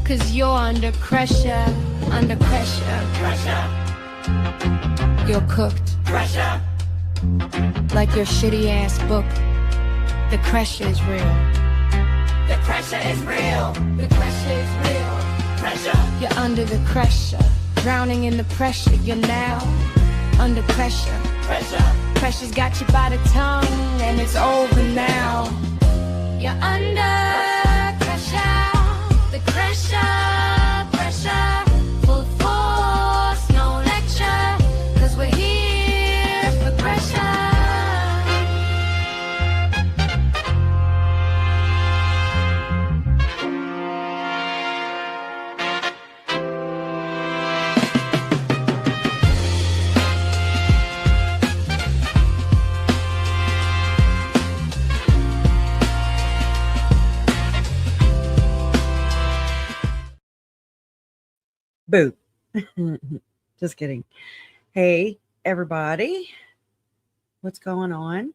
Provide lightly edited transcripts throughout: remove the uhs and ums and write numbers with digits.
'cause you're under pressure, under pressure. Pressure. You're cooked. Pressure. Like your shitty ass book. The pressure is real. The pressure is real. The pressure is real. Pressure. You're under the pressure. Drowning in the pressure. You're now under pressure. Pressure. Pressure's got you by the tongue, and it's over now. You're under pressure. The pressure, pressure. Full force, no lecture. 'Cause we're here for pressure. Boo. Just kidding. Hey, everybody. What's going on?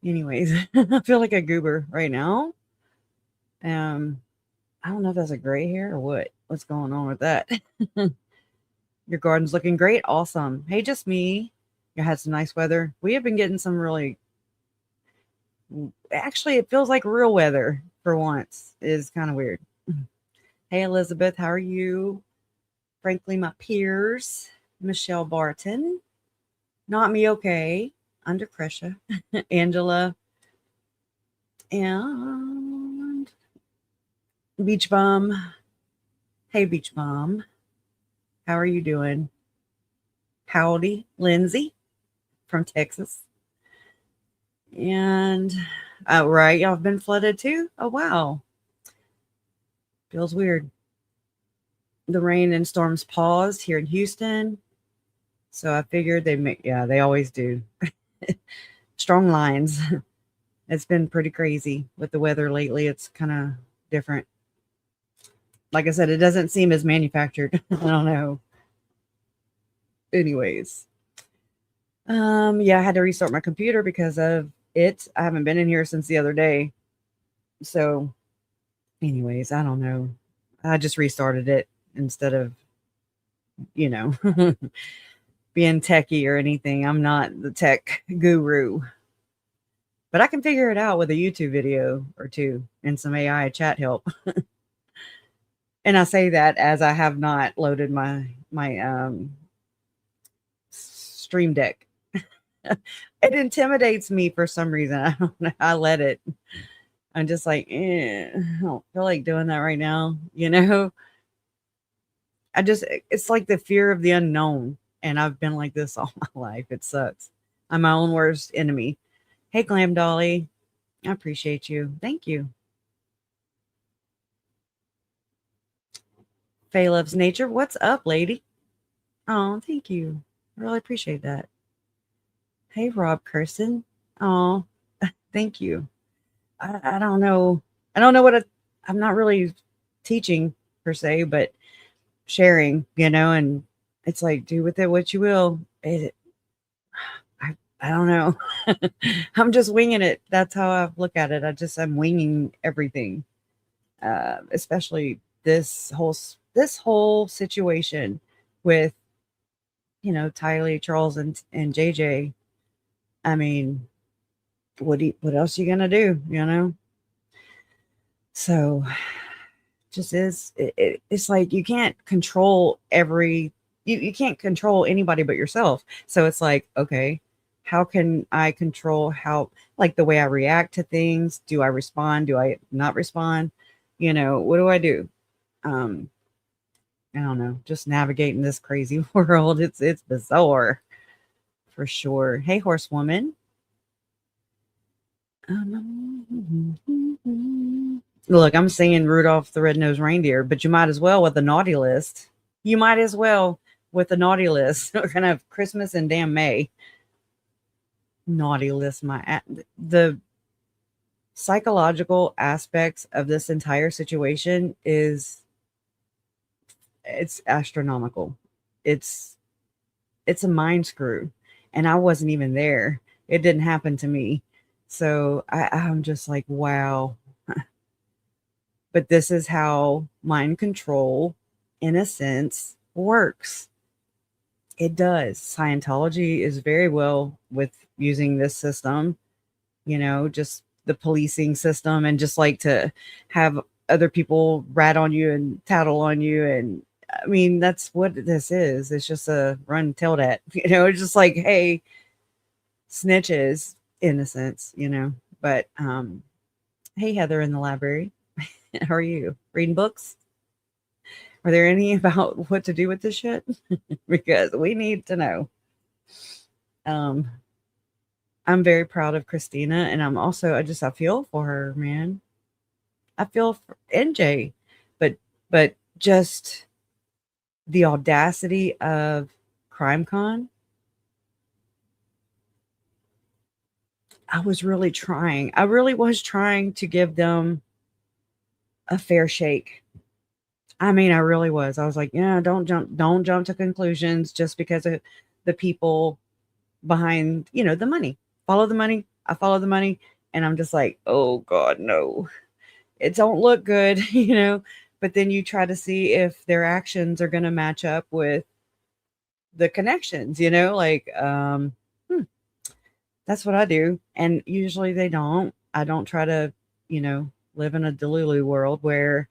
Anyways, I feel like a goober right now. I don't know if that's a gray hair or what. What's going on with that? Your garden's looking great. Awesome. Hey, just me. You had some nice weather. We have been getting some really, actually, it feels like real weather for once. It's kind of weird. Hey, Elizabeth, how are you? Frankly, my peers, Michelle Barton, not me, okay, under pressure, Angela, and Beach Bum. Hey, Beach Bum, how are you doing? Howdy, Lindsay from Texas. And, oh, right, y'all have been flooded too? Oh, wow. Feels weird. The rain and storms paused here in Houston. So I figured they always do. Strong lines. It's been pretty crazy with the weather lately. It's kind of different. Like I said, it doesn't seem as manufactured. I don't know. Anyways. Yeah, I had to restart my computer because of it. I haven't been in here since the other day. So anyways, I don't know. I just restarted it instead of, being techie or anything. I'm not the tech guru. But I can figure it out with a YouTube video or two and some AI chat help. And I say that as I have not loaded my Stream Deck. It intimidates me for some reason. I don't know. I let it. I'm just like, I don't feel like doing that right now. It's like the fear of the unknown. And I've been like this all my life. It sucks. I'm my own worst enemy. Hey, Glam Dolly. I appreciate you. Thank you. Faye Loves Nature. What's up, lady? Oh, thank you. I really appreciate that. Hey, Rob Kirsten. Oh, thank you. I don't know. I don't know I'm not really teaching per se, but sharing, and it's like, do with it what you will. I don't know. I'm just winging it. That's how I look at it. I'm winging everything. Especially this whole situation with, Tylee, Charles, and JJ. I mean, what else are you gonna do? So, just it's like you can't control you can't control anybody but yourself. So it's like, okay, how can I control like the way I react to things? Do I respond? Do I not respond? What do I do? I don't know. Just navigating this crazy world. It's bizarre for sure. Hey, horsewoman. Look, I'm singing Rudolph the Red-Nosed Reindeer, but you might as well with the naughty list. You might as well with the naughty list. We're going to have Christmas in damn May. Naughty list. The psychological aspects of this entire situation it's astronomical. It's a mind screw. And I wasn't even there. It didn't happen to me. So I'm just like, wow. But this is how mind control, in a sense, works. It does. Scientology is very well with using this system, just the policing system, and just like to have other people rat on you and tattle on you. And I mean, that's what this is. It's just a run tell that, it's just like, hey, snitches in a sense, but, hey, Heather in the library, how are you reading books? Are there any about what to do with this shit? Because we need to know. Um, I'm very proud of Christina, and I feel for her, man. I feel for NJ, but just the audacity of CrimeCon. I really was trying to give them a fair shake. I mean, I really was. I was like, yeah, don't jump to conclusions just because of the people behind, the money. Follow the money. I follow the money. And I'm just like, oh God, no. It don't look good, but then you try to see if their actions are going to match up with the connections, like, that's what I do. And usually they don't. I don't try to, live in a Delulu world where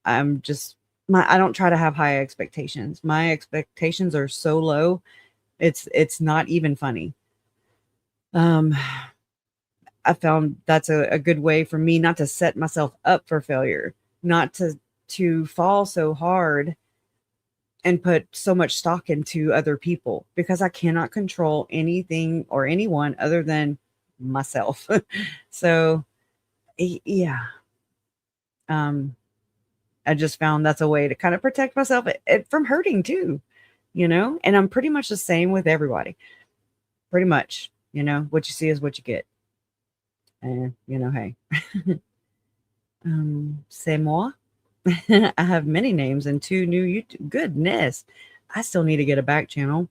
I'm just I don't try to have high expectations. My expectations are so low. It's not even funny. I found that's a good way for me not to set myself up for failure, not to fall so hard and put so much stock into other people, because I cannot control anything or anyone other than myself. So yeah. I just found that's a way to kind of protect myself from hurting too, and I'm pretty much the same with everybody. Pretty much, what you see is what you get. And, hey, c'est moi. I have many names and 2 new YouTube. Goodness. I still need to get a back channel.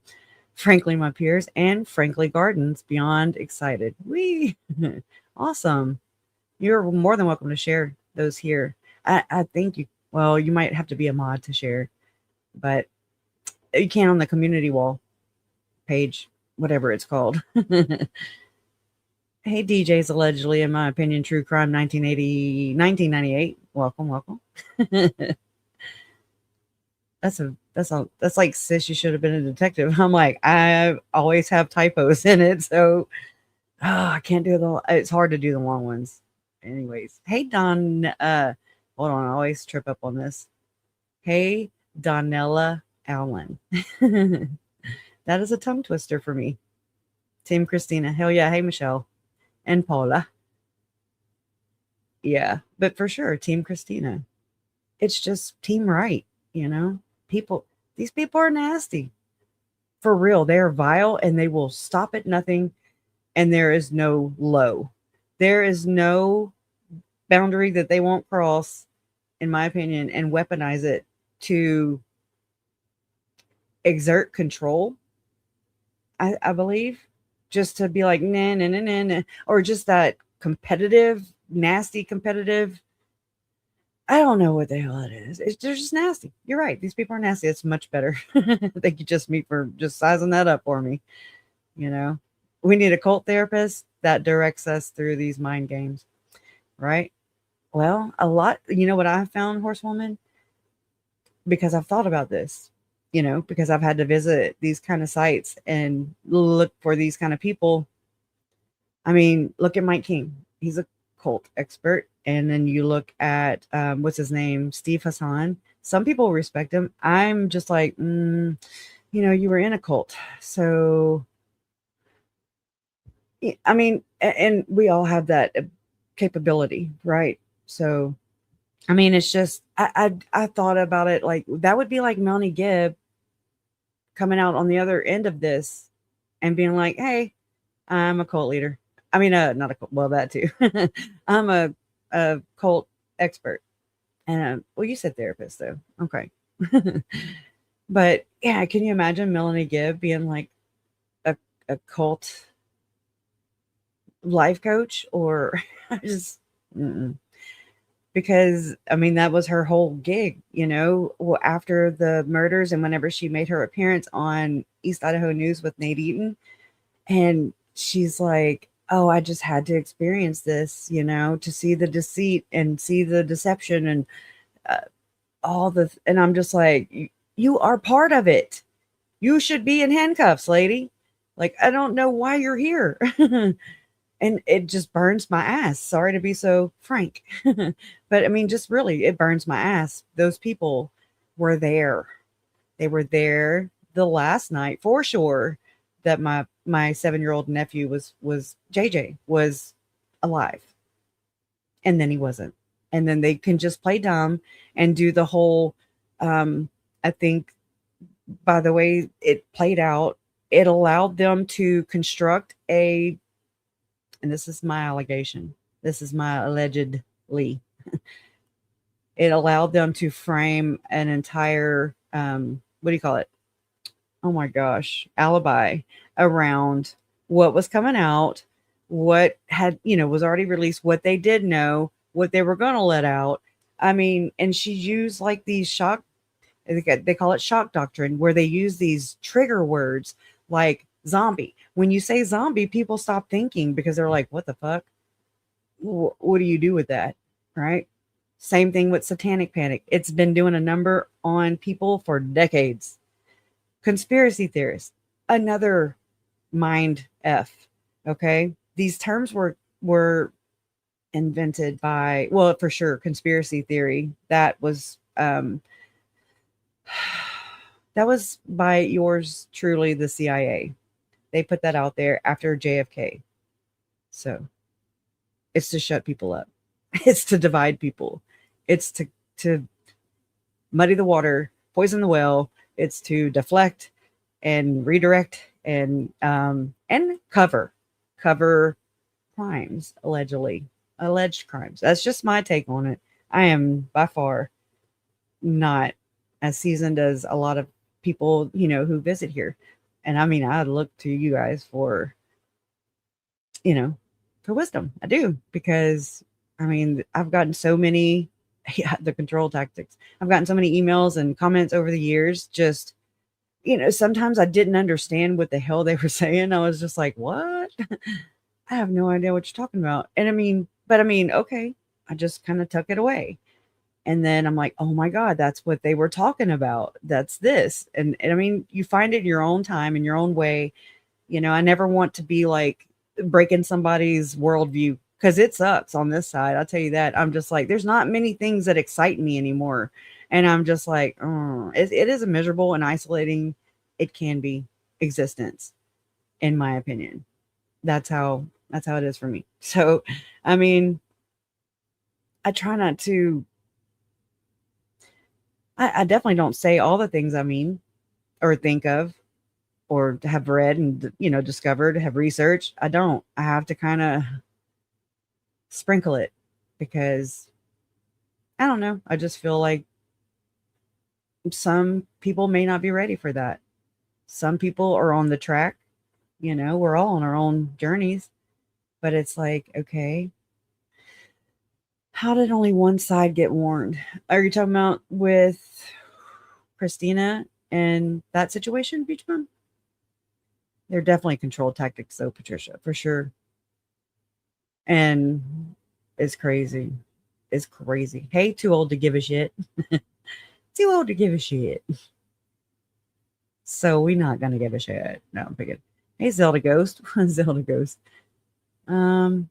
Frankly, my peers and Frankly Gardens, beyond excited. Wee. Awesome. You're more than welcome to share those here. I think you might have to be a mod to share, but you can on the community wall page, whatever it's called. Hey, DJs, allegedly, in my opinion, true crime, 1998. Welcome. That's like, sis, you should have been a detective. I'm like, I always have typos in it, so I can't do it's hard to do the long ones. Anyways, hey, Don, hold on, I always trip up on this. Hey, Donella Allen. That is a tongue twister for me. Team Christina. Hell yeah. Hey, Michelle and Paula. Yeah, but for sure, Team Christina. It's just team right, these people are nasty. For real, they are vile, and they will stop at nothing, and there is no low. There is no boundary that they won't cross, in my opinion, and weaponize it to exert control. I believe, just to be like, nah, or just that competitive, nasty competitive. I don't know what the hell it is. They're just nasty. You're right. These people are nasty. It's much better. Thank you, Just Me, for just sizing that up for me. We need a cult therapist that directs us through these mind games, right? Well, a lot. You know what I found, Horsewoman? Because I've thought about this, because I've had to visit these kind of sites and look for these kind of people. I mean, look at Mike King. He's a cult expert. And then you look at, what's his name? Steve Hassan. Some people respect him. I'm just like, you were in a cult. So, I mean, and we all have that capability, right? So, I mean, it's just, I thought about it like that would be like Melanie Gibb coming out on the other end of this and being like, hey, I'm a cult leader. I mean, not a cult, well, that too. I'm a cult expert. And well, you said therapist though. Okay. But yeah, can you imagine Melanie Gibb being like a cult life coach? Or just because I mean that was her whole gig, after the murders and whenever she made her appearance on East Idaho News with Nate Eaton, and she's like, "Oh, I just had to experience this, to see the deceit and see the deception and uh, and I'm just like, you are part of it. You should be in handcuffs, lady. Like, I don't know why you're here." And it just burns my ass. Sorry to be so frank. But I mean, just really, it burns my ass. Those people were there. They were there the last night for sure that my 7-year-old nephew was JJ was alive. And then he wasn't. And then they can just play dumb and do the whole I think by the way it played out, it allowed them to construct and this is my allegation. This is my allegedly. It allowed them to frame an entire, what do you call it? Oh my gosh, alibi around what was coming out, what had, was already released, what they did know, what they were going to let out. I mean, and she used like these they call it shock doctrine, where they use these trigger words like zombie. When you say zombie, people stop thinking because they're like, what the fuck? What do you do with that? Right? Same thing with satanic panic. It's been doing a number on people for decades. Conspiracy theorists, another mind F. Okay. These terms were invented by, well, for sure, conspiracy theory. That was by yours truly, the CIA. They put that out there after JFK. So it's to shut people up. It's to divide people. It's to muddy the water, poison the well. It's to deflect and redirect and cover crimes, alleged crimes. That's just my take on it. I am by far not as seasoned as a lot of people, who visit here. And I mean, I look to you guys for wisdom. I do, because I mean, I've gotten so many, the control tactics. I've gotten so many emails and comments over the years. Just, sometimes I didn't understand what the hell they were saying. I was just like, what? I have no idea what you're talking about. And I mean, okay. I just kind of tuck it away. And then I'm like, oh my God, that's what they were talking about. That's this. And I mean, you find it in your own time, in your own way. I never want to be like breaking somebody's worldview, because it sucks on this side. I'll tell you that. I'm just like, there's not many things that excite me anymore. And I'm just like, it is a miserable and isolating, it can be, existence, in my opinion. That's how it is for me. So, I mean, I try not to, I definitely don't say all the things I mean or think of or have read and, discovered, have researched. I don't. I have to kind of sprinkle it because I don't know. I just feel like some people may not be ready for that. Some people are on the track. We're all on our own journeys, but it's like, okay, how did only one side get warned? Are you talking about with Christina and that situation, Beach Bum? They're definitely control tactics, though, Patricia, for sure. And it's crazy. It's crazy. Hey, too old to give a shit. Too old to give a shit. So we're not gonna give a shit. No, I'm picking. Hey, Zelda Ghost. Zelda Ghost. Oh,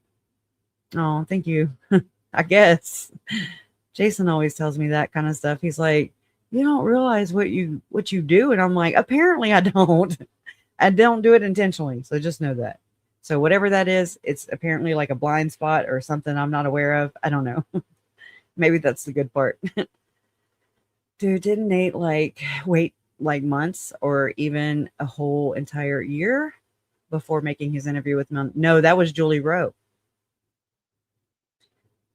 thank you. I guess Jason always tells me that kind of stuff. He's like, you don't realize what you do. And I'm like, apparently I don't. I don't do it intentionally. So just know that. So whatever that is, it's apparently like a blind spot or something I'm not aware of. I don't know. Maybe that's the good part. Dude, didn't Nate wait like months or even a whole entire year before making his interview with Mel? No, that was Julie Rowe.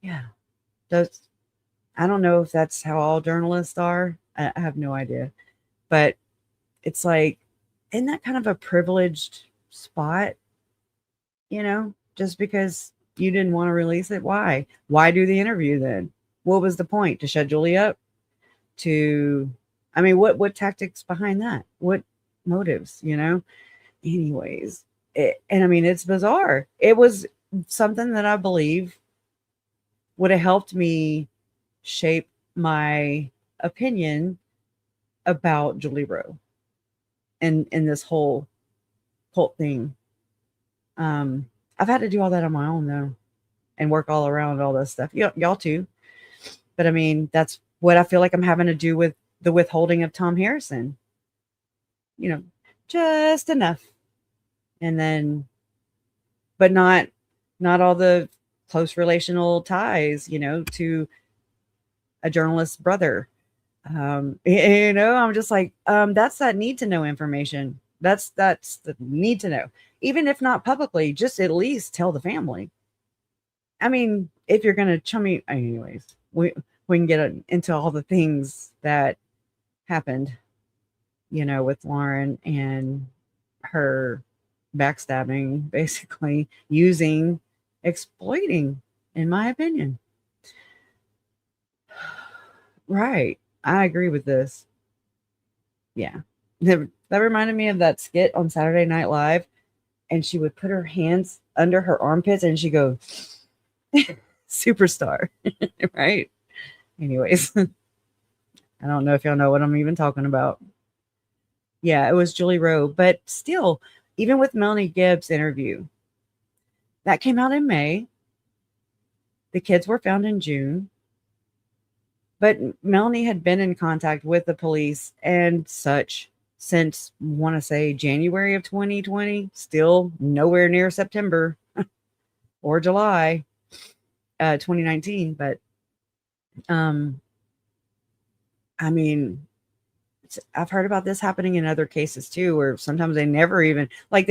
Yeah. I don't know if that's how all journalists are. I have no idea. But it's like, isn't that kind of a privileged spot? Just because you didn't want to release it? Why do the interview then? What was the point? To shut Julie up? To, I mean, what tactics behind that? What motives, you know? Anyways, and I mean, it's bizarre. It was something that I believe would have helped me shape my opinion about Julie Rowe and this whole cult thing. I've had to do all that on my own though, and work all around all this stuff. Y'all too. But I mean, that's what I feel like I'm having to do with the withholding of Tom Harrison. You know, just enough. And then, but not all the close relational ties, you know, to a journalist's brother. You know, I'm just like, that's that need to know information. That's the need to know. Even if not publicly, just at least tell the family. I mean, if you're gonna chummy, anyways, we can get into all the things that happened, you know, with Lauren and her backstabbing, basically using, exploiting, in my opinion. Right. I agree with this. Yeah. That reminded me of that skit on Saturday Night Live. And she would put her hands under her armpits and she go, superstar. Right. Anyways, I don't know if y'all know what I'm even talking about. Yeah, it was Julie Rowe. But still, even with Melanie Gibbs' interview, that came out in May. The kids were found in June. But Melanie had been in contact with the police and such since, want to say, January of 2020. Still nowhere near September or July 2019. But I mean, I've heard about this happening in other cases too, where sometimes they never even, like,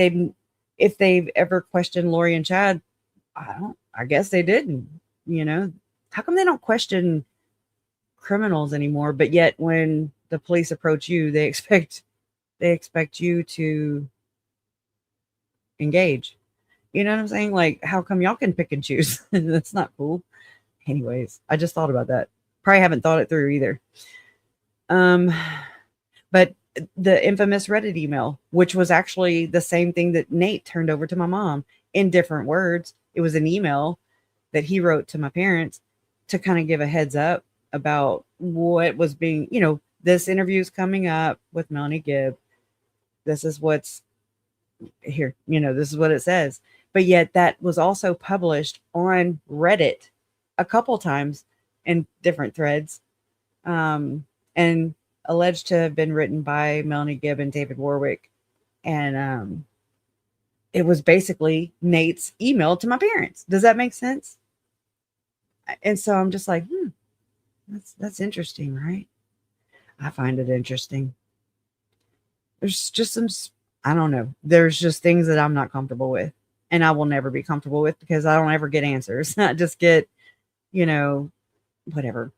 if they've ever questioned Lori and Chad, I guess they didn't, you know. How come they don't question criminals anymore, but yet when the police approach you, they expect you to engage? You know what I'm saying? Like, how come y'all can pick and choose? That's not cool. Anyways, I just thought about that. Probably haven't thought it through either. But the infamous Reddit email, which was actually the same thing that Nate turned over to my mom in different words. It was an email that he wrote to my parents to kind of give a heads up about what was being, you know, this interview is coming up with Melanie Gibb. This is what's here, you know, this is what it says. But yet that was also published on Reddit a couple times in different threads, and alleged to have been written by Melanie Gibb and David Warwick. And it was basically Nate's email to my parents. Does that make sense? And so I'm just like, that's interesting, right? I find it interesting. There's just some, I don't know. There's just things that I'm not comfortable with, and I will never be comfortable with because I don't ever get answers. I just get, you know, whatever,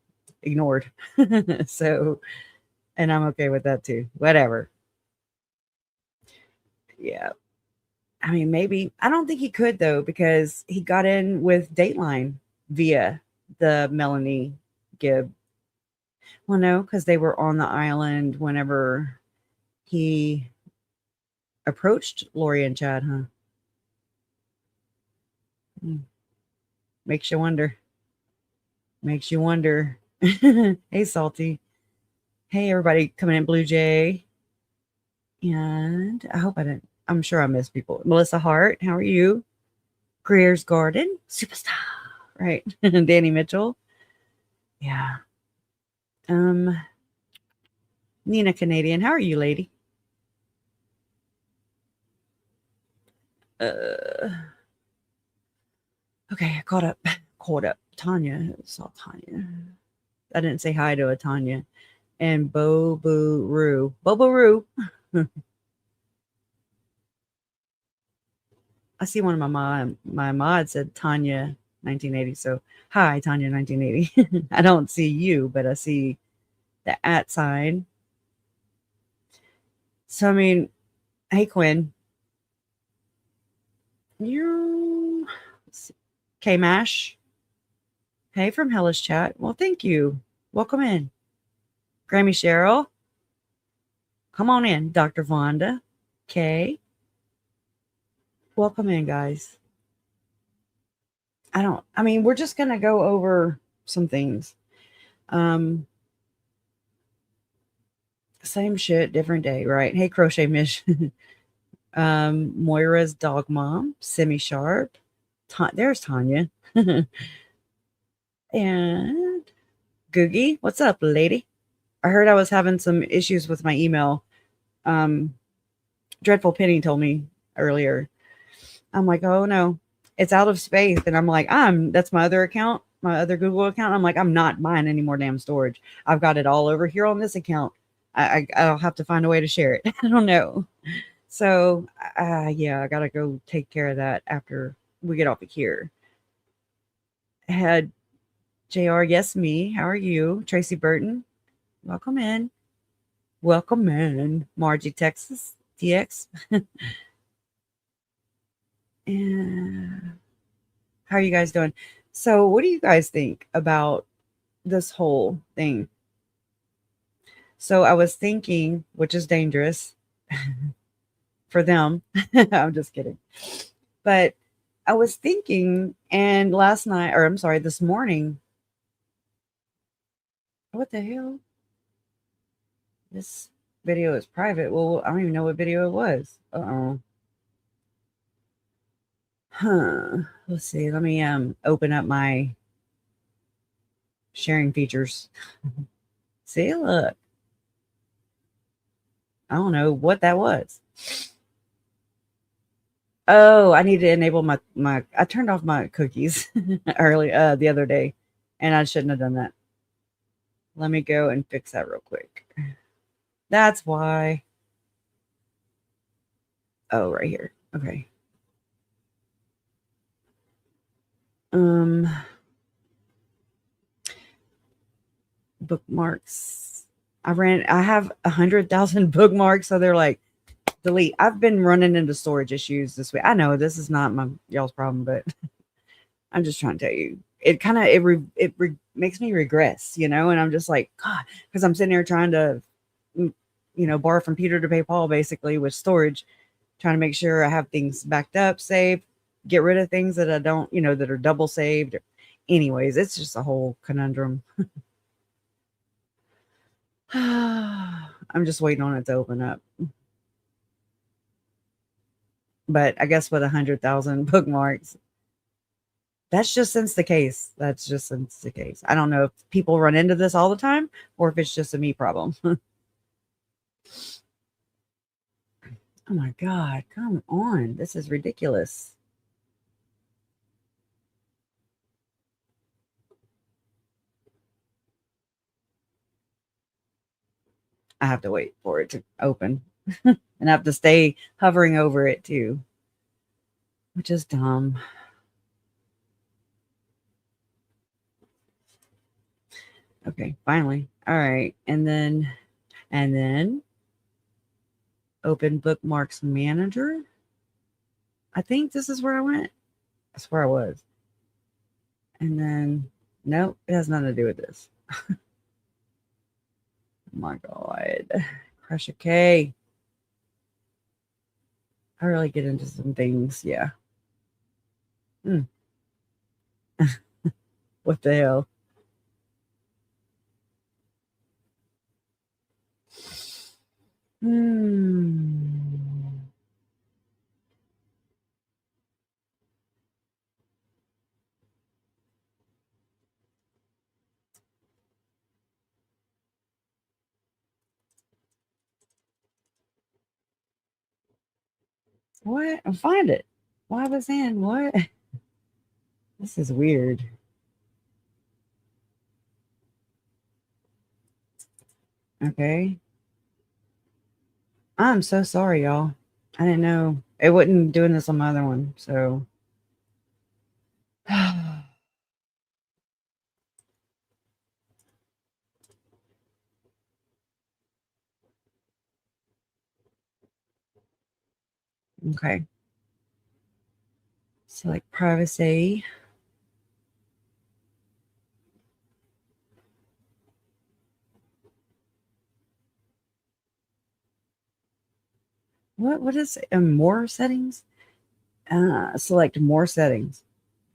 ignored. So, and I'm okay with that too. Whatever. Yeah. I mean, maybe, I don't think he could though, because he got in with Dateline via the Melanie Gibb. Well, no, because they were on the island whenever he approached Lori and Chad, huh? Makes you wonder. Makes you wonder. Hey, Salty. Hey, everybody coming in, Blue Jay. And I hope I didn't, I'm sure I missed people. Melissa Hart, how are you? Greer's Garden, superstar, right? Danny Mitchell. Yeah. Nina Canadian, how are you, lady? Okay, I caught up. Tanya, saw Tanya. I didn't say hi to a Tanya. And Bobo Roo. I see one of my mods said Tanya 1980. So hi, Tanya 1980. I don't see you, but I see the @ sign. So I mean, hey Quinn. You K Mash. Hey, from Hellish Chat. Well, thank you. Welcome in. Grammy Cheryl. Come on in, Dr. Vonda. Kay. Welcome in, guys. I mean, we're just gonna go over some things. Um, Same shit, different day, right? Hey, Crochet Mish. Moira's dog mom, Semi Sharp. There's Tanya. And Googie. What's up, lady? I heard I was having some issues with my email. Um, Dreadful Penny told me earlier. I'm like, oh no, it's out of space. And I'm like, that's my other account, my other Google account. I'm like, I'm not buying any more damn storage. I've got it all over here on this account. I'll have to find a way to share it. I don't know. So yeah, I gotta go take care of that after we get off of here. Had JR, yes, me. How are you? Tracy Burton, welcome in. Welcome in. Margie, Texas, DX. And how are you guys doing? So, what do you guys think about this whole thing? So, I was thinking, which is dangerous for them. I'm just kidding. But I was thinking, and last night, or I'm sorry, this morning, what the hell? This video is private. Well, I don't even know what video it was. Uh-oh. Huh. Let's see. Let me open up my sharing features. See, look. I don't know what that was. Oh, I need to enable my I turned off my cookies the other day, and I shouldn't have done that. Let me go and fix that real quick. That's why. Oh, right here. Okay. Um Bookmarks. I have 100,000 bookmarks, so they're like delete. I've been running into storage issues this week. I know this is not y'all's problem, but I'm just trying to tell you. It kind of makes me regress, and I'm just like, God, because I'm sitting here trying to, borrow from Peter to pay Paul, basically with storage, trying to make sure I have things backed up, saved, get rid of things that I don't, that are double saved. Anyways, it's just a whole conundrum. I'm just waiting on it to open up. But I guess with 100,000 bookmarks, that's just since the case. That's just since the case. I don't know if people run into this all the time or if it's just a me problem. Oh my God, come on. This is ridiculous. I have to wait for it to open and I have to stay hovering over it too, which is dumb. Okay, finally. All right. And then open bookmarks manager. I think this is where I went. That's where I was. And then, nope, it has nothing to do with this. Oh my God. Crush a K. I really get into some things. Yeah. What the hell? What? I'll find it. Why was in? What? This is weird. Okay. I'm so sorry, y'all. I didn't know it wasn't doing this on my other one. So, okay. So, like privacy. What is more settings? Select more settings.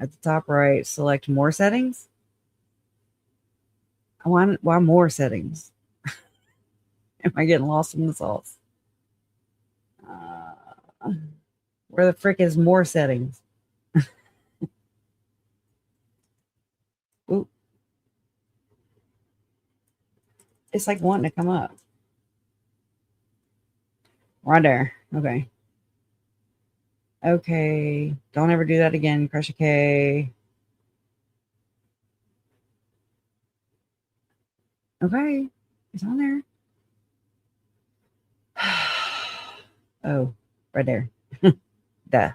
At the top right, select more settings. Why more settings? Am I getting lost in the sauce? Where the frick is more settings? Ooh, it's like wanting to come up. Right there. Okay. Okay. Don't ever do that again. Crush a K. Okay. It's on there. Oh, right there. Duh.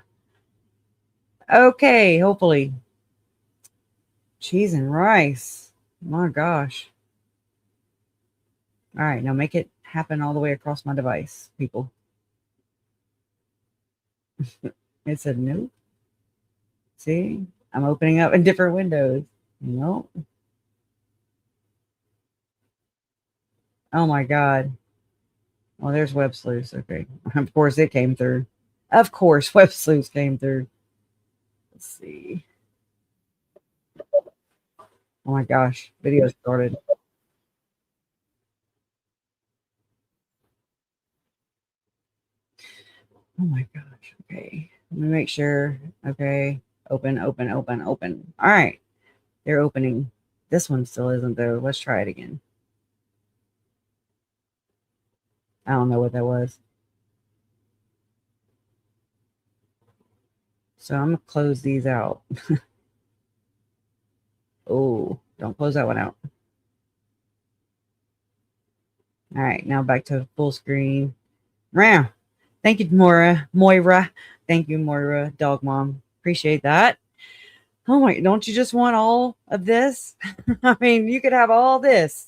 Okay, hopefully. Cheese and rice. My gosh. All right, now make it happen all the way across my device, people. It said no. See, I'm opening up in different windows. Nope. Oh my God. Well, there's Web Sleuths. Okay. Of course it came through. Of course, Web Sleuths came through. Let's see. Oh my gosh. Video started. Oh my gosh. Okay. Let me make sure. Okay. Open, open, open, open. All right. They're opening. This one still isn't though. Let's try it again. I don't know what that was. So I'm gonna close these out. Oh, don't close that one out. All right, now back to full screen. Wow. Thank you, Moira. Thank you, Moira, dog mom. Appreciate that. Oh my, don't you just want all of this? I mean, you could have all this.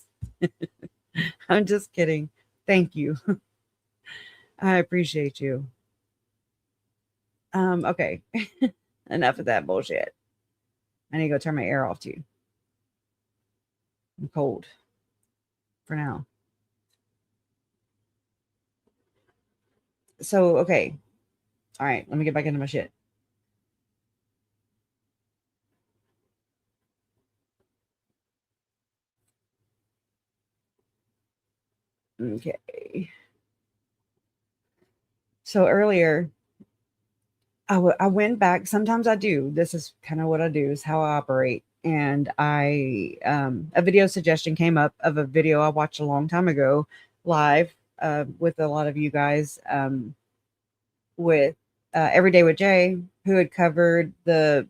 I'm just kidding. Thank you. I appreciate you. Okay. Enough of that bullshit. I need to go turn my air off too. I'm cold for now. So, okay. All right, let me get back into my shit. Okay. So earlier, I went back. Sometimes I do. This is kind of what I do, is how I operate. And a video suggestion came up of a video I watched a long time ago live with a lot of you guys with Every Day with Jay, who had covered it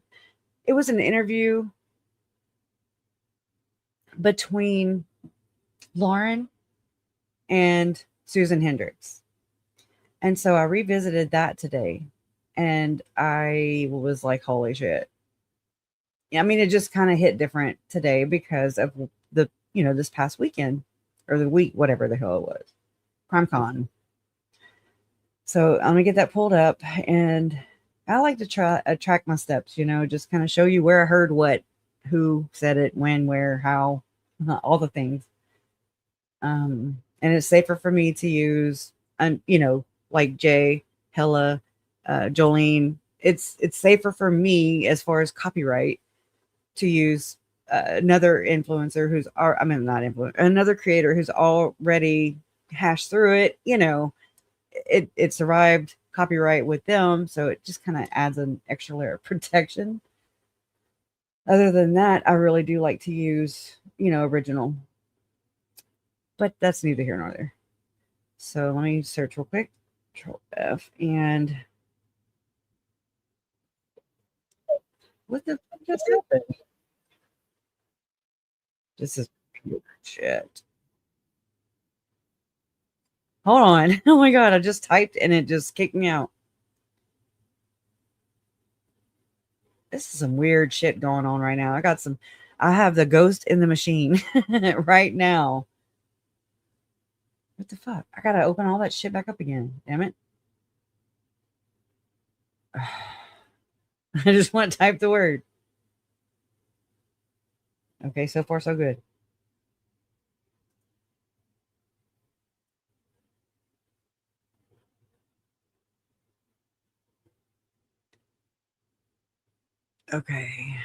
was an interview between Lauren and Susan Hendricks. And so I revisited that today and I was like, holy shit. I mean, it just kind of hit different today because of this past weekend or the week, whatever the hell it was, CrimeCon. So I'm gonna get that pulled up, and I like to track my steps, just kind of show you where I heard what, who said it, when, where, how, all the things. And it's safer for me to use, like Jay, Hella, Jolene. It's safer for me as far as copyright to use another influencer another creator who's already hashed through it. It survived copyright with them, so it just kind of adds an extra layer of protection. Other than that, I really do like to use, original, but that's neither here nor there. So let me search real quick. Control F, and what the fuck just happened? This is pure shit. Hold on. Oh my god, I just typed and it just kicked me out. This is some weird shit going on right now. I have the ghost in the machine right now. What the fuck? I gotta open all that shit back up again. Damn it. I just want to type the word. Okay, so far so good. Okay.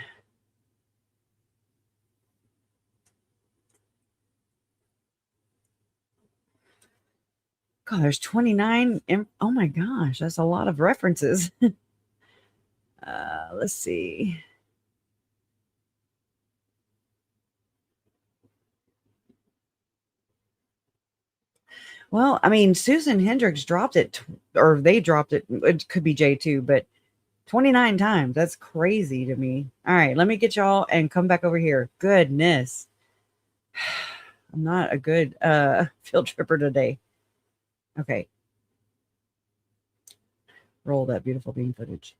God, there's 29. Oh my gosh, that's a lot of references. Let's see. Well, I mean, Susan Hendricks dropped it, or they dropped it. It could be Jay too, but 29 times. That's crazy to me. All right, let me get y'all and come back over here. Goodness. I'm not a good field tripper today. Okay. Roll that beautiful bean footage.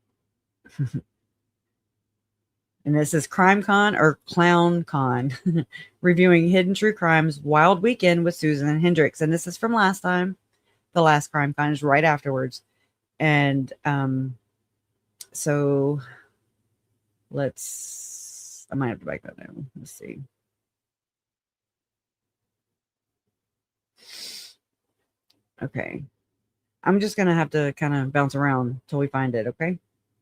And this is CrimeCon or ClownCon, reviewing Hidden True Crimes Wild Weekend with Susan Hendricks. And this is from last time. The last CrimeCon is right afterwards. And so I might have to back that down. Let's see. Okay. I'm just going to have to kind of bounce around till we find it. Okay.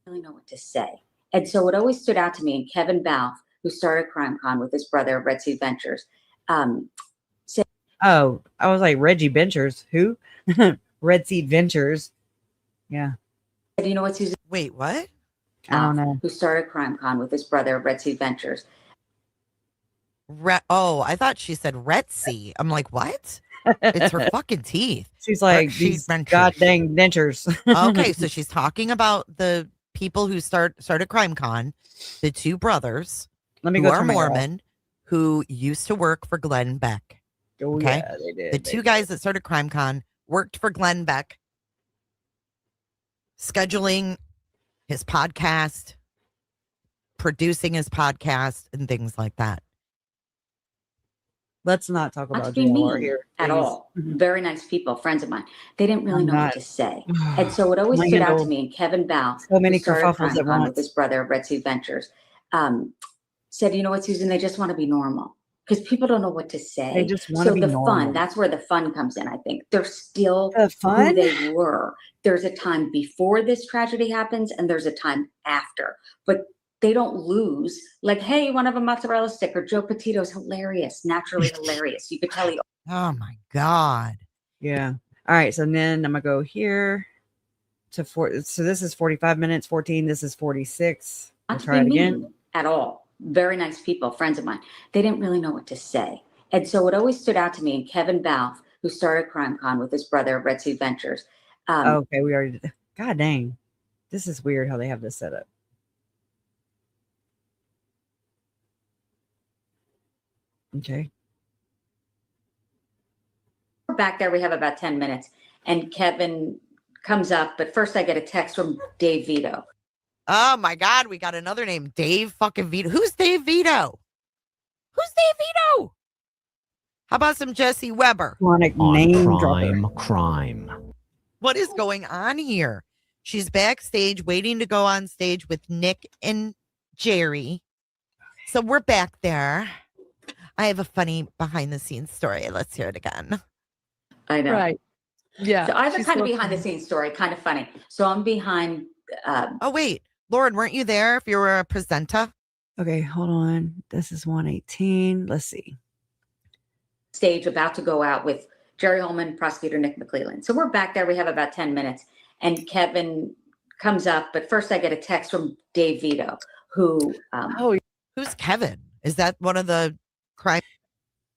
Really know what to say. And so it always stood out to me, and Kevin Balfe, who started CrimeCon with his brother, Red Sea Ventures, said, oh, I was like, Reggie Ventures. Who? Red Seed Ventures. Yeah. you know what, Susan? Wait, what? I don't know. Who started CrimeCon with his brother, Red Sea Ventures. Oh, I thought she said Retsy. I'm like, what? It's her fucking teeth. She's like, these god dang dentures. Okay, so she's talking about the people who started CrimeCon, the two brothers who are Mormon, who used to work for Glenn Beck. Oh, okay? Yeah, they did. The two guys that started CrimeCon worked for Glenn Beck, scheduling his podcast, producing his podcast, and things like that. Let's not talk Not about to be JLR mean here at all. Very nice people, friends of mine. They didn't really know what to say. And so it always stood out to me, and Kevin Balfe, so many who started kerfuffles at CrimeCon once with his brother, Red Sea Ventures, said, you know what, Susan, they just want to be normal. Because people don't know what to say. They just want to be normal. Fun, that's where the fun comes in, I think. They're still the fun? who they were. There's a time before this tragedy happens, and there's a time after. But they don't lose. Like, hey, you want to have a mozzarella stick? Or Joe Petito's hilarious, naturally hilarious. You could tell he. Oh, my God. Yeah. All right. So then I'm going to go here to 4. So this is 45 minutes, 14. This is 46. Not We'll to try be it again. mean at all. Very nice people, friends of mine. They didn't really know what to say. And so it always stood out to me, and Kevin Balfe, who started CrimeCon with his brother, Red Sea Ventures. Okay. We already did. God dang. This is weird how they have this set up. Okay. Back there, we have about 10 minutes, and Kevin comes up. But first, I get a text from Dave Vito. Oh, my God. We got another name. Dave fucking Vito. Who's Dave Vito? Who's Dave Vito? How about some Jesse Weber? Name Crime. What is going on here? She's backstage waiting to go on stage with Nick and Jerry. So we're back there. I have a funny behind the scenes story. Let's hear it again. I know. Right. Yeah. So I have a kind of behind the scenes story, kind of funny. So I'm behind. Oh, wait. Lauren, weren't you there if you were a presenter? Okay, hold on. This is 118. Let's see. Stage about to go out with Jerry Holman, prosecutor Nick McClelland. So we're back there. We have about 10 minutes, and Kevin comes up. But first, I get a text from Dave Vito, who. Who's Kevin? Is that one of the crime?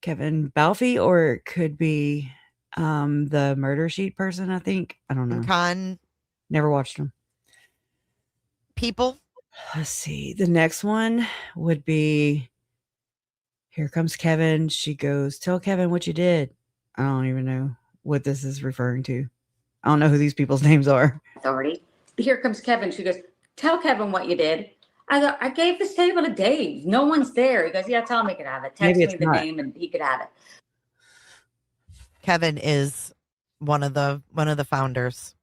Kevin Balfe, or it could be the murder sheet person, I think. I don't know. Con Never watched them. people? Let's see. The next one would be Here Comes Kevin. She goes, tell Kevin what you did. I don't even know what this is referring to. I don't know who these people's names are. Authority. Here comes Kevin. She goes, tell Kevin what you did. I go, I gave this table to Dave. No one's there. He goes, yeah, tell him he could have it. Text me the name and he could have it. Kevin is one of the founders.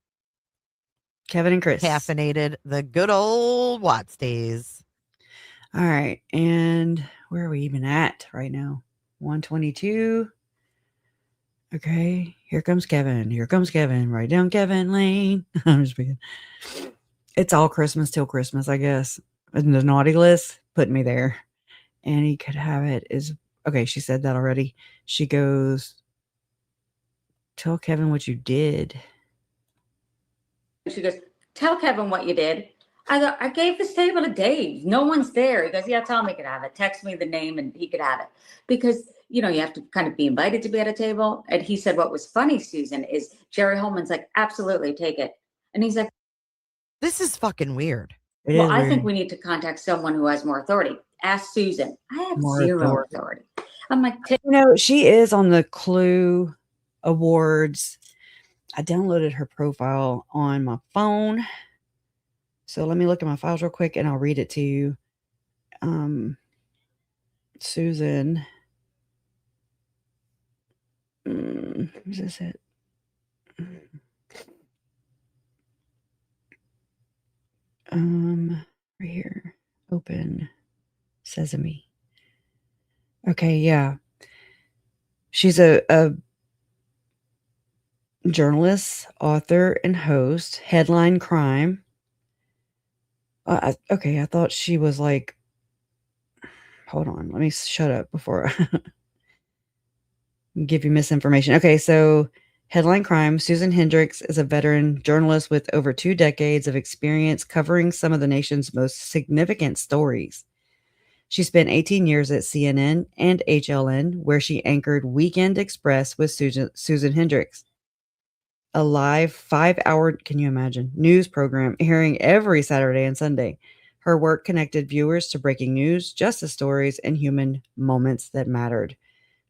Kevin and Chris. Caffeinated the good old Watts days. All right. And where are we even at right now? 122. Okay. Here comes Kevin. Here comes Kevin. Right down Kevin Lane. I'm just being. It's all Christmas till Christmas, I guess. in the naughty list, put me there. And he could have it is okay. She said that already. She goes, tell Kevin what you did. She goes, tell Kevin what you did. I go, I gave this table to Dave. No one's there. He goes, yeah, tell him he could have it. Text me the name and he could have it. Because, you know, you have to kind of be invited to be at a table. And he said, what was funny, Susan, is Jerry Holman's like, absolutely, take it. And he's like, This is fucking weird. It well, is I weird. think we need to contact someone who has more authority. Ask Susan. I have More zero authority. I'm like, You know, she is on the Clue Awards. I downloaded her profile on my phone. So let me look at my files real quick and I'll read it to you. Susan. Is this it? Right here. Open Sesame. Okay, yeah. She's a journalist, author, and host. Headline Crime. Okay, I thought she was like. Hold on, let me shut up before I give you misinformation. Okay, so Headline Crime. Susan Hendricks is a veteran journalist with over 2 decades of experience covering some of the nation's most significant stories. She spent 18 years at CNN and HLN, where she anchored Weekend Express with Susan Hendricks, a live 5-hour, can you imagine, news program airing every Saturday and Sunday. Her work connected viewers to breaking news, justice stories, and human moments that mattered.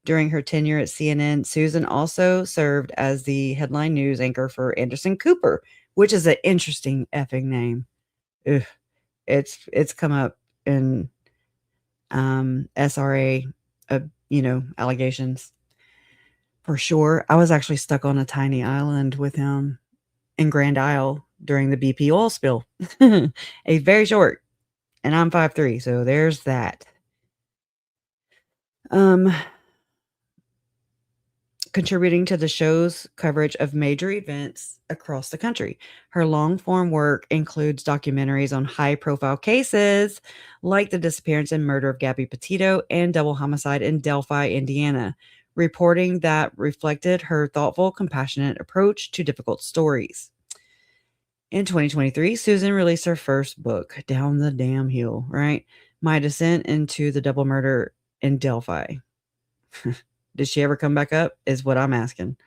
During her tenure at CNN, Susan also served as the headline news anchor for Anderson Cooper, which is an interesting effing name. Ugh, it's come up in SRA, allegations for sure. I was actually stuck on a tiny island with him in Grand Isle during the BP oil spill. A very short, and I'm 5'3", so there's that. Contributing to the show's coverage of major events across the country. Her long-form work includes documentaries on high-profile cases like the disappearance and murder of Gabby Petito and double homicide in Delphi, Indiana, reporting that reflected her thoughtful, compassionate approach to difficult stories. In 2023, Susan released her first book, Down the Damn Hill, right? My Descent into the Double Murder in Delphi. Did she ever come back up is what I'm asking.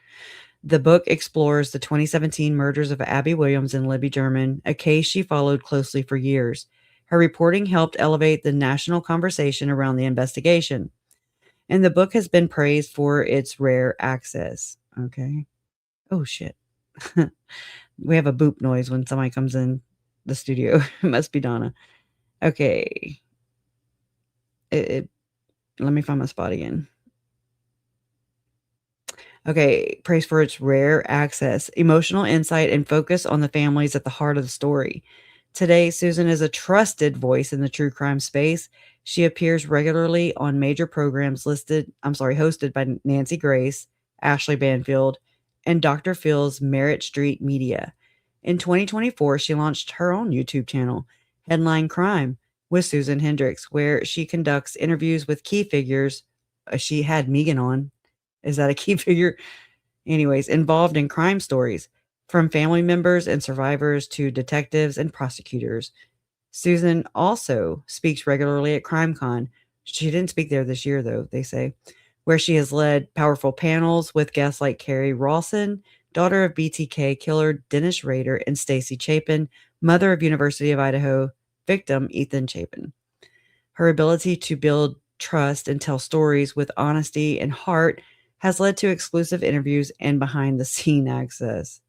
The book explores the 2017 murders of Abby Williams and Libby German, a case she followed closely for years. Her reporting helped elevate the national conversation around the investigation. And the book has been praised for its rare access. Okay. Oh, shit. We have a boop noise when somebody comes in the studio. It must be Donna. Okay. Let me find my spot again. Okay, praise for its rare access, emotional insight, and focus on the families at the heart of the story. Today, Susan is a trusted voice in the true crime space. She appears regularly on major programs hosted by Nancy Grace, Ashley Banfield, and Dr. Phil's Merritt Street Media. In 2024, she launched her own YouTube channel, Headline Crime, with Susan Hendricks, where she conducts interviews with key figures. She had Megan on. Is that a key figure? Anyways, involved in crime stories, from family members and survivors to detectives and prosecutors. Susan also speaks regularly at CrimeCon. She didn't speak there this year, though, they say, where she has led powerful panels with guests like Carrie Rawson, daughter of BTK killer Dennis Rader, and Stacy Chapin, mother of University of Idaho victim Ethan Chapin. Her ability to build trust and tell stories with honesty and heart has led to exclusive interviews and behind-the-scene access.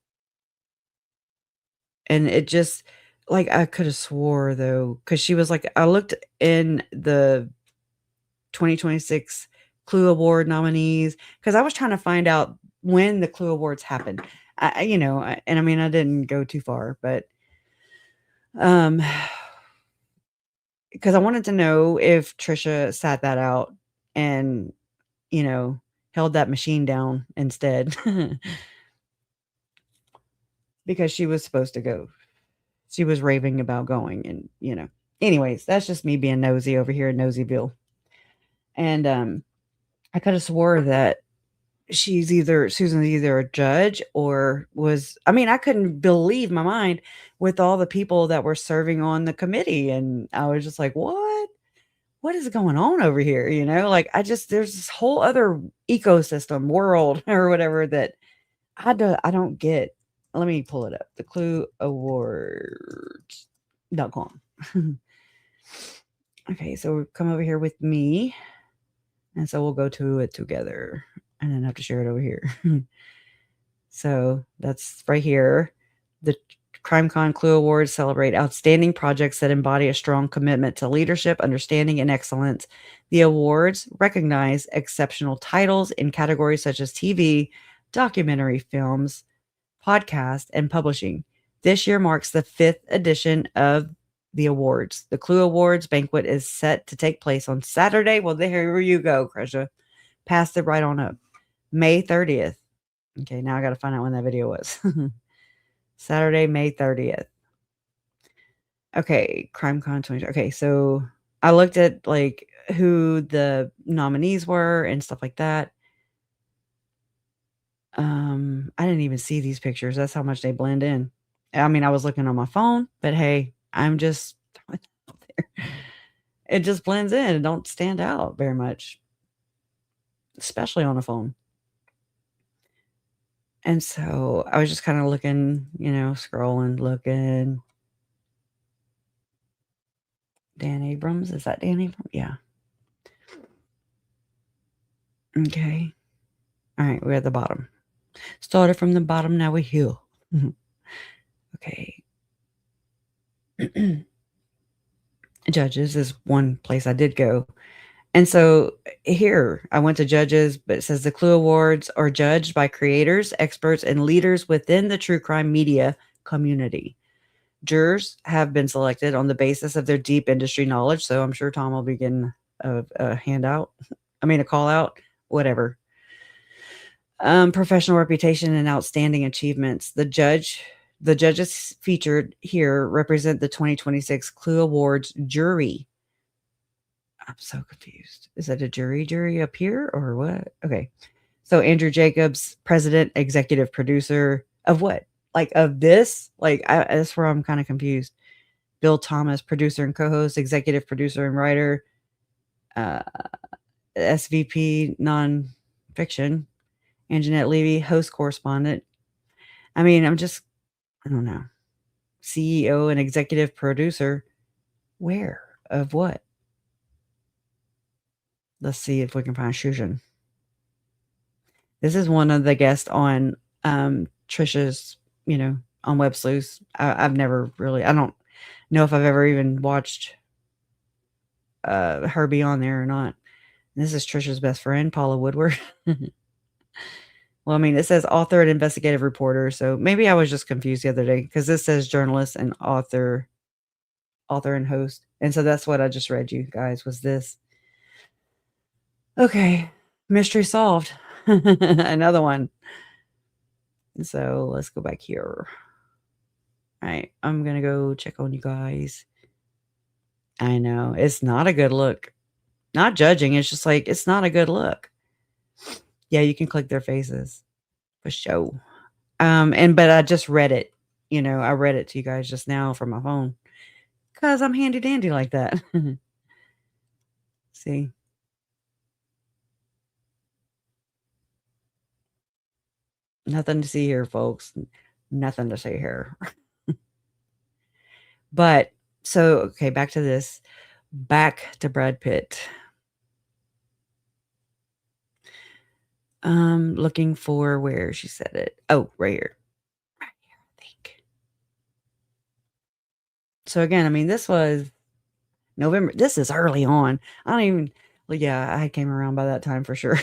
And it just, like, I could have swore, though, because she was like, I looked in the 2026 Clue Award nominees, because I was trying to find out when the Clue Awards happened. I didn't go too far, but because I wanted to know if Trisha sat that out and, held that machine down instead. Because she was supposed to go. She was raving about going and, anyways, that's just me being nosy over here in Nosyville. And I could have swore that Susan's either a judge or was, I mean, I couldn't believe my mind with all the people that were serving on the committee. And I was just like, what is going on over here? Like there's this whole other ecosystem world or whatever that I don't get. Let me pull it up. The Clue Awards.com. Okay, so we'll come over here with me. And so we'll go to it together and then have to share it over here. So that's right here. The CrimeCon Clue Awards celebrate outstanding projects that embody a strong commitment to leadership, understanding, and excellence. The awards recognize exceptional titles in categories such as TV, documentary films, podcast, and publishing. This year marks the 5th edition of the awards. The Clue Awards banquet is set to take place on Saturday. Well, there you go, Krisha. Passed it right on up. May 30th. Okay, now I got to find out when that video was. Saturday, May 30th. Okay, CrimeCon 20. Okay, so I looked at like who the nominees were and stuff like that. I didn't even see these pictures. That's how much they blend in. I mean, I was looking on my phone, but hey, I'm just it just blends in and don't stand out very much, especially on a phone. And so I was just kind of looking, scrolling, looking. Dan Abrams. Is that Dan Abrams? Yeah. Okay. All right. We're at the bottom. Started from the bottom. Now we're here. Okay. Judges is one place I did go. And so here I went to judges, but it says the Clue Awards are judged by creators, experts, and leaders within the true crime media community. Jurors have been selected on the basis of their deep industry knowledge. So I'm sure Tom will be getting a handout. A call out, whatever. Professional reputation and outstanding achievements. The judges featured here represent the 2026 Clue Awards jury. I'm so confused. Is that a jury up here or what? Okay. So Andrew Jacobs, president, executive producer of what? Like of this? That's where I'm kind of confused. Bill Thomas, producer and co-host, executive producer and writer, SVP nonfiction. Anjanette Levy, host correspondent. I don't know. CEO and executive producer. Where? Of what? Let's see if we can find Susan. This is one of the guests on Trisha's, on Web Sleuths. I've never really, I don't know if I've ever even watched her be on there or not. This is Trisha's best friend, Paula Woodward. Well, it says author and investigative reporter. So maybe I was just confused the other day because this says journalist and author and host. And so that's what I just read you guys was this. Okay. Mystery solved. Another one. So let's go back here. All right. I'm going to go check on you guys. I know it's not a good look. Not judging. It's just like, it's not a good look. Yeah, you can click their faces for show. But I just read it. I read it to you guys just now from my phone because I'm handy dandy like that. See? Nothing to see here, folks. Nothing to see here. But so, okay, back to this. Back to Brad Pitt. Looking for where she said it. Oh, right here. Right here, I think. So again, this was November. This is early on. I came around by that time for sure.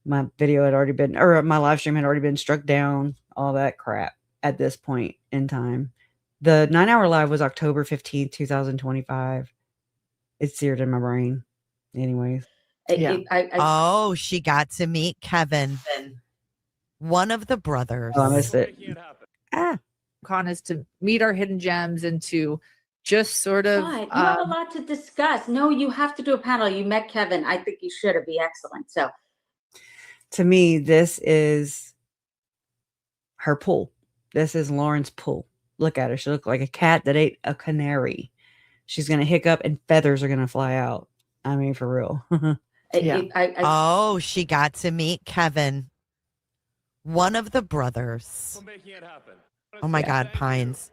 My video had already been, or my live stream had already been struck down, all that crap at this point in time. The 9-hour live was October 15th, 2025. It's seared in my brain. Anyways. Yeah. She got to meet Kevin, one of the brothers. Oh, I missed it. Con is to meet our hidden gems and to just sort of But you have a lot to discuss. No, you have to do a panel. You met Kevin. I think you should. It'd be excellent. So To me, this is her pool. This is Lauren's pool. Look at her. She looked like a cat that ate a canary. She's going to hiccup and feathers are going to fly out. I mean, for real. Yeah. Oh, she got to meet Kevin, one of the brothers. Oh my God, Pines.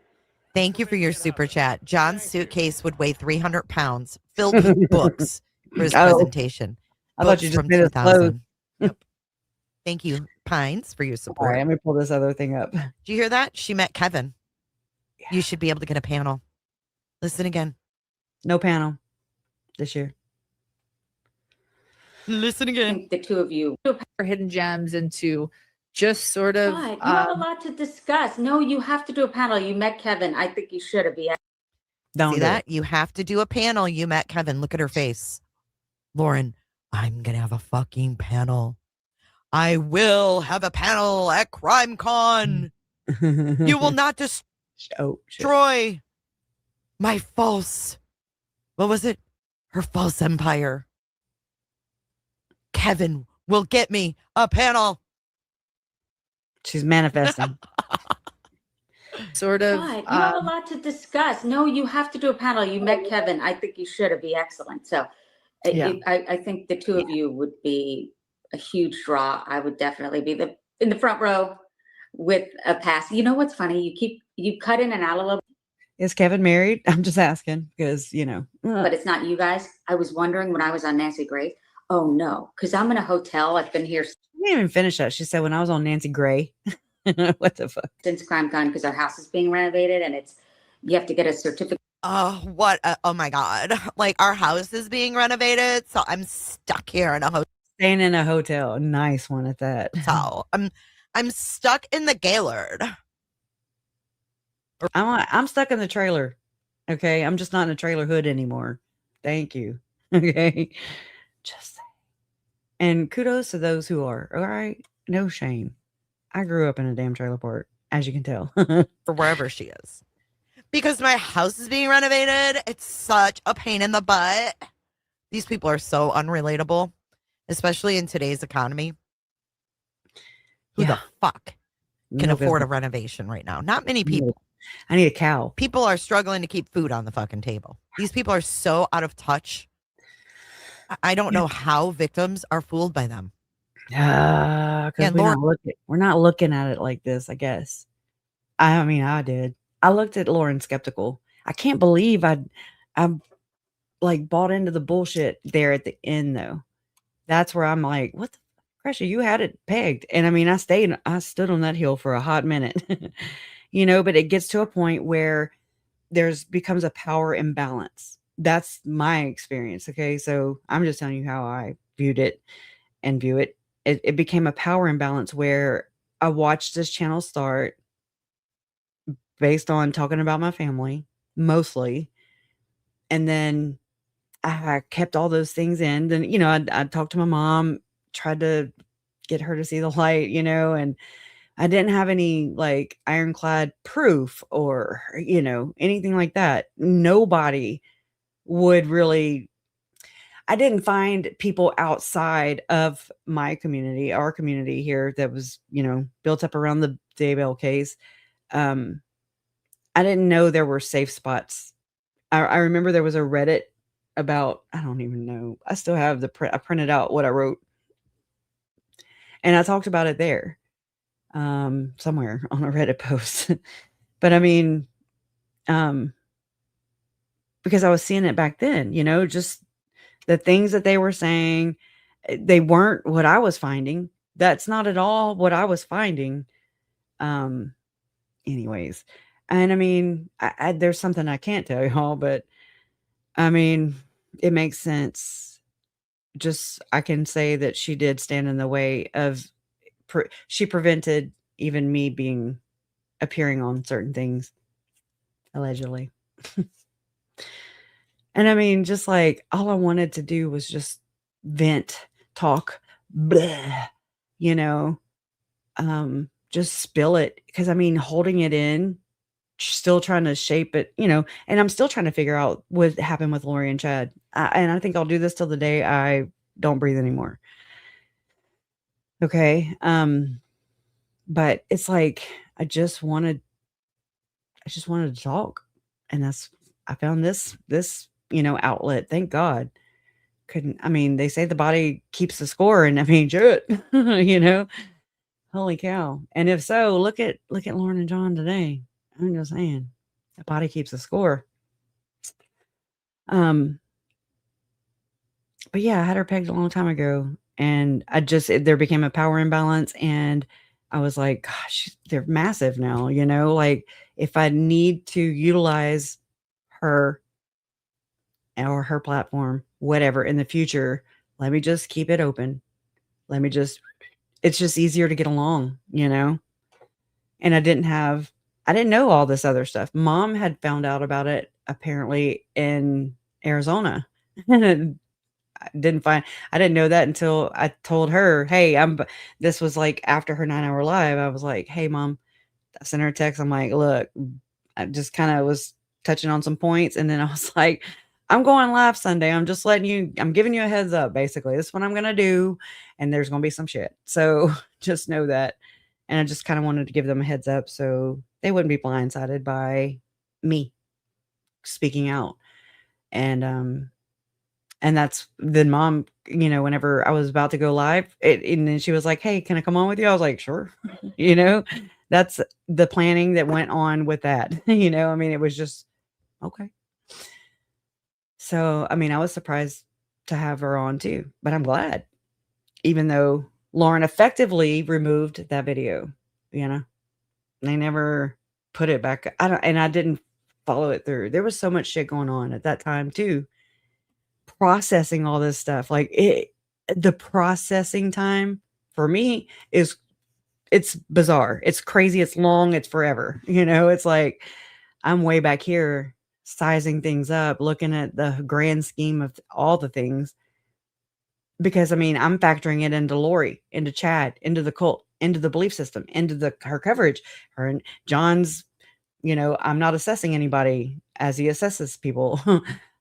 Thank you for your super chat. John's suitcase would weigh 300 pounds, filled with books for his presentation. I thought Books you just from made us close. 2000. Yep. Thank you, Pines, for your All support. right, let me pull this other thing up. Do you hear that? She met Kevin. You should be able to get a panel. Listen again. No panel this year. Listen I again. think the two of you. for hidden gems into just sort of But you have a lot to discuss. No, you have to do a panel. You met Kevin. I think you should. It'd be Don't See do that? it. You have to do a panel. You met Kevin. Look at her face. Lauren, I'm going to have a fucking panel. I will have a panel at CrimeCon. You will not Oh, shit. destroy my false, what was it? Her false empire. Kevin will get me a panel. She's manifesting. sort of But you have a lot to discuss. No, you have to do a panel. You met Kevin. I think you should. It'd be excellent. So Yeah. I think the two of you would be a huge draw. I would definitely be in the front row with a pass. You know what's funny? You cut in and out a little, Is Kevin married? I'm just asking because, but it's not you guys. I was wondering when I was on Nancy Grace. Oh no, because I'm in a hotel. I've been here I didn't even finish that. She said when I was on Nancy Gray. What the fuck? since CrimeCon because our house is being renovated and you have to get a certificate. Oh, what? Oh my God. Like our house is being renovated. So I'm stuck here in a Staying in a hotel. A nice one at that. hotel. I'm stuck in the Gaylord. I'm stuck in the trailer. Okay. I'm just not in a trailer hood anymore. Thank you. Okay. Just saying. And kudos to those who are. All right. No shame. I grew up in a damn trailer park, as you can tell. Or wherever she is. Because my house is being renovated. It's such a pain in the butt. These people are so unrelatable, especially in today's economy. Who the fuck can No afford a business. renovation right now? Not many people. I need a cow. People are struggling to keep food on the fucking table. These people are so out of touch. I don't know how victims are fooled by them. Because Yeah, we're not looking at it like this, I guess. I mean, I did. I looked at Lauren skeptical. I can't believe I like bought into the bullshit there at the end though. That's where I'm like, what the pressure? You had it pegged. And I mean, I stood on that hill for a hot minute. But it gets to a point where becomes a power imbalance. That's my experience. Okay. So I'm just telling you how I viewed it and view it. It became a power imbalance where I watched this channel start based on talking about my family mostly. And then I kept all those things in. Then, I talked to my mom, tried to get her to see the light, and I didn't have any like ironclad proof or, anything like that. Nobody would really, I didn't find people outside of my community, our community here that was, built up around the Daybell case. I didn't know there were safe spots. I remember there was a Reddit about, I don't even know. I still have I printed out what I wrote. And I talked about it there. Somewhere on a Reddit post. But I mean, because I was seeing it back then, just the things that they were saying, they weren't what I was finding. That's not at all what I was finding. Anyways. And I mean, there's something I can't tell y'all, but I mean, it makes sense. Just, I can say that she did stand in the way of, she prevented even me appearing on certain things, allegedly. And I mean, just like all I wanted to do was just vent, talk, bleh, just spill it. Because I mean, holding it in still trying to shape it, and I'm still trying to figure out what happened with Lori and Chad. And I think I'll do this till the day I don't breathe anymore. Okay. But it's like I just wanted to talk. And I found this outlet. Thank God. They say the body keeps the score, and shit, holy cow. And if so, look at Lauren and John today. I'm just saying, the body keeps the score. But yeah, I had her pegged a long time ago, and there became a power imbalance, and I was like, gosh, they're massive now, like if I need to utilize her or her platform, whatever, in the future, let me just keep it open. It's just easier to get along, and I didn't know all this other stuff. Mom had found out about it apparently in Arizona. And I didn't know that until I told her, hey, this was like after her 9-hour live. I was like, hey mom, I sent her a text. I'm like, look, I just kind of was touching on some points. And then I was like, I'm going live Sunday. I'm giving you a heads up. Basically, this is what I'm going to do. And there's going to be some shit. So just know that. And I just kind of wanted to give them a heads up so they wouldn't be blindsided by me speaking out. And that's then mom, whenever I was about to go live, and then she was like, hey, can I come on with you? I was like, sure. That's the planning that went on with that. It was just, okay. So, I was surprised to have her on too, but I'm glad, even though Lauren effectively removed that video, they never put it back. I didn't follow it through. There was so much shit going on at that time too. Processing all this stuff, the processing time for me it's bizarre. It's crazy. It's long. It's forever. It's like I'm way back here sizing things up, looking at the grand scheme of all the things. Because I'm factoring it into Lori, into Chad, into the cult, into the belief system, into her coverage, her and John's. I'm not assessing anybody as he assesses people.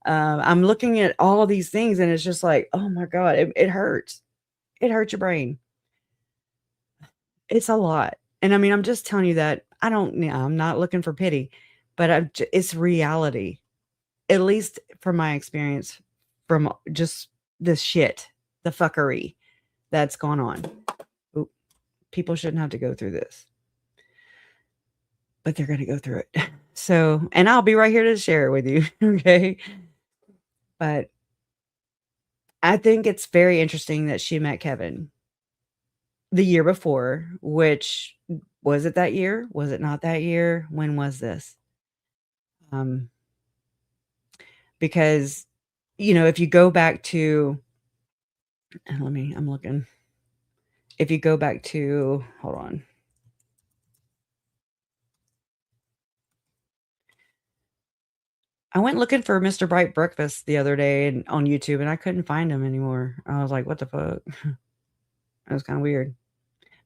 I'm looking at all of these things, and it's just like, oh my God, it hurts. It hurts your brain. It's a lot. And I'm just telling you that I'm not looking for pity, but it's reality, at least from my experience, from just this shit, the fuckery that's gone on. Oop, people shouldn't have to go through this, but they're going to go through it. So, and I'll be right here to share it with you. Okay. But I think it's very interesting that she met Kevin the year before, which was it that year? Was it not that year? When was this? Because, if you go back to, I'm looking. If you go back to, hold on. I went looking for Mr. Bright Breakfast the other day on YouTube, and I couldn't find him anymore. I was like, what the fuck? That was kind of weird.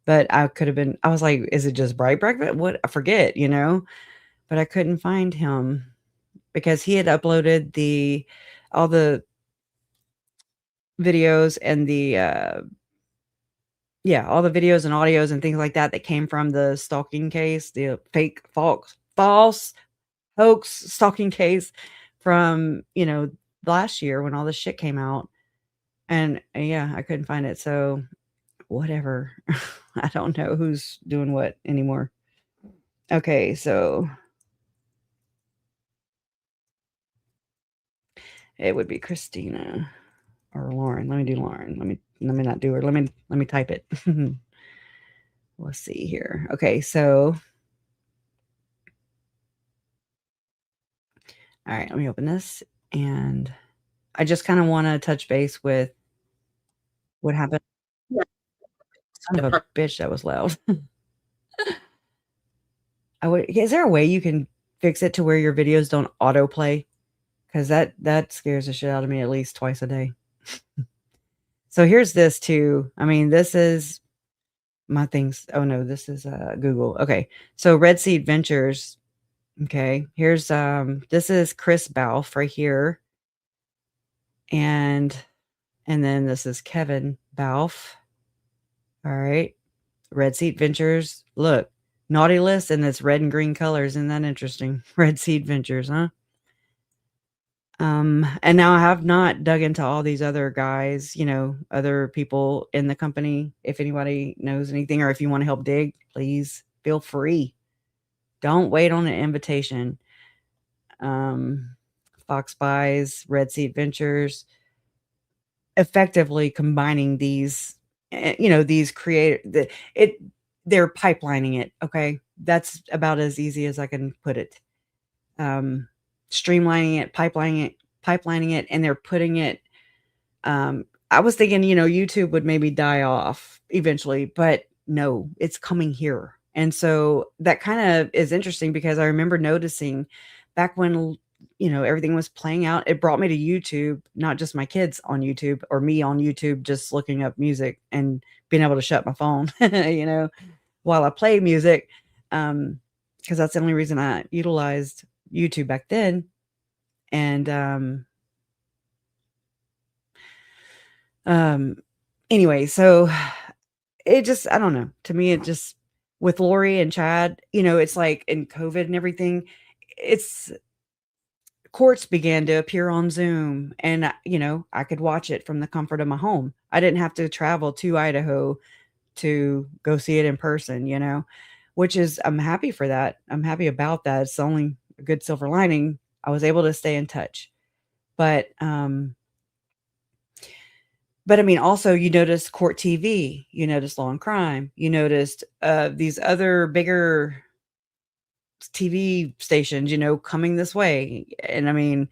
But I was like, is it just Bright Breakfast? What? I forget, but I couldn't find him because he had uploaded all the videos and all the videos and audios and things like that came from the stalking case, the fake false hoax stalking case from, last year when all this shit came out. And yeah, I couldn't find it. So whatever. I don't know who's doing what anymore. Okay, so it would be Christina or Lauren. Let me do Lauren. Let me not do her. Let me type it. Let's see here. Okay, so all right, let me open this, and I just kind of want to touch base with what happened. Son of a bitch, that was loud. Is there a way you can fix it to where your videos don't autoplay? Because that scares the shit out of me at least twice a day. So here's this too. This is my things. Oh no, this is Google. Okay, so Red Seed Ventures Okay, here's this is Chris Balfe right here. And then this is Kevin Balfe. All right. Red Seat Ventures. Look, naughty list and it's red and green colors. Isn't that interesting? Red Seat Ventures, huh? And now I have not dug into all these other guys, other people in the company. If anybody knows anything or if you want to help dig, please feel free. Don't wait on an invitation. Fox Buys, Red Seat Ventures, effectively combining these, these they're pipelining it. Okay. That's about as easy as I can put it. Streamlining it, pipelining it, and they're putting it. I was thinking, YouTube would maybe die off eventually, but no, it's coming here. And so that kind of is interesting because I remember noticing back when, everything was playing out, it brought me to YouTube, not just my kids on YouTube or me on YouTube, just looking up music and being able to shut my phone, while I play music. Because that's the only reason I utilized YouTube back then. And anyway, so it just, I don't know. To me, it just, with Lori and Chad, it's like in COVID and everything, it's courts began to appear on Zoom and, I could watch it from the comfort of my home. I didn't have to travel to Idaho to go see it in person, which is, I'm happy for that. I'm happy about that. It's only a good silver lining. I was able to stay in touch. But I mean, also you notice court TV, you notice Law and Crime, you noticed these other bigger TV stations, coming this way. And I mean,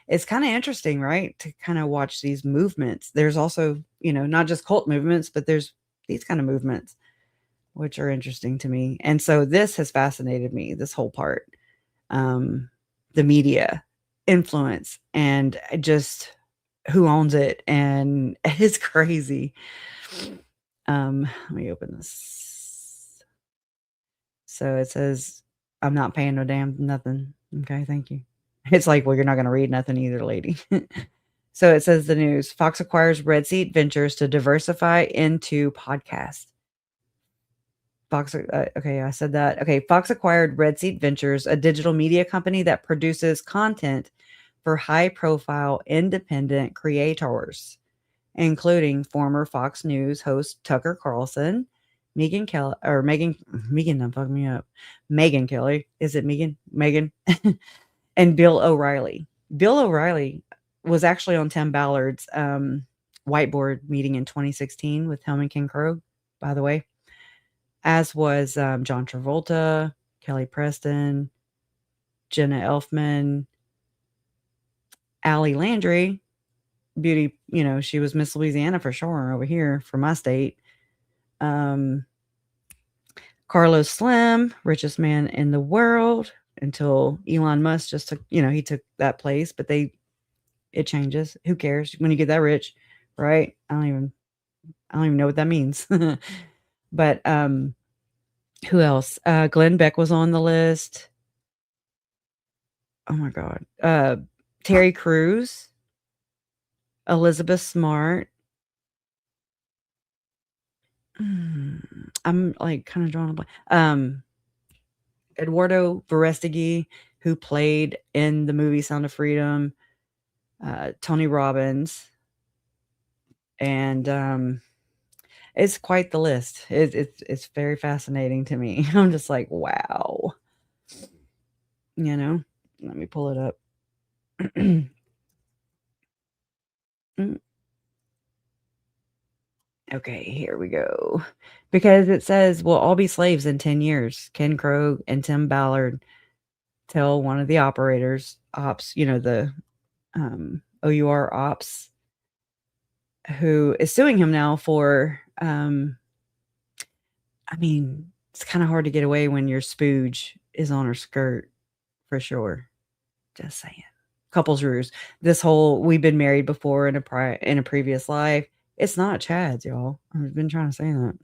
it's kind of interesting, right? To kind of watch these movements. There's also, not just cult movements, but there's these kind of movements, which are interesting to me. And so this has fascinated me, this whole part. The media influence and just who owns it. And it's crazy. Let me open this. So it says, I'm not paying no damn nothing. Okay, thank you. It's like, well, you're not going to read nothing either, lady. So it says the news. Fox acquires Red Seat Ventures to diversify into podcast. Fox, okay, I said that. Okay, Fox acquired Red Seat Ventures, a digital media company that produces content for high-profile independent creators, including former Fox News host Tucker Carlson, Megan Kelly, don't fuck me up. Megan Kelly. Is it Megan? Megan. And Bill O'Reilly. Bill O'Reilly was actually on Tim Ballard's whiteboard meeting in 2016 with Helm and Ken Krogh, by the way, as was John Travolta, Kelly Preston, Jenna Elfman, Allie Landry, beauty, she was Miss Louisiana for sure over here for my state. Carlos Slim, richest man in the world, until Elon Musk just took, he took that place, but it changes. Who cares when you get that rich, right? I don't even know what that means. But who else? Glenn Beck was on the list. Oh my God. Terry Crews, Elizabeth Smart. I'm like kind of drawing a blank. Eduardo Verrestegui, who played in the movie Sound of Freedom, Tony Robbins, and it's quite the list. It's very fascinating to me. I'm just like, wow. Let me pull it up. Okay, here we go. Because it says, we'll all be slaves in 10 years. Ken Krogh and Tim Ballard tell one of the operators, ops, the OUR ops, who is suing him now for, I mean, it's kind of hard to get away when your spooge is on her skirt, for sure. Just saying. Couples ruse. This whole, we've been married before in a previous life. It's not Chad's, y'all. I've been trying to say that.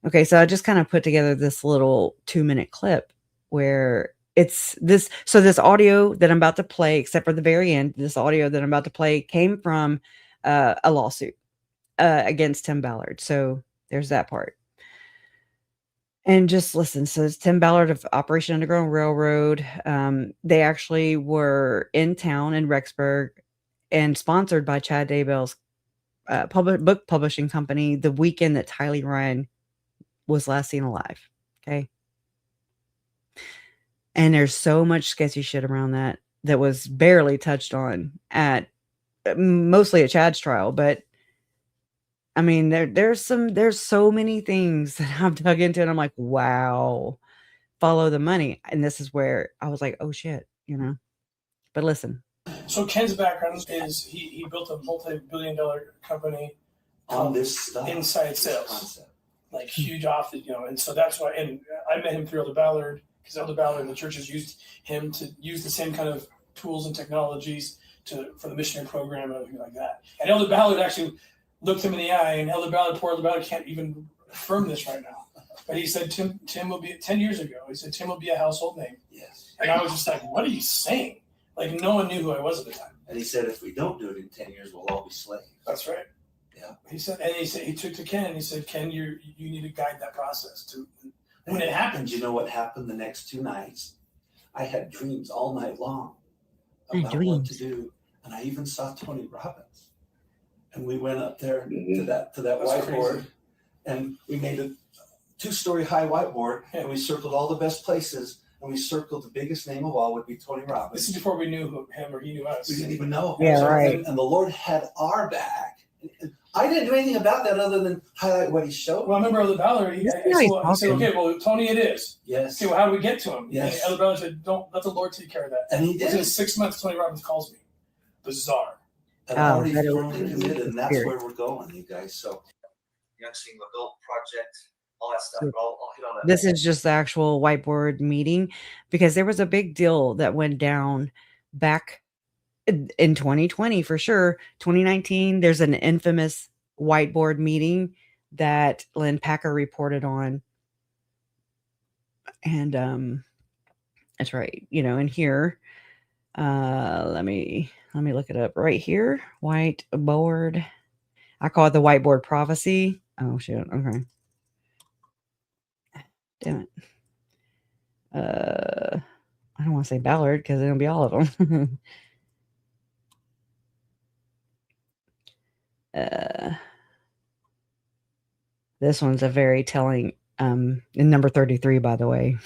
Okay, so I just kind of put together this little 2-minute clip where it's this. So this audio that I'm about to play, except for the very end, this audio that I'm about to play came from a lawsuit against Tim Ballard. So there's that part. And just listen. So it's Tim Ballard of Operation Underground Railroad. They actually were in town in Rexburg and sponsored by Chad Daybell's book publishing company the weekend that Tylee Ryan was last seen alive. Okay. And there's so much sketchy shit around that was barely touched on at mostly at Chad's trial. But I mean, there's so many things that I've dug into, and I'm like, wow, follow the money. And this is where I was like, oh shit, but listen. So Ken's background is he built a multi-billion-dollar company on this stuff, inside sales, like huge office, and so that's why. And I met him through Elder Ballard because Elder Ballard and the churches used him to use the same kind of tools and technologies for the missionary program and everything like that. And Elder Ballard actually looked him in the eye, and poor Elder Ballard can't even affirm this right now. But he said Tim will be 10 years ago. He said Tim will be a household name. Yes. And I was just like, what are you saying? Like, no one knew who I was at the time. And he said, if we don't do it in 10 years, we'll all be slaves. That's right. Yeah. He took to Ken and he said, Ken, you need to guide that process to when it happens. You know what happened the next 2 nights? I had dreams all night long about what to do. And I even saw Tony Robbins. And we went up there to that whiteboard, crazy. And we made a 2-story high whiteboard, and we circled all the best places. And we circled the biggest name of all would be Tony Robbins. This is before we knew him or he knew us. We didn't even know. Yeah, right. And the Lord had our back. I didn't do anything about that other than highlight what he showed. Well, I remember Elder Ballard. He said, okay, well, Tony, it is. Yes. Okay, well, how do we get to him? Yes. And Elder Ballard said, don't let the Lord take care of that. And he did. Within 6 months, Tony Robbins calls me. Bizarre. And already firmly committed, and that's where we're going, you guys. So, Young Single Adult Project. All that stuff. I'll hit on that. This is just the actual whiteboard meeting because there was a big deal that went down back in 2020 for sure. 2019, there's an infamous whiteboard meeting that Lynn Packer reported on. And that's right. In here, let me look it up right here. Whiteboard. I call it the whiteboard prophecy. Oh shit. Okay. Damn it. I don't want to say Ballard because it'll be all of them. This one's a very telling, in number 33, by the way.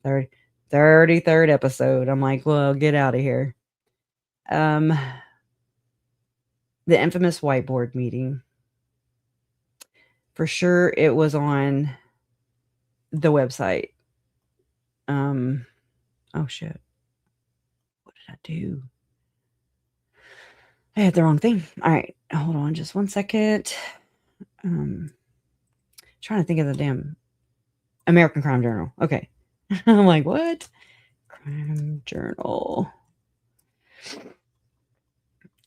33rd episode. I'm like, well, get out of here. The infamous whiteboard meeting. For sure, it was on the website. Oh shit. What did I do? I had the wrong thing. All right. Hold on just 1 second. Trying to think of the damn American Crime Journal. Okay. I'm like, what? Crime Journal.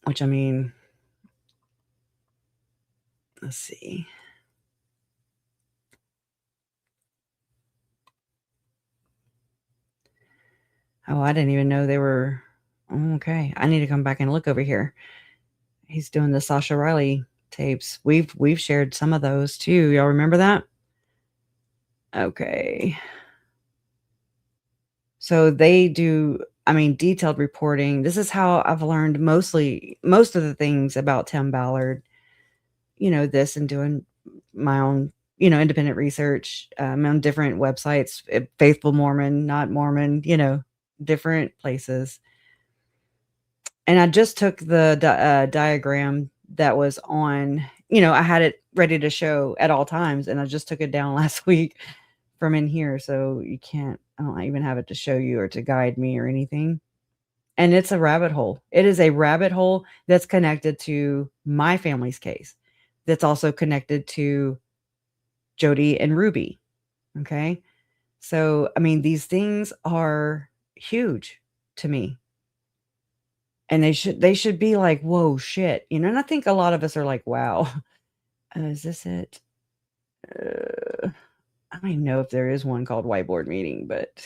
Which I mean, let's see. Oh, I didn't even know they were. Okay, I need to come back and look over here. He's doing the Sasha Riley tapes. We've shared some of those too. Y'all remember that? Okay. So they do, detailed reporting. This is how I've learned most of the things about Tim Ballard. This and doing my own, independent research on different websites, Faithful Mormon, not Mormon, different places. And I just took the diagram that was on, I had it ready to show at all times. And I just took it down last week from in here. So I don't even have it to show you or to guide me or anything. And it's a rabbit hole. It is a rabbit hole that's connected to my family's case. That's also connected to Jody and Ruby. Okay. So, these things are huge to me. And they should be like, whoa, shit. And I think a lot of us are like, wow, is this it? I don't even know if there is one called Whiteboard Meeting, but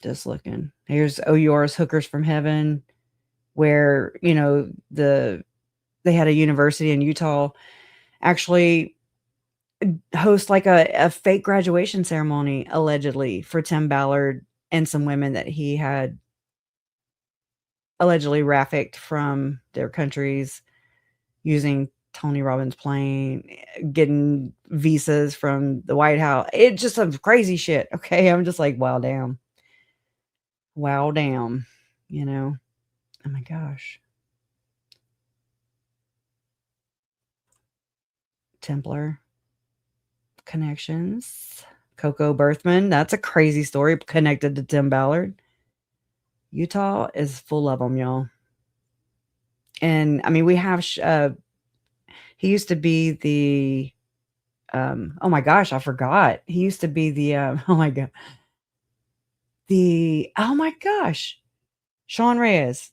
Just looking. Here's OUR's Hookers from Heaven, where, you know, they had a university in Utah actually host like a fake graduation ceremony, allegedly, for Tim Ballard and some women that he had allegedly trafficked from their countries using Tony Robbins' plane, getting visas from the White House. It's just some crazy shit. Okay. I'm just like, wow, damn. Wow, damn. You know, oh my gosh. Templar connections. Coco Berthman. That's a crazy story connected to Tim Ballard. Utah is full of them, y'all. And I mean, we have, he used to be the, oh my gosh, I forgot. He used to be the, oh my God. Oh my gosh. Sean Reyes.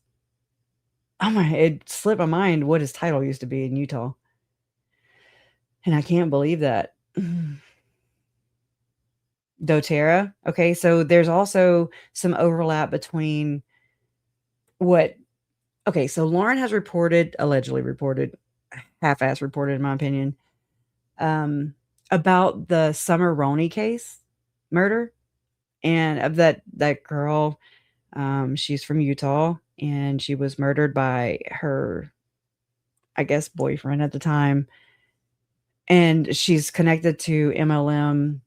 Oh my, it slipped my mind what his title used to be in Utah. And I can't believe that. doTERRA. Okay, so there's also some overlap between what, okay, so Lauren has allegedly reported, half-ass reported in my opinion, about the Summer Roney case murder, and of that girl, she's from Utah, and she was murdered by her, I guess, boyfriend at the time, and she's connected to MLM.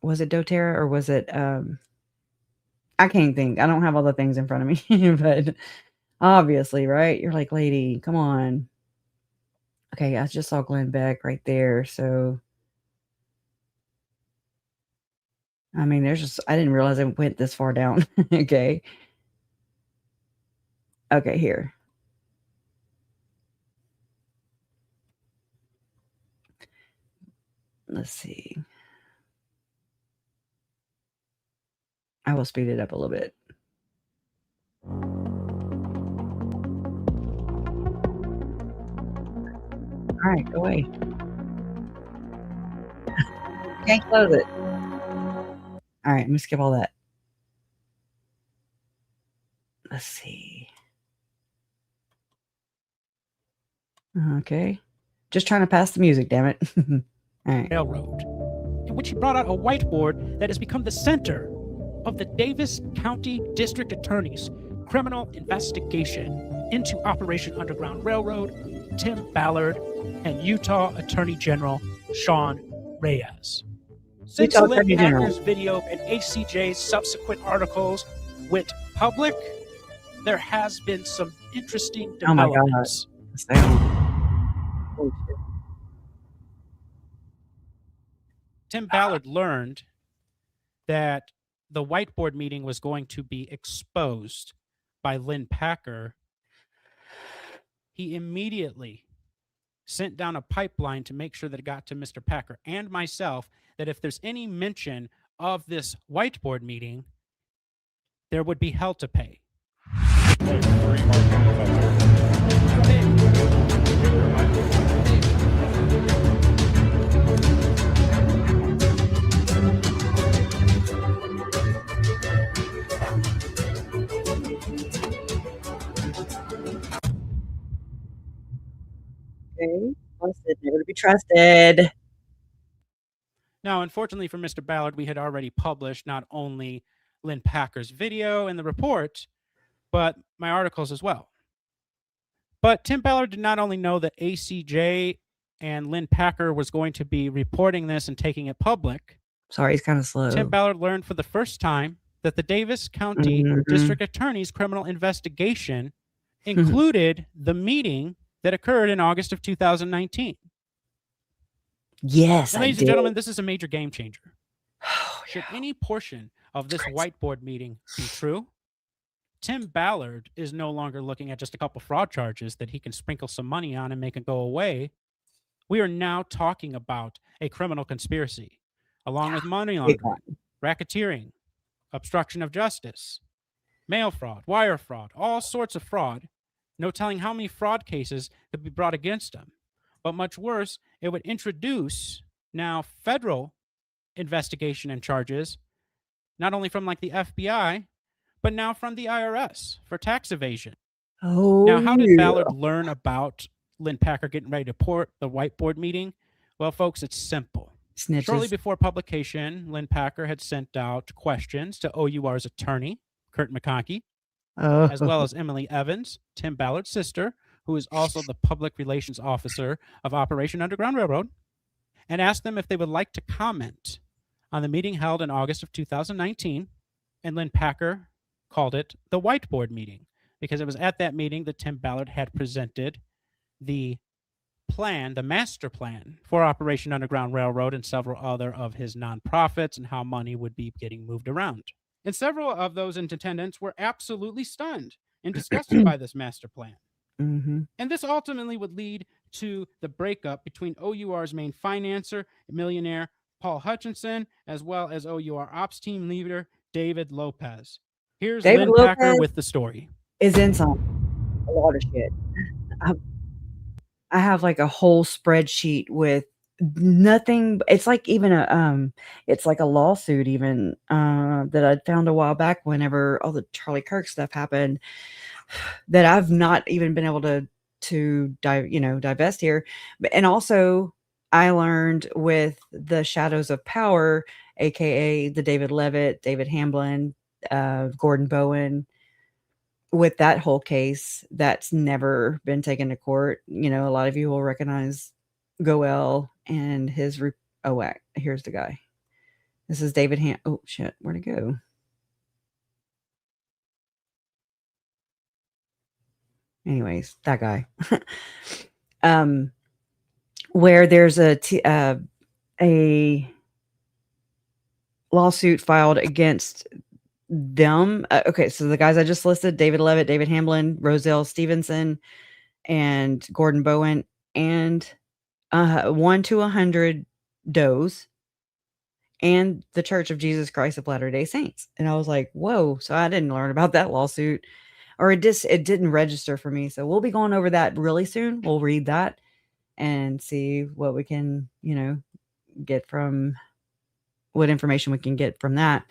Was it doTERRA or was it, I can't think. I don't have all the things in front of me, but obviously, right? You're like, lady, come on. Okay, I just saw Glenn Beck right there. So, I mean, I didn't realize it went this far down. Okay. Okay, here. Let's see. I will speed it up a little bit. All right, go away. Can't close it. All right, I'm gonna skip all that. Let's see. Okay. Just trying to pass the music, damn it. All right. Railroad, in which he brought out a whiteboard that has become the center of the Davis County District Attorney's criminal investigation into Operation Underground Railroad, Tim Ballard, and Utah Attorney General Sean Reyes. Since Utah Lynn Attorney General. Packer's video and ACJ's subsequent articles went public, there has been some interesting Oh my God. developments. Holy shit. Tim Ballard learned that the whiteboard meeting was going to be exposed by Lynn Packer. He immediately sent down a pipeline to make sure that it got to Mr. Packer and myself, that if there's any mention of this whiteboard meeting, there would be hell to pay. Okay. Trusted, never to be trusted. Now, unfortunately for Mr. Ballard, we had already published not only Lynn Packer's video and the report, but my articles as well. But Tim Ballard did not only know that ACJ and Lynn Packer was going to be reporting this and taking it public. Sorry, he's kind of slow. Tim Ballard learned for the first time that the Davis County District Attorney's criminal investigation included the meeting that occurred in August of 2019. Yes, Ladies and gentlemen, this is a major game changer. Should any portion of this whiteboard meeting be true, Tim Ballard is no longer looking at just a couple fraud charges that he can sprinkle some money on and make it go away. We are now talking about a criminal conspiracy, along with money laundering, racketeering, obstruction of justice, mail fraud, wire fraud, all sorts of fraud. No telling how many fraud cases could be brought against him. But much worse, it would introduce now federal investigation and charges not only from like the FBI, but now from the IRS for tax evasion. Oh, Now, how did yeah. Ballard learn about Lynn Packer getting ready to port the whiteboard meeting? Well, folks, it's simple. Shortly Snitches. before publication, Lynn Packer had sent out questions to OUR's attorney, Kurt McConkie, Oh, as well as Emily Evans, Tim Ballard's sister, who is also the public relations officer of Operation Underground Railroad, and asked them if they would like to comment on the meeting held in August of 2019. And Lynn Packer called it the whiteboard meeting because it was at that meeting that Tim Ballard had presented the plan, the master plan for Operation Underground Railroad and several other of his nonprofits and how money would be getting moved around. And several of those in attendance were absolutely stunned and disgusted by this master plan. mm-hmm. And this ultimately would lead to the breakup between OUR's main financer, millionaire Paul Hutchinson, as well as OUR ops team leader David Lopez. Here's David Lynn Packer Lopez with the story. is in a lot of shit. I have like a whole spreadsheet with nothing. It's like even it's like a lawsuit even that I'd found a while back whenever all the Charlie Kirk stuff happened that I've not even been able to divest here. And also I learned with the Shadows of Power, aka the David Levitt, David Hamblin, Gordon Bowen, with that whole case that's never been taken to court. A lot of you will recognize Goel and his here's the guy. This is David oh shit, where'd it go? Anyways, that guy. Where there's a lawsuit filed against them. Okay, so the guys I just listed: David Levitt, David Hamblin, Roselle Stevenson, and Gordon Bowen, and 1 to 100 does, and the Church of Jesus Christ of Latter-day Saints. And I was like, whoa! So I didn't learn about that lawsuit, or it didn't register for me. So we'll be going over that really soon. We'll read that and see what we can, get from what information we can get from that.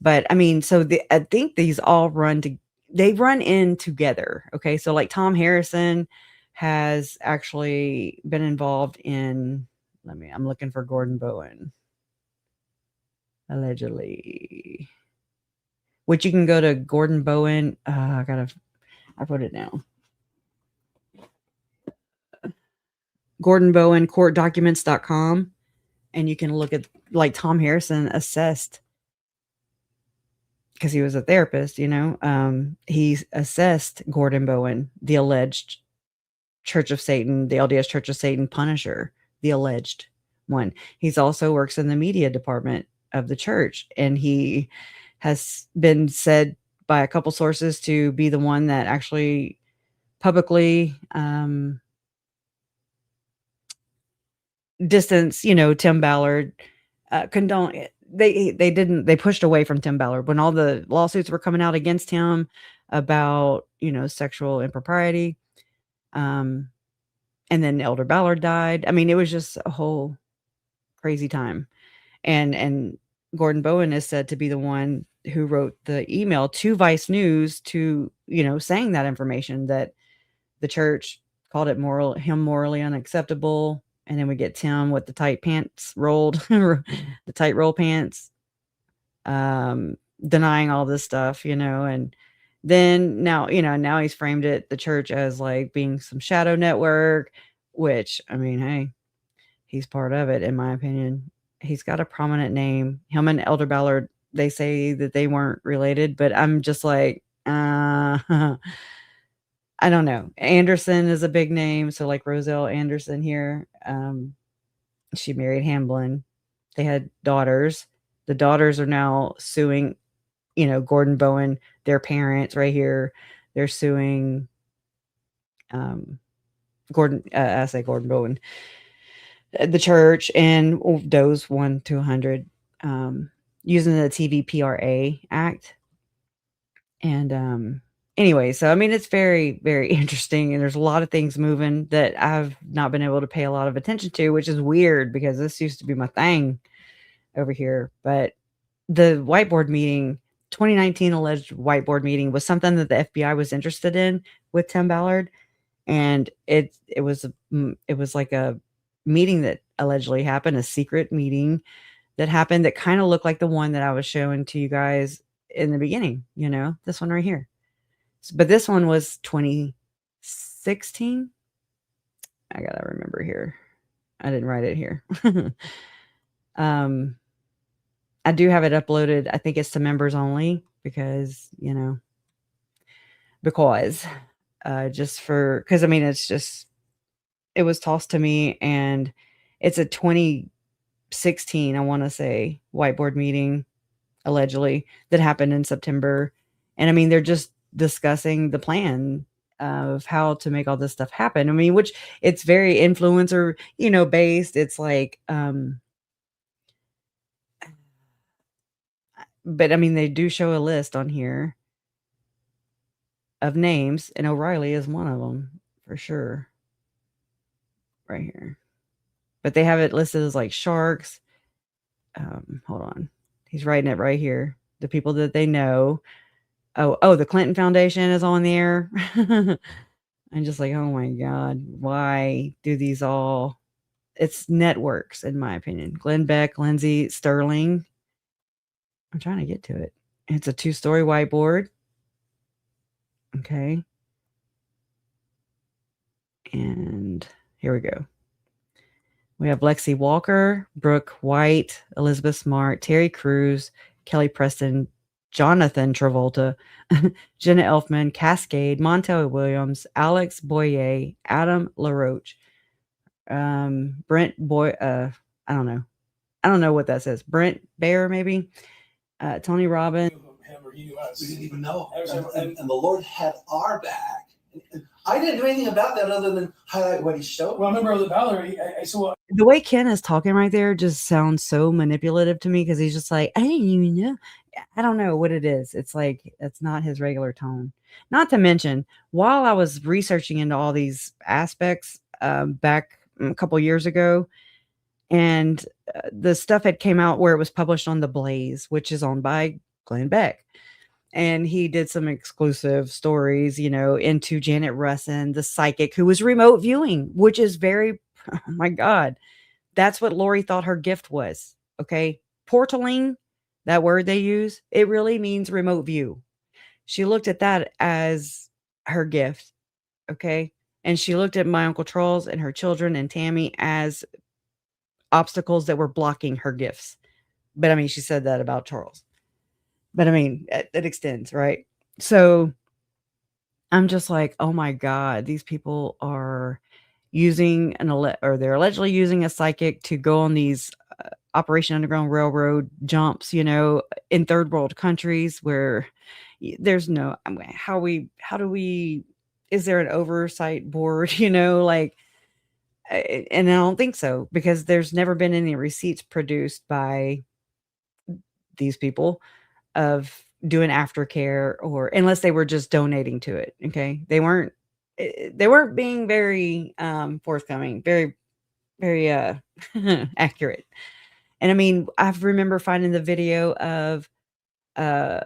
But I mean, so I think these all they run in together. Okay. So like Tom Harrison has actually been involved in, I'm looking for Gordon Bowen. Allegedly. Which you can go to Gordon Bowen. I wrote it down. Gordon Bowen courtdocuments.com. And you can look at like Tom Harrison assessed, because he was a therapist, he assessed Gordon Bowen, the alleged Church of Satan, the LDS Church of Satan punisher, the alleged one. He's also works in the media department of the church, and he has been said by a couple sources to be the one that actually publicly distance, Tim Ballard, condone it. They pushed away from Tim Ballard when all the lawsuits were coming out against him about, sexual impropriety. And then Elder Ballard died. I mean, it was just a whole crazy time. And Gordon Bowen is said to be the one who wrote the email to Vice News to, saying that information, that the church called it morally unacceptable. And then we get Tim with the tight pants rolled, the tight roll pants, denying all this stuff, and then now he's framed the church as like being some shadow network, which, I mean, hey, he's part of it, in my opinion. He's got a prominent name. Him and Elder Ballard, they say that they weren't related, but I'm just like, I don't know. Anderson is a big name. So like Roselle Anderson here, she married Hamblin. They had daughters. The daughters are now suing, Gordon Bowen, their parents right here. They're suing Gordon Bowen, the church, and Doe's 1 to 100, using the TVPRA Act. And anyway, so I mean, it's very, very interesting, and there's a lot of things moving that I've not been able to pay a lot of attention to, which is weird because this used to be my thing over here. But the whiteboard meeting, 2019 alleged whiteboard meeting was something that the FBI was interested in with Tim Ballard. And it was like a meeting that allegedly happened, a secret meeting that happened that kind of looked like the one that I was showing to you guys in the beginning, this one right here. But this one was 2016. I gotta remember here. I didn't write it here. I do have it uploaded. I think it's to members only because, because I mean, it was tossed to me, and it's a 2016, I want to say, whiteboard meeting allegedly that happened in September. And I mean, they're just discussing the plan of how to make all this stuff happen. I mean, which it's very influencer, based. It's like, but I mean, they do show a list on here of names, and O'Reilly is one of them for sure. Right here. But they have it listed as like sharks. Hold on. He's writing it right here. The people that they know. Oh, the Clinton Foundation is on there. I'm just like, oh my God, why do these all? It's networks, in my opinion. Glenn Beck, Lindsay Sterling. I'm trying to get to it. It's a 2-story whiteboard. Okay. And here we go. We have Lexi Walker, Brooke White, Elizabeth Smart, Terry Crews, Kelly Preston, Jonathan Travolta, Jenna Elfman, Cascade, Montel Williams, Alex Boyer, Adam LaRoche, Brent Boy, I don't know. I don't know what that says. Brent Bear, maybe. Tony Robbins. Him or he knew us. We didn't even know. And the Lord had our back. I didn't do anything about that other than highlight what he showed. Well, I remember the Valerie. I saw. The way Ken is talking right there just sounds so manipulative to me because he's just like, I didn't even know. I don't know what it is. It's like, it's not his regular tone. Not to mention, while I was researching into all these aspects back a couple years ago, and the stuff had came out where it was published on The Blaze, which is owned by Glenn Beck. And he did some exclusive stories, into Janet Russin, the psychic, who was remote viewing, which is very, oh my God, that's what Lori thought her gift was. Okay. Portaling, that word they use, it really means remote view. She looked at that as her gift. Okay. And she looked at my Uncle Charles and her children and Tammy as obstacles that were blocking her gifts. But I mean, she said that about Charles. But I mean, it extends, right? So I'm just like, oh my God, these people are using they're allegedly using a psychic to go on these Operation Underground Railroad jumps, in third world countries where there's no, is there an oversight board, and I don't think so, because there's never been any receipts produced by these people of doing aftercare, or unless they were just donating to it. Okay. They weren't being very forthcoming, very, very accurate. And I mean, I remember finding the video of Tim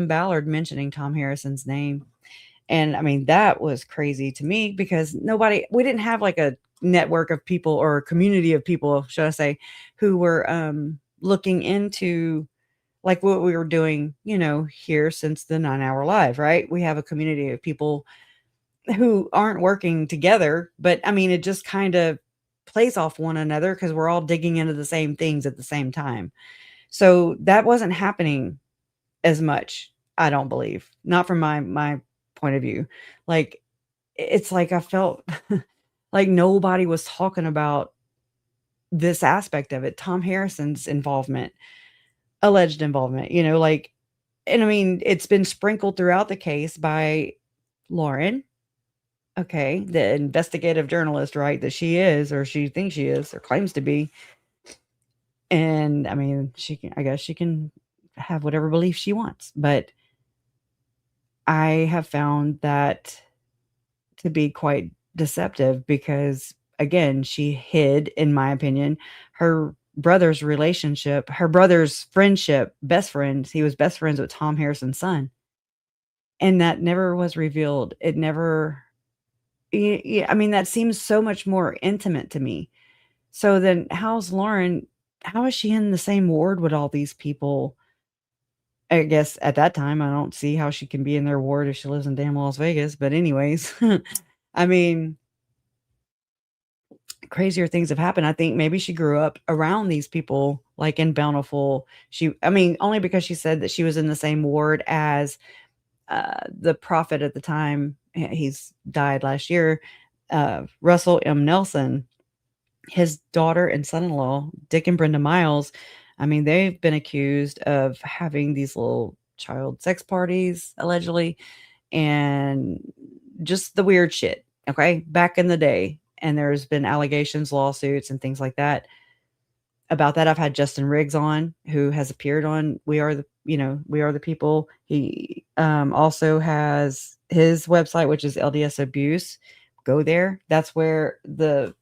Ballard mentioning Tom Harrison's name. And I mean, that was crazy to me because we didn't have like a network of people or a community of people, should I say, who were looking into like what we were doing, here since the 9-hour live, right? We have a community of people who aren't working together, but I mean, it just kind of plays off one another because we're all digging into the same things at the same time. So that wasn't happening as much, I don't believe, not from my point of view. Like, it's like I felt like nobody was talking about this aspect of it. Tom Harrison's alleged involvement, and I mean, it's been sprinkled throughout the case by Lauren. Okay. The investigative journalist, right? That she is, or she thinks she is, or claims to be. And I mean, I guess she can have whatever belief she wants, but I have found that to be quite deceptive because, again, she hid, in my opinion, her brother's relationship, her brother's friendship, best friends. He was best friends with Tom Harrison's son. And that never was revealed. It never, I mean, that seems so much more intimate to me. So then how's Lauren, how is she in the same ward with all these people? I guess at that time, I don't see how she can be in their ward if she lives in damn Las Vegas. But anyways, I mean, crazier things have happened. I think maybe she grew up around these people, like in Bountiful. I mean, only because she said that she was in the same ward as the prophet at the time. He's died last year. Russell M. Nelson, his daughter and son-in-law, Dick and Brenda Miles. I mean, they've been accused of having these little child sex parties, allegedly, and just the weird shit. Okay. Back in the day. And there's been allegations, lawsuits, and things like that about that. I've had Justin Riggs on, who has appeared on We Are the People. He also has his website, which is LDS Abuse. Go there. That's where the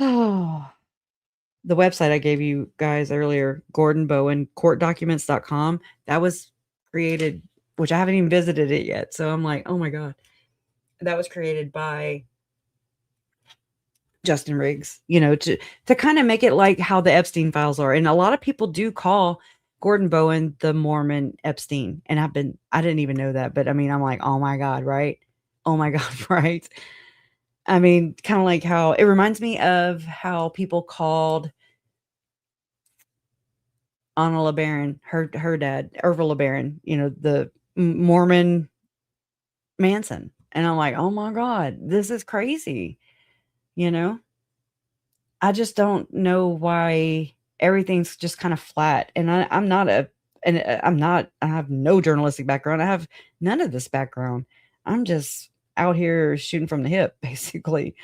website I gave you guys earlier, Gordon Bowen, courtdocuments.com, that was created, which I haven't even visited it yet. So I'm like, oh my God. That was created by Justin Riggs, to kind of make it like how the Epstein files are. And a lot of people do call Gordon Bowen the Mormon Epstein. And I didn't even know that. But I mean, I'm like, oh my God, right? Oh my God, right? I mean, kind of like how it reminds me of how people called Anna LeBaron, her dad, Ervil LeBaron, the Mormon Manson. And I'm like, oh my God, this is crazy. I just don't know why everything's just kind of flat. And I have no journalistic background. I have none of this background. I'm just out here shooting from the hip, basically.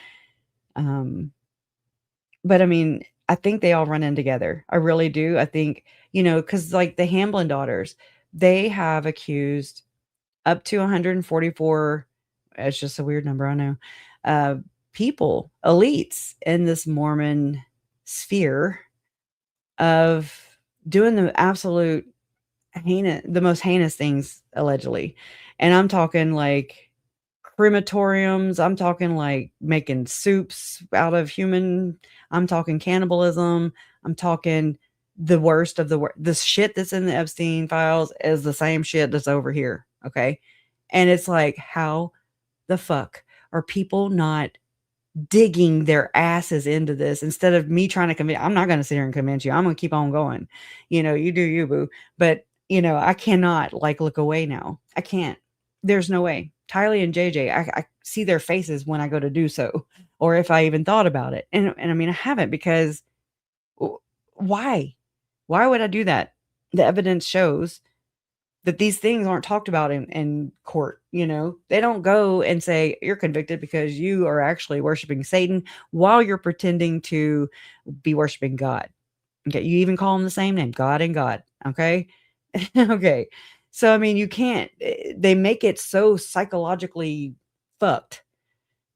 But I mean, I think they all run in together. I really do. I think, because like the Hamblin daughters, they have accused up to 144. It's just a weird number, I know. People, elites in this Mormon sphere of doing the most heinous things, allegedly. And I'm talking like crematoriums. I'm talking like making soups out of human. I'm talking cannibalism. I'm talking the worst of the worst. The shit that's in the Epstein files is the same shit that's over here. Okay. And it's like, how the fuck are people not digging their asses into this instead of me trying to convince? I'm not going to sit here and convince you. I'm going to keep on going. You do you, boo. But, I cannot look away now. I can't. There's no way. Tylee and JJ, I see their faces when I go to do so, or if I even thought about it. And I mean, I haven't, because why? Why would I do that? The evidence shows that these things aren't talked about in court. They don't go and say you're convicted because you are actually worshiping Satan while you're pretending to be worshiping God. Okay. You even call them the same name, God and God. Okay. Okay. So, I mean, you can't, they make it so psychologically fucked,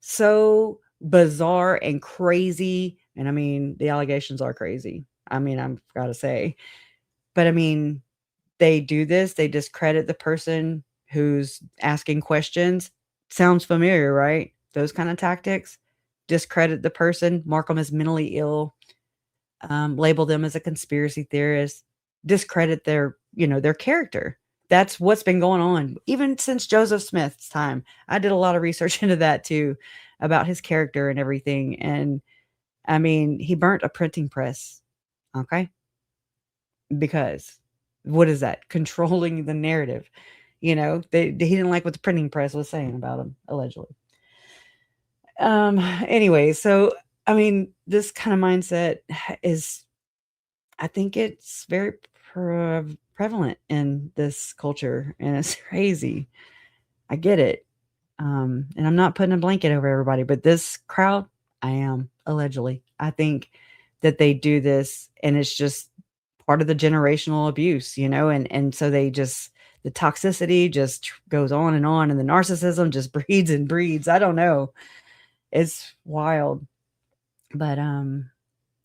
so bizarre and crazy. And I mean, the allegations are crazy. I mean, I've got to say, but I mean, they do this, they discredit the person who's asking questions. Sounds familiar, right? Those kind of tactics. Discredit the person, mark them as mentally ill, label them as a conspiracy theorist, discredit their character. That's what's been going on even since Joseph Smith's time. I did a lot of research into that too, about his character and everything. And I mean, he burnt a printing press. Okay. Because what is that? Controlling the narrative. He didn't like what the printing press was saying about him, allegedly. Anyway, so I mean, this kind of mindset is, I think it's very prevalent in this culture, and it's crazy. I get it. And I'm not putting a blanket over everybody, but this crowd, I am, allegedly. I think that they do this, and it's just part of the generational abuse, and so they just, the toxicity just goes on, and the narcissism just breeds and breeds. I don't know. It's wild. But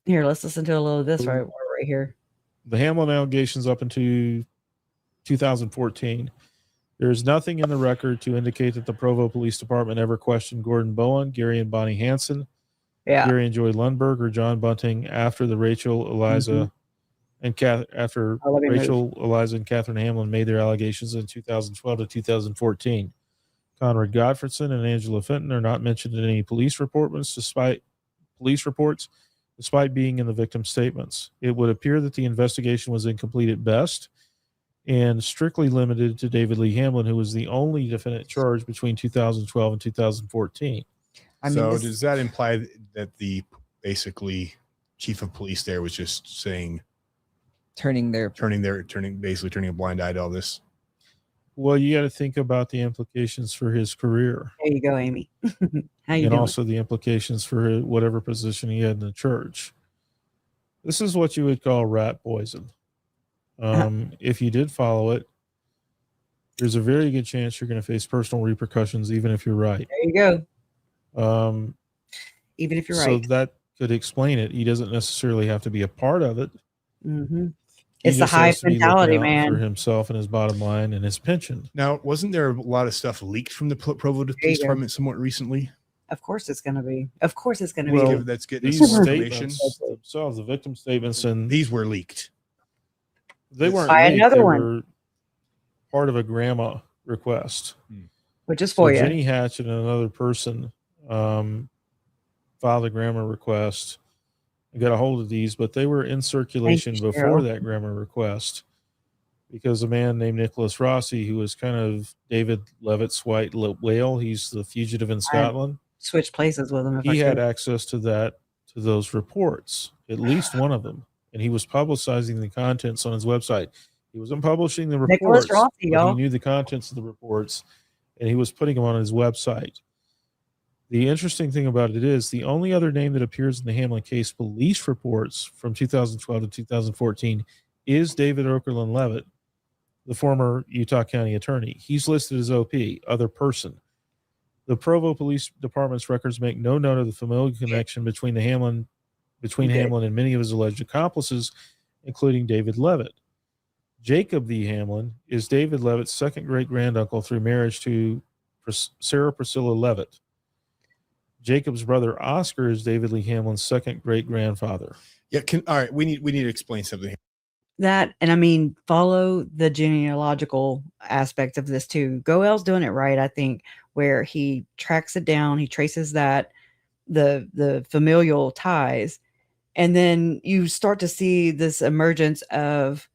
here, let's listen to a little of this right here. The Hamlin allegations up into 2014. There is nothing in the record to indicate that the Provo Police Department ever questioned Gordon Bowen, Gary and Bonnie Hansen, Gary and Joy Lundberg, or John Bunting after the Rachel, Eliza, and Rachel, Eliza, and Catherine Hamlin made their allegations in 2012 to 2014. Conrad Gottfredson and Angela Fenton are not mentioned in any police reports, despite being in the victim's statements. It would appear that the investigation was incomplete at best and strictly limited to David Lee Hamlin, who was the only defendant charged between 2012 and 2014. So does that imply that the basically chief of police there was just saying, turning a blind eye to all this? Well, you got to think about the implications for his career. There you go, Amy. How you and doing? Also the implications for whatever position he had in the church. This is what you would call rat poison. If you did follow it, there's a very good chance you're going to face personal repercussions, even if you're right. There you go. Even if you're right. So that could explain it. He doesn't necessarily have to be a part of it. Mm-hmm. It's the hive mentality, man. For himself and his bottom line and his pension. Now, wasn't there a lot of stuff leaked from the Provo Police Department somewhat recently? Of course it's going to be. Of course it's going to be. That's getting these statements themselves, the victim statements, and these were leaked. They weren't by leaked. Another they one. Were part of a grandma request. Which is for you. Jenny Hatch and another person filed a grandma request. I got a hold of these, but they were in circulation before that grandma request because a man named Nicholas Rossi, who was kind of David Levitt's white whale, he's the fugitive in Scotland. Switch places with him. He had access to those reports, at least one of them, and he was publicizing the contents on his website. He wasn't publishing the reports. Nicholas Rossi, y'all. He knew the contents of the reports, and he was putting them on his website. The interesting thing about it is the only other name that appears in the Hamlin case police reports from 2012 to 2014 is David Okerlund Levitt, the former Utah County attorney. He's listed as OP, other person. The Provo Police Department's records make no note of the familial connection between Hamlin and many of his alleged accomplices, including David Levitt. Jacob V. Hamlin is David Levitt's second great-granduncle through marriage to Sarah Priscilla Levitt. Jacob's brother Oscar is David Lee Hamlin's second great-grandfather. Yeah, all right. We need to explain something here. That, and I mean, follow the genealogical aspect of this too. Goel's doing it right, I think, where he tracks it down, he traces that the familial ties, and then you start to see this emergence of,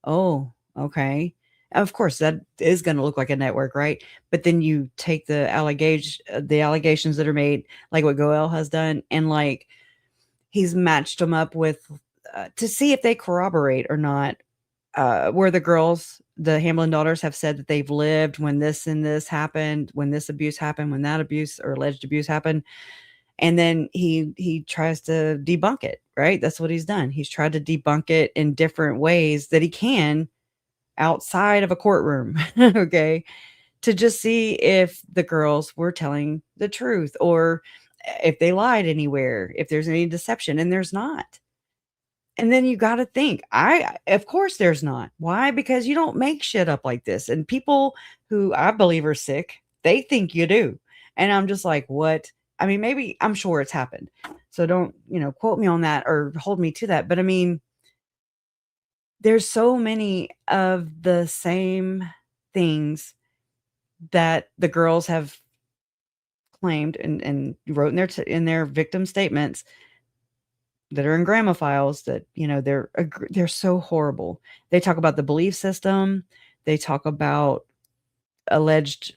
oh, okay. Of course, that is going to look like a network, right? But then you take the allegations that are made, like what Goel has done, and like he's matched them up with to see if they corroborate or not. Where the girls, the Hamlin daughters, have said that they've lived when this and this happened, when this abuse happened, when that abuse or alleged abuse happened, and then he tries to debunk it. Right? That's what he's done. He's tried to debunk it in different ways that he can. Outside of a courtroom, okay, to just see if the girls were telling the truth or if they lied anywhere, if there's any deception, and there's not. And then you got to think, of course there's not. Why? Because you don't make shit up like this. And people who I believe are sick, they think you do. And I'm just like, what? I mean, maybe I'm sure it's happened. So don't, quote me on that or hold me to that. But I mean, there's so many of the same things that the girls have claimed and wrote in their victim statements that are in grandma files that, they're so horrible. They talk about the belief system. They talk about alleged,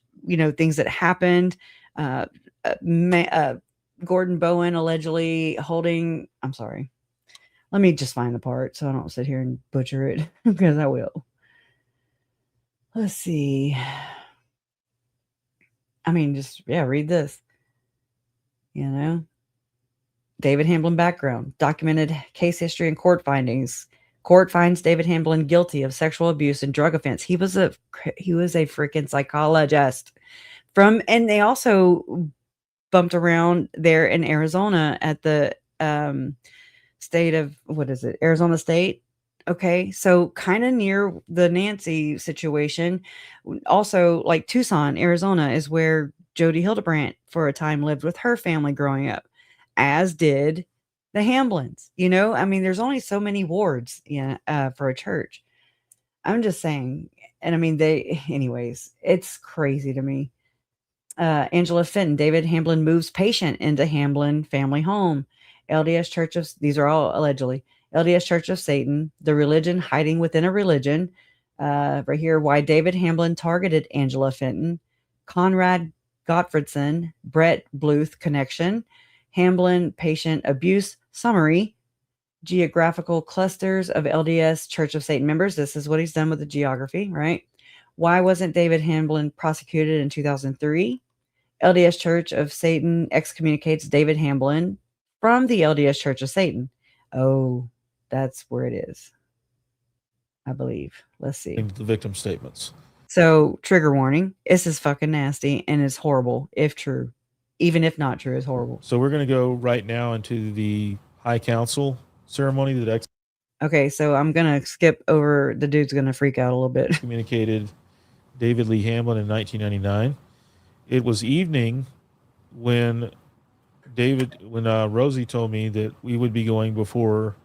things that happened. Gordon Bowen allegedly holding, I'm sorry. Let me just find the part so I don't sit here and butcher it because I will. Let's see. I mean, read this. David Hamlin background, documented case history and court findings. Court finds David Hamlin guilty of sexual abuse and drug offense. He was a freaking psychologist and they also bumped around there in Arizona at the state of, what is it? Arizona State. Okay. So kind of near the Nancy situation. Also, like Tucson, Arizona is where Jody Hildebrandt for a time lived with her family growing up, as did the Hamblins. You know, I mean, there's only so many wards, for a church. I'm just saying. And I mean, anyways, it's crazy to me. Angela Fenton, David Hamblin moves patient into Hamblin family home. LDS Church of, these are all allegedly, LDS Church of Satan, the religion hiding within a religion. Right here, why David Hamblin targeted Angela Fenton. Conrad Gottfredson, Brett Bluth connection. Hamblin patient abuse summary. Geographical clusters of LDS Church of Satan members. This is what he's done with the geography, right? Why wasn't David Hamblin prosecuted in 2003? LDS Church of Satan excommunicates David Hamblin from the LDS Church of Satan. Oh, that's where it is, I believe. Let's see. The victim statements. So, trigger warning. This is fucking nasty and is horrible if true. Even if not true, it's horrible. So we're going to go right now into the High Council ceremony that Okay, so I'm going to skip over. The dude's going to freak out a little bit. Communicated David Lee Hamblin in 1999. It was evening when Rosie told me that we would be going before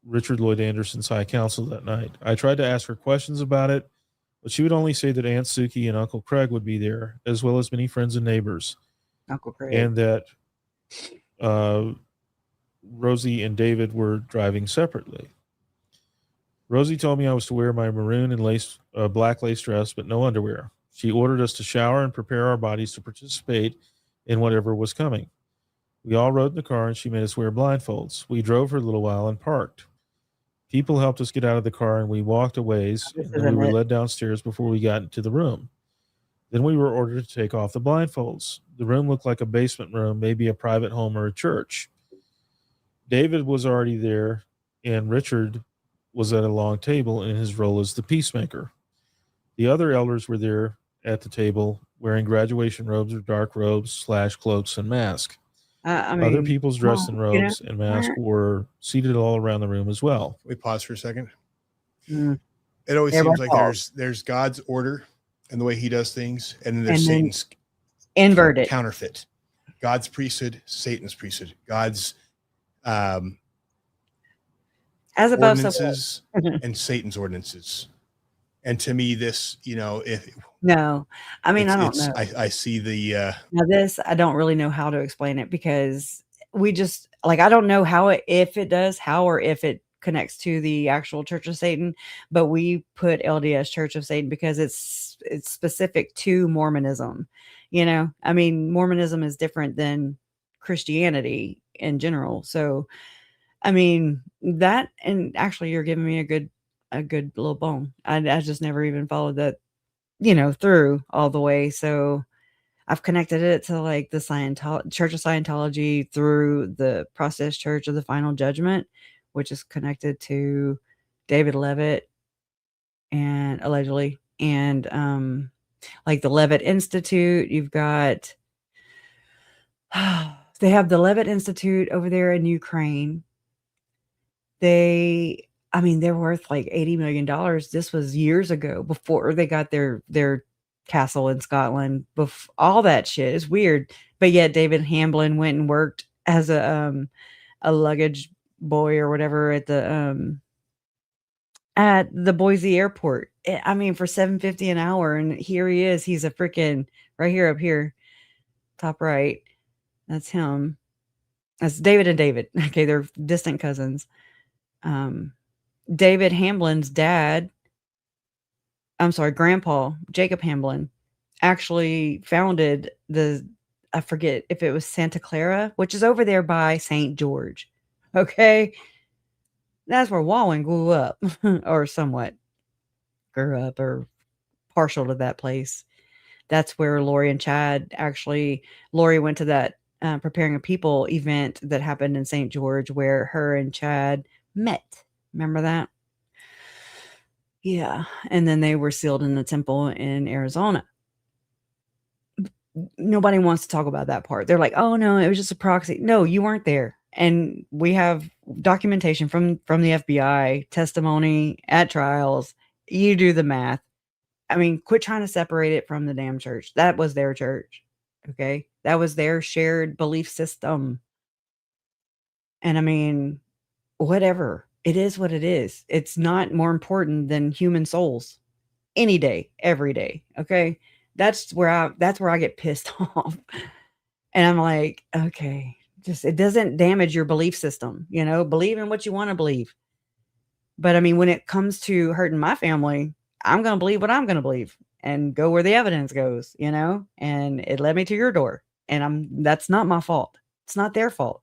Richard Lloyd Anderson's High Council that night. I tried to ask her questions about it, but she would only say that Aunt Suki and Uncle Craig would be there, as well as many friends and neighbors. Uncle Craig. And that Rosie and David were driving separately. Rosie told me I was to wear my maroon and black lace dress, but no underwear. She ordered us to shower and prepare our bodies to participate in whatever was coming. We all rode in the car and she made us wear blindfolds. We drove for a little while and parked. People helped us get out of the car and we walked a ways, and then we were led downstairs before we got into the room. Then we were ordered to take off the blindfolds. The room looked like a basement room, maybe a private home or a church. David was already there, and Richard was at a long table in his role as the peacemaker. The other elders were there at the table wearing graduation robes or dark robes / cloaks and masks. Other people's dressed in robes and masks were seated all around the room as well. We pause for a second. Mm. It always seems like there's God's order and the way he does things, and then there's Satan's inverted counterfeit. God's priesthood, Satan's priesthood. God's as above, ordinances and Satan's ordinances. And to me, this, no, I mean, I don't know. I see the now this, I don't really know how to explain it, because we just I don't know if it connects to the actual Church of Satan, but we put LDS Church of Satan because it's specific to Mormonism. I mean, Mormonism is different than Christianity in general. So, I mean, that, and actually you're giving me a good little bone. I just never even followed that, through all the way. So I've connected it to the Church of Scientology through the Process Church of the Final Judgment, which is connected to David Levitt and allegedly, and the Levitt Institute. You've got they have the Levitt Institute over there in Ukraine. They're worth $80 million. This was years ago, before they got their castle in Scotland. All that shit is weird. But yet David Hamblin went and worked as a luggage boy or whatever at the Boise airport. For $7.50 an hour, and here he is. He's a freaking right here, up here, top right. That's him. That's David and David. Okay, they're distant cousins. David Hamblin's grandpa, Jacob Hamblin, actually founded I forget if it was Santa Clara, which is over there by St. George. Okay. That's where Wallen grew up, or somewhat grew up, or partial to that place. That's where Lori and Chad Lori went to that Preparing a People event that happened in St. George, where her and Chad met. Remember that? Yeah. And then they were sealed in the temple in Arizona. nobody wants to talk about that part. They're like, oh no, it was just a proxy. No, you weren't there. And we have documentation from the FBI, testimony at trials. You do the math. I mean, quit trying to separate it from the damn church. That was their church. Okay. That was their shared belief system. And I mean, whatever. It is what it is. It's not more important than human souls any day, every day. Okay. That's where I get pissed off. And I'm like, okay, just it doesn't damage your belief system, believe in what you want to believe. But I mean, when it comes to hurting my family, I'm going to believe what I'm going to believe and go where the evidence goes, and it led me to your door. And that's not my fault. It's not their fault.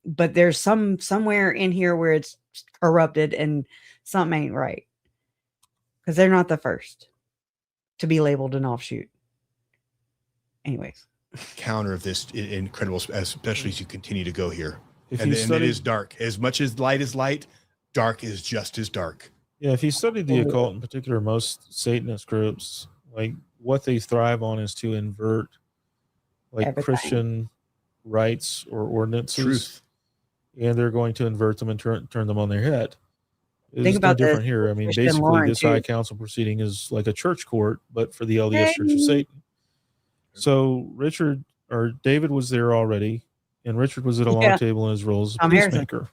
But there's somewhere in here where it's corrupted and something ain't right. Because they're not the first to be labeled an offshoot. Anyways. Counter of this incredible, especially as you continue to go here. If And you it study, is dark. As much as light is light, dark is just as dark. yeah, if you study the occult, in particular, most Satanist groups, like what they thrive on is to invert like Everything. Christian rights or ordinances. Truth. And they're going to invert them and turn them on their head. It's Think no about different this here. I mean, Christian basically, Lauren, this high too. council proceeding is like a church court, but for the LDS Church of Hey. Satan. So David was there already, and Richard was at a long Yeah. table in his role as a Tom Harrison. peacemaker.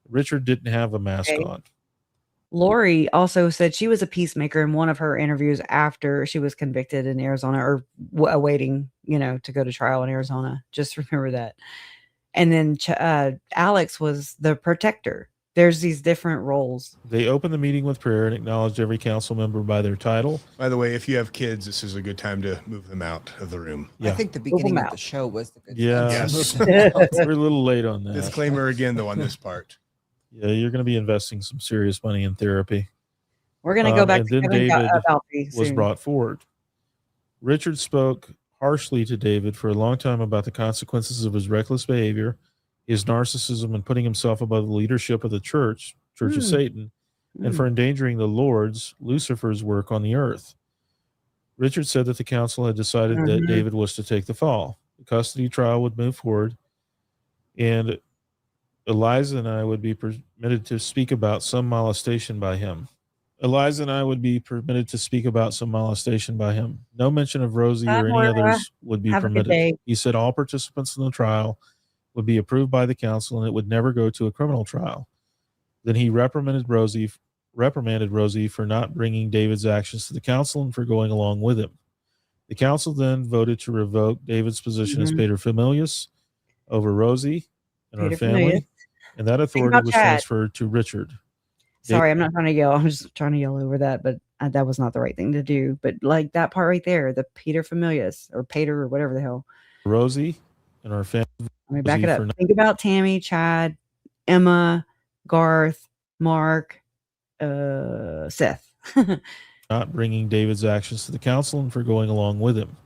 Richard didn't have a mask Okay. on. Lori also said she was a peacemaker in one of her interviews after she was convicted in Arizona or awaiting, to go to trial in Arizona. Just remember that. And then Alex was the protector. There's these different roles. They opened the meeting with prayer and acknowledged every council member by their title. By the way, if you have kids, this is a good time to move them out of the room. Yeah. I think the beginning of out. the show was the good Yeah. time to Yes. move them out. We're a little late on that. Disclaimer again, though, on this part. Yeah, you're going to be investing some serious money in therapy. We're going to go back and to then Kevin David Balfi was soon. brought forward. Richard spoke harshly to David for a long time about the consequences of his reckless behavior, his narcissism, and putting himself above the leadership of the Church of Satan, and for endangering the Lord's, Lucifer's work on the earth. Richard said that the council had decided that David was to take the fall. The custody trial would move forward, and Eliza and I would be permitted to speak about some molestation by him. No mention of Rosie Bye, or any Moira. others would be Have a good permitted. day. He said all participants in the trial would be approved by the council and it would never go to a criminal trial. Then he reprimanded Rosie for not bringing David's actions to the council and for going along with him. The council then voted to revoke David's position as paterfamilias over Rosie and her family, Paterfamilias. and that authority about was Chad. transferred to Richard. Sorry, I'm not trying to yell. I'm just trying to yell over that, but that was not the right thing to do. But like that part right there, the paterfamilias or pater or whatever the hell. Rosie and her family. Let me back it Rosie up. for not- Think about Tammy, Chad, Emma, Garth, Mark, Seth. not bringing David's actions to the council and for going along with him.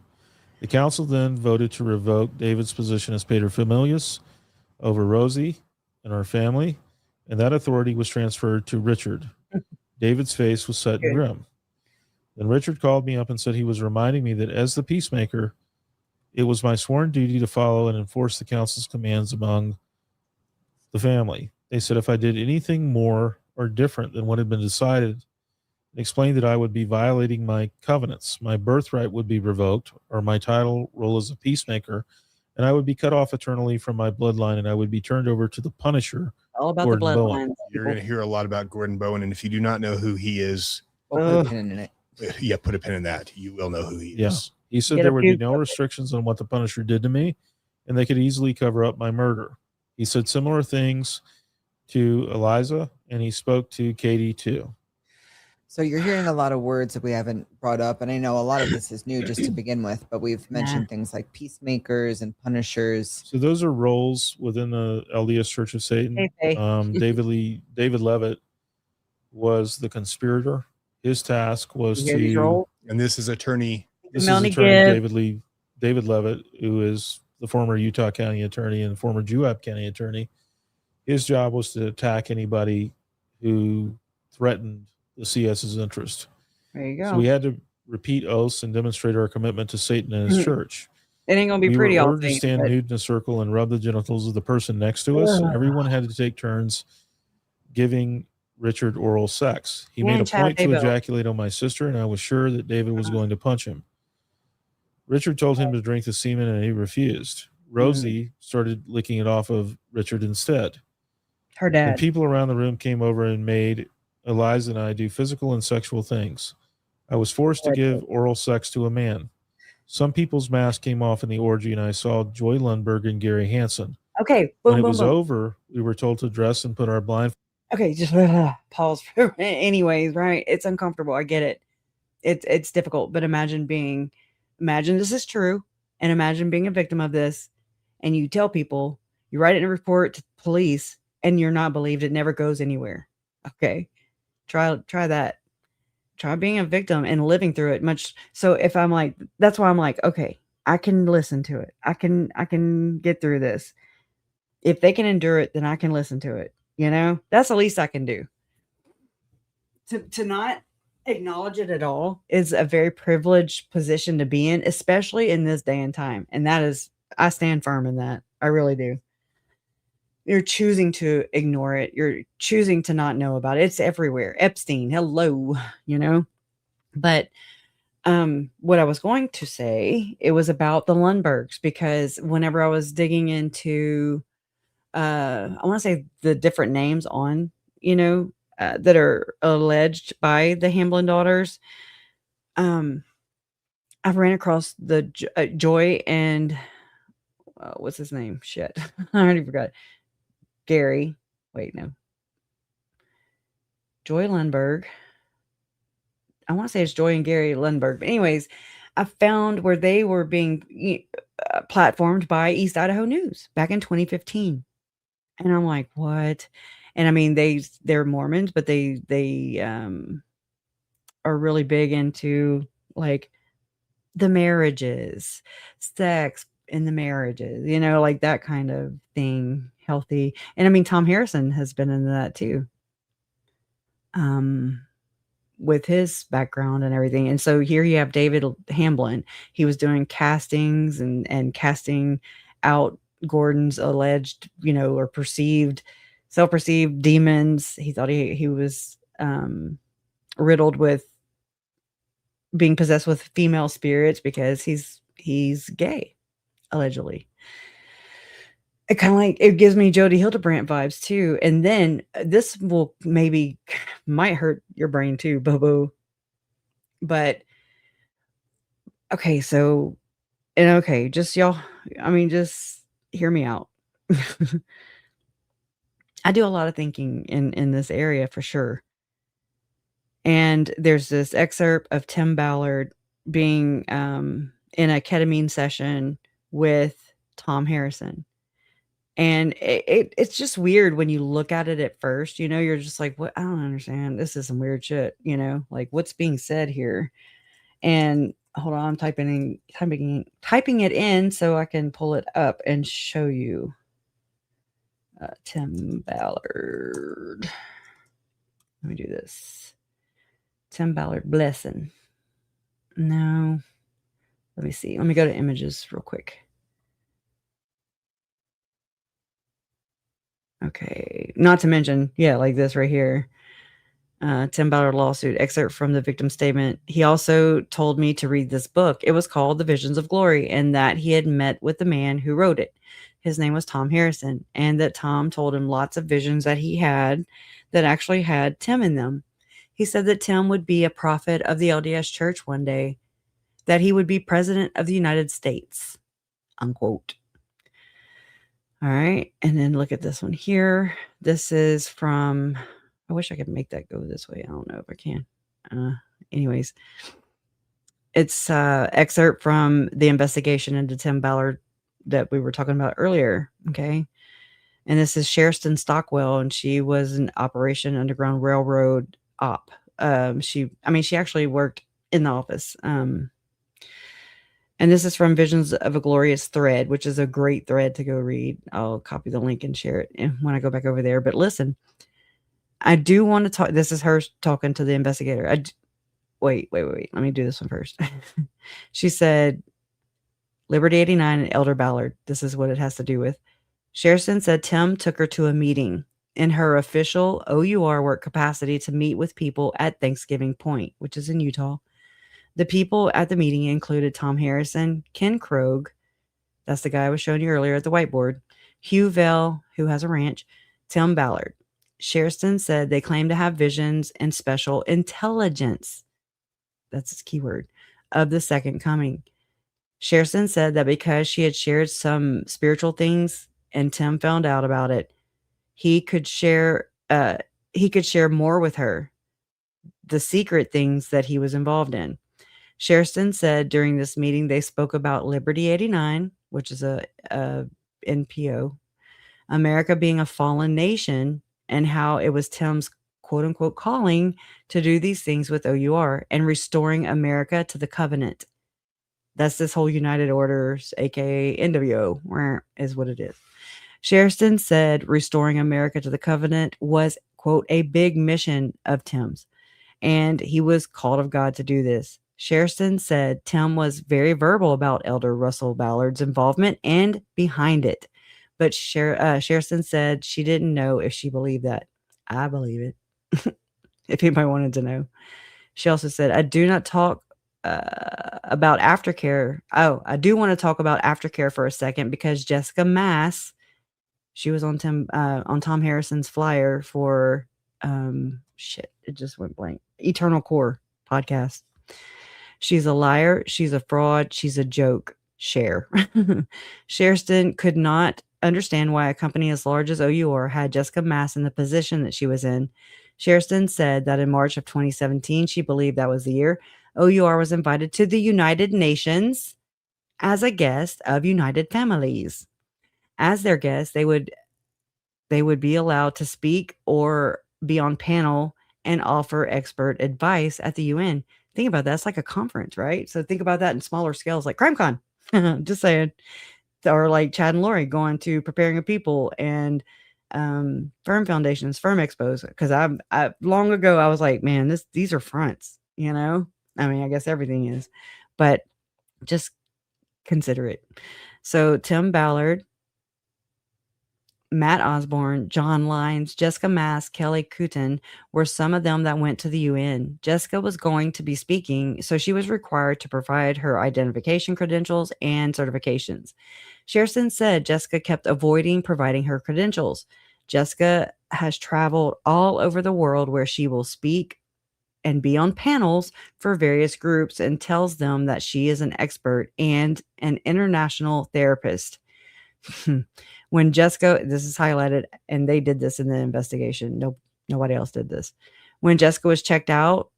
The council then voted to revoke David's position as paterfamilias over Rosie and her family, and that authority was transferred to Richard. David's face was set and grim. Then Richard called me up and said he was reminding me that as the peacemaker, it was my sworn duty to follow and enforce the council's commands among the family. They said if I did anything more or different than what had been decided, explained that I would be violating my covenants. My birthright would be revoked, or my title role as a peacemaker, and I would be cut off eternally from my bloodline, and I would be turned over to the Punisher. All about Gordon the Bowen. bloodline. You're going to hear a lot about Gordon Bowen, and if you do not know who he is, We'll put a pin in it. yeah, put a pin in that. You will know who he Yeah. is. He said Get there a would be few- no restrictions on what the Punisher did to me, and they could easily cover up my murder. He said similar things to Eliza, and he spoke to Katie too. So you're hearing a lot of words that we haven't brought up, and I know a lot of this is new just to begin with, but we've mentioned things like peacemakers and punishers. So those are roles within the LDS Church of Satan. Hey. David Levitt was the conspirator. His task was You hear these to. roles? And this is attorney. This is Melanie attorney Gibb. David Levitt, who is the former Utah County attorney and former Juab County attorney. His job was to attack anybody who threatened the CS's interest. There you go. So we had to repeat oaths, and demonstrate our commitment to Satan and his church. It ain't gonna be We pretty were all ordered to day, stand but- nude in a circle and rub the genitals of the person next to us. Ugh. Everyone had to take turns giving Richard oral sex. He made And a Chad point to Daybell. ejaculate on my sister, and I was sure that David was going to punch him. Richard told him to drink the semen, and he refused. Rosie started licking it off of Richard instead. Her When dad. people around the room came over and made Eliza and I do physical and sexual things, I was forced to give oral sex to a man. Some people's masks came off in the orgy, and I saw Joy Lundberg and Gary Hansen. Okay, When boom, it boom, was boom. over, we were told to dress and put our blind. Okay, just pause. Anyways, right? It's uncomfortable. I get it. It's difficult, but imagine this is true, and imagine being a victim of this, and you tell people, you write it in a report to police, and you're not believed. It never goes anywhere. Okay, try that. Try being a victim and living through it. So if I'm like, that's why I'm like, okay, I can listen to it. I can get through this. If they can endure it, then I can listen to it. You know, that's the least I can do. To not acknowledge it at all is a very privileged position to be in, especially in this day and time. And that is, I stand firm in that. I really do. You're choosing to ignore it. You're choosing to not know about it. It's everywhere. Epstein, hello, you know. But what I was going to say, it was about the Lundbergs, because whenever I was digging into I want to say the different names on, that are alleged by the Hamblin daughters, I ran across the Joy and what's his name? Shit, I already forgot. Gary. Wait, no. Joy Lundberg. I want to say it's Joy and Gary Lundberg. But anyways, I found where they were being platformed by East Idaho News back in 2015. And I'm like, what? And I mean, they're Mormons, but they are really big into like the marriages, sex in the marriages, like that kind of thing, healthy. And I mean, Tom Harrison has been into that too. With his background and everything. And so here you have David Hamblin. He was doing castings and casting out Gordon's alleged, or self-perceived demons. He thought he was riddled with being possessed with female spirits because he's gay, allegedly. It kind of like, it gives me Jody Hildebrandt vibes too. And then this might hurt your brain too, Bobo. But okay, just y'all, just hear me out. I do a lot of thinking in this area for sure. And there's this excerpt of Tim Ballard being in a ketamine session with Tom Harrison. And it's just weird when you look at it at first, you're just like, what? I don't understand. This is some weird shit, like what's being said here. And hold on, I'm typing it in so I can pull it up and show you. Tim Ballard. Let me do this. Tim Ballard blessing. No. Let me see. Let me go to images real quick. Okay. Not to mention, like this right here. Tim Ballard lawsuit, excerpt from the victim statement. He also told me to read this book. It was called The Visions of Glory, and that he had met with the man who wrote it. His name was Tom Harrison, and that Tom told him lots of visions that he had that actually had Tim in them. He said that Tim would be a prophet of the LDS Church one day, that he would be president of the United States, unquote. All right. And then look at this one here. This is from, I wish I could make that go this way. I don't know if I can. Anyways, it's excerpt from the investigation into Tim Ballard that we were talking about earlier. Okay. And this is Sherston Stockwell, and she was an Operation Underground Railroad op. She actually worked in the office. And this is from Visions of a Glorious Thread, which is a great thread to go read. I'll copy the link and share it when I go back over there. But listen, I do want to talk. This is her talking to the investigator. wait. Let me do this one first. She said, Liberty 89 and Elder Ballard. This is what it has to do with. Sherston said Tim took her to a meeting in her official OUR work capacity to meet with people at Thanksgiving Point, which is in Utah. The people at the meeting included Tom Harrison, Ken Krogh, that's the guy I was showing you earlier at the whiteboard, Hugh Vell, who has a ranch, Tim Ballard. Sherston said they claim to have visions and special intelligence, that's his keyword, of the second coming. Sherston said that because she had shared some spiritual things and Tim found out about it, he could share more with her, the secret things that he was involved in. Sherston said during this meeting they spoke about Liberty 89, which is a NPO, America being a fallen nation, and how it was Tim's quote unquote calling to do these things with OUR and restoring America to the covenant. That's this whole United Orders, aka NWO, is what it is. Sherston said restoring America to the covenant was, quote, a big mission of Tim's, and he was called of God to do this. Sherston said Tim was very verbal about Elder Russell Ballard's involvement and behind it, but Sherston said she didn't know if she believed that. I believe it. If anybody wanted to know. She also said, I do not talk about aftercare. Oh, I do want to talk about aftercare for a second because Jessica Mass, she was on Tom Harrison's flyer for it just went blank. Eternal Core podcast. She's a liar. She's a fraud. She's a joke. Sherston could not understand why a company as large as OUR had Jessica Mass in the position that she was in. Sherston said that in March of 2017, she believed that was the year OUR was invited to the United Nations as a guest of United Families. As their guest, they would be allowed to speak or be on panel and offer expert advice at the UN. Think about that. It's like a conference, right? So think about that in smaller scales, like CrimeCon. Just saying. Or like Chad and Lori going to Preparing a People and Firm Foundations, Firm Expos. Because I long ago I was like, man, these are fronts, you know? I mean, I guess everything is, but just consider it. So Tim Ballard, Matt Osborne, John Lyons, Jessica Mass, Kelly Cooten were some of them that went to the UN. Jessica was going to be speaking, so she was required to provide her identification credentials and certifications. Sherston said Jessica kept avoiding providing her credentials. Jessica has traveled all over the world where she will speak and be on panels for various groups and tells them that she is an expert and an international therapist. When Jessica, this is highlighted, and they did this in the investigation. Nobody else did this. When Jessica was checked out,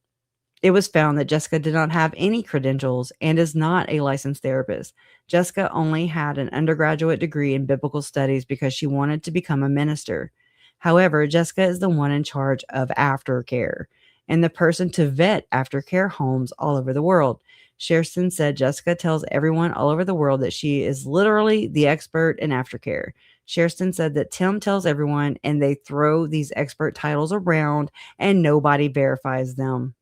it was found that Jessica did not have any credentials and is not a licensed therapist. Jessica only had an undergraduate degree in biblical studies because she wanted to become a minister. However, Jessica is the one in charge of aftercare and the person to vet aftercare homes all over the world. Sherston said Jessica tells everyone all over the world that she is literally the expert in aftercare. Sherston said that Tim tells everyone and they throw these expert titles around and nobody verifies them.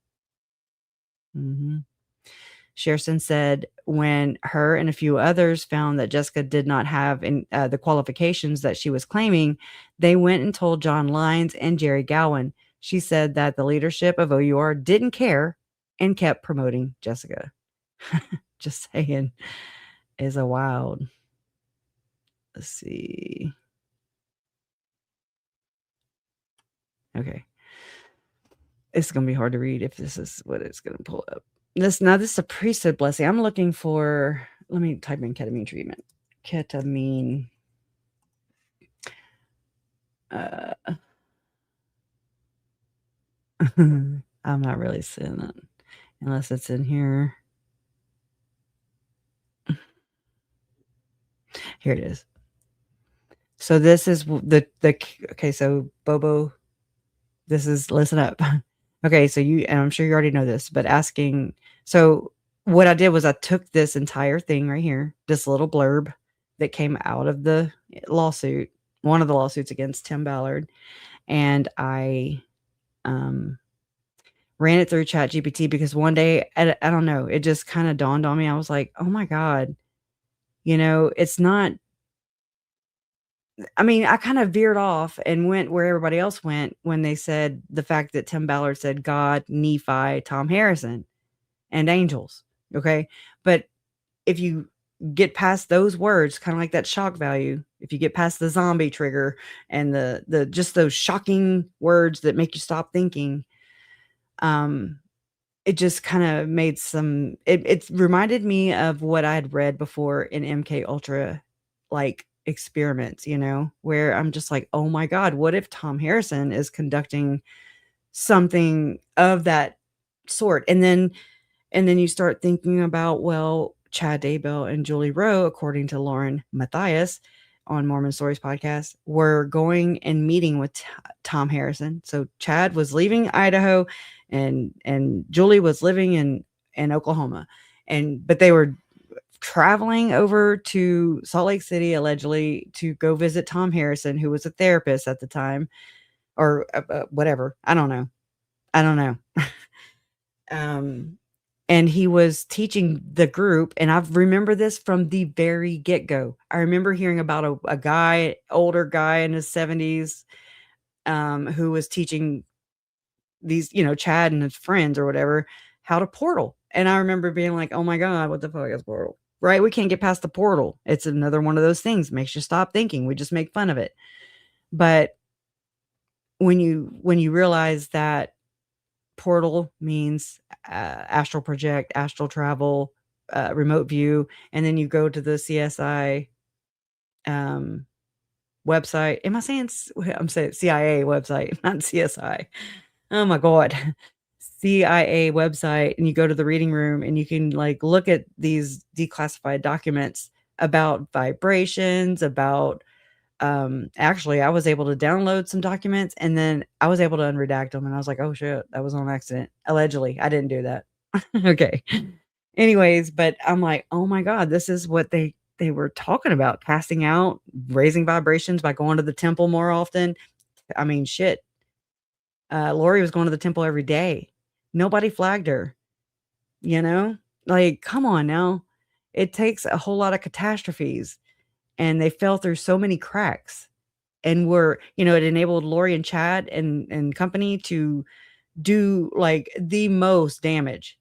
Sherston said when her and a few others found that Jessica did not have the qualifications that she was claiming, they went and told John Lyons and Jerry Gowan. She said that the leadership of OUR didn't care and kept promoting Jessica. Just saying, is a wild. Let's see. Okay. It's going to be hard to read if this is what it's going to pull up. This is a priesthood blessing. I'm looking for, let me type in ketamine treatment. Ketamine. I'm not really seeing it unless it's in here. Here it is. So this is okay. So Bobo, this is, listen up. Okay. So and I'm sure you already know this, but asking. So what I did was I took this entire thing right here, this little blurb that came out of the lawsuit, one of the lawsuits against Tim Ballard. And I ran it through ChatGPT because one day, I don't know, it just kind of dawned on me. I was like, oh my God, it's not, I mean, I kind of veered off and went where everybody else went when they said the fact that Tim Ballard said God, Nephi, Tom Harrison, and angels. Okay. But if you get past those words, kind of like that shock value, if you get past the zombie trigger and the just those shocking words that make you stop thinking, it just kind of made it reminded me of what I had read before in MK Ultra, like experiments, where I'm just like, oh my God, what if Tom Harrison is conducting something of that sort? And then you start thinking about, well, Chad Daybell and Julie Rowe, according to Lauren Matthias on Mormon Stories podcast, were going and meeting with Tom Harrison. So Chad was leaving Idaho and Julie was living in Oklahoma. But they were traveling over to Salt Lake City, allegedly, to go visit Tom Harrison, who was a therapist at the time, or whatever. I don't know. And he was teaching the group, and I remember this from the very get-go. I remember hearing about a guy, older guy in his 70s, who was teaching these, Chad and his friends or whatever, how to portal. And I remember being like, oh my God, what the fuck is portal? Right? We can't get past the portal. It's another one of those things. Makes you stop thinking. We just make fun of it. But when you realize that portal means astral project, astral travel, remote view, and then you go to the CSI website. Am I saying I'm saying CIA website, not CSI? Oh my God. CIA website, and you go to the reading room and you can like look at these declassified documents about vibrations, about actually I was able to download some documents and then I was able to unredact them, and I was like, oh shit, that was on accident. Allegedly, I didn't do that. Okay. Anyways, but I'm like, oh my God, this is what they were talking about, casting out, raising vibrations by going to the temple more often. I mean, shit. Lori was going to the temple every day. Nobody flagged her, like, come on now. It takes a whole lot of catastrophes, and they fell through so many cracks, and it enabled Lori and Chad and company to do like the most damage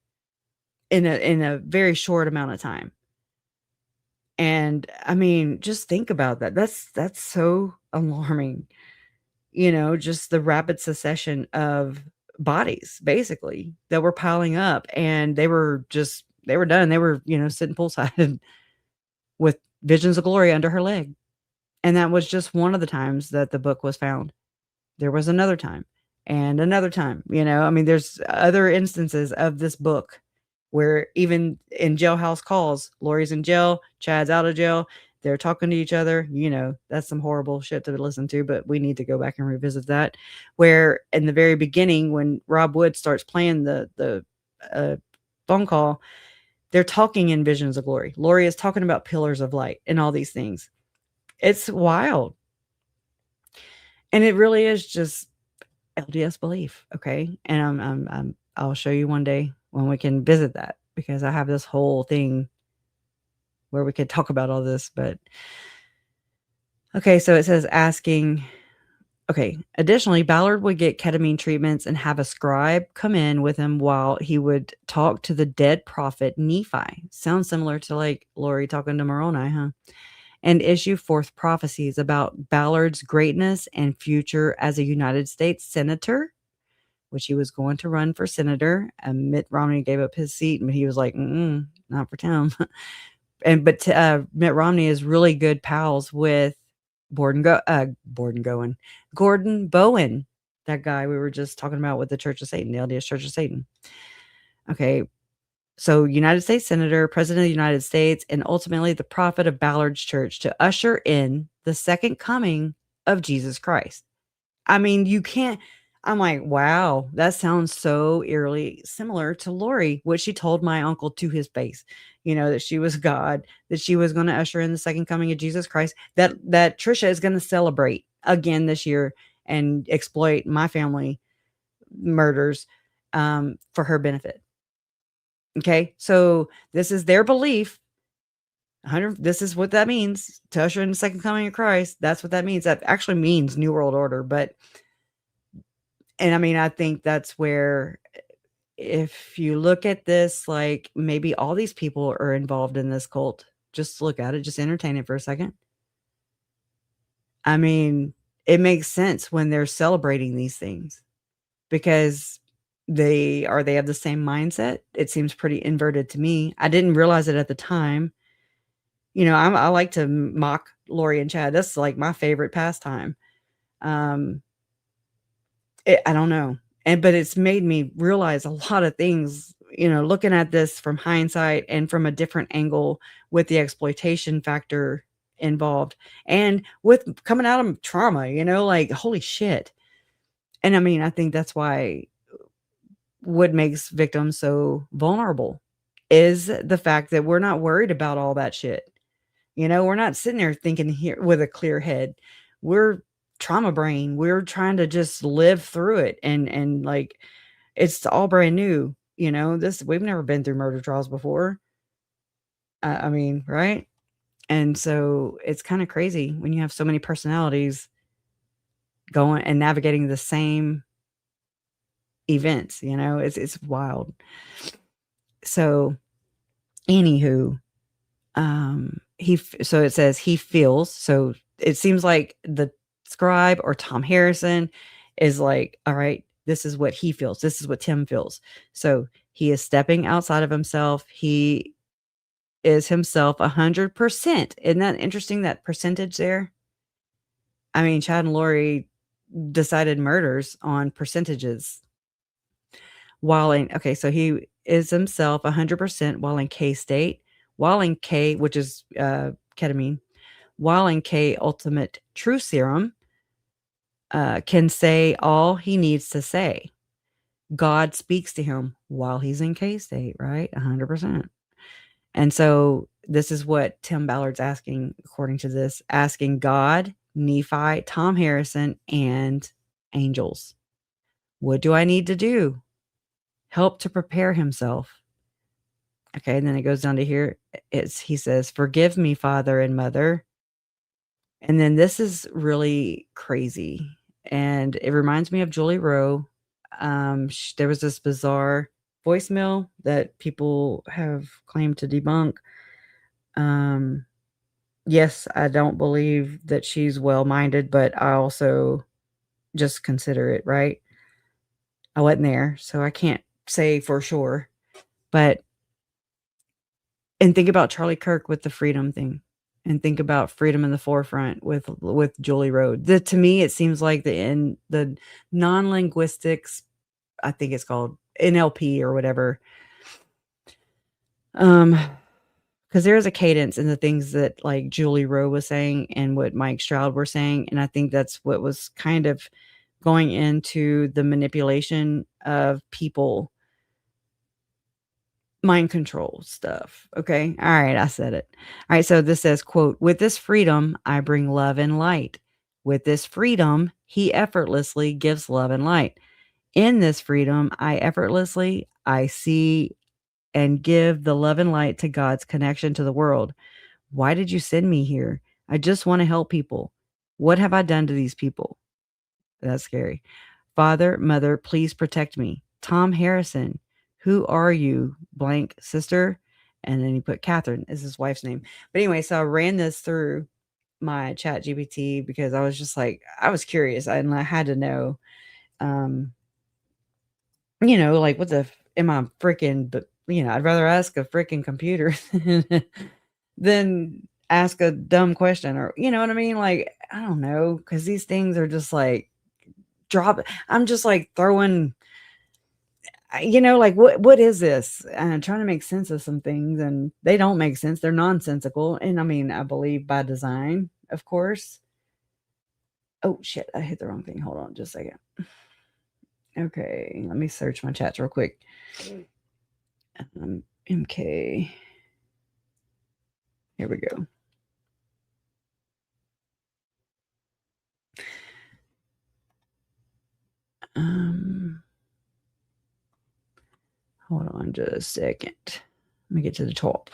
in a very short amount of time. And I mean, just think about that. That's so alarming. Just the rapid succession of bodies basically that were piling up, and they were done. They were, sitting poolside with visions of glory under her leg. And that was just one of the times that the book was found. There was another time and another time, I mean, there's other instances of this book where even in jailhouse calls, Lori's in jail, Chad's out of jail, they're talking to each other. That's some horrible shit to listen to, but we need to go back and revisit that. Where in the very beginning, when Rob Wood starts playing the phone call, they're talking in visions of glory. Lori is talking about pillars of light and all these things. It's wild. And it really is just LDS belief. Okay. And I'll show you one day when we can visit that, because I have this whole thing where we could talk about all this. But okay, so it says asking. Okay. Additionally, Ballard would get ketamine treatments and have a scribe come in with him while he would talk to the dead prophet Nephi. Sounds similar to like Lori talking to Moroni, huh? And issue forth prophecies about Ballard's greatness and future as a United States senator, which he was going to run for senator. And Mitt Romney gave up his seat, but he was like, not for Tim. But Mitt Romney is really good pals with Gordon Bowen, that guy we were just talking about with the Church of Satan, the LDS Church of Satan. Okay. So United States Senator, President of the United States, and ultimately the prophet of Ballard's church to usher in the second coming of Jesus Christ. I mean, you can't, I'm like, wow, that sounds so eerily similar to Lori, what she told my uncle to his face, that she was God, that she was going to usher in the second coming of Jesus Christ, that Trisha is going to celebrate again this year and exploit my family murders. for her benefit. Okay, so this is their belief. This is what that means to usher in the second coming of Christ. That's what that means. That actually means New World Order. And I mean, I think that's where, if you look at this, like maybe all these people are involved in this cult. Just look at it, just entertain it for a second. I mean, it makes sense when they're celebrating these things because they have the same mindset. It seems pretty inverted to me. I didn't realize it at the time. You know, I like to mock Lori and Chad. That's like my favorite pastime. I don't know. But it's made me realize a lot of things, you know, looking at this from hindsight and from a different angle with the exploitation factor involved and with coming out of trauma, you know, like holy shit. And I mean, I think that's why what makes victims so vulnerable is the fact that we're not worried about all that shit. You know, we're not sitting there thinking here with a clear head. We're trauma brain. We're trying to just live through it. And like, it's all brand new. You know, we've never been through murder trials before. I mean, right. And so it's kind of crazy when you have so many personalities going and navigating the same events, you know, it's wild. So anywho, so it says he feels, so it seems like the scribe or Tom Harrison is like, all right, this is what he feels. This is what Tim feels. So he is stepping outside of himself. He is himself 100%. Isn't that interesting, that percentage there? I mean, Chad and Lori decided murders on percentages. So he is himself 100% while in K state, while in K, which is ketamine, while in K ultimate true serum, can say all he needs to say. God speaks to him while he's in K state, right? 100%. And so this is what Tim Ballard's asking, according to this, asking God, Nephi, Tom Harrison, and angels. What do I need to do? Help to prepare himself. Okay, and then it goes down to here. He says, forgive me, Father and Mother. And then this is really crazy. And it reminds me of Julie Rowe. There was this bizarre voicemail that people have claimed to debunk. Yes, I don't believe that she's well-minded, but I also just consider it, right? I wasn't there, so I can't say for sure. And think about Charlie Kirk with the freedom thing, and think about freedom in the forefront with Julie Rowe. To me, it seems like the non-linguistics, I think it's called NLP or whatever. Because there's a cadence in the things that like Julie Rowe was saying and what Mike Stroud were saying, and I think that's what was kind of going into the manipulation of people. Mind control stuff. Okay. All right. I said it. All right. So this says, quote, with this freedom, I bring love and light. With this freedom, he effortlessly gives love and light. In this freedom, I see and give the love and light to God's connection to the world. Why did you send me here? I just want to help people. What have I done to these people? That's scary. Father, Mother, please protect me. Tom Harrison, who are you? Blank sister. And then he put Catherine is his wife's name. But anyway, so I ran this through my chat GPT because I was just like, I was curious and I had to know, you know, like what the, am I freaking, but you know, I'd rather ask a freaking computer than ask a dumb question, or, you know what I mean? Like, I don't know. Cause these things are just like, I'm just like throwing, you know, like what is this? And I'm trying to make sense of some things, and they don't make sense. They're nonsensical. And I mean, I believe by design, of course. Oh shit, I hit the wrong thing. Hold on just a second. Okay, let me search my chats real quick. MK. Here we go. Hold on just a second. Let me get to the top.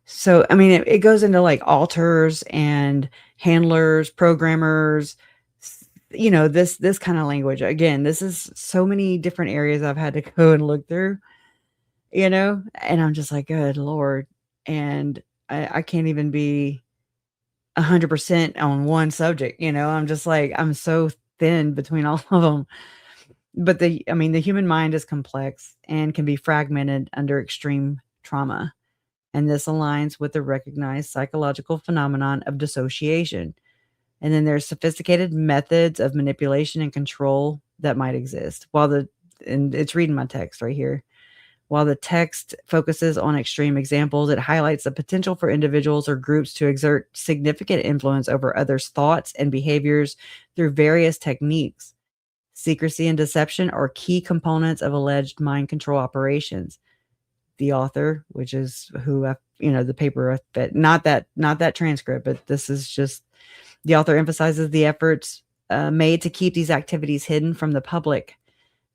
So, I mean, it goes into like alters and handlers, programmers, this kind of language. Again, this is so many different areas I've had to go and look through, and I'm just like, good Lord. And I can't even be 100% on one subject, I'm just like, I'm so thin between all of them. But the human mind is complex and can be fragmented under extreme trauma. And this aligns with the recognized psychological phenomenon of dissociation. And then there's sophisticated methods of manipulation and control that might exist. And it's reading my text right here. While the text focuses on extreme examples, it highlights the potential for individuals or groups to exert significant influence over others' thoughts and behaviors through various techniques. Secrecy and deception are key components of alleged mind control operations. The author, which is the paper, but not that transcript, but this is just the author emphasizes the efforts made to keep these activities hidden from the public.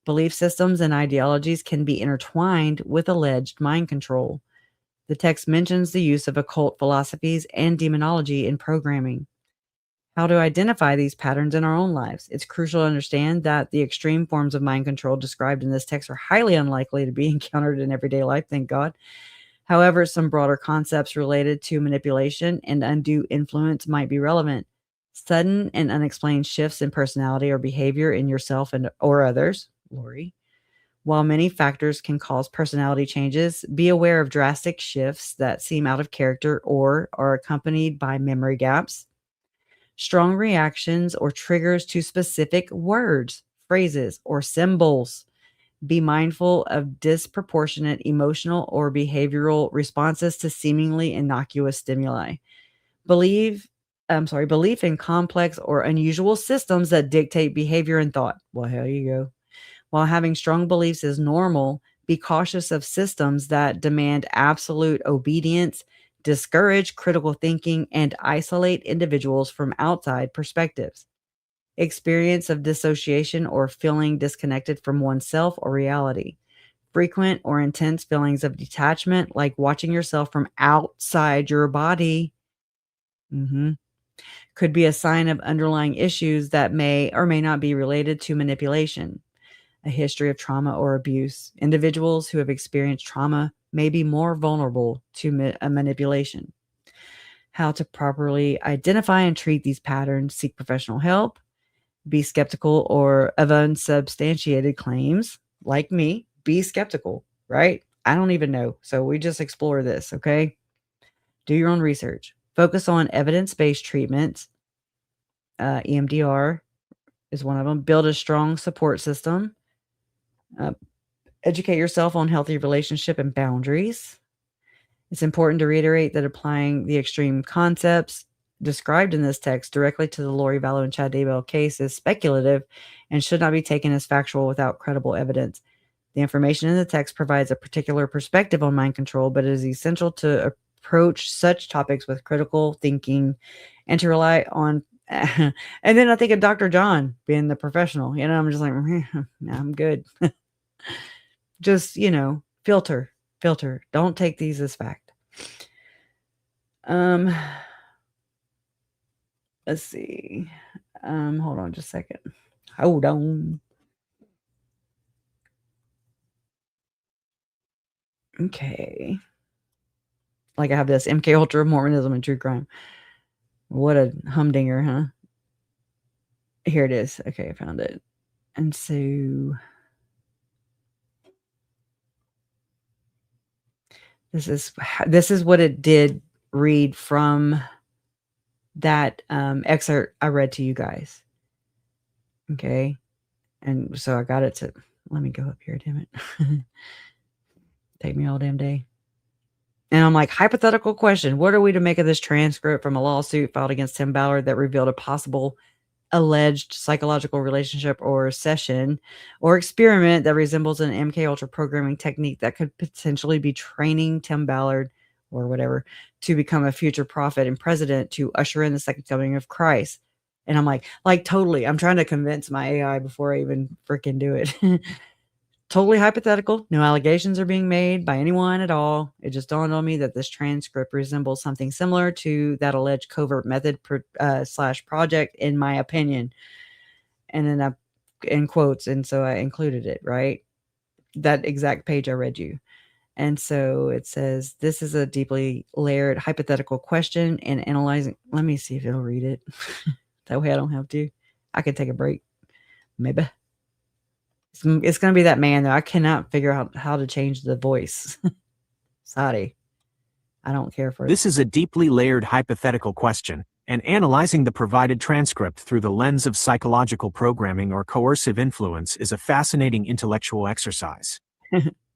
Belief systems and ideologies can be intertwined with alleged mind control. The text mentions the use of occult philosophies and demonology in programming. How to identify these patterns in our own lives. It's crucial to understand that the extreme forms of mind control described in this text are highly unlikely to be encountered in everyday life, thank God. However, some broader concepts related to manipulation and undue influence might be relevant. Sudden and unexplained shifts in personality or behavior in yourself or others, Lori. While many factors can cause personality changes, be aware of drastic shifts that seem out of character or are accompanied by memory gaps, strong reactions or triggers to specific words, phrases, or symbols. Be mindful of disproportionate emotional or behavioral responses to seemingly innocuous stimuli. Belief in complex or unusual systems that dictate behavior and thought. Well, here you go. While having strong beliefs is normal, be cautious of systems that demand absolute obedience, discourage critical thinking, and isolate individuals from outside perspectives. Experience of dissociation or feeling disconnected from oneself or reality. Frequent or intense feelings of detachment, like watching yourself from outside your body, could be a sign of underlying issues that may or may not be related to manipulation. A history of trauma or abuse. Individuals who have experienced trauma may be more vulnerable to manipulation. How to properly identify and treat these patterns. Seek professional help. Be skeptical of unsubstantiated claims. Like me, be skeptical, right? I don't even know. So we just explore this, okay? Do your own research. Focus on evidence-based treatments. EMDR is one of them. Build a strong support system. Educate yourself on healthy relationship and boundaries. It's important to reiterate that applying the extreme concepts described in this text directly to the Lori Vallow and Chad Daybell case is speculative and should not be taken as factual without credible evidence. The information in the text provides a particular perspective on mind control, but it is essential to approach such topics with critical thinking and to rely on and then I think of Dr. John being the professional, I'm just like, I'm good. Just, filter. Don't take these as fact. Let's see. Hold on just a second. Hold on. Okay. Like I have this MK Ultra, Mormonism, and true crime. What a humdinger, huh? Here it is. Okay, I found it. And so this is what it did read from that excerpt I read to you guys. Okay. And so I got it to, let me go up here, damn it. Take me all damn day. And I'm like, hypothetical question. What are we to make of this transcript from a lawsuit filed against Tim Ballard that revealed a possible alleged psychological relationship or session or experiment that resembles an MK Ultra programming technique that could potentially be training Tim Ballard or whatever to become a future prophet and president to usher in the second coming of Christ? And I'm like totally, I'm trying to convince my AI before I even freaking do it. Totally hypothetical. No allegations are being made by anyone at all. It just dawned on me that this transcript resembles something similar to that alleged covert method slash project, in my opinion. And then I, in quotes, and so I included it, right? That exact page I read you. And so it says, this is a deeply layered hypothetical question and analyzing. Let me see if it'll read it. That way I don't have to. I could take a break. Maybe. It's going to be that man, though. I cannot figure out how to change the voice. Sorry. I don't care for it. This is a deeply layered hypothetical question, and analyzing the provided transcript through the lens of psychological programming or coercive influence is a fascinating intellectual exercise.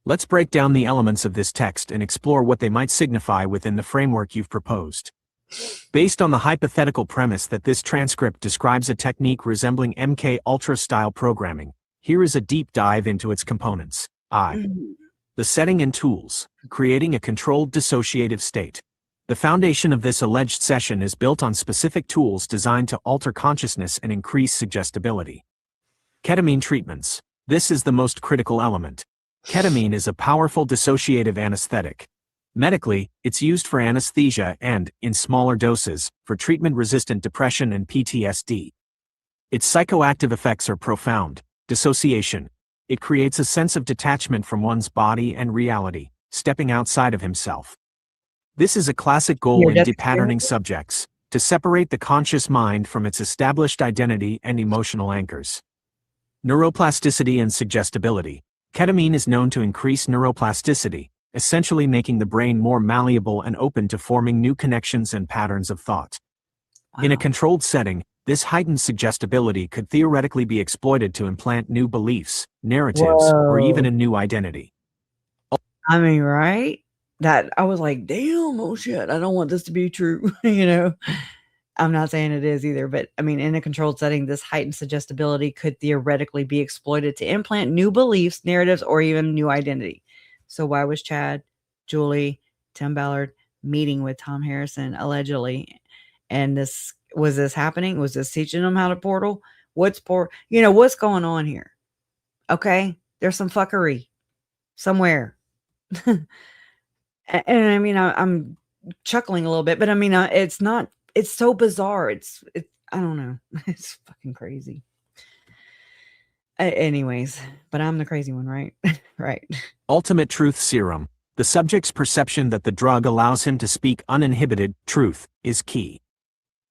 Let's break down the elements of this text and explore what they might signify within the framework you've proposed. Based on the hypothetical premise that this transcript describes a technique resembling MK Ultra style programming, here is a deep dive into its components. The setting and tools, creating a controlled dissociative state. The foundation of this alleged session is built on specific tools designed to alter consciousness and increase suggestibility. Ketamine treatments. This is the most critical element. Ketamine is a powerful dissociative anesthetic. Medically, it's used for anesthesia and, in smaller doses, for treatment-resistant depression and PTSD. Its psychoactive effects are profound. Dissociation. It creates a sense of detachment from one's body and reality, stepping outside of himself. This is a classic goal in depatterning subjects, to separate the conscious mind from its established identity and emotional anchors. Neuroplasticity and suggestibility. Ketamine is known to increase neuroplasticity, essentially making the brain more malleable and open to forming new connections and patterns of thought. In a controlled setting, this heightened suggestibility could theoretically be exploited to implant new beliefs, narratives, or even a new identity. I mean, right? That I was like, damn, oh shit, I don't want this to be true. I'm not saying it is either, but I mean, in a controlled setting, this heightened suggestibility could theoretically be exploited to implant new beliefs, narratives, or even new identity. So why was Chad, Julie, Tim Ballard meeting with Tom Harrison allegedly? And was this happening? Was this teaching them how to portal? What's going on here? Okay. There's some fuckery somewhere. And I mean, I'm chuckling a little bit, but I mean, it's so bizarre. I don't know. It's fucking crazy. Anyways, but I'm the crazy one, right? Right. Ultimate truth serum. The subject's perception that the drug allows him to speak uninhibited truth is key.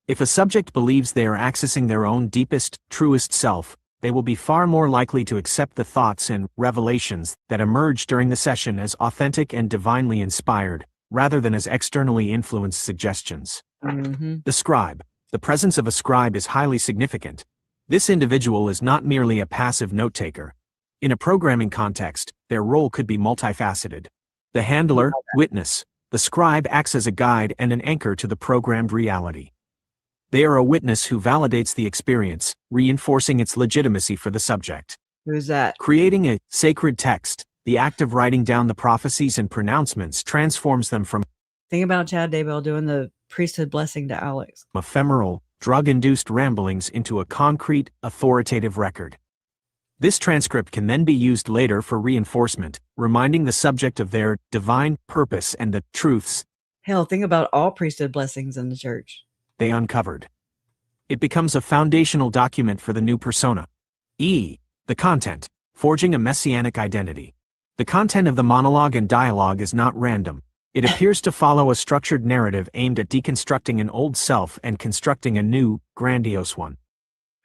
If a subject believes they are accessing their own deepest, truest self, they will be far more likely to accept the thoughts and revelations that emerge during the session as authentic and divinely inspired, rather than as externally influenced suggestions. The scribe. The presence of a scribe is highly significant. This individual is not merely a passive note-taker. In a programming context, their role could be multifaceted. The handler, witness. The scribe acts as a guide and an anchor to the programmed reality. They are a witness who validates the experience, reinforcing its legitimacy for the subject. Who's that? Creating a sacred text, the act of writing down the prophecies and pronouncements transforms them from Think about Chad Daybell doing the priesthood blessing to Alex. Ephemeral, drug-induced ramblings into a concrete, authoritative record. This transcript can then be used later for reinforcement, reminding the subject of their divine purpose and the truths Hell, think about all priesthood blessings in the church. They uncovered. It becomes a foundational document for the new persona. The content, forging a messianic identity. The content of the monologue and dialogue is not random. It appears to follow a structured narrative aimed at deconstructing an old self and constructing a new, grandiose one.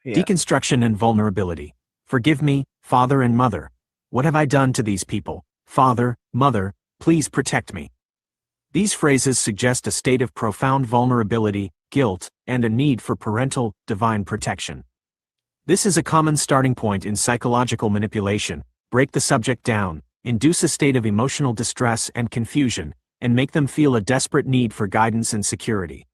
Deconstruction and vulnerability. Forgive me, father and mother. What have I done to these people? Father, mother, please protect me. These phrases suggest a state of profound vulnerability, guilt, and a need for parental, divine protection. This is a common starting point in psychological manipulation. Break the subject down, induce a state of emotional distress and confusion, and make them feel a desperate need for guidance and security.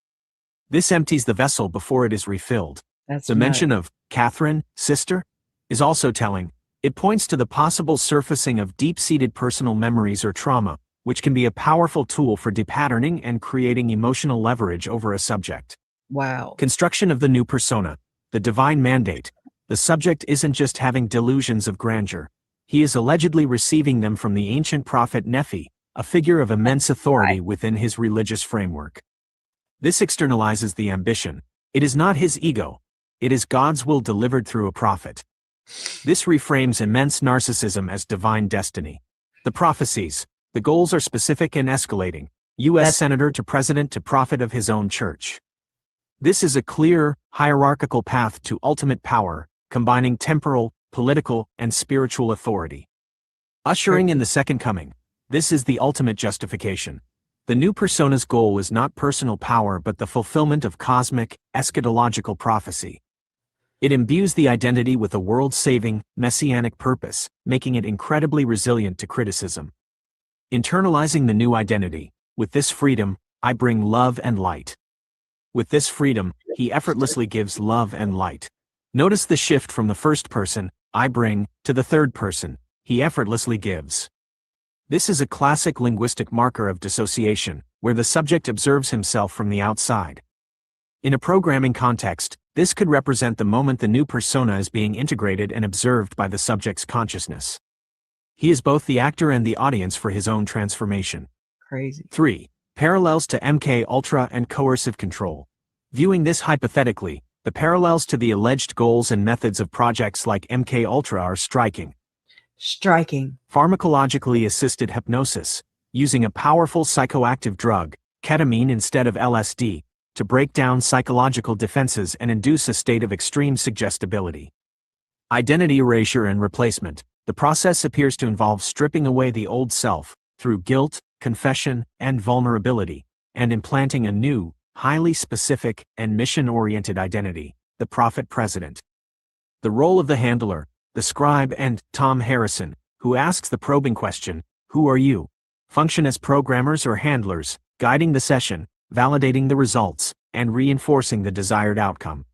This empties the vessel before it is refilled. The mention of Catherine, sister, is also telling. It points to the possible surfacing of deep-seated personal memories or trauma, which can be a powerful tool for depatterning and creating emotional leverage over a subject. Wow. Construction of the new persona. the divine mandate. The subject isn't just having delusions of grandeur. He is allegedly receiving them from the ancient prophet Nephi, a figure of immense authority within his religious framework. This externalizes the ambition. It is not his ego. It is God's will delivered through a prophet. This reframes immense narcissism as divine destiny. The prophecies. The goals are specific and escalating. U.S. Senator to president to prophet of his own church. This is a clear, hierarchical path to ultimate power, combining temporal, political, and spiritual authority. Ushering in the second coming. This is the ultimate justification. The new persona's goal is not personal power but the fulfillment of cosmic, eschatological prophecy. It imbues the identity with a world-saving, messianic purpose, making it incredibly resilient to criticism. Internalizing the new identity. With this freedom, I bring love and light. With this freedom, he effortlessly gives love and light. Notice the shift from the first person, I bring, to the third person, he effortlessly gives. This is a classic linguistic marker of dissociation, where the subject observes himself from the outside. In a programming context, this could represent the moment the new persona is being integrated and observed by the subject's consciousness. He is both the actor and the audience for his own transformation. Crazy. 3. Parallels to MK Ultra and coercive control. Viewing this hypothetically, the parallels to the alleged goals and methods of projects like MK Ultra are striking. Striking. Pharmacologically assisted hypnosis, using a powerful psychoactive drug, ketamine instead of LSD, to break down psychological defenses and induce a state of extreme suggestibility. Identity erasure and replacement. The process appears to involve stripping away the old self, through guilt, confession, and vulnerability, and implanting a new, highly specific, and mission-oriented identity, the prophet president. The role of the handler, the scribe and Tom Harrison, who asks the probing question, who are you? Function as programmers or handlers, guiding the session, validating the results, and reinforcing the desired outcome.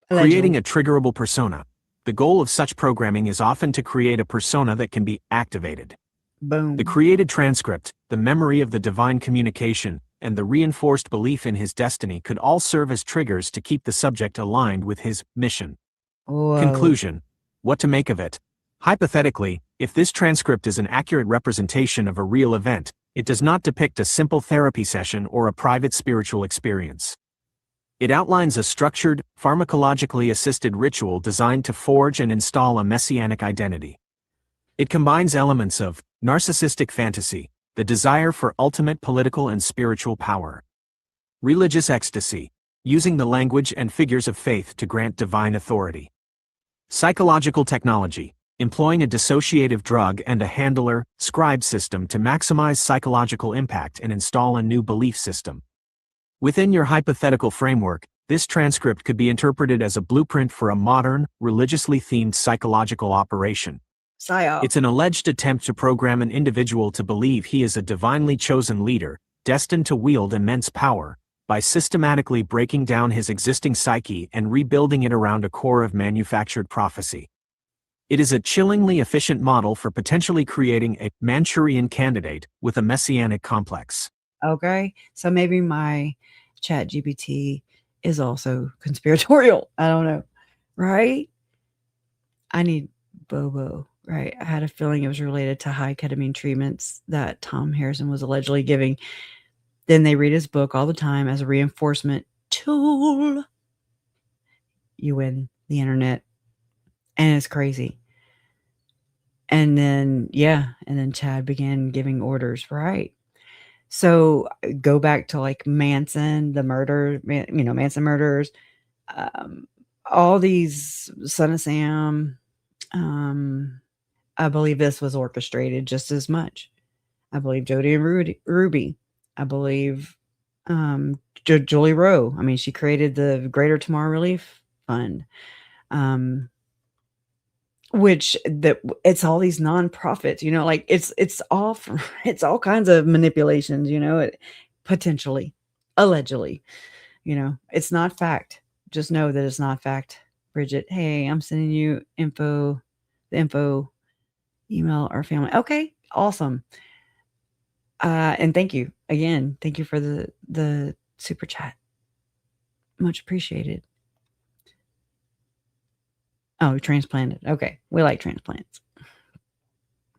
Creating a triggerable persona. The goal of such programming is often to create a persona that can be activated. Boom. The created transcript, the memory of the divine communication, and the reinforced belief in his destiny could all serve as triggers to keep the subject aligned with his mission. Whoa. Conclusion. What to make of it? Hypothetically, if this transcript is an accurate representation of a real event, it does not depict a simple therapy session or a private spiritual experience. It outlines a structured, pharmacologically assisted ritual designed to forge and install a messianic identity. It combines elements of narcissistic fantasy, the desire for ultimate political and spiritual power, religious ecstasy, using the language and figures of faith to grant divine authority, psychological technology, employing a dissociative drug and a handler, scribe system to maximize psychological impact and install a new belief system. Within your hypothetical framework, this transcript could be interpreted as a blueprint for a modern, religiously themed psychological operation. Psyop. It's an alleged attempt to program an individual to believe he is a divinely chosen leader, destined to wield immense power, by systematically breaking down his existing psyche and rebuilding it around a core of manufactured prophecy. It is a chillingly efficient model for potentially creating a Manchurian candidate with a messianic complex. Okay, so maybe my chat GPT is also conspiratorial. I don't know, right? I need Bobo, right? I had a feeling it was related to high ketamine treatments that Tom Harrison was allegedly giving. Then they read his book all the time as a reinforcement tool. You win the internet. And it's crazy. And then, Chad began giving orders, right? So go back to like Manson, the murder, Manson murders, all these Son of Sam. I believe this was orchestrated just as much. I believe Jody and Ruby. I believe Julie Rowe. I mean, she created the Greater Tomorrow Relief Fund. Which it's all these nonprofits, like it's all kinds of manipulations, potentially, allegedly, it's not fact. Just know that it's not fact. Bridget, hey, I'm sending you the info, email our family. Okay, awesome. And thank you again. Thank you for the super chat. Much appreciated. Oh, transplanted. Okay. We like transplants.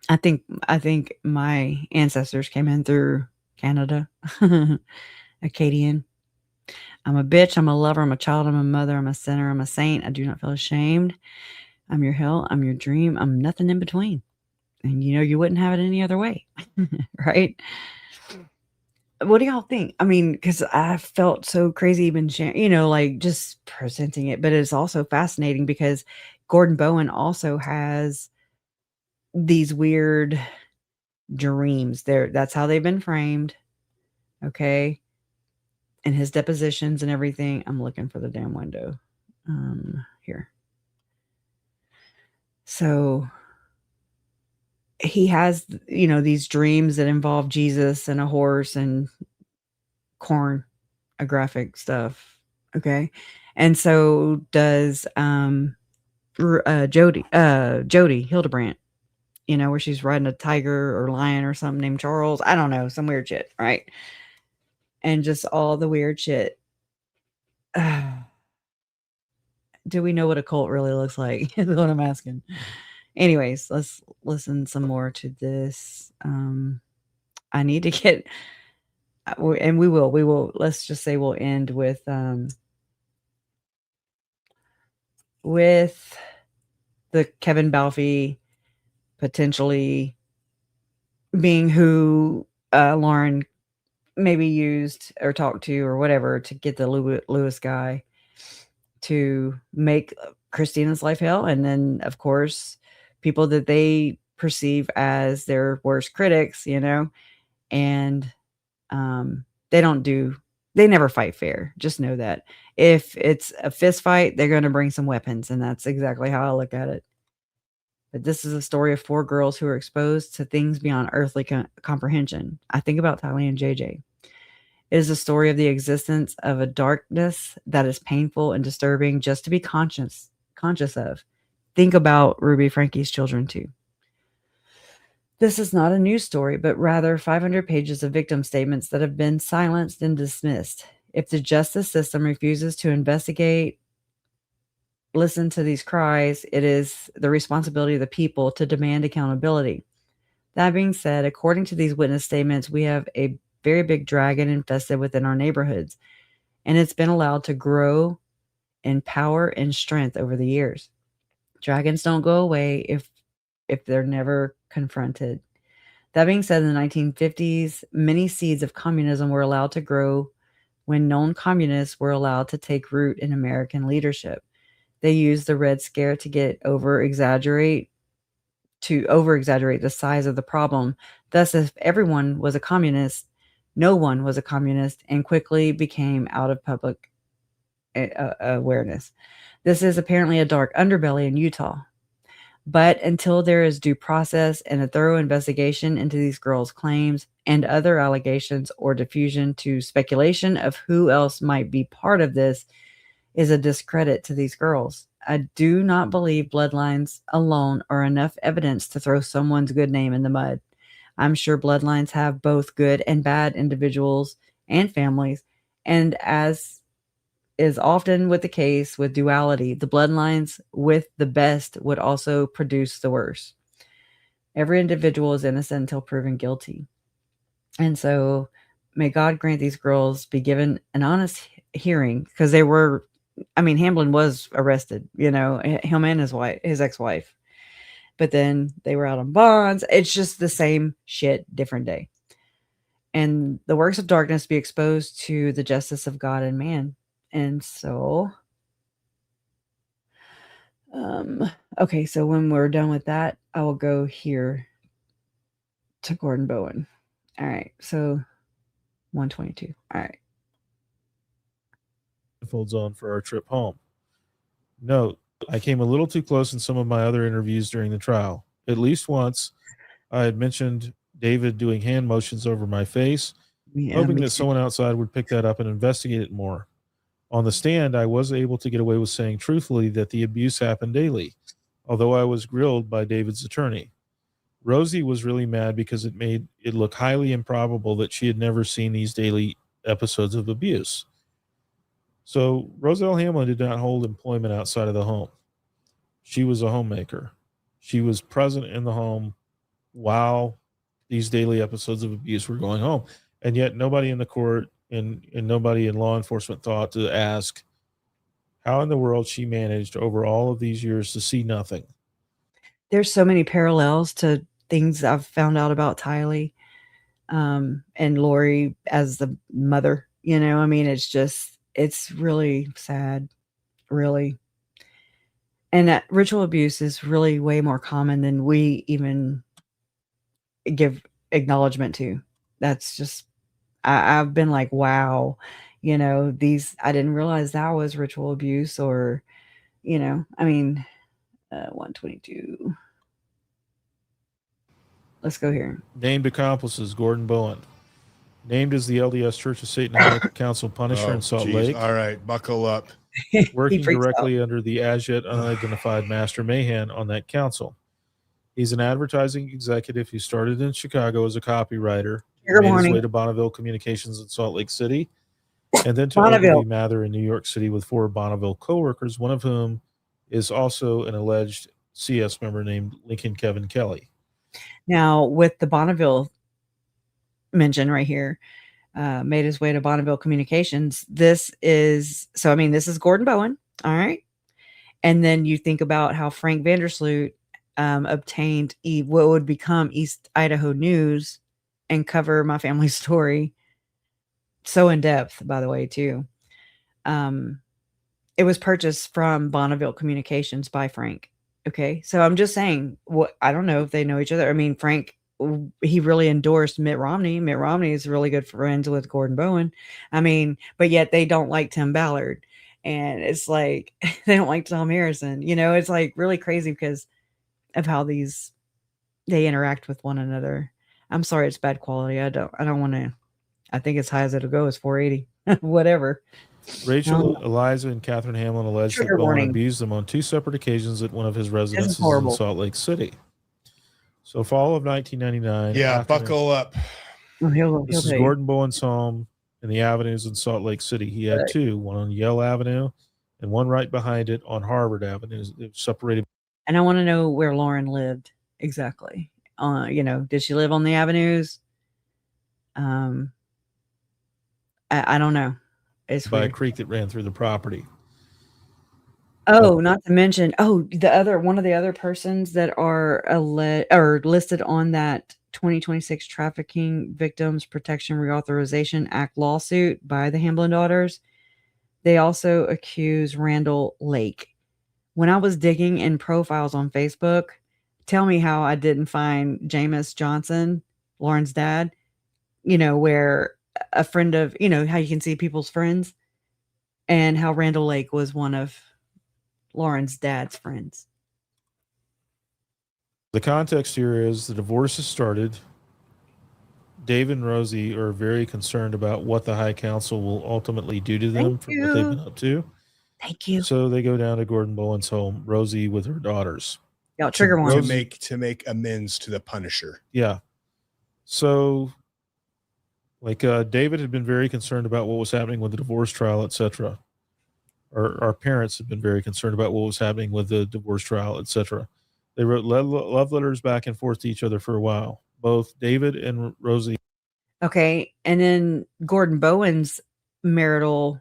I think my ancestors came in through Canada. Acadian. I'm a bitch. I'm a lover. I'm a child. I'm a mother. I'm a sinner. I'm a saint. I do not feel ashamed. I'm your hell. I'm your dream. I'm nothing in between. And you wouldn't have it any other way. Right? What do y'all think? I mean, because I felt so crazy even sharing, like just presenting it, but it's also fascinating because Gordon Bowen also has these weird dreams. That's how they've been framed. Okay. And his depositions and everything. I'm looking for the damn window. Here. So he has, these dreams that involve Jesus and a horse and corn, a graphic stuff. Okay. And so does Jody Hildebrandt, where she's riding a tiger or lion or something named Charles. I don't know, some weird shit, right? And just all the weird shit. Do we know what a cult really looks like? Is what I'm asking. Anyways, let's listen some more to this. I need to get, and we will, let's just say we'll end with the Kevin Balfe potentially being who Lauren maybe used or talked to or whatever to get the Lewis guy to make Christina's life hell. And then, of course, people that they perceive as their worst critics, and they never fight fair. Just know that. If it's a fist fight, they're going to bring some weapons. And that's exactly how I look at it. But this is a story of 4 girls who are exposed to things beyond earthly comprehension. I think about Tylee and JJ. It is a story of the existence of a darkness that is painful and disturbing just to be conscious of. Think about Ruby Frankie's children too. This is not a news story, but rather 500 pages of victim statements that have been silenced and dismissed. If the justice system refuses to investigate, listen to these cries, it is the responsibility of the people to demand accountability. That being said, according to these witness statements, we have a very big dragon infested within our neighborhoods, and it's been allowed to grow in power and strength over the years. Dragons don't go away if they're never confronted. That being said, in the 1950s, many seeds of communism were allowed to grow when known communists were allowed to take root in American leadership. They used the Red Scare to over-exaggerate the size of the problem. Thus, if everyone was a communist, no one was a communist, and quickly became out of public awareness. This is apparently a dark underbelly in Utah. But until there is due process and a thorough investigation into these girls' claims and other allegations or diffusion to speculation of who else might be part of this is a discredit to these girls. I do not believe bloodlines alone are enough evidence to throw someone's good name in the mud. I'm sure bloodlines have both good and bad individuals and families, and as is often with the case with duality, the bloodlines with the best would also produce the worst. Every individual is innocent until proven guilty. And so may God grant these girls be given an honest hearing, because they were, Hamblin was arrested, him and his ex-wife. But then they were out on bonds. It's just the same shit, different day. And the works of darkness be exposed to the justice of God and man. And so, okay, so when we're done with that, I will go here to Gordon Bowen. All right, so 122. All right. Folds on for our trip home. Note, I came a little too close in some of my other interviews during the trial. At least once, I had mentioned David doing hand motions over my face, hoping that someone outside would pick that up and investigate it more. On the stand, I was able to get away with saying truthfully that the abuse happened daily, although I was grilled by David's attorney. Rosie was really mad because it made it look highly improbable that she had never seen these daily episodes of abuse. So Roselle Hamlin did not hold employment outside of the home. She was a homemaker. She was present in the home while these daily episodes of abuse were going home. And yet nobody in the court and nobody in law enforcement thought to ask how in the world she managed over all of these years to see nothing. There's so many parallels to things I've found out about Tylee and Lori as the mother. I mean, it's really sad, really. And that ritual abuse is really way more common than we even give acknowledgement to. That's just, I've been like, wow, I didn't realize that was ritual abuse or, I mean, 122. Let's go here. Named accomplices: Gordon Bowen. Named as the LDS Church of Satan High Council Punisher in Salt Lake. All right, buckle up. Working directly under the as yet unidentified Master Mahan on that council. He's an advertising executive who started in Chicago as a copywriter, made his way to Bonneville Communications in Salt Lake City, and then to Ogilvy Mather in New York City with 4 Bonneville co-workers, one of whom is also an alleged CS member named Lincoln Kevin Kelly. Now, with the Bonneville mention right here, made his way to Bonneville Communications. This is Gordon Bowen. All right. And then you think about how Frank Vandersloot obtained what would become East Idaho News and cover my family's story so in depth, by the way, too. It was purchased from Bonneville Communications by Frank. Okay. So I'm just saying, I don't know if they know each other. I mean, Frank, he really endorsed Mitt Romney. Mitt Romney is really good friends with Gordon Bowen. I mean, but yet they don't like Tim Ballard. And it's like, they don't like Tom Harrison. It's like really crazy because of how they interact with one another. I'm sorry, it's bad quality. I don't want to, I think as high as it'll go is 480, whatever. Rachel, Eliza, and Catherine Hamlin alleged that Bowen abused them on 2 separate occasions at one of his residences in Salt Lake City. So fall of 1999. Yeah, buckle up. This is Gordon Bowen's home in the avenues in Salt Lake City. He had 2, one on Yale Avenue and one right behind it on Harvard Avenue. It was separated. And I want to know where Lauren lived exactly. Did she live on the avenues? I don't know. It's by weird. A creek that ran through the property. Oh, not to mention, one of the other persons that are listed on that 2026 Trafficking Victims Protection Reauthorization Act lawsuit by the Hamlin daughters. They also accuse Randall Lake. When I was digging in profiles on Facebook, tell me how I didn't find Jameis Johnson, Lauren's dad, where a friend of, how you can see people's friends, and how Randall Lake was one of Lauren's dad's friends. The context here is the divorce has started. Dave and Rosie are very concerned about what the High Council will ultimately do to them for what they've been up to. Thank you. So they go down to Gordon Bowen's home, Rosie with her daughters. Y'all trigger warning. To make amends to the Punisher. Yeah. So David had been very concerned about what was happening with the divorce trial, etc. Our parents have been very concerned about what was happening with the divorce trial, etc. They wrote love letters back and forth to each other for a while, both David and Rosie. Okay. And then Gordon Bowen's marital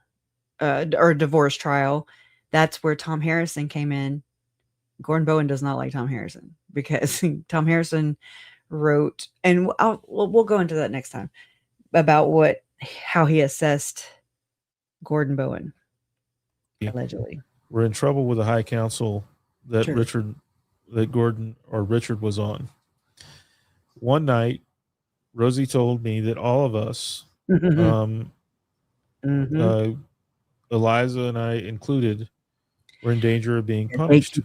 or divorce trial, that's where Tom Harrison came in. Gordon Bowen does not like Tom Harrison because Tom Harrison wrote, and we'll go into that next time, about how he assessed Gordon Bowen. Allegedly. We're in trouble with the High Council that Richard was on. One night, Rosie told me that all of us, Eliza and I included, were in danger of being punished.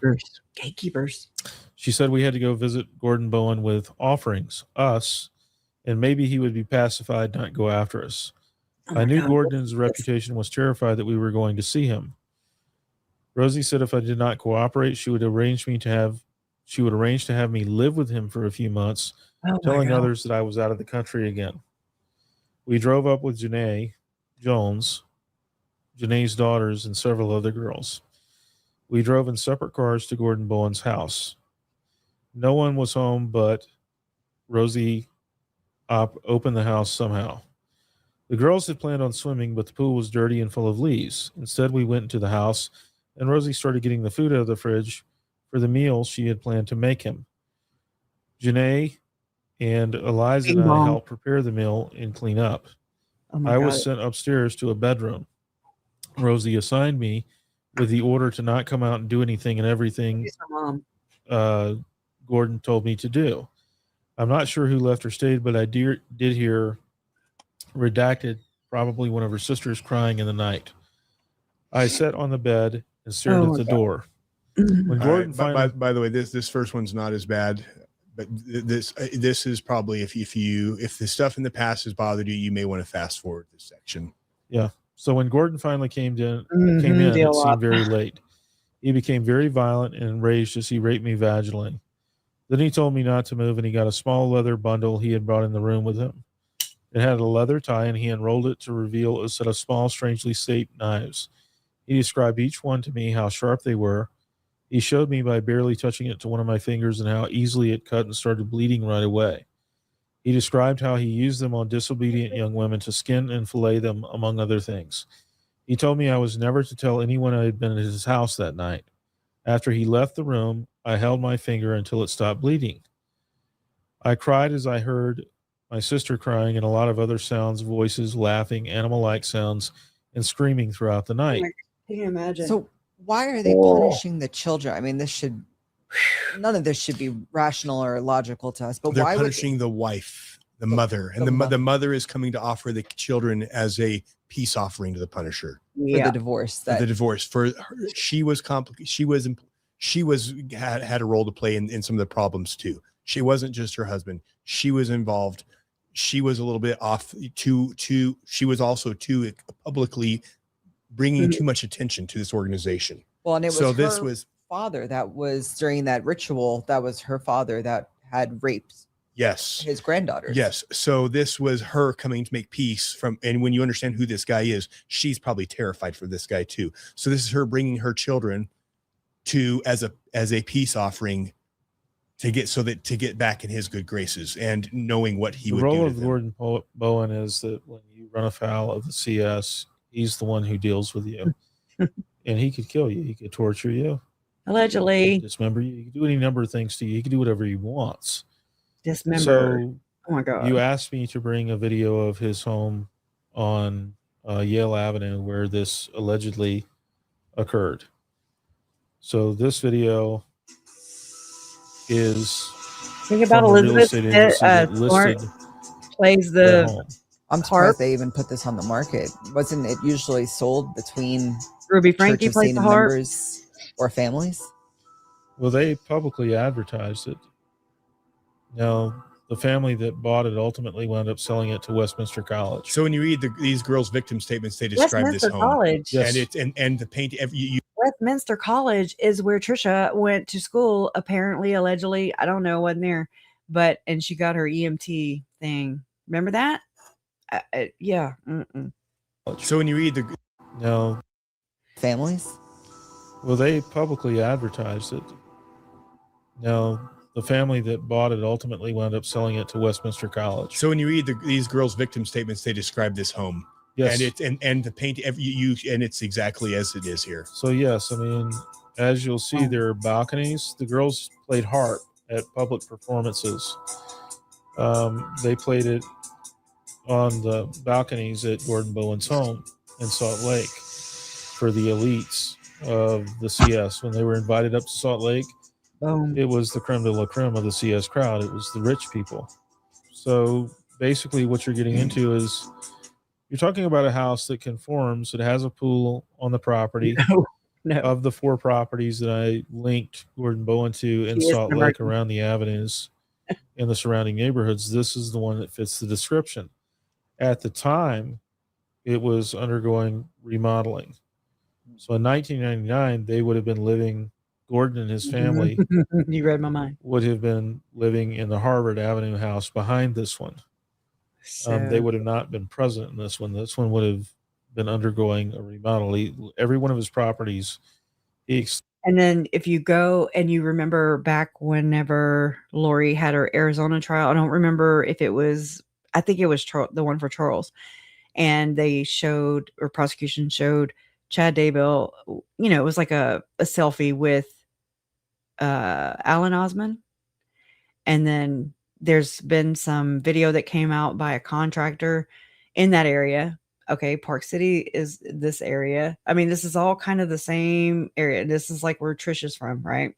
Gatekeepers. She said we had to go visit Gordon Bowen with offerings, us, and maybe he would be pacified, not go after us. I knew Gordon's reputation was terrified that we were going to see him. Rosie said if I did not cooperate, she would arrange to have me live with him for a few months, telling others that I was out of the country again. We drove up with Janae Jones, Janae's daughters, and several other girls. We drove in separate cars to Gordon Bowen's house. No one was home, but Rosie opened the house somehow. The girls had planned on swimming, but the pool was dirty and full of leaves. Instead, we went into the house, and Rosie started getting the food out of the fridge for the meal she had planned to make him. Janae and Eliza and I helped prepare the meal and clean up. I was sent upstairs to a bedroom. Rosie assigned me with the order to not come out and do anything and everything Gordon told me to do. I'm not sure who left or stayed, but I did hear redacted, probably one of her sisters crying in the night. I sat on the bed and stared at the door. When Gordon finally, by the way, this first one's not as bad, but this is probably if the stuff in the past has bothered you, you may want to fast forward this section. Yeah. So when Gordon finally came in, it seemed very late. He became very violent and enraged as he raped me vaginally. Then he told me not to move, and he got a small leather bundle he had brought in the room with him. It had a leather tie, and he unrolled it to reveal a set of small, strangely shaped knives. He described each one to me, how sharp they were. He showed me by barely touching it to one of my fingers and how easily it cut and started bleeding right away. He described how he used them on disobedient young women to skin and fillet them, among other things. He told me I was never to tell anyone I had been at his house that night. After he left the room, I held my finger until it stopped bleeding. I cried as I heard my sister crying and a lot of other sounds, voices, laughing, animal-like sounds, and screaming throughout the night. Can you imagine? So why are they punishing the children? I mean, none of this should be rational or logical to us. But they're why punishing the wife, the mother, and the mother is coming to offer the children as a peace offering to the punisher for the divorce? For her, she had a role to play in some of the problems too. She wasn't just her husband; she was involved. She was a little bit off. She was also too publicly bringing too much attention to this organization. Well, and it was her father that was during that ritual. That was her father that had raped. Yes. His granddaughters. Yes. So this was her coming to make peace and when you understand who this guy is, she's probably terrified for this guy too. So this is her bringing her children as a peace offering to get back in his good graces and knowing what he would do. The role of Gordon Bowen is that when you run afoul of the CS, he's the one who deals with you. And he could kill you. He could torture you. Allegedly. Dismember you. He could do any number of things to you. He could do whatever he wants. Dismember. So, oh my God. You asked me to bring a video of his home on Yale Avenue where this allegedly occurred. So this video is think about Elizabeth Smart plays the I'm surprised they even put this on the market. Wasn't it usually sold between Ruby Frankie plays the harp members or families? Well, they publicly advertised it. Now, the family that bought it ultimately wound up selling it to Westminster College. So when you read these girls' victim statements, they describe this home. College. Yes. And the paint. Westminster College is where Trisha went to school. Apparently, allegedly, I don't know, wasn't there, and she got her EMT thing. Remember that? Yeah. So when you read families. Well, they publicly advertised it. Now, the family that bought it ultimately wound up selling it to Westminster College. So when you read these girls' victim statements, they describe this home. Yes. And the paint and it's exactly as it is here. So yes, I mean, as you'll see, there are balconies. The girls played harp at public performances. They played it on the balconies at Gordon Bowen's home in Salt Lake for the elites of the CS. When they were invited up to Salt Lake, it was the creme de la creme of the CS crowd. It was the rich people. So basically what you're getting into is you're talking about a house that conforms. It has a pool on the property. No. Of the 4 properties that I linked Gordon Bowen to in Salt Lake around the avenues in the surrounding neighborhoods, this is the one that fits the description. At the time, it was undergoing remodeling. So in 1999, they would have been living, Gordon and his family you read my mind, would have been living in the Harvard Avenue house behind this one. They would have not been present in this one. This one would have been undergoing a remodel. Every one of his properties, And then if you go and you remember back whenever Lori had her Arizona trial, I don't remember if it was, I think it was the one for Charles. And they showed, or prosecution showed, Chad Daybell, it was like a selfie with Alan Osmond. And then there's been some video that came out by a contractor in that area. Okay, Park City is this area. I mean, this is all kind of the same area. This is like where Trish is from, right?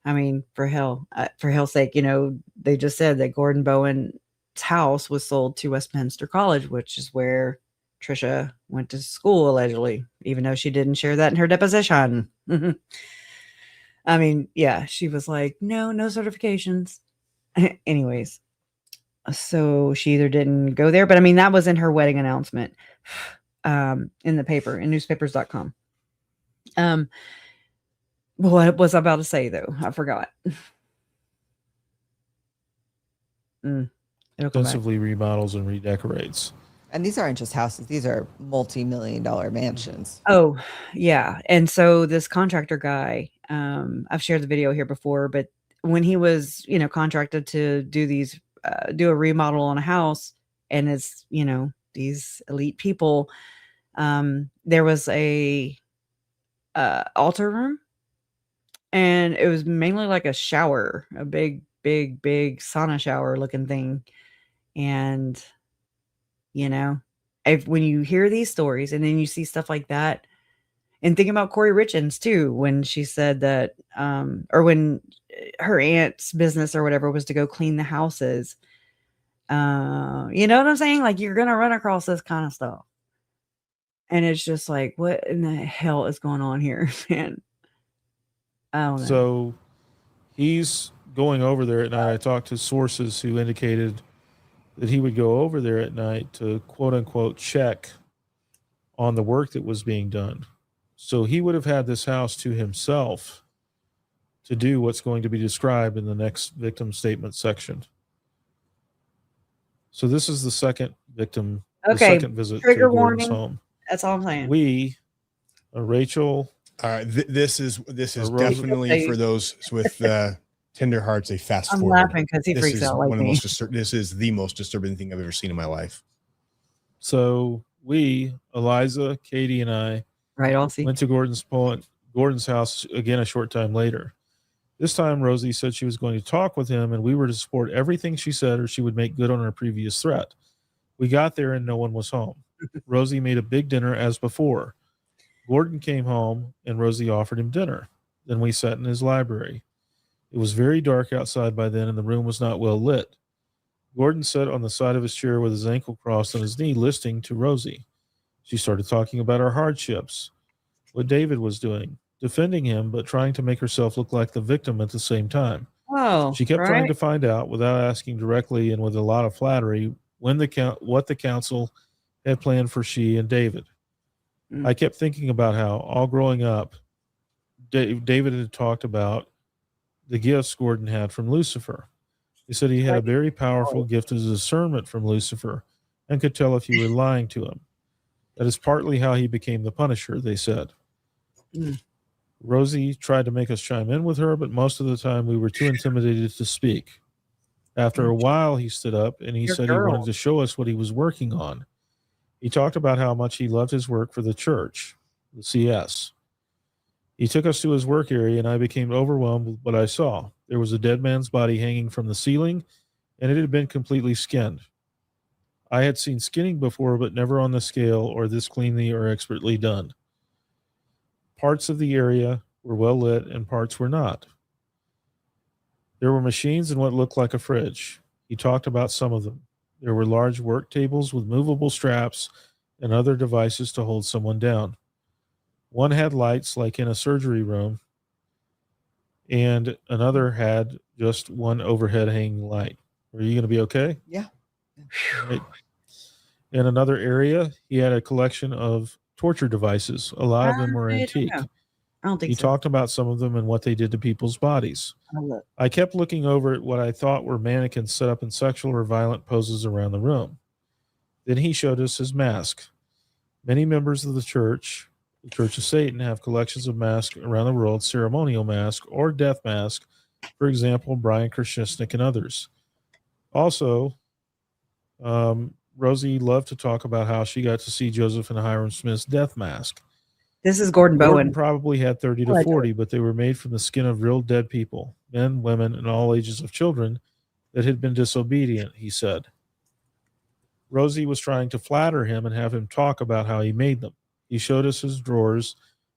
I mean, for hell's sake, they just said that Gordon Bowen's house was sold to Westminster College, which is where Trisha went to school, allegedly, even though she didn't share that in her deposition. I mean, yeah, she was like, no certifications. Anyways, so she either didn't go there, but I mean, that was in her wedding announcement in the paper, in newspapers.com. What was I about to say, though? I forgot. Extensively remodels and redecorates. And these aren't just houses. These are multi-million-dollar mansions. Oh, yeah. And so this contractor guy, I've shared the video here before, but when he was, contracted to do do a remodel on a house, and it's, these elite people, there was a altar room, and it was mainly like a shower, a big sauna shower looking thing. And, when you hear these stories and then you see stuff like that, and think about Corey Richens too, when she said that, or when her aunt's business or whatever was to go clean the houses. You know what I'm saying? Like, you're going to run across this kind of stuff. And it's just like, what in the hell is going on here, man? I don't know. So he's going over there at night. I talked to sources who indicated that he would go over there at night to quote unquote check on the work that was being done. So he would have had this house to himself to do what's going to be described in the next victim statement section. So this is the second victim, the second visit to Gordon's home. That's all I'm saying. Rachel. This is definitely for those with tender hearts. A fast I'm forward. laughing because he freaks out like me. This is the most disturbing thing I've ever seen in my life. So Eliza, Katie, and I went to Gordon's house again a short time later. This time, Rosie said she was going to talk with him, and we were to support everything she said, or she would make good on her previous threat. We got there, and no one was home. Rosie made a big dinner as before. Gordon came home, and Rosie offered him dinner. Then we sat in his library. It was very dark outside by then, and the room was not well lit. Gordon sat on the side of his chair with his ankle crossed on his knee, listening to Rosie. She started talking about our hardships, what David was doing, defending him, but trying to make herself look like the victim at the same time. Oh, she kept trying to find out, without asking directly and with a lot of flattery, what the council had planned for she and David. I kept thinking about how, all growing up, David had talked about the gifts Gordon had from Lucifer. He said he had a very powerful gift of discernment from Lucifer and could tell if you were lying to him. That is partly how he became the Punisher, they said. Rosie tried to make us chime in with her, but most of the time we were too intimidated to speak. After a while, he stood up and he said he wanted to show us what he was working on. He talked about how much he loved his work for the church, the CS. He took us to his work area, and I became overwhelmed with what I saw. There was a dead man's body hanging from the ceiling, and it had been completely skinned. I had seen skinning before, but never on the scale or this cleanly or expertly done. Parts of the area were well lit, and parts were not. There were machines and what looked like a fridge. He talked about some of them. There were large work tables with movable straps and other devices to hold someone down. One had lights like in a surgery room, and another had just one overhead hanging light. Are you going to be okay? Yeah. Right. In another area, he had a collection of torture devices. A lot of them were antique. I don't think he so. talked about some of them and what they did to people's bodies. I kept looking over at what I thought were mannequins set up in sexual or violent poses around the room. Then he showed us his mask. Many members of the church, The Church of Satan have collections of masks around the world, ceremonial masks or death masks. For example, Brian Krishnisnik and others. Also, Rosie loved to talk about how she got to see Joseph and Hiram Smith's death mask. This is Gordon Gordon Bowen. probably had 30 to 40, but they were made from the skin of real dead people, men, women, and all ages of children that had been disobedient, he said. Rosie was trying to flatter him and have him talk about how he made them. He showed us his drawers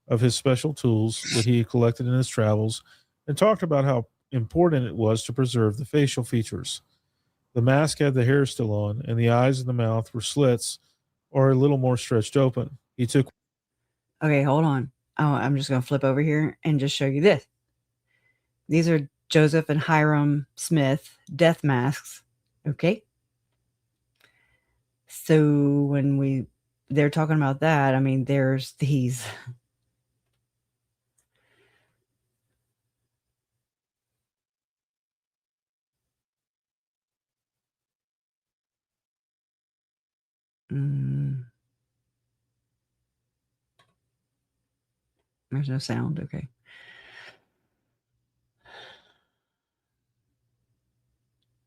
of his special tools that he had collected in his travels and talked about how important it was to preserve the facial features. The mask had the hair still on, and the eyes and the mouth were slits or a little more stretched open. He took... Okay, hold on. Oh, I'm just going to flip over here and just show you this. These are Joseph and Hiram Smith death masks. Okay. So when they're talking about that, I mean, there's these. There's no sound. Okay.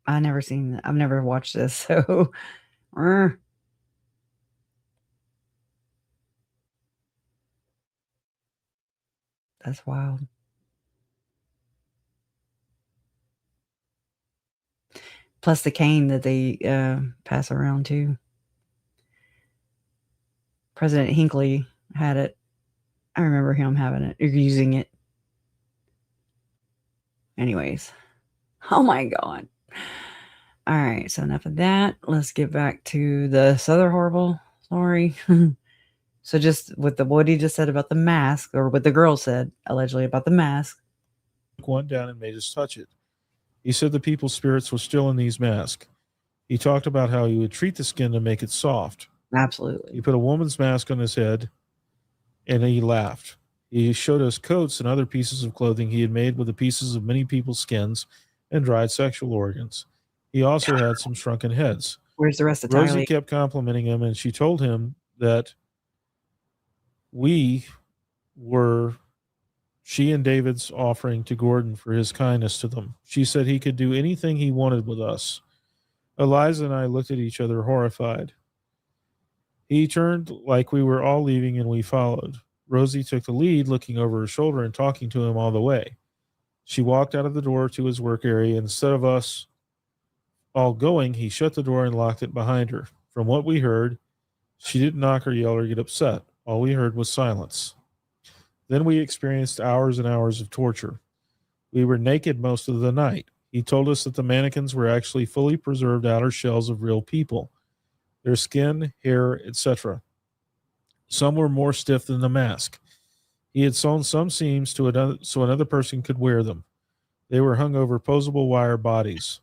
I've never watched this. So, that's wild. Plus the cane that they pass around too. President Hinckley had it. I remember him having it or using it. Anyways. Oh my God. All right. So enough of that. Let's get back to this other horrible story. So just with what he just said about the mask, or what the girl said allegedly about the mask. One down and made us touch it. He said the people's spirits were still in these masks. He talked about how he would treat the skin to make it soft. Absolutely. He put a woman's mask on his head and he laughed. He showed us coats and other pieces of clothing he had made with the pieces of many people's skins and dried sexual organs. He also had some shrunken heads. Where's the rest of Rosie Tyler? kept complimenting him, and she told him that she and David's offering to Gordon for his kindness to them. She said he could do anything he wanted with us. Eliza and I looked at each other horrified. He turned like we were all leaving and we followed. Rosie took the lead, looking over her shoulder and talking to him all the way. She walked out of the door to his work area. Instead of us all going, he shut the door and locked it behind her. From what we heard, she didn't knock or yell or get upset. All we heard was silence. Then we experienced hours and hours of torture. We were naked most of the night. He told us that the mannequins were actually fully preserved outer shells of real people, their skin, hair, etc. Some were more stiff than the mask. He had sewn some seams so another person could wear them. They were hung over posable wire bodies.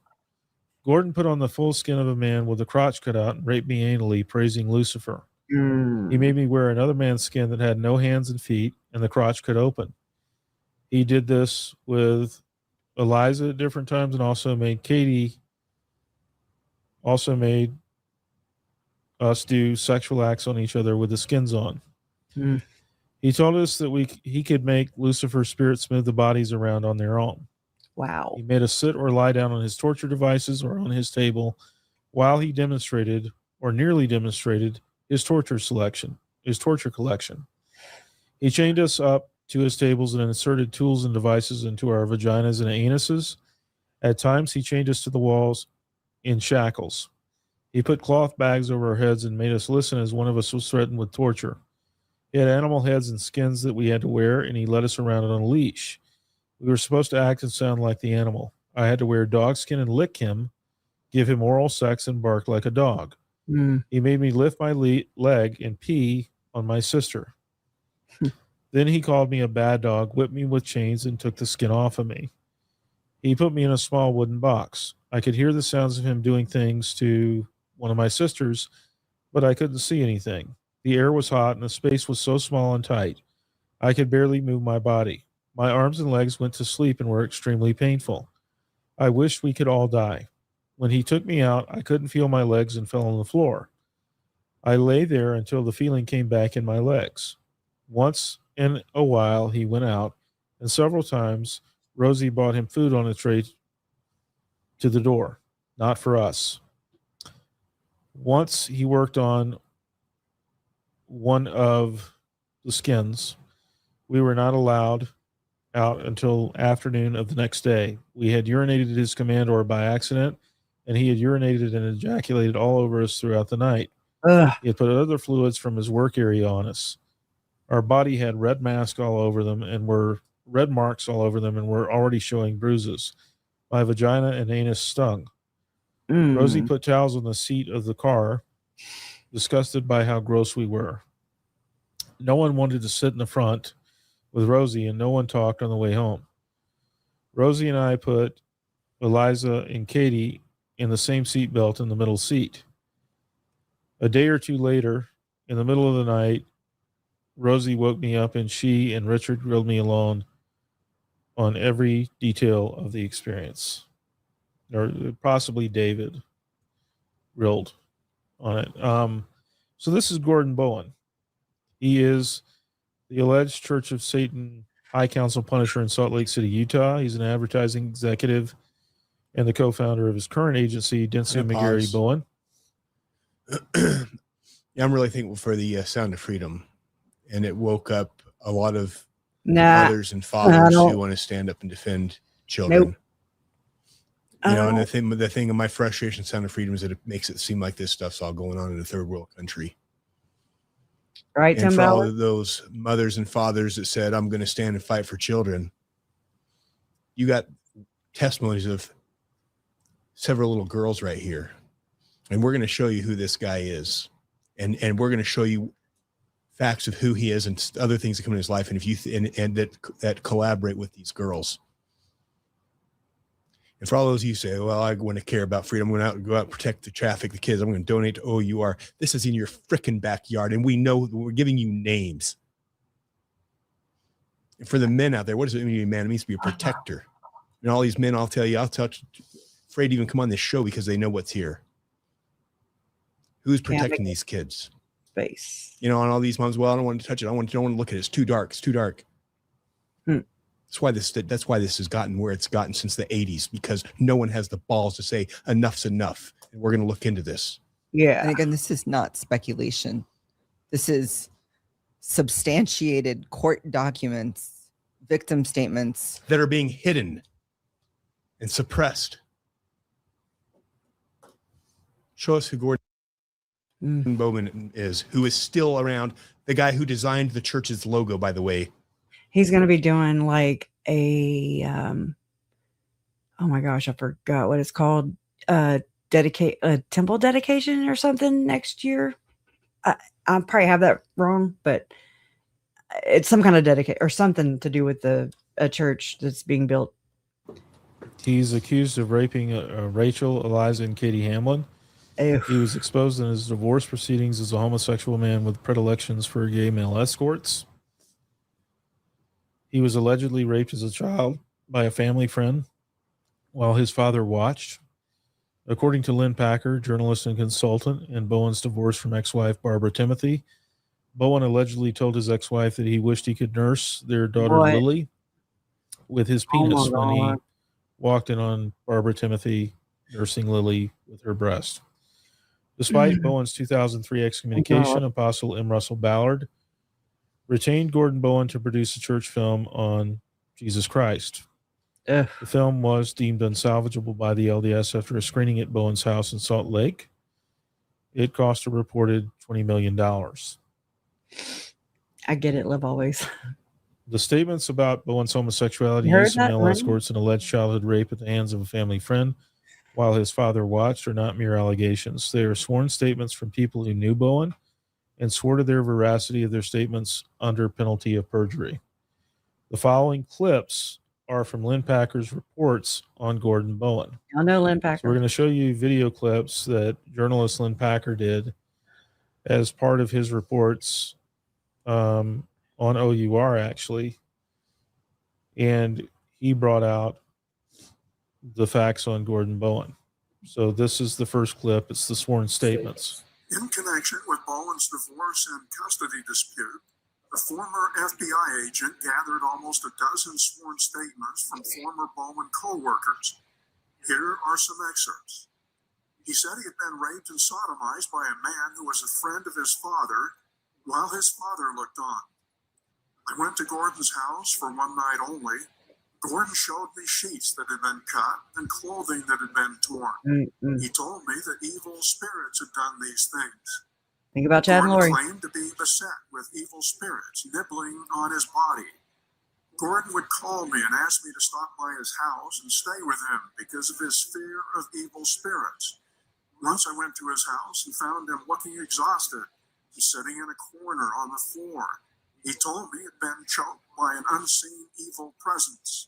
Gordon put on the full skin of a man with a crotch cut out and raped me anally, praising Lucifer. He made me wear another man's skin that had no hands and feet and the crotch could open. He did this with Eliza at different times and also made us do sexual acts on each other with the skins on. He told us that he could make Lucifer's spirits move the bodies around on their own. Wow. He made us sit or lie down on his torture devices or on his table while he demonstrated or nearly demonstrated his torture collection. He chained us up to his tables and inserted tools and devices into our vaginas and anuses. At times, he chained us to the walls in shackles. He put cloth bags over our heads and made us listen as one of us was threatened with torture. He had animal heads and skins that we had to wear, and he led us around on a leash. We were supposed to act and sound like the animal. I had to wear dog skin and lick him, give him oral sex, and bark like a dog. He made me lift my leg and pee on my sister. Then he called me a bad dog, whipped me with chains, and took the skin off of me. He put me in a small wooden box. I could hear the sounds of him doing things to one of my sisters, but I couldn't see anything. The air was hot, and the space was so small and tight. I could barely move my body. My arms and legs went to sleep and were extremely painful. I wished we could all die. When he took me out, I couldn't feel my legs and fell on the floor. I lay there until the feeling came back in my legs. Once in a while, he went out, and several times Rosie bought him food on a tray to the door, not for us. Once he worked on one of the skins. We were not allowed out until afternoon of the next day. We had urinated at his command or by accident, and he had urinated and ejaculated all over us throughout the night. Ugh. He had put other fluids from his work area on us. Our body had red masks all over them and were red marks all over them and were already showing bruises. My vagina and anus stung. Rosie put towels on the seat of the car, disgusted by how gross we were. No one wanted to sit in the front with Rosie, and no one talked on the way home. Rosie and I put Eliza and Katie in the same seat belt in the middle seat. A day or two later, in the middle of the night, Rosie woke me up, and she and Richard grilled me alone on every detail of the experience. Or possibly David grilled on it. So this is Gordon Bowen. He is the alleged Church of Satan High Council Punisher in Salt Lake City, Utah. He's an advertising executive and the co-founder of his current agency, Denson McGarry Bowen. Yeah, I'm really thankful for the Sound of Freedom, and it woke up a lot of mothers and fathers who want to stand up and defend children. Nope. You know, and the thing of my frustration, Sound of Freedom, is that it makes it seem like this stuff's all going on in a third world country. Right, and Tim for all Ballard? of those mothers and fathers that said, I'm going to stand and fight for children, you got testimonies of several little girls right here. And we're going to show you who this guy is. And we're going to show you facts of who he is and other things that come in his life. And if you and that collaborate with these girls. And for all those of you say, well, I want to care about freedom. I'm going to go out and protect the traffic, the kids. I'm going to donate to OUR. This is in your freaking backyard. And we know we're giving you names. And for the men out there, what does it mean to be a man? It means to be a protector. And all these men, I'll tell you, afraid to even come on this show because they know what's here. Who's protecting these kids? Space. You know, and all these moms, well, I don't want to touch it. I don't want to look at it. It's too dark. It's too dark. That's why this has gotten where it's gotten since the 80s, because no one has the balls to say enough's enough. And we're going to look into this. Yeah. And again, this is not speculation. This is substantiated court documents, victim statements that are being hidden and suppressed. Show us who Gordon Bowman is, who is still around. The guy who designed the church's logo, by the way. He's going to be doing like a, oh my gosh, I forgot what it's called. Dedicate a temple dedication or something next year. I probably have that wrong, but it's some kind of dedicate or something to do with a church that's being built. He's accused of raping Rachel, Eliza, and Katie Hamlin. Ew. He was exposed in his divorce proceedings as a homosexual man with predilections for gay male escorts. He was allegedly raped as a child by a family friend while his father watched. According to Lynn Packer, journalist and consultant, and Bowen's divorce from ex-wife Barbara Timothy, Bowen allegedly told his ex-wife that he wished he could nurse their daughter Lily with his penis when he walked in on Barbara Timothy nursing Lily with her breast. Despite Bowen's 2003 excommunication, Apostle M. Russell Ballard retained Gordon Bowen to produce a church film on Jesus Christ. The film was deemed unsalvageable by the LDS after a screening at Bowen's house in Salt Lake. It cost a reported $20 million. I get it, love always. The statements about Bowen's homosexuality, Heard use of that, male right? escorts, and alleged childhood rape at the hands of a family friend while his father watched are not mere allegations. They are sworn statements from people who knew Bowen and swore to their veracity of their statements under penalty of perjury. The following clips are from Lynn Packer's reports on Gordon Bowen. I know Lynn Packer. So we're going to show you video clips that journalist Lynn Packer did as part of his reports on OUR, actually. And he brought out the facts on Gordon Bowen. So this is the first clip. It's the sworn statements. In connection with Bowen's divorce and custody dispute, The former FBI agent gathered almost a dozen sworn statements from former Bowman co-workers. Here are some excerpts. He said he had been raped and sodomized by a man who was a friend of his father while his father looked on. I went to Gordon's house for one night only. Gordon showed me sheets that had been cut and clothing that had been torn. He told me that evil spirits had done these things. Think about Chad and Lori. Gordon claimed to be beset with evil spirits nibbling on his body. Gordon would call me and ask me to stop by his house and stay with him because of his fear of evil spirits. Once I went to his house and found him looking exhausted and sitting in a corner on the floor. He told me he had been choked by an unseen evil presence.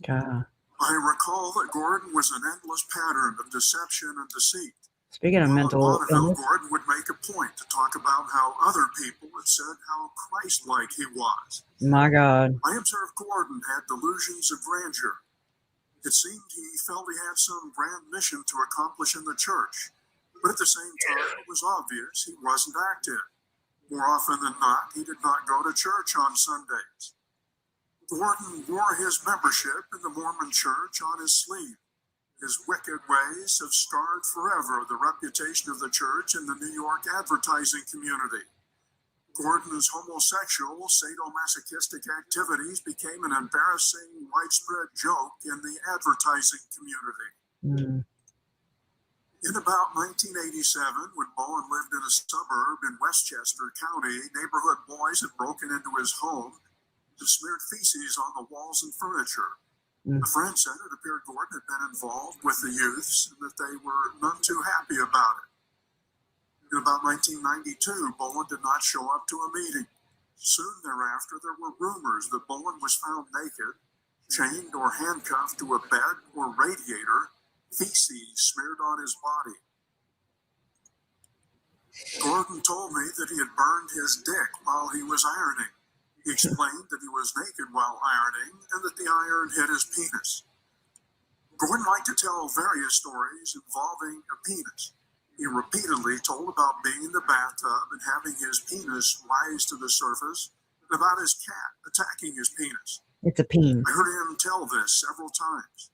God. I recall that Gordon was an endless pattern of deception and deceit. Speaking of mental illness, Gordon would make a point to talk about how other people had said how Christ-like he was. my God. I observed Gordon had delusions of grandeur. It seemed he felt he had some grand mission to accomplish in the church, but at the same time, it was obvious he wasn't active. More often than not, he did not go to church on Sundays. Gordon wore his membership in the Mormon church on his sleeve. His wicked ways have scarred forever the reputation of the church in the New York advertising community. Gordon's homosexual, sadomasochistic activities became an embarrassing, widespread joke in the advertising community. In about 1987, when Bowen lived in a suburb in Westchester County, neighborhood boys had broken into his home and smeared feces on the walls and furniture. A friend said it appeared Gordon had been involved with the youths and that they were none too happy about it. In about 1992, Bowen did not show up to a meeting. Soon thereafter, there were rumors that Bowen was found naked, chained or handcuffed to a bed or radiator, feces smeared on his body. Gordon told me that he had burned his dick while he was ironing. He explained that he was naked while ironing and that the iron hit his penis. Gordon liked to tell various stories involving a penis. He repeatedly told about being in the bathtub and having his penis rise to the surface and about his cat attacking his penis. It's a peen. I heard him tell this several times.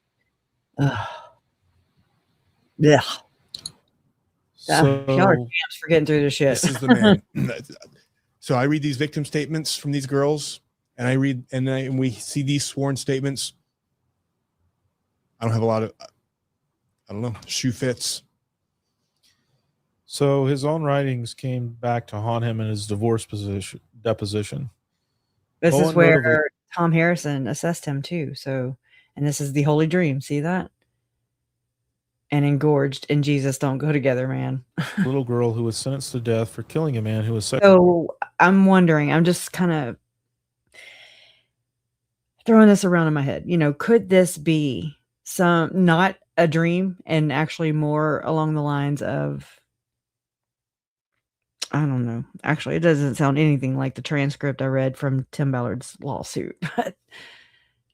Yeah. So, y'all are champs for getting through this shit. This is the man. So I read these victim statements from these girls, and I read, and we see these sworn statements. I don't have a lot of, I don't know, shoe fits. So his own writings came back to haunt him in his divorce deposition. This Bowen is where Tom Harrison assessed him too. So, and this is the Holy Dream. See that? And engorged and Jesus don't go together, man. Little girl who was sentenced to death for killing a man who was So I'm wondering, I'm just kind of throwing this around in my head. You know, could this be not a dream and actually more along the lines of, I don't know. Actually, it doesn't sound anything like the transcript I read from Tim Ballard's lawsuit, but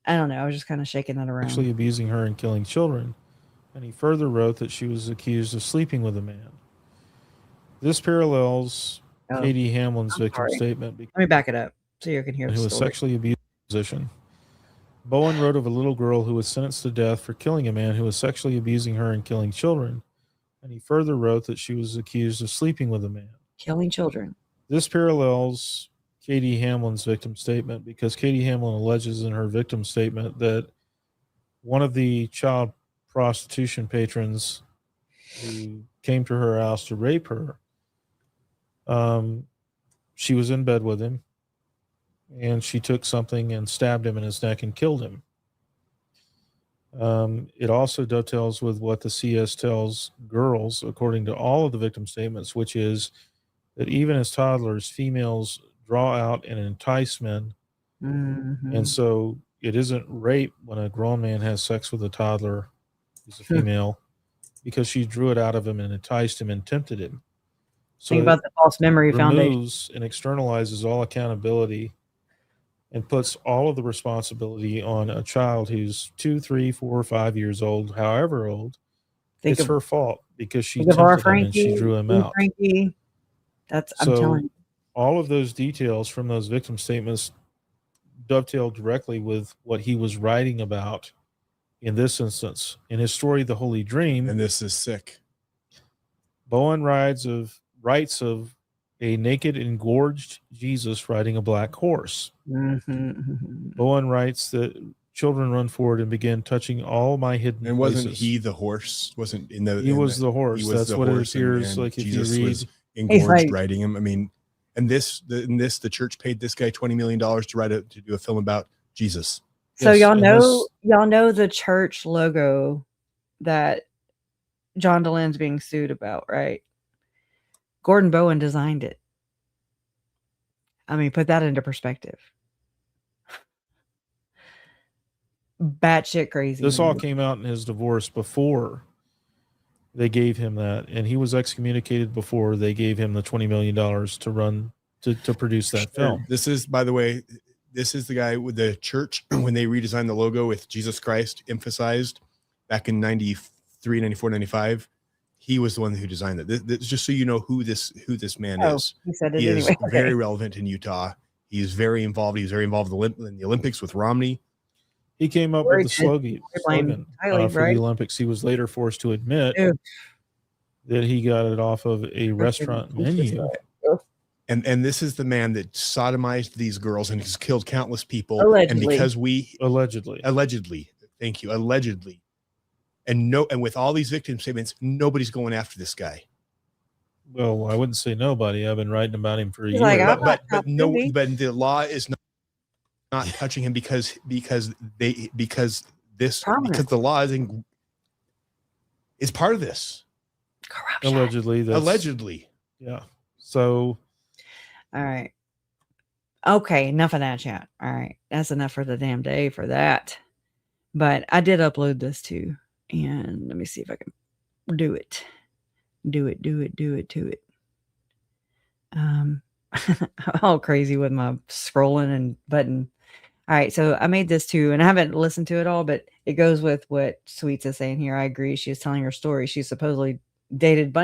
I don't know. I was just kind of shaking that around. actually abusing her and killing children. And he further wrote that she was accused of sleeping with a man. This parallels Katie Hamlin's victim statement. Let me back it up so you can hear the who was story. sexually abused in the position. Bowen wrote of a little girl who was sentenced to death for killing a man who was sexually abusing her and killing children. And he further wrote that she was accused of sleeping with a man. Killing children. This parallels Katie Hamlin's victim statement because Katie Hamlin alleges in her victim statement that one of the child prostitution patrons who came to her house to rape her, she was in bed with him and she took something and stabbed him in his neck and killed him. It also dovetails with what the CS tells girls, according to all of the victim statements, which is that even as toddlers, females draw out and entice men. Mm-hmm. And so it isn't rape when a grown man has sex with a toddler who's a female because she drew it out of him and enticed him and tempted him. So think about the false memory foundation. Removes and externalizes all accountability and puts all of the responsibility on a child who's 2, 3, 4, 5 years old, however old. It's her fault because she tempted him and she drew him out. Frankie. I'm telling you. all of those details from those victim statements dovetail directly with what he was writing about in this instance. In his story, The Holy Dream. And this is sick. Bowen writes of a naked, engorged Jesus riding a black horse. Bowen writes that children run forward and begin touching all my hidden And wasn't places. he the horse? Wasn't in the? He was the horse. He was That's the what horse, it appears like if Jesus you read. was engorged riding him. I mean, and the church paid this guy $20 million to do a film about Jesus. So Yes, y'all and know the church logo that John DeLynne's being sued about, right? Gordon Bowen designed it. I mean, put that into perspective. Batshit crazy. This all came out in his divorce before they gave him that, and he was excommunicated before they gave him the $20 million to run to produce that film. This is, by the way, this is the guy with the church when they redesigned the logo with Jesus Christ emphasized back in 93, 94, 95. He was the one who designed it. This, just so you know who this man is. He said it He is anyway. very relevant in Utah. He is very involved. He was very involved in the Olympics with Romney. He came up with the slogan for the Olympics. He was later forced to admit that he got it off of a restaurant menu. And this is the man that sodomized these girls and has killed countless people. Allegedly. And because we allegedly, thank you, allegedly, and with all these victim statements, nobody's going after this guy. Well, I wouldn't say nobody. I've been writing about him for a year. But the law is not touching him because the law is part of this. Corruption. Allegedly. Yeah. So. All right. Okay. Enough of that chat. All right. That's enough for the damn day for that. But I did upload this too. And let me see if I can do it. All crazy with my scrolling and button. All right, so I made this too, and I haven't listened to it all, but it goes with what Sweets is saying here. I agree. She was telling her story. She supposedly dated.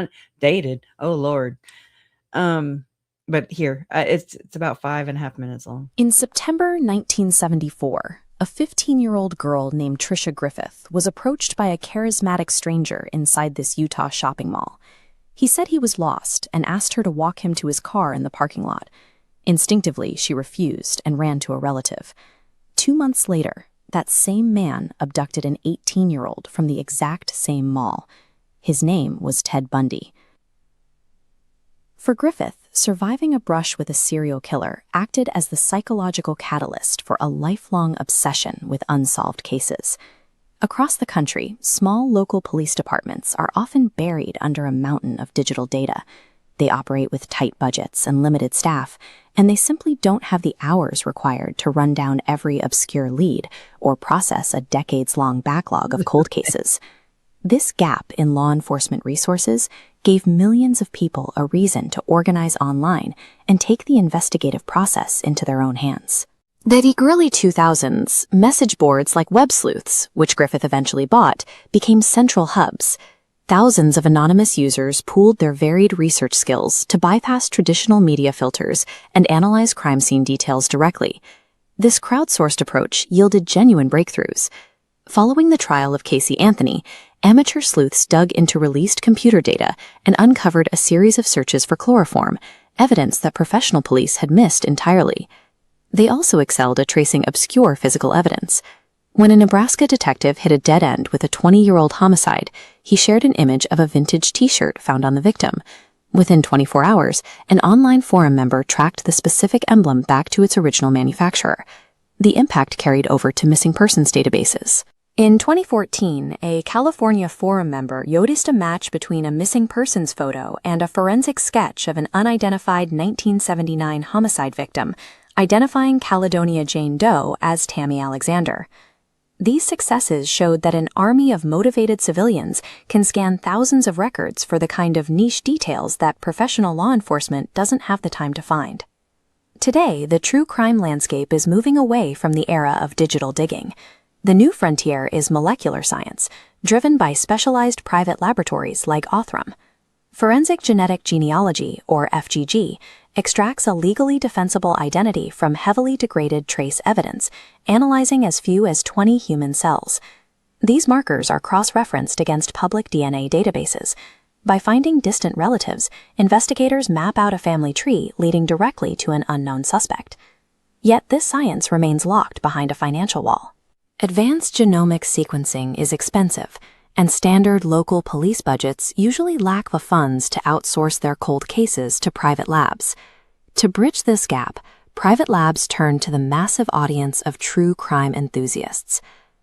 Oh Lord. But here, it's about 5.5 minutes long. In September 1974, a 15-year-old girl named Trisha Griffith was approached by a charismatic stranger inside this Utah shopping mall. He said he was lost and asked her to walk him to his car in the parking lot. Instinctively, she refused and ran to a relative. 2 months later, that same man abducted an 18-year-old from the exact same mall. His name was Ted Bundy. For Griffith, surviving a brush with a serial killer acted as the psychological catalyst for a lifelong obsession with unsolved cases. Across the country, small local police departments are often buried under a mountain of digital data. They operate with tight budgets and limited staff, and they simply don't have the hours required to run down every obscure lead or process a decades-long backlog of cold cases. This gap in law enforcement resources gave millions of people a reason to organize online and take the investigative process into their own hands. By the early 2000s, message boards like Web Sleuths, which Griffith eventually bought, became central hubs. Thousands of anonymous users pooled their varied research skills to bypass traditional media filters and analyze crime scene details directly. This crowdsourced approach yielded genuine breakthroughs. Following the trial of Casey Anthony, amateur sleuths dug into released computer data and uncovered a series of searches for chloroform, evidence that professional police had missed entirely. They also excelled at tracing obscure physical evidence. When a Nebraska detective hit a dead end with a 20-year-old homicide, he shared an image of a vintage T-shirt found on the victim. Within 24 hours, an online forum member tracked the specific emblem back to its original manufacturer. The impact carried over to missing persons databases. In 2014, a California forum member noticed a match between a missing persons photo and a forensic sketch of an unidentified 1979 homicide victim, identifying Caledonia Jane Doe as Tammy Alexander. These successes showed that an army of motivated civilians can scan thousands of records for the kind of niche details that professional law enforcement doesn't have the time to find. Today, the true crime landscape is moving away from the era of digital digging. The new frontier is molecular science, driven by specialized private laboratories like Othram. Forensic genetic genealogy, or FGG, extracts a legally defensible identity from heavily degraded trace evidence, analyzing as few as 20 human cells. These markers are cross-referenced against public DNA databases. By finding distant relatives, investigators map out a family tree leading directly to an unknown suspect. Yet this science remains locked behind a financial wall. Advanced genomic sequencing is expensive, and standard local police budgets usually lack the funds to outsource their cold cases to private labs. To bridge this gap, private labs turn to the massive audience of true crime enthusiasts.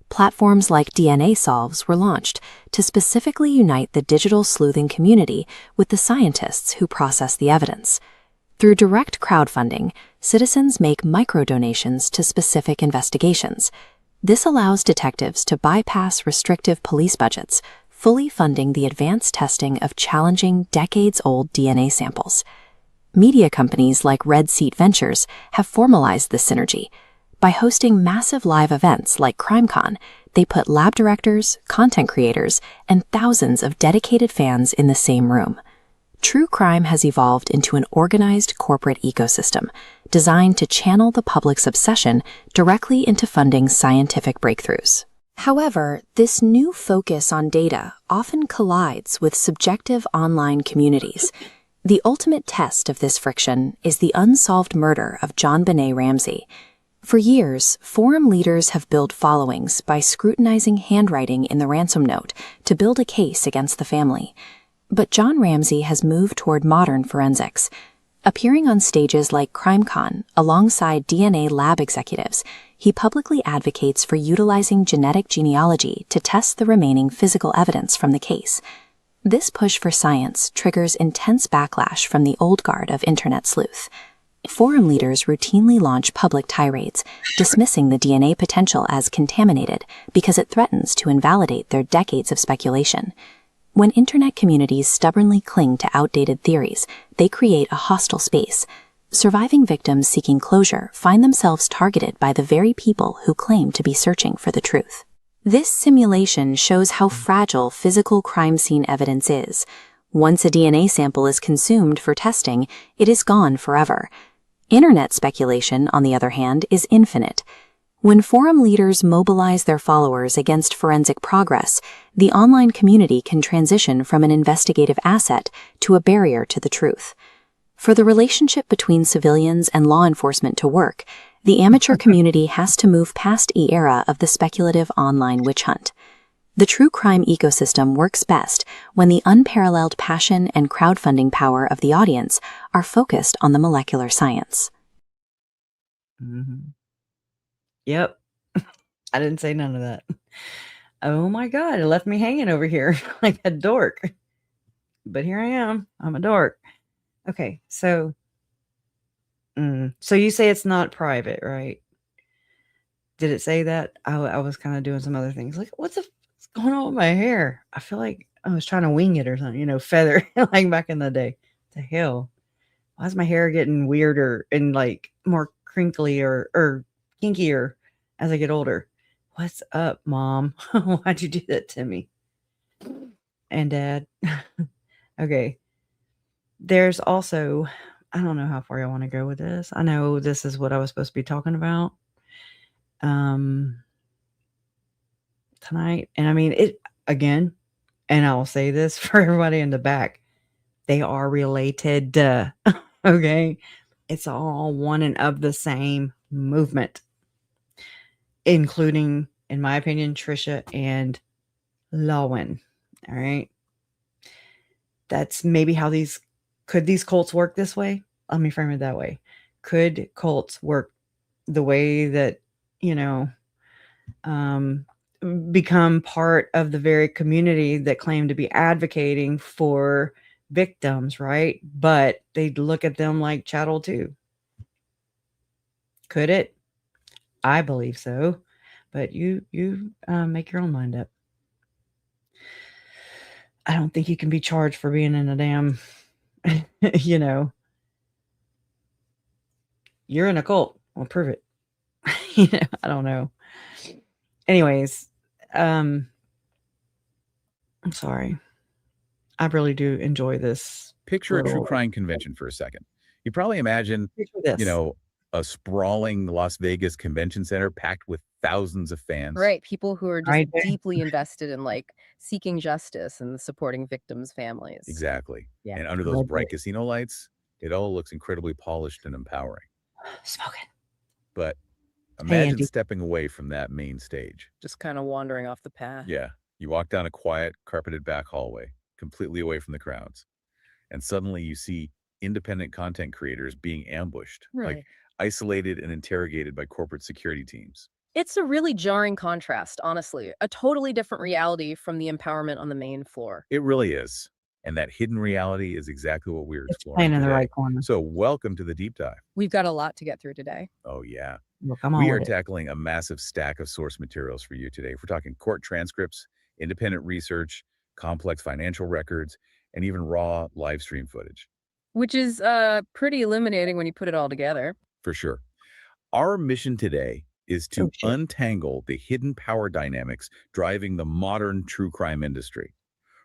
Platforms like DNA Solves were launched to specifically unite the digital sleuthing community with the scientists who process the evidence. Through direct crowdfunding, citizens make micro-donations to specific investigations. This allows detectives to bypass restrictive police budgets, fully funding the advanced testing of challenging decades-old DNA samples. Media companies like Red Seat Ventures have formalized this synergy. By hosting massive live events like CrimeCon, they put lab directors, content creators, and thousands of dedicated fans in the same room. True crime has evolved into an organized corporate ecosystem designed to channel the public's obsession directly into funding scientific breakthroughs. However, this new focus on data often collides with subjective online communities. The ultimate test of this friction is the unsolved murder of JonBenet Ramsey. For years, forum leaders have built followings by scrutinizing handwriting in the ransom note to build a case against the family. But John Ramsey has moved toward modern forensics. Appearing on stages like CrimeCon alongside DNA lab executives, he publicly advocates for utilizing genetic genealogy to test the remaining physical evidence from the case. This push for science triggers intense backlash from the old guard of internet sleuth. Forum leaders routinely launch public tirades, dismissing the DNA potential as contaminated because it threatens to invalidate their decades of speculation. When internet communities stubbornly cling to outdated theories, they create a hostile space. Surviving victims seeking closure find themselves targeted by the very people who claim to be searching for the truth. This simulation shows how fragile physical crime scene evidence is. Once a DNA sample is consumed for testing, it is gone forever. Internet speculation, on the other hand, is infinite. When forum leaders mobilize their followers against forensic progress, the online community can transition from an investigative asset to a barrier to the truth. For the relationship between civilians and law enforcement to work, the amateur community has to move past the era of the speculative online witch hunt. The true crime ecosystem works best when the unparalleled passion and crowdfunding power of the audience are focused on the molecular science. Mm-hmm. Yep. I didn't say none of that. Oh my God, it left me hanging over here like a dork. But here I am. I'm a dork. Okay, so you say it's not private, right? Did it say that? I was kind of doing some other things. Like, what's going on with my hair? I feel like I was trying to wing it or something, feather, like back in the day. What the hell? Why is my hair getting weirder and like more crinkly or kinkier as I get older? What's up, Mom? Why'd you do that to me? And Dad. Okay. There's also, I don't know how far I want to go with this. I know this is what I was supposed to be talking about tonight. And I mean, it again, and I'll say this for everybody in the back. They are related. Okay. It's all one and of the same movement, including, in my opinion, Trisha and Lauren. All right. That's maybe how could these cults work this way? Let me frame it that way. Could cults work the way that, become part of the very community that claim to be advocating for victims, right? But they look at them like chattel too. Could it? I believe so. But you make your own mind up. I don't think you can be charged for being in a damn, you're in a cult. Well, prove it. I don't know. Anyways, I'm sorry. I really do enjoy this. Picture a true crime convention for a second. You probably imagine, Picture this. you know, a sprawling Las Vegas convention center packed with thousands of fans. Right. People who are just Right there. deeply invested in like seeking justice and supporting victims' families. Exactly. Yeah. And under those Right bright there. casino lights, it all looks incredibly polished and empowering. Smoking. But Hey, imagine Andy. stepping away from that main stage. Just kind of wandering off the path. Yeah. You walk down a quiet, carpeted back hallway, completely away from the crowds. And suddenly you see independent content creators being ambushed, Right. like isolated and interrogated by corporate security teams. It's a really jarring contrast, honestly. A totally different reality from the empowerment on the main floor. It really is. And that hidden reality is exactly what we're It's exploring playing in the today. right corner. So welcome to the deep dive. We've got a lot to get through today. Oh, yeah. Well, come on We are with it. tackling a massive stack of source materials for you today. We're talking court transcripts, independent research, complex financial records, and even raw live stream footage. Which is pretty illuminating when you put it all together. For sure. Our mission today is to Oh, shit. untangle the hidden power dynamics driving the modern true crime industry.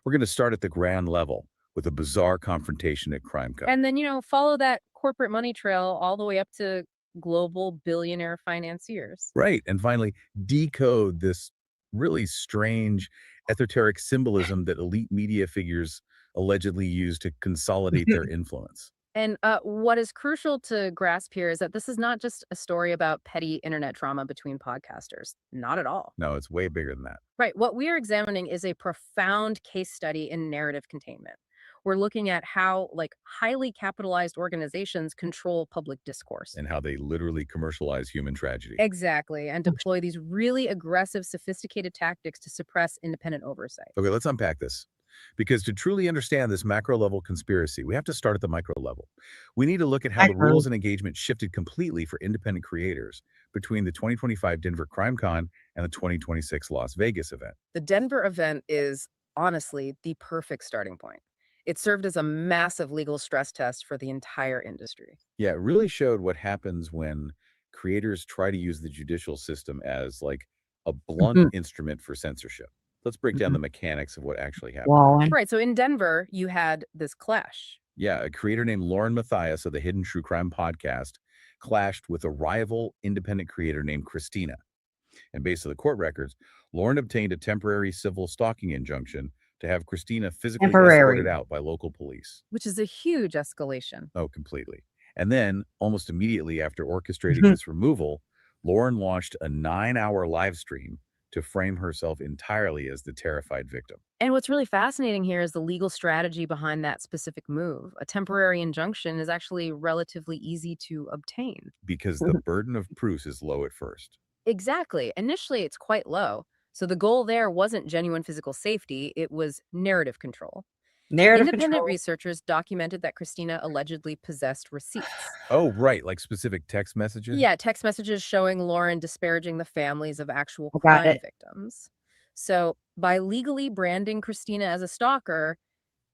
We're going to start at the ground level with a bizarre confrontation at CrimeCon. And then, follow that corporate money trail all the way up to global billionaire financiers. Right. And finally, decode this really strange, esoteric symbolism that elite media figures allegedly use to consolidate their influence. And what is crucial to grasp here is that this is not just a story about petty internet drama between podcasters. Not at all. No, it's way bigger than that. Right. What we are examining is a profound case study in narrative containment. We're looking at how highly capitalized organizations control public discourse. And how they literally commercialize human tragedy. Exactly. And deploy these really aggressive, sophisticated tactics to suppress independent oversight. Okay, let's unpack this. Because to truly understand this macro level conspiracy, we have to start at the micro level. We need to look at how the rules and engagement shifted completely for independent creators between the 2025 Denver CrimeCon and the 2026 Las Vegas event. The Denver event is honestly the perfect starting point. It served as a massive legal stress test for the entire industry. Yeah, it really showed what happens when creators try to use the judicial system as like a blunt instrument for censorship. Let's break down the mechanics of what actually happened. Right. So in Denver, you had this clash. Yeah, a creator named Lauren Matthias of the Hidden True Crime podcast clashed with a rival independent creator named Christina. And based on the court records, Lauren obtained a temporary civil stalking injunction to have Christina physically escorted out by local police. Which is a huge escalation. Oh, completely. And then, almost immediately after orchestrating this removal, Lauren launched a 9-hour live stream to frame herself entirely as the terrified victim. And what's really fascinating here is the legal strategy behind that specific move. A temporary injunction is actually relatively easy to obtain. Because the burden of proof is low at first. Exactly. Initially, it's quite low. So the goal there wasn't genuine physical safety, it was narrative control. Independent researchers documented that Christina allegedly possessed receipts. Oh, right. Like specific text messages? Yeah, text messages showing Lauren disparaging the families of actual crime victims. So by legally branding Christina as a stalker,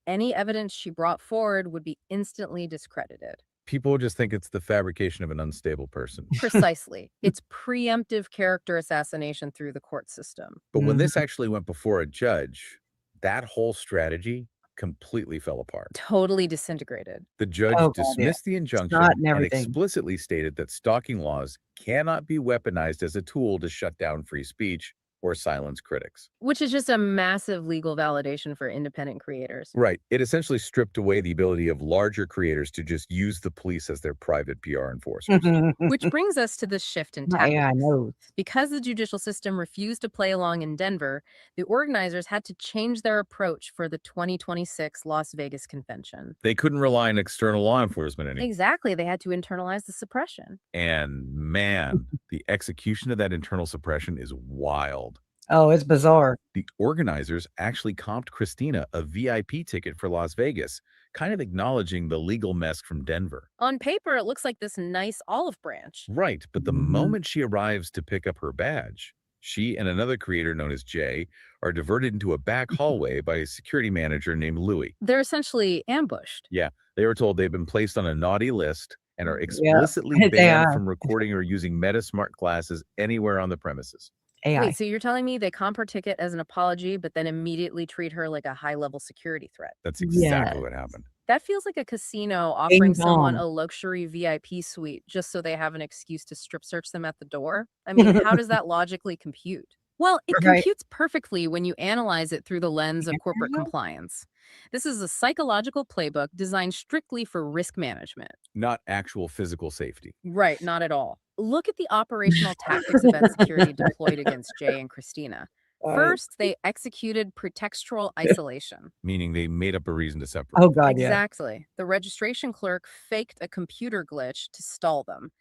any evidence she brought forward would be instantly discredited. People just think it's the fabrication of an unstable person. Precisely. It's preemptive character assassination through the court system. But when this actually went before a judge, that whole strategy completely fell apart. Totally disintegrated. The judge dismissed the injunction and explicitly stated that stalking laws cannot be weaponized as a tool to shut down free speech or silence critics. Which is just a massive legal validation for independent creators. Right. It essentially stripped away the ability of larger creators to just use the police as their private PR enforcers. Which brings us to the shift in tactics. Yeah, I know. Because the judicial system refused to play along in Denver, the organizers had to change their approach for the 2026 Las Vegas convention. They couldn't rely on external law enforcement anymore. Exactly. They had to internalize the suppression. And man, the execution of that internal suppression is wild. Oh, it's bizarre. The organizers actually comped Christina a VIP ticket for Las Vegas, kind of acknowledging the legal mess from Denver. On paper, it looks like this nice olive branch. Right, but the moment she arrives to pick up her badge, she and another creator known as Jay are diverted into a back hallway by a security manager named Louie. They're essentially ambushed. Yeah, they were told they've been placed on a naughty list and are explicitly banned from recording or using MetaSmart glasses anywhere on the premises. AI. Wait, so you're telling me they comp her ticket as an apology, but then immediately treat her like a high-level security threat? That's exactly what happened. That feels like a casino Bing offering someone bong. a luxury VIP suite just so they have an excuse to strip search them at the door. I mean, how does that logically compute? Well, it Right. computes perfectly when you analyze it through the lens of corporate compliance. This is a psychological playbook designed strictly for risk management. Not actual physical safety. Right, not at all. Look at the operational tactics event security deployed against Jay and Christina. First, they executed pretextual isolation. Meaning they made up a reason to separate. Oh God, yeah. Exactly. The registration clerk faked a computer glitch to stall them.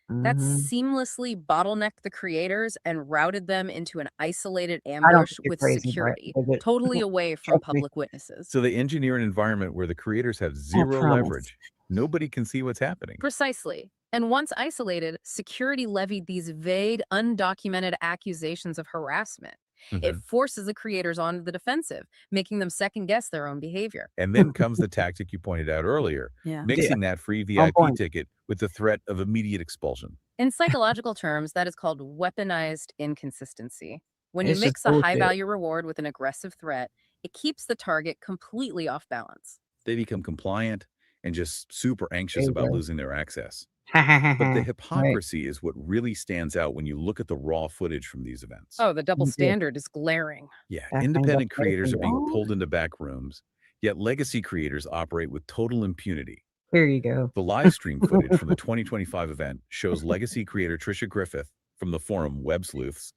That seamlessly bottlenecked the creators and routed them into an isolated I don't ambush think you're with crazy, security, but totally away from trust me. public witnesses. So they engineer an environment where the creators have I zero promise. leverage. Nobody can see what's happening. Precisely. And once isolated, security levied these vague, undocumented accusations of harassment. It forces the creators onto the defensive, making them second guess their own behavior. And then comes the tactic you pointed out earlier, Yeah. mixing that free VIP ticket with the threat of immediate expulsion. In psychological terms, that is called weaponized inconsistency. When you It's just mix a high bullshit. value reward with an aggressive threat, it keeps the target completely off balance. They become compliant and just super anxious There you about go. losing their access. But the Right. hypocrisy is what really stands out when you look at the raw footage from these events. Oh, the double You do. standard is glaring. Yeah, That kind of independent creators are being everything. pulled into back rooms, yet legacy creators operate with total impunity. Here you go. The live stream footage from the 2025 event shows legacy creator Trisha Griffith from the forum Web Sleuths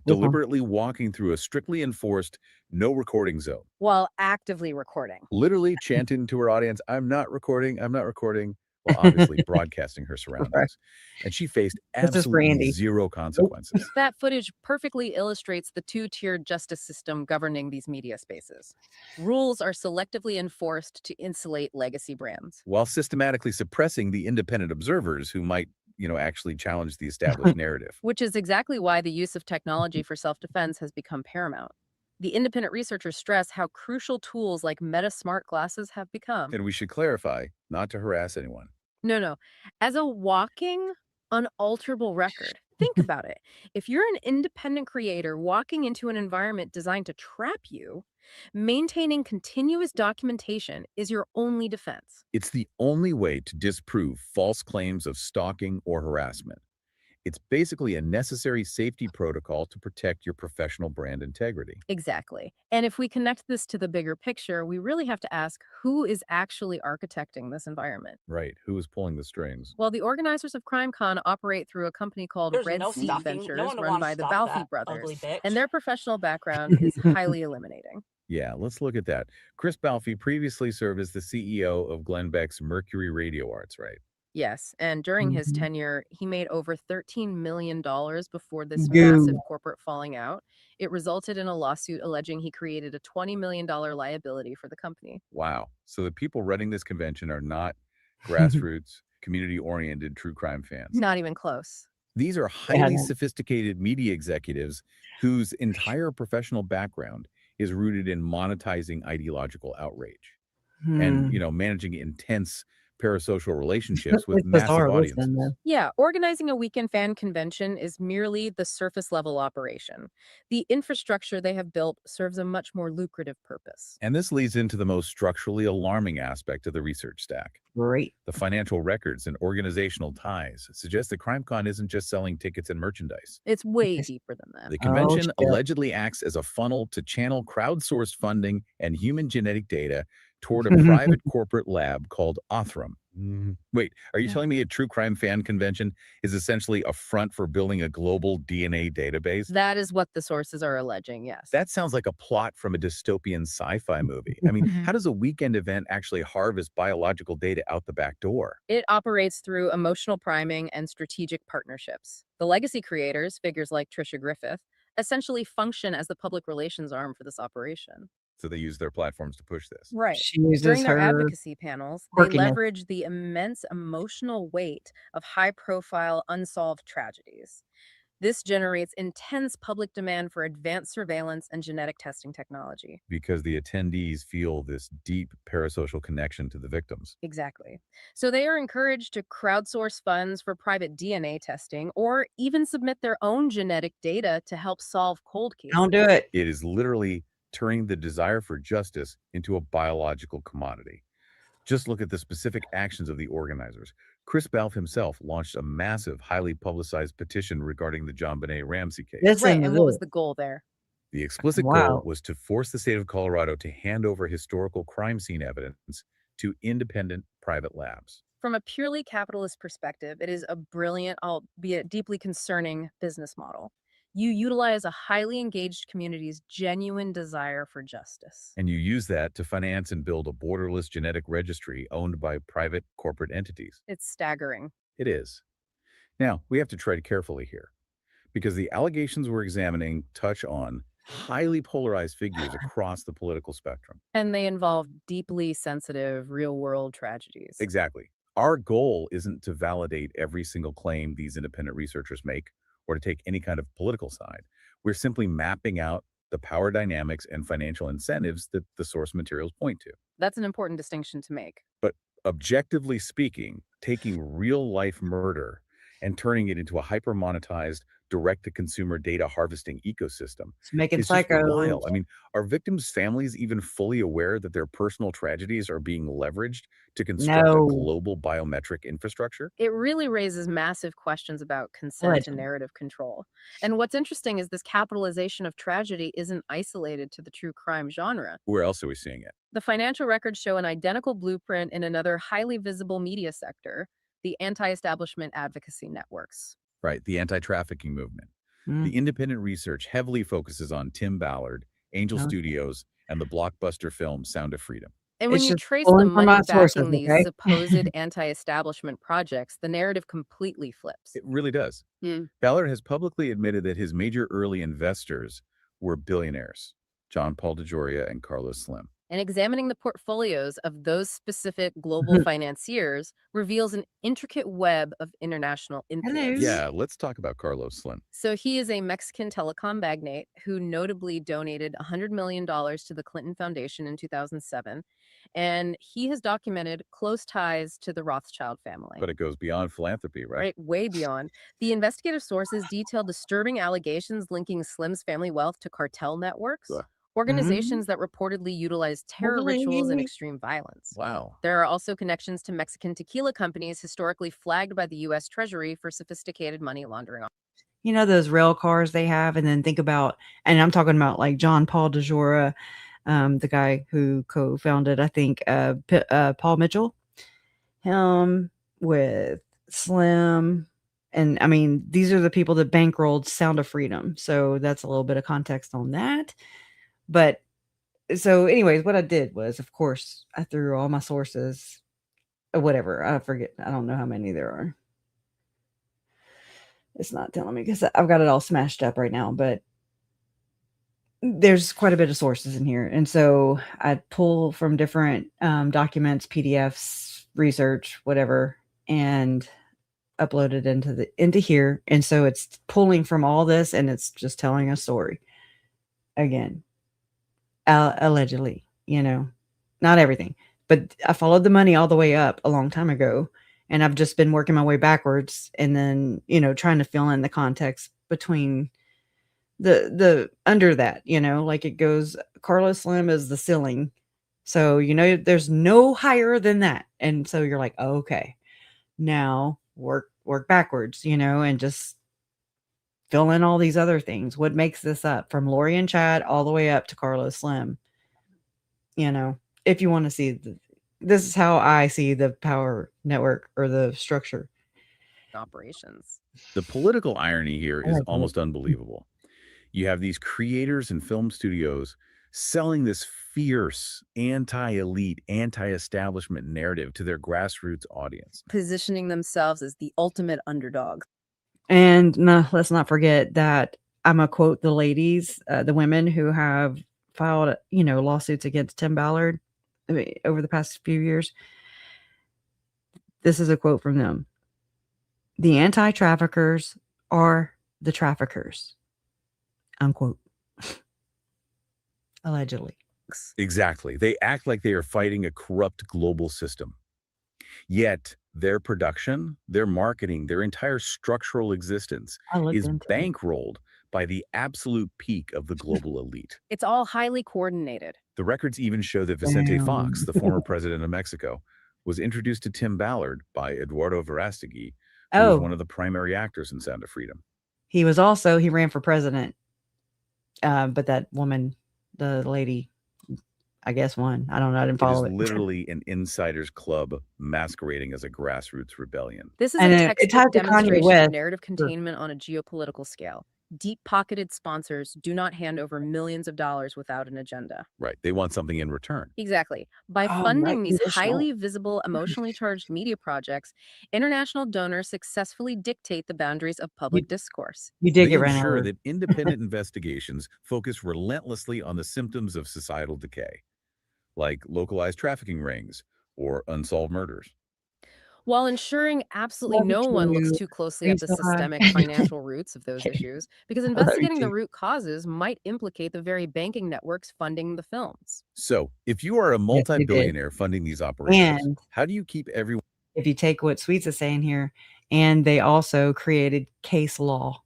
deliberately walking through a strictly enforced no recording zone, While actively recording. literally chanting to her audience, I'm not recording, while obviously broadcasting her surroundings. And she faced This is absolutely Randy. zero consequences. That footage perfectly illustrates the two-tiered justice system governing these media spaces. Rules are selectively enforced to insulate legacy brands. While systematically suppressing the independent observers who might, actually challenge the established narrative. Which is exactly why the use of technology for self-defense has become paramount. The independent researchers stress how crucial tools like Meta smart glasses have become. And we should clarify, not to harass anyone. No. As a walking, unalterable record, think about it. If you're an independent creator walking into an environment designed to trap you, maintaining continuous documentation is your only defense. It's the only way to disprove false claims of stalking or harassment. It's basically a necessary safety protocol to protect your professional brand integrity. Exactly. And if we connect this to the bigger picture, we really have to ask who is actually architecting this environment. Right. Who is pulling the strings? Well, the organizers of CrimeCon operate through a company called There's Red no Sea stopping. Ventures, No one run wants by to the stop Balfi that brothers, ugly bitch. and their professional background is highly illuminating. Yeah, let's look at that. Chris Balfi previously served as the CEO of Glenn Beck's Mercury Radio Arts, right? Yes, and during his tenure, he made over $13 million before this Dude. massive corporate falling out. It resulted in a lawsuit alleging he created a $20 million liability for the company. Wow. So the people running this convention are not grassroots, community-oriented true crime fans. Not even close. These are highly Yeah. sophisticated media executives whose entire professional background is rooted in monetizing ideological outrage and, managing intense parasocial relationships with It's massive bizarre audiences. listening, though. Yeah, organizing a weekend fan convention is merely the surface level operation. The infrastructure they have built serves a much more lucrative purpose. And this leads into the most structurally alarming aspect of the research stack. Great. The financial records and organizational ties suggest that CrimeCon isn't just selling tickets and merchandise. It's way deeper than that. The convention shit. allegedly acts as a funnel to channel crowdsourced funding and human genetic data toward a private corporate lab called Othram. Wait, are you telling me a true crime fan convention is essentially a front for building a global DNA database? That is what the sources are alleging, yes. That sounds like a plot from a dystopian sci-fi movie. I mean, how does a weekend event actually harvest biological data out the back door? It operates through emotional priming and strategic partnerships. The legacy creators, figures like Trisha Griffith, essentially function as the public relations arm for this operation. So they use their platforms to push this. Right. She uses During their her advocacy panels, they quirkiness. leverage the immense emotional weight of high-profile, unsolved tragedies. This generates intense public demand for advanced surveillance and genetic testing technology. Because the attendees feel this deep parasocial connection to the victims. Exactly. So they are encouraged to crowdsource funds for private DNA testing or even submit their own genetic data to help solve cold cases. Don't do it. It is literally turning the desire for justice into a biological commodity. Just look at the specific actions of the organizers. Chris Balfe himself launched a massive, highly publicized petition regarding the John Benet Ramsey case. Right. And what was the goal there? The explicit goal was to force the state of Colorado to hand over historical crime scene evidence to independent private labs. From a purely capitalist perspective, it is a brilliant, albeit deeply concerning business model. You utilize a highly engaged community's genuine desire for justice. And you use that to finance and build a borderless genetic registry owned by private corporate entities. It's staggering. It is. Now, we have to tread carefully here, because the allegations we're examining touch on highly polarized figures across the political spectrum. And they involve deeply sensitive real-world tragedies. Exactly. Our goal isn't to validate every single claim these independent researchers make or to take any kind of political side. We're simply mapping out the power dynamics and financial incentives that the source materials point to. That's an important distinction to make. But objectively speaking, taking real-life murder and turning it into a hyper-monetized, direct-to-consumer data harvesting ecosystem It's making is just psycho. wild. I mean, are victims' families even fully aware that their personal tragedies are being leveraged to construct a global biometric infrastructure? It really raises massive questions about consent and narrative control. And what's interesting is this capitalization of tragedy isn't isolated to the true crime genre. Where else are we seeing it? The financial records show an identical blueprint in another highly visible media sector, the anti-establishment advocacy networks. Right, the anti-trafficking movement. Mm. The independent research heavily focuses on Tim Ballard, Angel Studios, and the blockbuster film Sound of Freedom. And when It's you just trace pulling the from money our sources, backing these okay? supposed anti-establishment projects, the narrative completely flips. It really does. Hmm. Ballard has publicly admitted that his major early investors were billionaires, John Paul DeJoria and Carlos Slim. And examining the portfolios of those specific global financiers reveals an intricate web of international influence. Yeah, let's talk about Carlos Slim. So he is a Mexican telecom magnate who notably donated $100 million to the Clinton Foundation in 2007. And he has documented close ties to the Rothschild family. But it goes beyond philanthropy, right? Right, way beyond. The investigative sources detail disturbing allegations linking Slim's family wealth to cartel networks, organizations that reportedly utilize terror rituals and extreme violence. Wow. There are also connections to Mexican tequila companies historically flagged by the U.S. Treasury for sophisticated money laundering. You know those rail cars they have, and then think about, and I'm talking about like John Paul DeJoria, the guy who co-founded, I think, Paul Mitchell, him with Slim. And I mean, these are the people that bankrolled Sound of Freedom. So that's a little bit of context on that. But so anyways, what I did was, of course, I threw all my sources, or whatever. I forget. I don't know how many there are. It's not telling me because I've got it all smashed up right now, but there's quite a bit of sources in here. And so I pull from different documents, PDFs, research, whatever, and upload it into here. And so it's pulling from all this, and it's just telling a story again. Allegedly, not everything, but I followed the money all the way up a long time ago, and I've just been working my way backwards, and then trying to fill in the context between the under that, like it goes, Carlos Slim is the ceiling, so there's no higher than that, and so you're like, oh, okay, now work backwards, and just fill in all these other things. What makes this up, from Lori and Chad all the way up to Carlos Slim? If you want to see, this is how I see the power network or the structure. Operations. The political irony here is almost unbelievable. You have these creators and film studios selling this fierce, anti-elite, anti-establishment narrative to their grassroots audience, Positioning themselves as the ultimate underdog. And no, let's not forget that I'm going to quote the ladies, the women who have filed, lawsuits against Tim Ballard over the past few years. This is a quote from them. The anti-traffickers are the traffickers. Unquote. Allegedly. Exactly. They act like they are fighting a corrupt global system. Yet their production, their marketing, their entire structural existence is bankrolled by the absolute peak of the global elite. It's all highly coordinated. The records even show that Vicente Fox, the former president of Mexico, was introduced to Tim Ballard by Eduardo Verastegui, who was Oh, one of the primary actors in Sound of Freedom. he ran for president. But that woman, the lady, I guess won. I don't know. I didn't follow It it. is literally an insiders club masquerading as a grassroots rebellion. This is And a it textbook ties to Kanye demonstration West. of narrative containment on a geopolitical scale. Deep-pocketed sponsors do not hand over millions of dollars without an agenda. Right. They want something in return. Exactly. By Oh, funding these conditional. highly visible, emotionally charged media projects, international donors successfully dictate the boundaries of public discourse. You did They get ran ensure over. that independent investigations focus relentlessly on the symptoms of societal decay, like localized trafficking rings or unsolved murders. While ensuring absolutely Love you no one looks too. too closely Are you at the still high? systemic financial roots of those issues, because I love you investigating the too. root causes might implicate the very banking networks funding the films. So, if you are a Yes, you did. multi-billionaire funding these operations, And how do you keep everyone? if you take what Sweets is saying here, and they also created case law,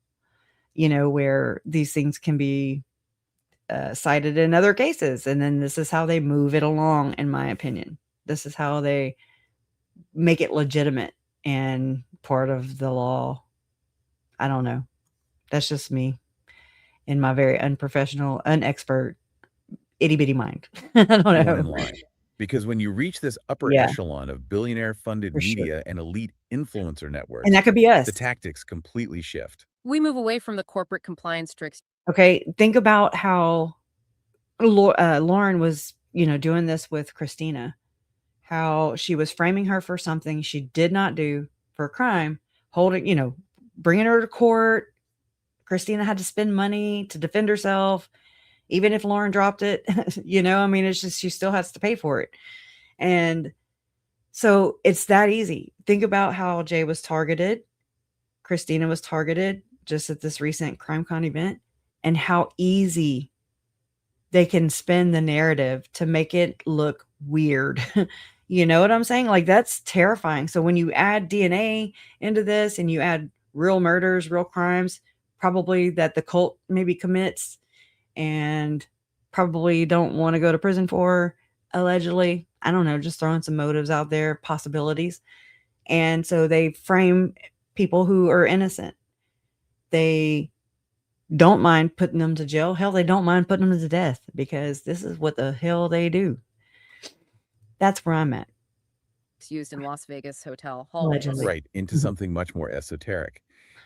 where these things can be cited in other cases. And then this is how they move it along, in my opinion. This is how they make it legitimate and part of the law. I don't know. That's just me in my very unprofessional, unexpert, itty bitty mind. I don't Everyone know. in line. Because when you reach this upper Yeah. echelon of billionaire-funded For sure. media and elite influencer networks, And that could be us. the tactics completely shift. We move away from the corporate compliance tricks. Okay, think about how Lauren was, doing this with Christina, how she was framing her for something she did not do for a crime, bringing her to court. Christina had to spend money to defend herself, even if Lauren dropped it. It's just she still has to pay for it. And so it's that easy. Think about how Jay was targeted. Christina was targeted just at this recent CrimeCon event, and how easy they can spin the narrative to make it look weird. You know what I'm saying? Like, that's terrifying. So when you add DNA into this and you add real murders, real crimes, probably that the cult maybe commits and probably don't want to go to prison for, allegedly. I don't know, just throwing some motives out there, possibilities. And so they frame people who are innocent. They don't mind putting them to jail. Hell, they don't mind putting them to death, because this is what the hell they do. That's where I'm at. Used in Las Vegas hotel hallways. Allegedly. Right, into something much more esoteric.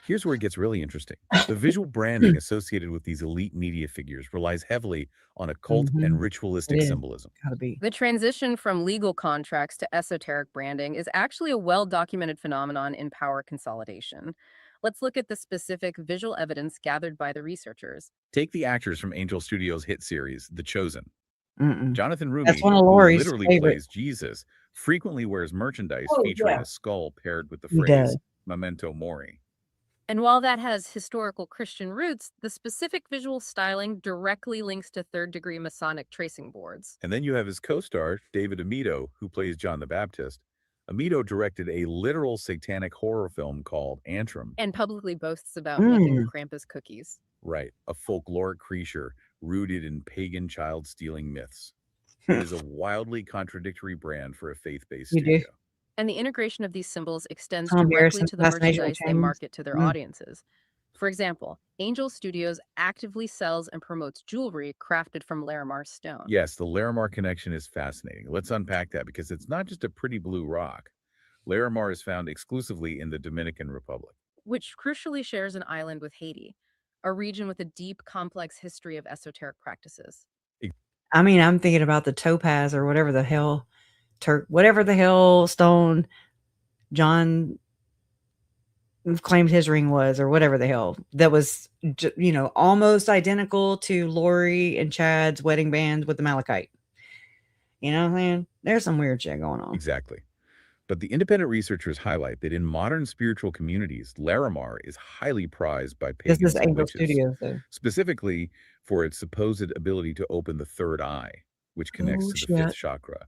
Here's where it gets really interesting. The visual branding associated with these elite media figures relies heavily on occult and ritualistic symbolism. Gotta be. The transition from legal contracts to esoteric branding is actually a well-documented phenomenon in power consolidation. Let's look at the specific visual evidence gathered by the researchers. Take the actors from Angel Studios' hit series, The Chosen. Mm-mm. Jonathan Rumi, That's one of who Lori's literally favorite. plays Jesus, frequently wears merchandise Oh, featuring yeah. a skull paired with the He phrase does. Memento Mori. And while that has historical Christian roots, the specific visual styling directly links to third-degree Masonic tracing boards. And then you have his co-star, David Amito, who plays John the Baptist. Amito directed a literal satanic horror film called Antrim. And publicly boasts about making Krampus cookies. Right, a folkloric creature rooted in pagan child-stealing myths. It is a wildly contradictory brand for a faith-based You do. studio. And the integration of these symbols extends Tom directly Harrison's to the Fascination merchandise they Chains. market to their audiences. For example, Angel Studios actively sells and promotes jewelry crafted from Larimar stone. Yes, the Larimar connection is fascinating. Let's unpack that, because it's not just a pretty blue rock. Larimar is found exclusively in the Dominican Republic. Which crucially shares an island with Haiti, a region with a deep, complex history of esoteric practices. I'm thinking about the topaz or whatever the hell, whatever the hell stone John claimed his ring was, or whatever the hell that was, almost identical to Lori and Chad's wedding bands with the malachite. You know what I'm saying? There's some weird shit going on. Exactly. But the independent researchers highlight that in modern spiritual communities, Larimar is highly prized by This pagans is and Angel witches, Studios, though. specifically for its supposed ability to open the third eye, which connects Oh, to the fifth shit. chakra.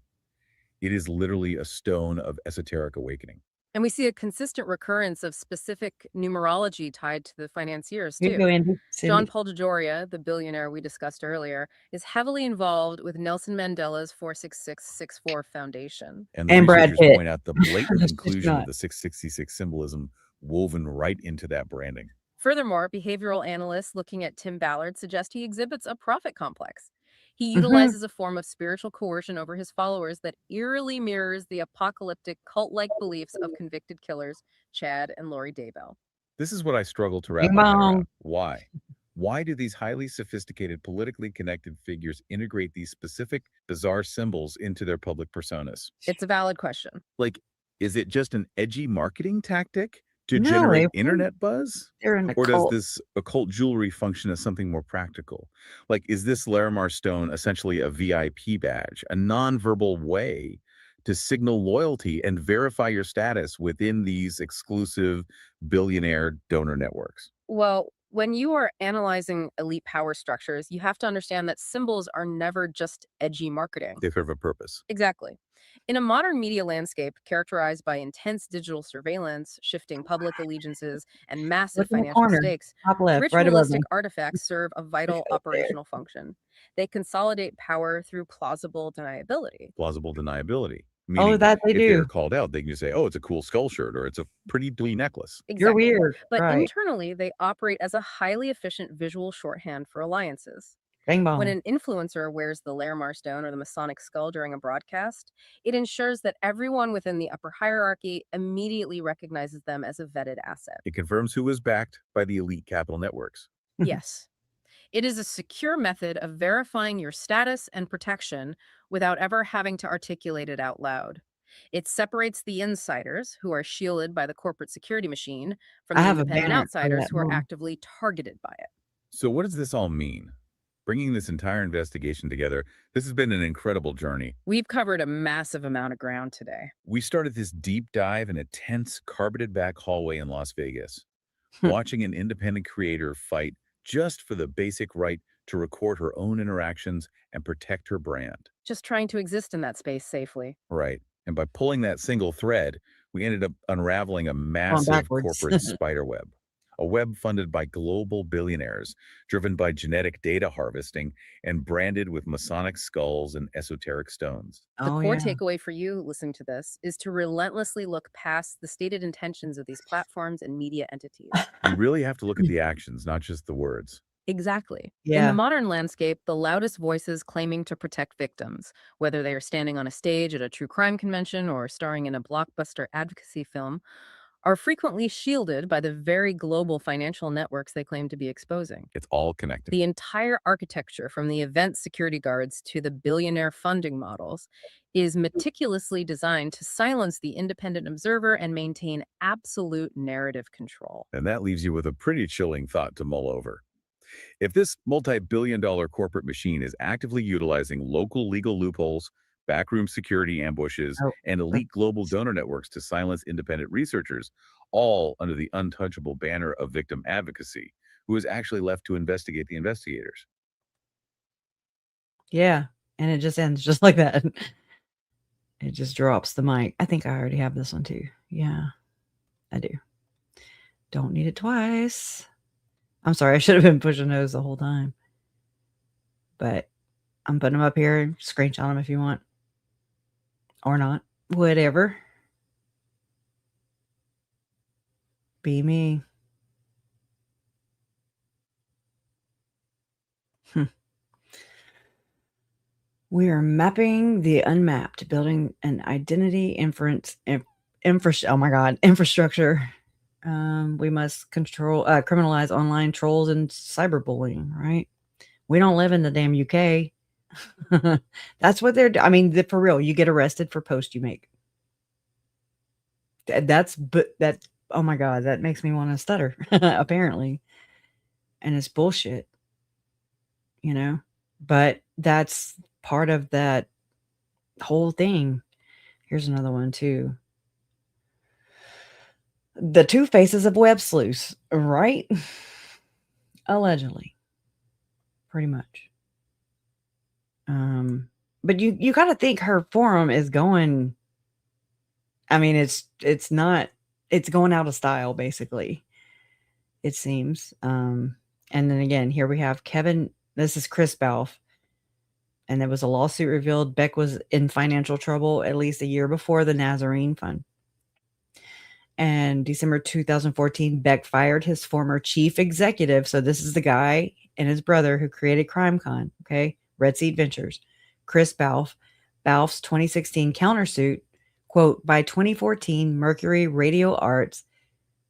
It is literally a stone of esoteric awakening. And we see a consistent recurrence of specific numerology tied to the financiers, Here you go, too. Andy. John Cindy. Paul DeJoria, the billionaire we discussed earlier, is heavily involved with Nelson Mandela's 46664 Foundation. And the And Brad researchers Pitt. point out the blatant Just inclusion not. of the 666 symbolism woven right into that branding. Furthermore, behavioral analysts looking at Tim Ballard suggest he exhibits a profit complex. He utilizes a form of spiritual coercion over his followers that eerily mirrors the apocalyptic cult-like beliefs of convicted killers Chad and Lori Daybell. This is what I struggle to Bing wrap my head bong. around. Why? Why do these highly sophisticated, politically connected figures integrate these specific, bizarre symbols into their public personas? It's a valid question. Like, is it just an edgy marketing tactic to No, generate they- internet buzz? They're in a Or does cult. this occult jewelry function as something more practical? Like, is this Larimar stone essentially a VIP badge, a nonverbal way to signal loyalty and verify your status within these exclusive billionaire donor networks? Well, when you are analyzing elite power structures, you have to understand that symbols are never just edgy marketing. They serve a purpose. Exactly. In a modern media landscape characterized by intense digital surveillance, shifting public allegiances, and massive Look in the financial corner, stakes, top left, right above ritualistic me. artifacts serve a vital there. operational function. They consolidate power through plausible deniability. Plausible deniability. Oh, Meaning, that they if they're do. called out, they can just say, oh, it's a cool skull shirt or it's a pretty Dewey necklace. You're weird. But Right. internally, they operate as a highly efficient visual shorthand for alliances. Bang bong. When an influencer wears the Larimar stone or the Masonic skull during a broadcast, it ensures that everyone within the upper hierarchy immediately recognizes them as a vetted asset. It confirms who was backed by the elite capital networks. Yes. It is a secure method of verifying your status and protection without ever having to articulate it out loud. It separates the insiders, who are shielded by the corporate security machine, from I the have a independent banner for outsiders that who are one. actively targeted by it. So what does this all mean? Bringing this entire investigation together, this has been an incredible journey. We've covered a massive amount of ground today. We started this deep dive in a tense, carpeted back hallway in Las Vegas, watching an independent creator fight just for the basic right to record her own interactions and protect her brand. Just trying to exist in that space safely. Right. And by pulling that single thread, we ended up unraveling a massive backwards. corporate spider web. A web funded by global billionaires, driven by genetic data harvesting, and branded with Masonic skulls and esoteric stones. The Oh, core yeah. takeaway for you listening to this is to relentlessly look past the stated intentions of these platforms and media entities. You really have to look at the actions, not just the words. Exactly. In Yeah. the modern landscape, the loudest voices claiming to protect victims, whether they are standing on a stage at a true crime convention or starring in a blockbuster advocacy film, are frequently shielded by the very global financial networks they claim to be exposing. It's all connected. The entire architecture, from the event security guards to the billionaire funding models, is meticulously designed to silence the independent observer and maintain absolute narrative control. And that leaves you with a pretty chilling thought to mull over. If this multi-billion-dollar corporate machine is actively utilizing local legal loopholes, backroom security ambushes, Oh. and elite global donor networks to silence independent researchers, all under the untouchable banner of victim advocacy, who is actually left to investigate the investigators. Yeah. And it just ends just like that. It just drops the mic. I think I already have this one too. Yeah, I do. Don't need it twice. I'm sorry. I should have been pushing those the whole time. But I'm putting them up here. Screenshot them if you want. Or not. Whatever. Be me. We are mapping the unmapped, building an identity infrastructure. We must criminalize online trolls and cyberbullying, right? We don't live in the damn UK. That's what they're. I mean, for real, you get arrested for post you make. That. Oh my god, that makes me want to stutter. Apparently, and it's bullshit. You know, but that's part of that whole thing. Here's another one too. The two faces of web sleuths, right? Allegedly. Pretty much. But you got to think her forum is going I mean, it's not, it's going out of style, basically, it seems. And then again, here we have Kevin. This is Chris Balfe. And there was a lawsuit revealed Beck was in financial trouble at least a year before the Nazarene Fund. And December 2014, Beck fired his former chief executive. So this is the guy and his brother who created CrimeCon, okay? Red Seat Ventures. Chris Balfe. Balfe's 2016 countersuit, quote, by 2014, Mercury Radio Arts,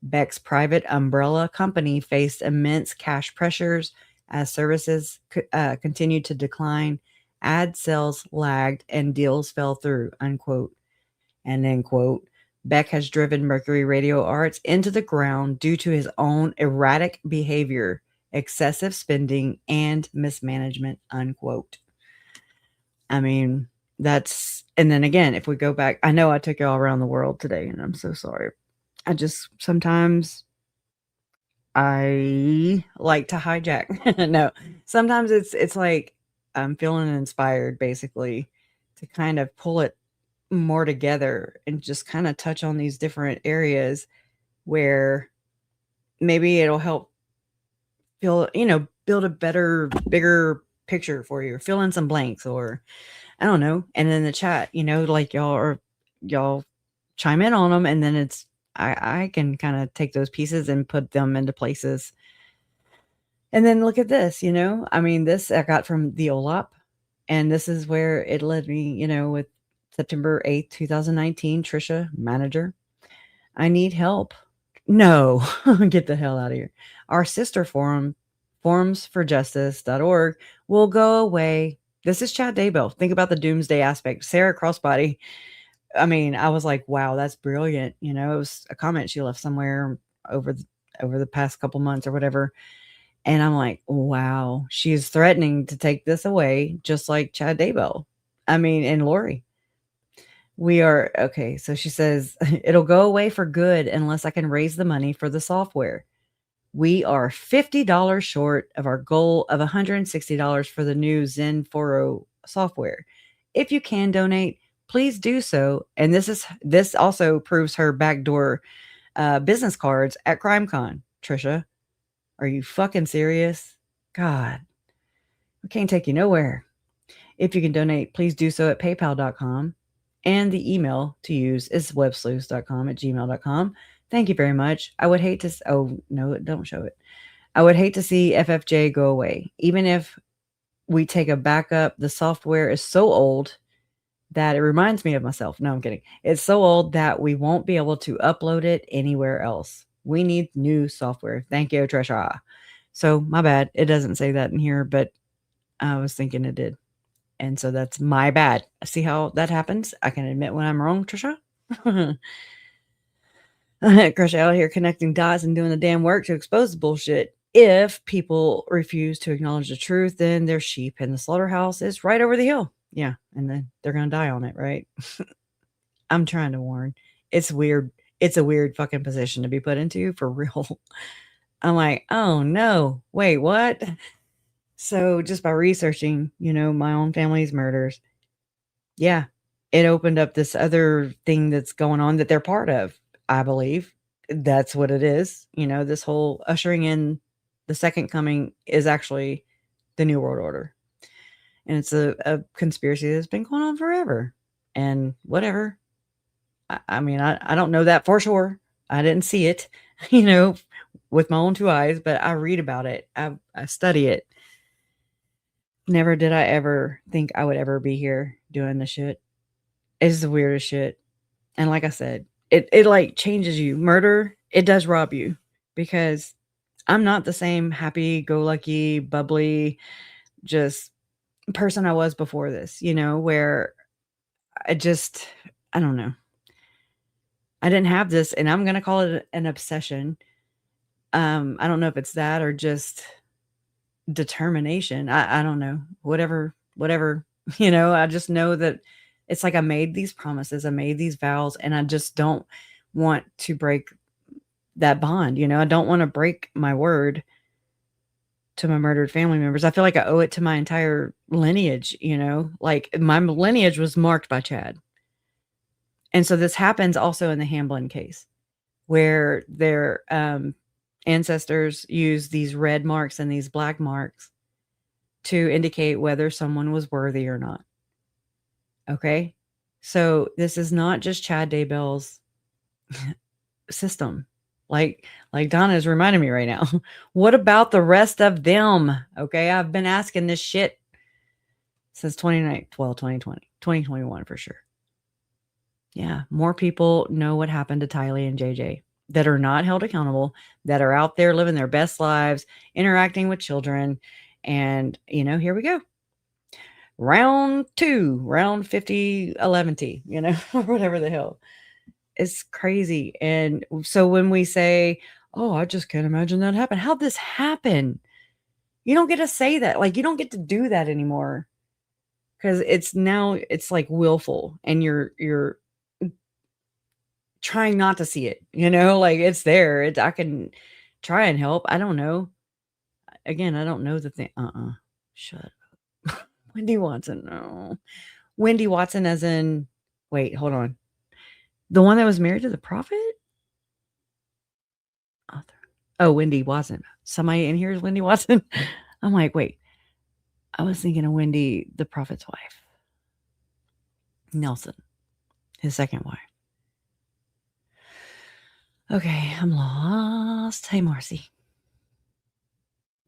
Beck's private umbrella company, faced immense cash pressures as services continued to decline, ad sales lagged, and deals fell through, unquote. And then, quote, Beck has driven Mercury Radio Arts into the ground due to his own erratic behavior, excessive spending, and mismanagement, unquote. I mean, that's, and then again, if we go back, I know I took y'all around the world today, and I'm so sorry. I just, sometimes I like to hijack. No, sometimes it's like I'm feeling inspired, basically, to kind of pull it more together and just kind of touch on these different areas where maybe it'll help build a better, bigger picture for you, or fill in some blanks, or I don't know. And in the chat, like y'all chime in on them, and then it's I can kind of take those pieces and put them into places. And then look at this, I mean, this I got from the OLAP, and this is where it led me, with September 8th, 2019, Trisha, manager. I need help. No, get the hell out of here. Our sister forum, formsforjustice.org, will go away. This is Chad Daybell. Think about the doomsday aspect. Sarah Crossbody. I mean, I was like, wow, that's brilliant. It was a comment she left somewhere over the past couple months or whatever. And I'm like, wow, she's threatening to take this away, just like Chad Daybell. I mean, and Lori. We are, okay, so she says, it'll go away for good unless I can raise the money for the software. We are $50 short of our goal of $160 for the new Zen 4.0 software. If you can donate, please do so. And this also proves her backdoor business cards at CrimeCon. Trisha, are you fucking serious? God, we can't take you nowhere. If you can donate, please do so at paypal.com. And the email to use is websleuths.com@gmail.com. Thank you very much. I would hate to, oh no, don't show it. I would hate to see FFJ go away. Even if we take a backup, the software is so old that it reminds me of myself. No, I'm kidding. It's so old that we won't be able to upload it anywhere else. We need new software. Thank you, Trisha. So my bad. It doesn't say that in here, but I was thinking it did. And so that's my bad. See how that happens? I can admit when I'm wrong, Trisha. Crush out here connecting dots and doing the damn work to expose the bullshit. If people refuse to acknowledge the truth, then their sheep in the slaughterhouse is right over the hill. Yeah, and then they're going to die on it, right? I'm trying to warn. It's weird. It's a weird fucking position to be put into, for real. I'm like, oh no, wait, what? So just by researching, my own family's murders, yeah, it opened up this other thing that's going on that they're part of, I believe. That's what it is. This whole ushering in the second coming is actually the New World Order. And it's a conspiracy that's been going on forever. And whatever. I mean, I don't know that for sure. I didn't see it, with my own two eyes, but I read about it. I study it. Never did I ever think I would ever be here doing this shit. It's the weirdest shit. And like I said, it like changes you. Murder, it does rob you, because I'm not the same happy-go-lucky, bubbly, just person I was before this, where I don't know. I didn't have this, and I'm going to call it an obsession. I don't know if it's that or just determination. I don't know. Whatever. I just know that it's like I made these promises, I made these vows, and I just don't want to break that bond. I don't want to break my word to my murdered family members. I feel like I owe it to my entire lineage, like my lineage was marked by Chad. And so this happens also in the Hamblin case, where their ancestors use these red marks and these black marks to indicate whether someone was worthy or not. Okay? So this is not just Chad Daybell's system. Like Donna is reminding me right now. What about the rest of them? Okay, I've been asking this shit since 2021 for sure. Yeah, more people know what happened to Tylee and JJ that are not held accountable, that are out there living their best lives, interacting with children. And, here we go. Round 2, round 50, 11T, or whatever the hell. It's crazy. And so when we say, oh, I just can't imagine that happen. How'd this happen? You don't get to say that. Like, you don't get to do that anymore. Because it's like willful, and you're trying not to see it, like it's there. I can try and help. I don't know. Again, I don't know the thing. Shut up. Wendy Watson. No. Wendy Watson as in, wait, hold on. The one that was married to the prophet? Oh, Wendy Watson. Somebody in here is Wendy Watson. I'm like, wait. I was thinking of Wendy, the prophet's wife. Nelson, his second wife. Okay, I'm lost. Hey, Marcy.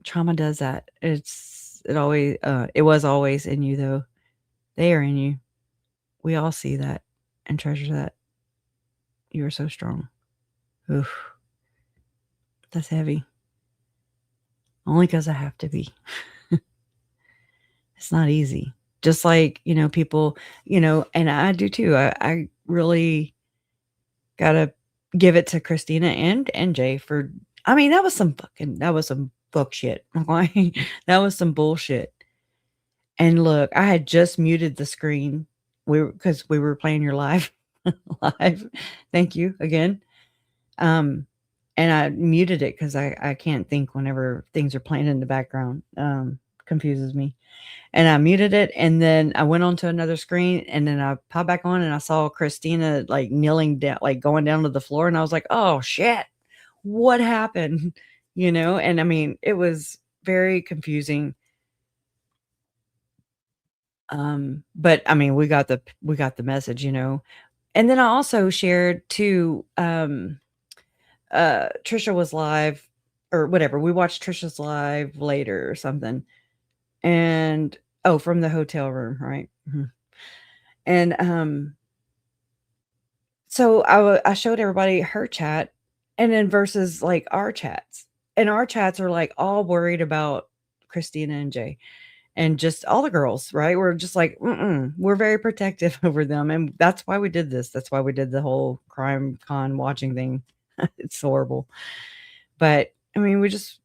Trauma does that. It was always in you, though. They are in you. We all see that and treasure that. You are so strong. Oof. That's heavy. Only because I have to be. It's not easy. Just like, people, and I do too. I really gotta give it to Christina and Jay for, that was some fuck shit. Okay? That was some bullshit. And look, I had just muted the screen because we were playing your live. Thank you again. And I muted it because I can't think whenever things are playing in the background. Confuses me. And I muted it, and then I went on to another screen, and then I popped back on, and I saw Christina like kneeling down, like going down to the floor, and I was like, oh shit, what happened? And it was very confusing. But we got the message, And then I also shared too, Trisha was live or whatever. We watched Trisha's live later or something. And from the hotel room, right? Mm-hmm. And so I showed everybody her chat, and then versus like our chats. And our chats are like all worried about Christina and Jay. And just all the girls, right? We're just like, we're very protective over them. And that's why we did this. That's why we did the whole CrimeCon watching thing. It's horrible. But we just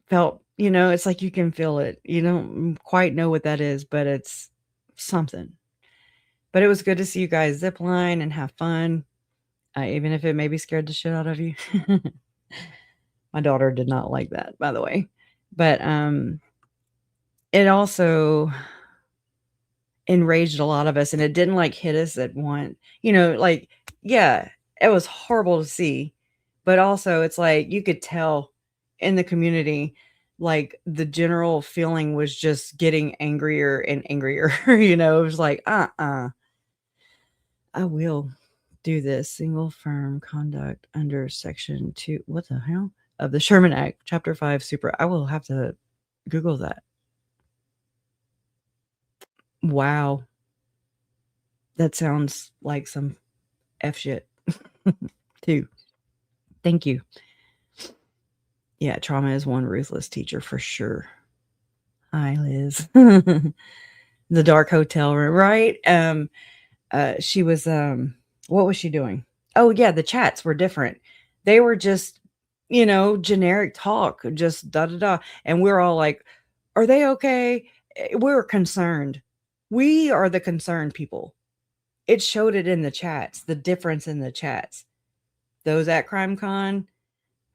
felt, it's like you can feel it. You don't quite know what that is, but it's something. But it was good to see you guys zip line and have fun. Even if it maybe scared the shit out of you. My daughter did not like that, by the way. But it also enraged a lot of us, and it didn't like hit us at one, yeah, it was horrible to see, but also it's like you could tell in the community, like the general feeling was just getting angrier and angrier. It was like, I will do this single firm conduct under section 2, what the hell, of the Sherman Act, chapter 5 super. I will have to Google that. Wow. That sounds like some F shit too. Thank you. Yeah, trauma is one ruthless teacher for sure. Hi, Liz. The dark hotel room, right? She was what was she doing? Oh yeah, the chats were different. They were just, generic talk, just da da da. And we're all like, are they okay? We're concerned. We are the concerned people. It showed it in the chats, the difference in the chats. Those at CrimeCon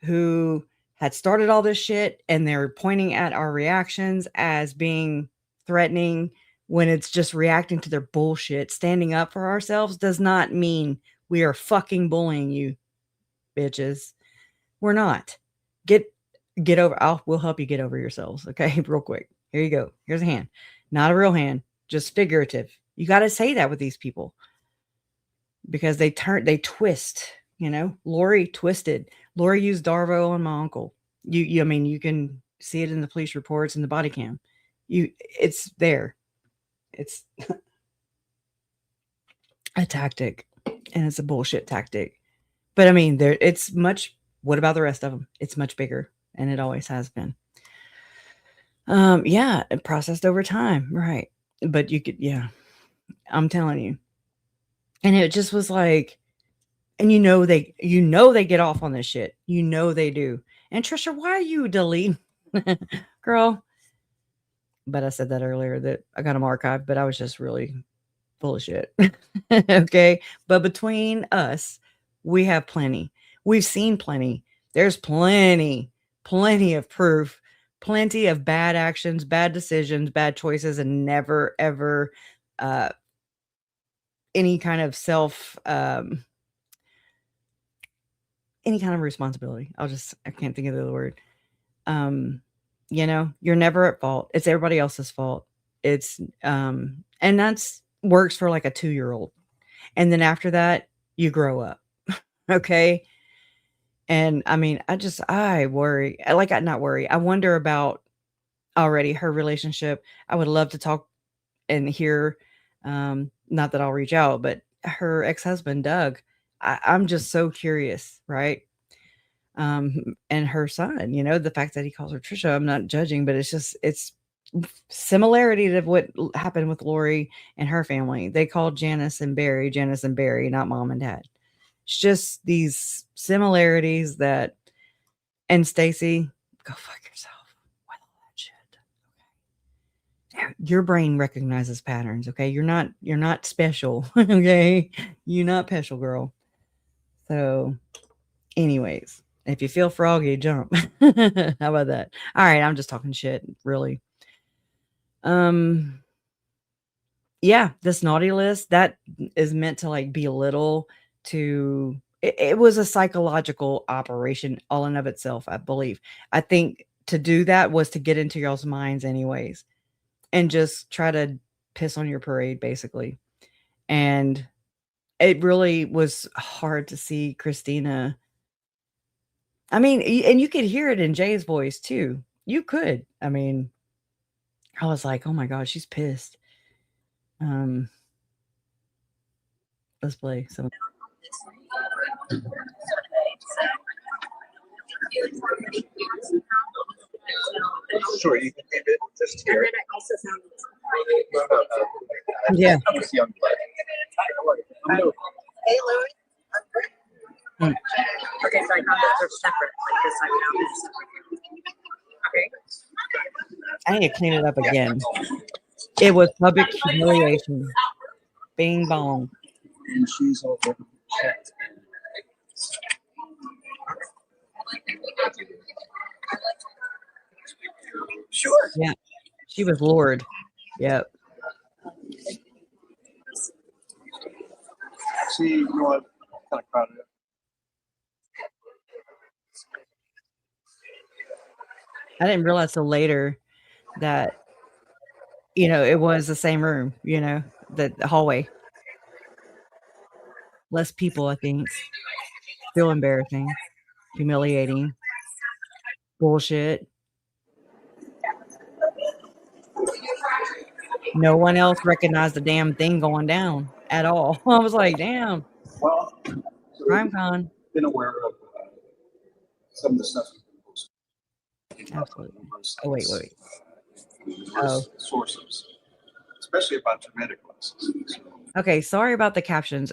who had started all this shit, and they're pointing at our reactions as being threatening, when it's just reacting to their bullshit. Standing up for ourselves does not mean we are fucking bullying you, bitches. We're not. Get over. We'll help you get over yourselves. Okay, real quick. Here you go. Here's a hand. Not a real hand, just figurative. You got to say that with these people because they twist. You know, Lori twisted. Lori used Darvo on my uncle. I mean, you can see it in the police reports and the body cam. It's there. It's a tactic, and it's a bullshit tactic. But I mean, it's much. What about the rest of them? It's much bigger, and it always has been. Yeah, it processed over time, right? But you could, yeah, I'm telling you, and it just was like, and they get off on this shit. You know they do. And Trisha, why are you deleting, girl? But I said that earlier that I got them archived, but I was just really full of shit. Okay, but between us, we have plenty. We've seen plenty. There's plenty of proof, plenty of bad actions, bad decisions, bad choices, and never ever any kind of any kind of responsibility. I can't think of the other word. You're never at fault. It's everybody else's fault. It's and that's works for like a 2-year-old. And then after that, you grow up. Okay. And I mean, I worry, not worry. I wonder about already her relationship. I would love to talk and hear, not that I'll reach out, but her ex-husband, Doug, I'm just so curious. Right. And her son, the fact that he calls her Trisha, I'm not judging, but it's similarity to what happened with Lori and her family. They called Janice and Barry, not mom and dad. It's just these similarities and Stacy, go fuck yourself with all that shit. Your brain recognizes patterns. Okay. You're not special. Okay. You're not special, girl. So anyways, if you feel froggy, jump. How about that? All right. I'm just talking shit, really. Yeah, this naughty list that is meant to like belittle it was a psychological operation all in of itself, I believe. I think to do that was to get into y'all's minds anyways and just try to piss on your parade basically. And it really was hard to see Christina. I mean, and you could hear it in Jay's voice too. You could. I mean, I was like, oh my God, she's pissed. Let's play some. Sure, you can leave it just here. Yeah. Hey, Louis. Okay, so I thought that they're separate. Like this, I found this. Okay. I need to clean it up again. It was public humiliation. Bing bong. And she's over. Sure. Yeah. She was Lord. Yep. See, you know what? Kind of crowded. I didn't realize till later that, it was the same room, the hallway. Less people, I think. Still embarrassing. Humiliating. Bullshit. No one else recognized the damn thing going down at all. I was like, damn. Well, CrimeCon. Been aware of some of the stuff. Absolutely. Oh, wait. Oh. Sources, especially about traumatic losses. Okay, sorry about the captions.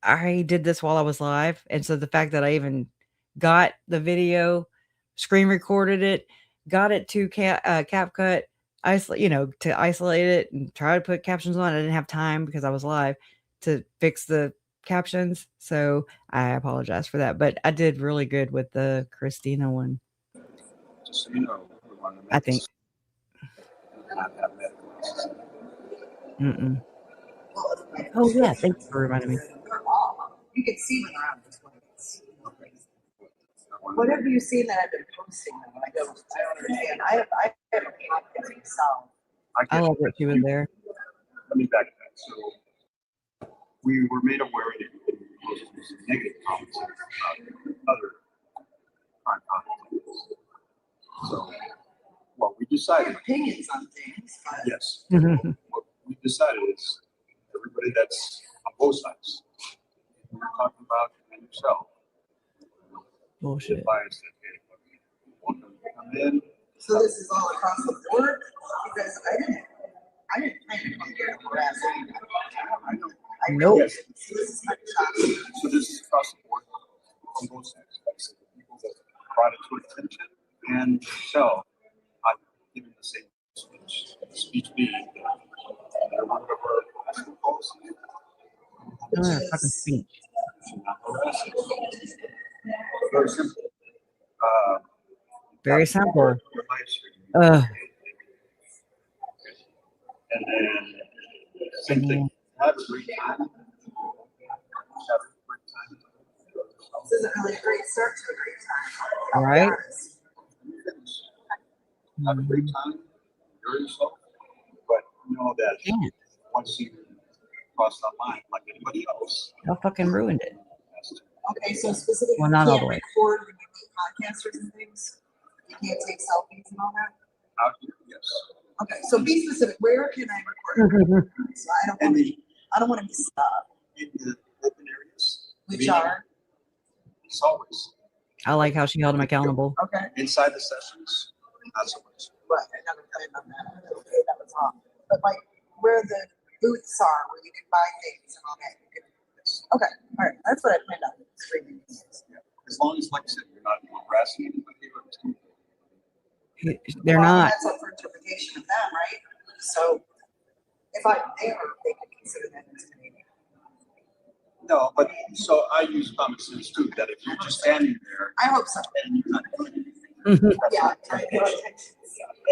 I did this while I was live, and so the fact that I even got the video, screen recorded it, got it to CapCut, to isolate it and try to put captions on. I didn't have time because I was live to fix the captions, so I apologize for that. But I did really good with the Christina one. Just so you know, I think. Mm-mm. Oh yeah, thanks for reminding me. You can see when they're out this way. Whatever you see that I've been posting, though, I don't understand. I have a podcast myself. I love that she was there. Let me back that. So we were made aware that you could post some negative comments about other crime comments. So, what we decided. Opinions on things. But Yes. What we decided is everybody that's on both sides. We're talking about and yourself. Bullshit. Bias that want them to come in. so this is all across the board because I didn't plan to come here and harass anybody. Nope. Yes. So this is my job. So this is across the board on both sides. Like I said, the people that brought it to attention and yourself, I've given the same speech. The speech being that one of our ethical policies. Fucking speech. Very simple. Very simple. Your live stream. And then same thing. Have a great time. Have a great time. This isn't really a great start to a great time. All right. Have a great time. Enjoy yourself. But know that once you cross that line, like anybody else, I fucking ruined it. Okay, so specifically, Well, not you all can't the way. record when you do podcasters and things. You can't take selfies and all that. out here, yes. Okay, so be specific. Where can I record? So I don't want to. I don't want to be stuck. In the open areas. Which are It's always. I like how she held him accountable. okay. Inside the sessions, not so much. Right, I never planned on that. Okay, that was wrong. But like where the booths are, where you can buy things and all that. You can, okay, all right. That's what I planned on streaming. As long as, like I said, you're not harassing anybody. They're Well, not. That's up for interpretation of them, right? So if I'm there, they can consider that intimidating. No, but so I use common sense too, that if you're just standing there. I hope so. And you're not doing anything. Yeah.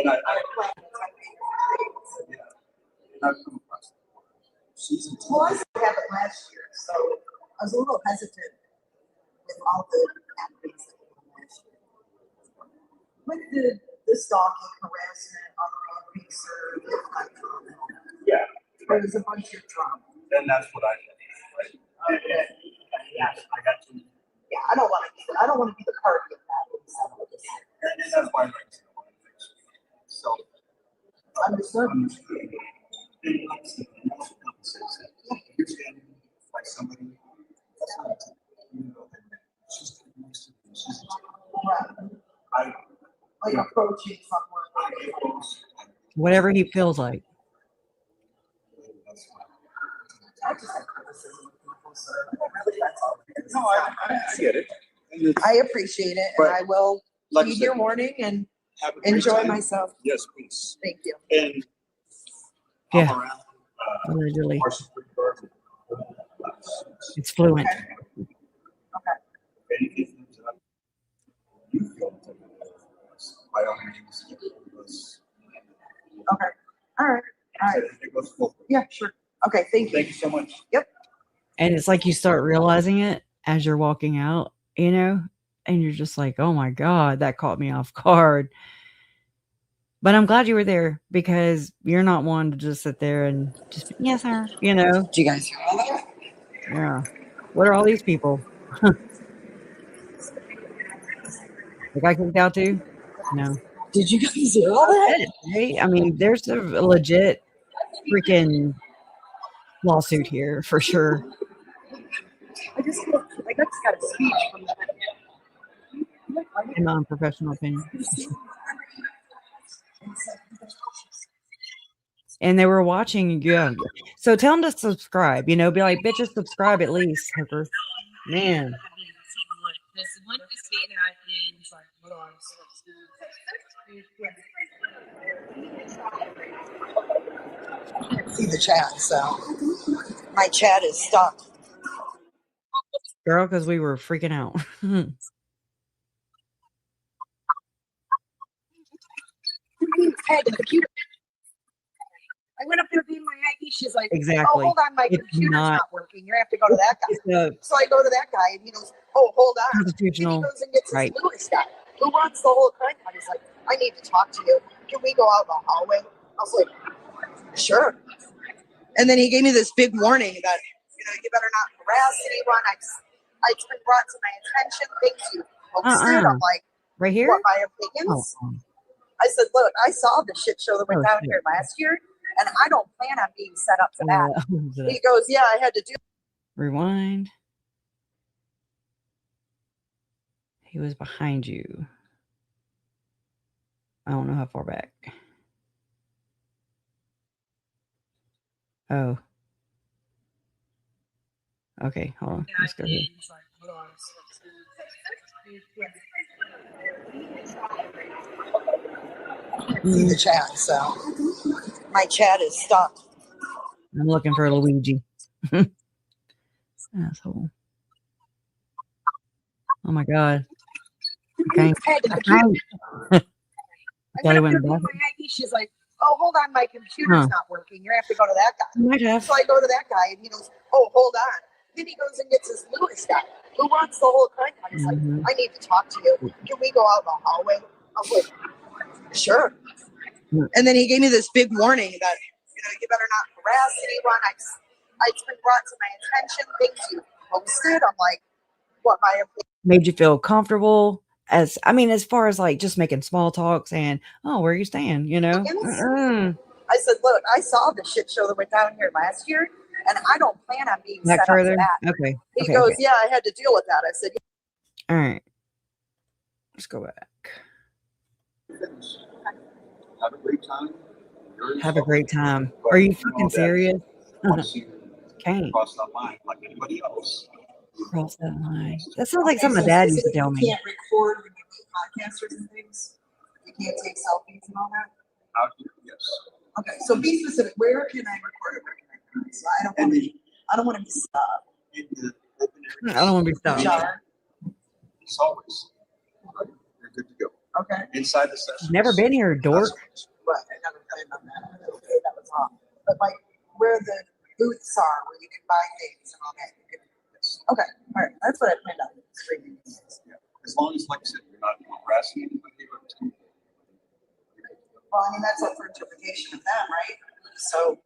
And I've come across that. Well, I still have it last year, so I was a little hesitant with all the happenings that happened last year. With the stalking, harassment, on the picture, Yeah. there was a bunch of drama. Then that's what I did, right? Yeah. I got to. Yeah, I don't want to be the party of that. And that's why I like to know things. So. Understood. You're standing like somebody. She's Right. Like approaching someone. Whatever he feels like. I just have criticism of people, so really that's all it is. No, I get it. I appreciate it, But and I will like I heed said, your warning and have a great enjoy time. myself. Yes, please. Thank you. And Yeah. I'm around. Allegedly. Parsons Creek Garden. It's fluent. Anything that you feel by all means, Okay. All right. All right. it goes forward. Yeah, sure. Okay. Thank you. Thank you so much. Yep. And it's like you start realizing it as you're walking out, you know, and you're just like, oh my God, that caught me off guard. But I'm glad you were there because you're not one to just sit there and just, yes, sir, you know. Do you guys hear all that? Yeah. What are all these people? The guy kicked out too? No. Did you guys hear all that? Right? I mean, there's a legit freaking lawsuit here for sure. I just got a speech from that. In my unprofessional opinion. And they were watching, yeah. So tell them to subscribe, you know, be like, bitches, subscribe at least, hooker. Man. I can't see the chat, so my chat is stuck. Girl, because we were freaking out. I went up there being my ID. She's like, Exactly. oh, hold on, my It's computer's not- not working. You have to go to that guy. It's a So I go to that guy, and he goes, oh, hold on. And he constitutional goes and gets right. this Lewis guy who runs the whole CrimeCon. He's like, I need to talk to you. Can we go out in the hallway? I was like, sure. And then he gave me this big warning that, you better not harass anyone. It's been brought to my attention. Things you posted. I'm like, right here? what, my opinions? I said, look, I saw the shit show that went down here last year, and I don't plan on being set up for that. He goes, yeah, I had to do. Rewind. He was behind you. I don't know how far back. Oh. Okay, hold on. Let's go here. See the chat, so my chat is stuck. I'm looking for Luigi. Asshole. Oh my god. Okay. I went up there with my ID. She's like, oh, hold on, my computer's not working. You have to go to that guy. Might have. So I go to that guy, and he goes, oh, hold on. Then he goes and gets this Lewis guy who runs the whole CrimeCon. He's like, I need to talk to you. Can we go out in the hallway? I was like, sure. And then he gave me this big warning that, you better not harass anyone. It's been brought to my attention. Things you posted. I'm like, what, my opinion? Made you feel comfortable as far as like just making small talks and where you stand, I said, look, I saw the shit show that went down here last year, and I don't plan on being Back set further? up for that. Okay. He Okay, goes, okay. yeah, I had to deal with that. I said, All right. Let's go back. Have a great time. Have a great time. Are you fucking serious? Can't Cross that line like anybody else. cross that line. That sounds like something my dad used to tell me. You can't record when you meet podcasters and things. You can't take selfies and all that. Out here, yes. Okay, so be specific. Where can I record it? Where can I not? So I don't want to be stopped. In the open area. I don't want to be stopped. Jar. It's always. You're good to go. Okay. Inside the session. Never been here, dork. Right, I never planned on that. Okay, that was wrong. But like where the booths are, where you can buy things and all that. Okay, all right, that's what I planned on streaming. Yeah. As long as, like I said, you're not harassing anybody. Well, that's up for interpretation of them, right? So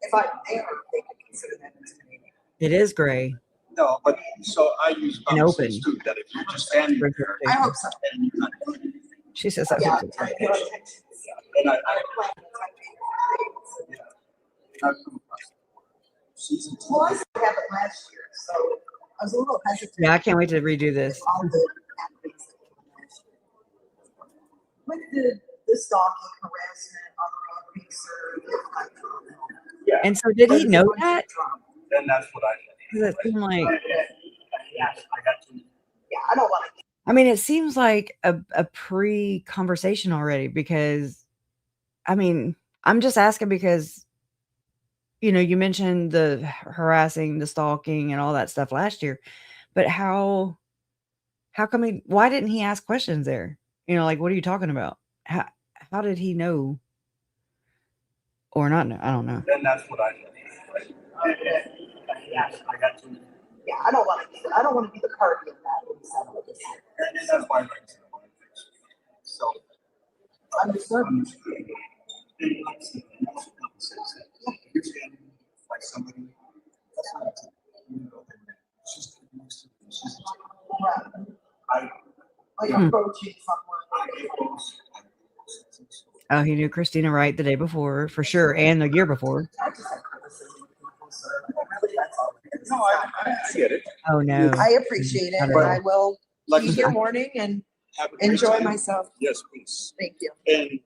if I'm there, they can consider that intimidating. It is gray. No, but so I use and common open. sense too, that if you're just standing there, I hope so. and you're not doing anything, She says that. Yeah. and I plan yeah, I've come across season two. Well, I still have it last year, so I was a little hesitant. Yeah, I can't wait to redo this. All the athletes that came last year. With the stalking, harassment, unwrong Yeah. And so did he know that? Then that's what I did. Does it seem like Yeah, I got to. Yeah, I don't want to. it seems like a pre-conversation already because I'm just asking because you mentioned the harassing, the stalking and all that stuff last year. But how come why didn't he ask questions there? Like what are you talking about? How did he know? Or not know? I don't know. Then that's what I did. Yeah, I got to. Yeah, I don't want to be the party of that. And that's why I like to know things. So understood. You're standing like somebody. That's not she's like approaching someone. Oh, he knew Christina right the day before, for sure, and the year before. No, I get it. Oh no. I appreciate it, and I will be here morning and enjoy myself. Yes, please. Thank you. And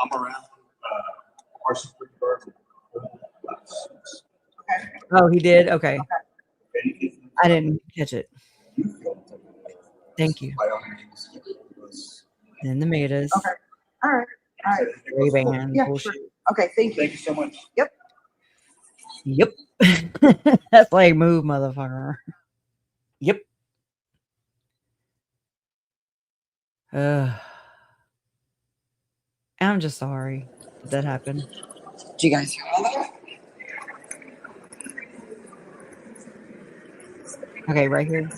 I'm around Carson Garden. Okay. Oh, he did? Okay. I didn't catch it. Thank you. Then the metas. Okay. All right. All right. Ray-Ban. Yeah, Bullshit. sure. Okay. Thank you. Thank you so much. Yep. Yep. That's like move, motherfucker. Yep. I'm just sorry. Did that happen? Do you guys hear all that? Okay, right here.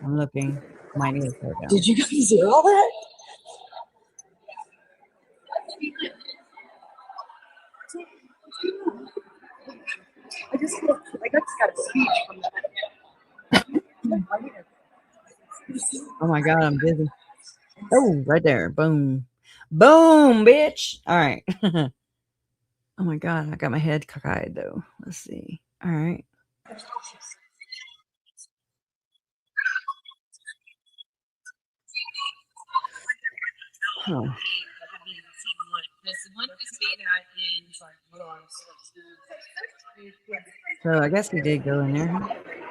I'm looking. Might need to slow down. Did you guys hear all that? I just got a speech from that. Oh my God, I'm dizzy. Oh, right there. Boom. Boom, bitch. All right. Oh my God, I got my head cockeyed though. Let's see. All right. Huh. So I guess we did go in there.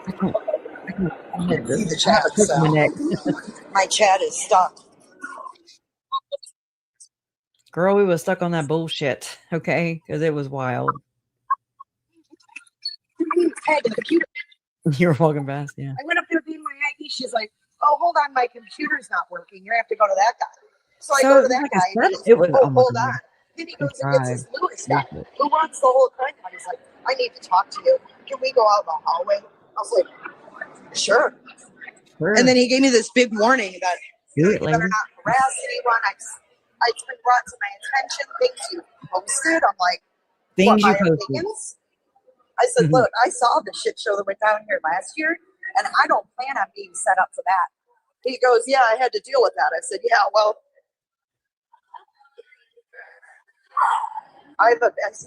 I can't The chat, so my neck. my chat is stuck. Girl, we was stuck on that bullshit, okay? Because it was wild. Hey, the computer. You're walking fast, yeah. I went up there being my ID. She's like, "Oh, hold on, my computer's not working. You have to go to that guy." So I go to that like I guy. said, And he's, it was. "Oh, Oh my hold God. on." Then he Good goes and gets this try. Lewis guy who runs the whole crime. He's like, "I need to talk to you. Can we go out in the hallway?" I was like, "Sure." And then he gave me this big warning that Do you it, better lady. not harass anyone. It's been brought to my attention things you posted. I'm like, Things what, you my posted. opinions? I said, look, I saw the shit show that went down here last year, and I don't plan on being set up for that. He goes, yeah, I had to deal with that. I said, yeah, well,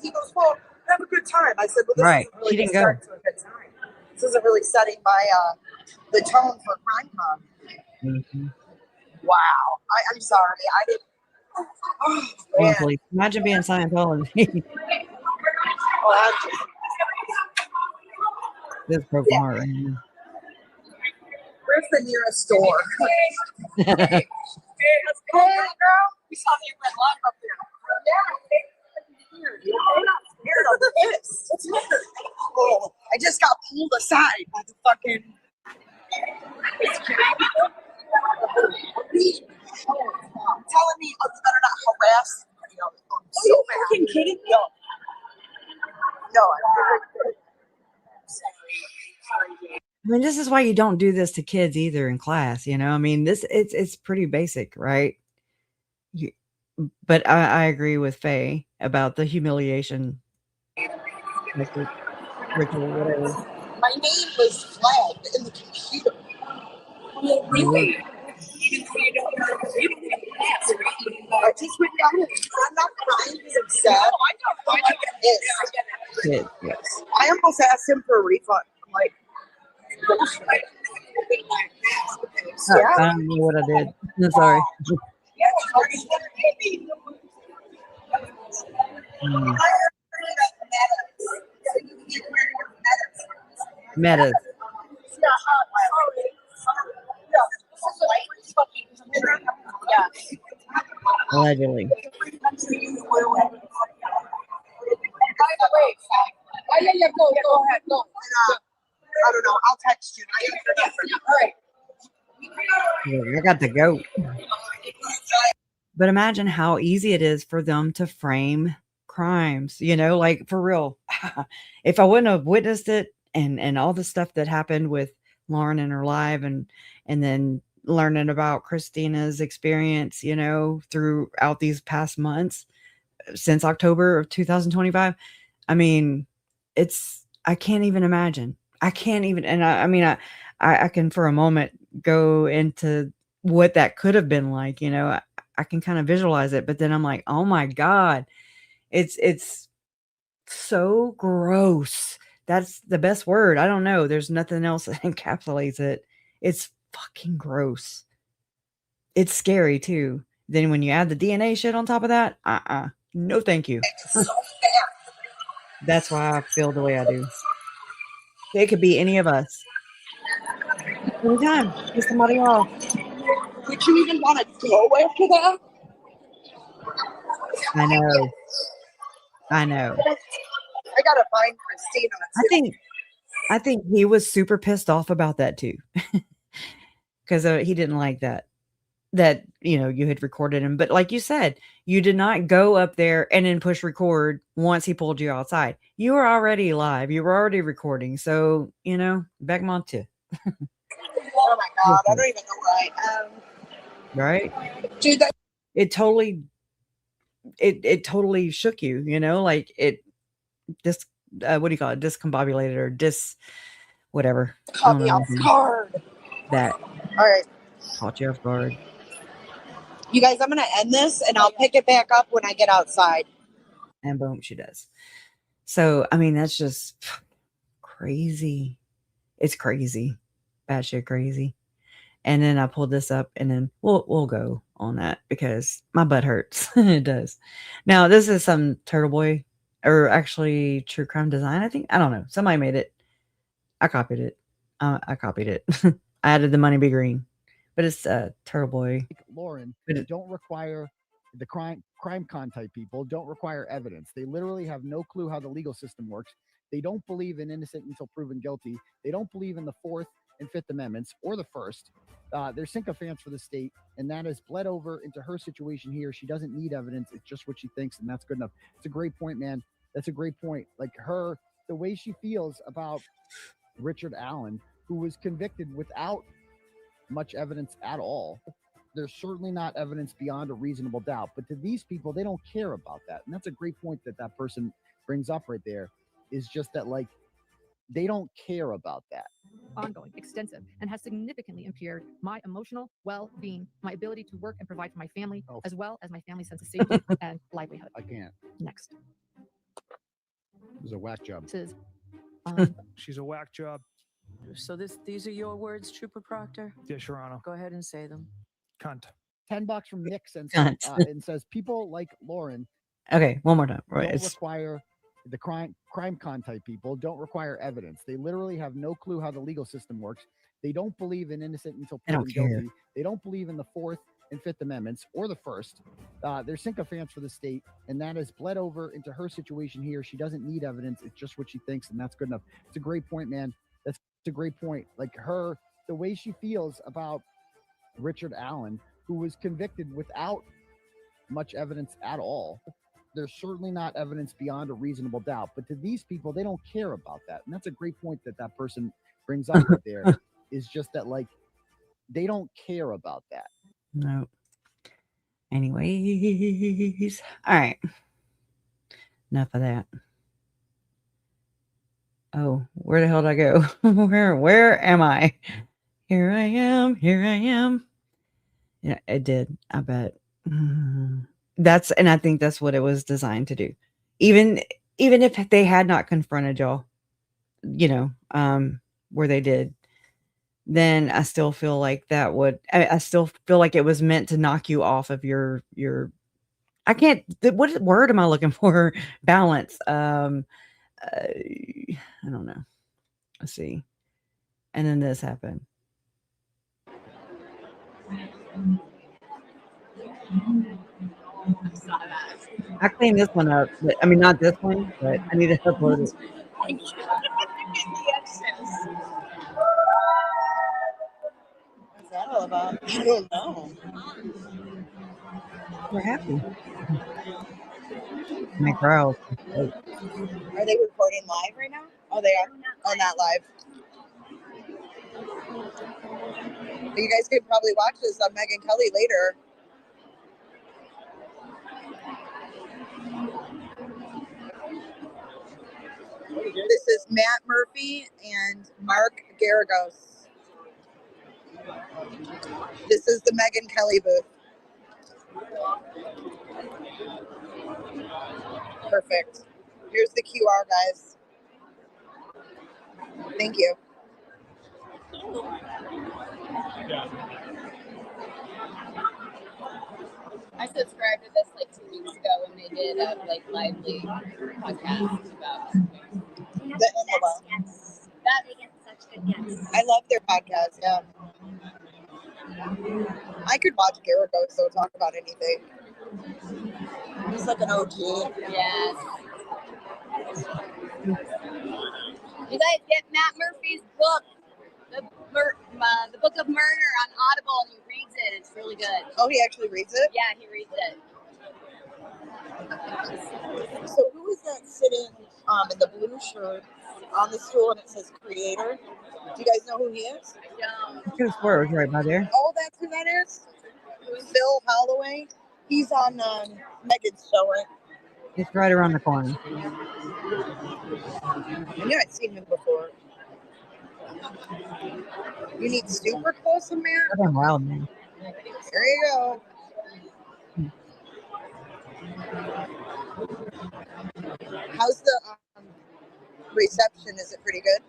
he goes, well, have a good time. I said, well, this Right. isn't really She the didn't go. start to a good time. This isn't really setting my the tone for CrimeCon. Mm-hmm. Wow. I'm sorry. I didn't. Oh, man. Honestly, imagine being Scientology. Well, This broke my heart right now. where's the nearest store? Hey, girl. We saw you went live up there. Yeah. I'm not scared of this. Oh, I just got pulled aside by the fucking. Telling me you better not harass me. I'm so mad. Fucking kidding me? No, I mean, this is why you don't do this to kids either in class, you know? I mean, it's pretty basic, right? But I agree with Faye about the humiliation ritual, whatever. my name was flagged in the computer. Well, really? Even though you don't answer it. I just went down and I'm not crying because I'm sad. No, I know. I get it. Yes. I almost asked him for a refund. I'm like, I don't know what I did. I'm sorry. Metas. Allegedly. By the way, yeah, go ahead, go. I don't know. I'll text you. All right. Yeah, I got to go. But imagine how easy it is for them to frame crimes, you know, like for real. If I wouldn't have witnessed it and all the stuff that happened with Lauren and her live and then learning about Christina's experience, you know, throughout these past months since October of 2025. I mean, I can't even imagine. I can't even, and I mean, I can for a moment go into what that could have been like, you know, I can kind of visualize it, but then I'm like, oh my God, it's so gross. That's the best word. I don't know. There's nothing else that encapsulates it. It's fucking gross. It's scary too. Then when you add the DNA shit on top of that, no, thank you. That's why I feel the way I do. It could be any of us. Anytime. Piss somebody off. Would you even want to go after that? I know. I know. I gotta find Christina. I think he was super pissed off about that too. Because he didn't like that. that, you had recorded him. But like you said, you did not go up there and then push record once he pulled you outside. You were already live. You were already recording. So, back monte. Oh my God, I don't even know where I am. Right? Dude, that It totally shook you, like it just, what do you call it? Discombobulated or whatever. I caught don't me know off guard. that All right. caught you off guard. You guys, I'm going to end this and I'll pick it back up when I get outside. And boom, she does. So, I mean, that's just crazy. It's crazy. Batshit crazy. And then I pulled this up and then we'll go on that because my butt hurts. It does. Now, this is some Turtle Boy or actually True Crime Design, I think. I don't know. Somebody made it. I copied it. I added the money be green. But it's Turtle Boy. Lauren, don't require the CrimeCon type people, don't require evidence. They literally have no clue how the legal system works. They don't believe in innocent until proven guilty. They don't believe in the Fourth and Fifth Amendments or the First. They're sycophants for the state, and that has bled over into her situation here. She doesn't need evidence. It's just what she thinks, and that's good enough. It's a great point, man. That's a great point. Like the way she feels about Richard Allen, who was convicted without much evidence at all. There's certainly not evidence beyond a reasonable doubt, but to these people, they don't care about that. And that's a great point that person brings up right there, is just that, like, they don't care about that. Ongoing, extensive, and has significantly impaired my emotional well-being, my ability to work and provide for my family, as well as my family's sense of safety and livelihood. I can't. Next. It was a whack job. This is, She's a whack job. So these are your words, Trooper Proctor? Yes, Your Honor. Go ahead and say them. Cunt. $10 from Nick and says people like Lauren. Okay, one more time. Right. Don't require the CrimeCon type people, don't require evidence. They literally have no clue how the legal system works. They don't believe in innocent until They don't proven care. guilty. They don't believe in the Fourth and Fifth Amendments or the First. They're sycophants for the state, and that has bled over into her situation here. She doesn't need evidence. It's just what she thinks, and that's good enough. It's a great point, man. That's a great point. Like the way she feels about Richard Allen, who was convicted without much evidence at all. There's certainly not evidence beyond a reasonable doubt, but to these people, they don't care about that. And that's a great point that person brings up right there, is just that, like, they don't care about that. No. Anyways. All right. Enough of that. Oh, where the hell did I go? Where am I? Here I am. Here I am. Yeah, it did. I bet. And I think that's what it was designed to do. Even if they had not confronted y'all, where they did, then I still feel like I still feel like it was meant to knock you off of your, what word am I looking for? Balance. I don't know. Let's see. And then this happened. I cleaned this one up, but I mean, not this one, but I need to upload it. What's that all about? I don't know. We're happy. My girls. Are they recording live right now? Oh, they are. Oh, not live. You guys could probably watch this on Megyn Kelly later. This is Matt Murphy and Mark Garagos. This is the Megyn Kelly booth. Perfect. Here's the QR, guys. Thank you. I subscribed to this like 2 weeks ago when they did a lively podcast about That they get such good guests. I love their podcast. Yeah, I could watch Garagos so talk about anything. He's like an OG. Yes. You guys get Matt Murphy's book, the the Book of Murder on Audible, and he reads it. It's really good. Oh, he actually reads it? Yeah, he reads it. So who is that sitting in the blue shirt on the stool and it says creator? Do you guys know who he is? No. I could have swore it was right by there. Oh, that's who that is? Phil Holloway. He's on Megan's show, right? It's right around the corner. I knew I'd seen him before. You need super close in there? Damn wild, man. There you go. How's the reception? Is it pretty good?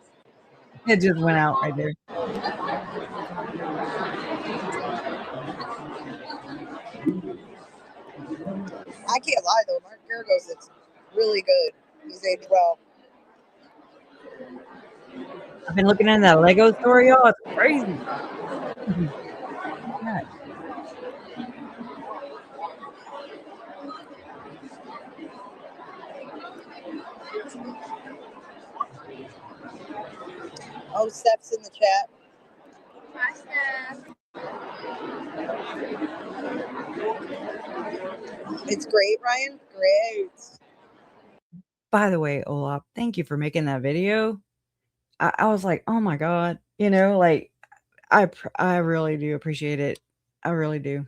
It just went out right there. I can't lie though, Mark Geragos, it's really good. He's aged well. I've been looking in that Lego store, y'all. It's crazy. God. Oh, Steph's in the chat. Hi, Steph. It's great, Ryan. Great. By the way, Olaf, thank you for making that video. I was like, oh my God, you know, like I really do appreciate it. I really do.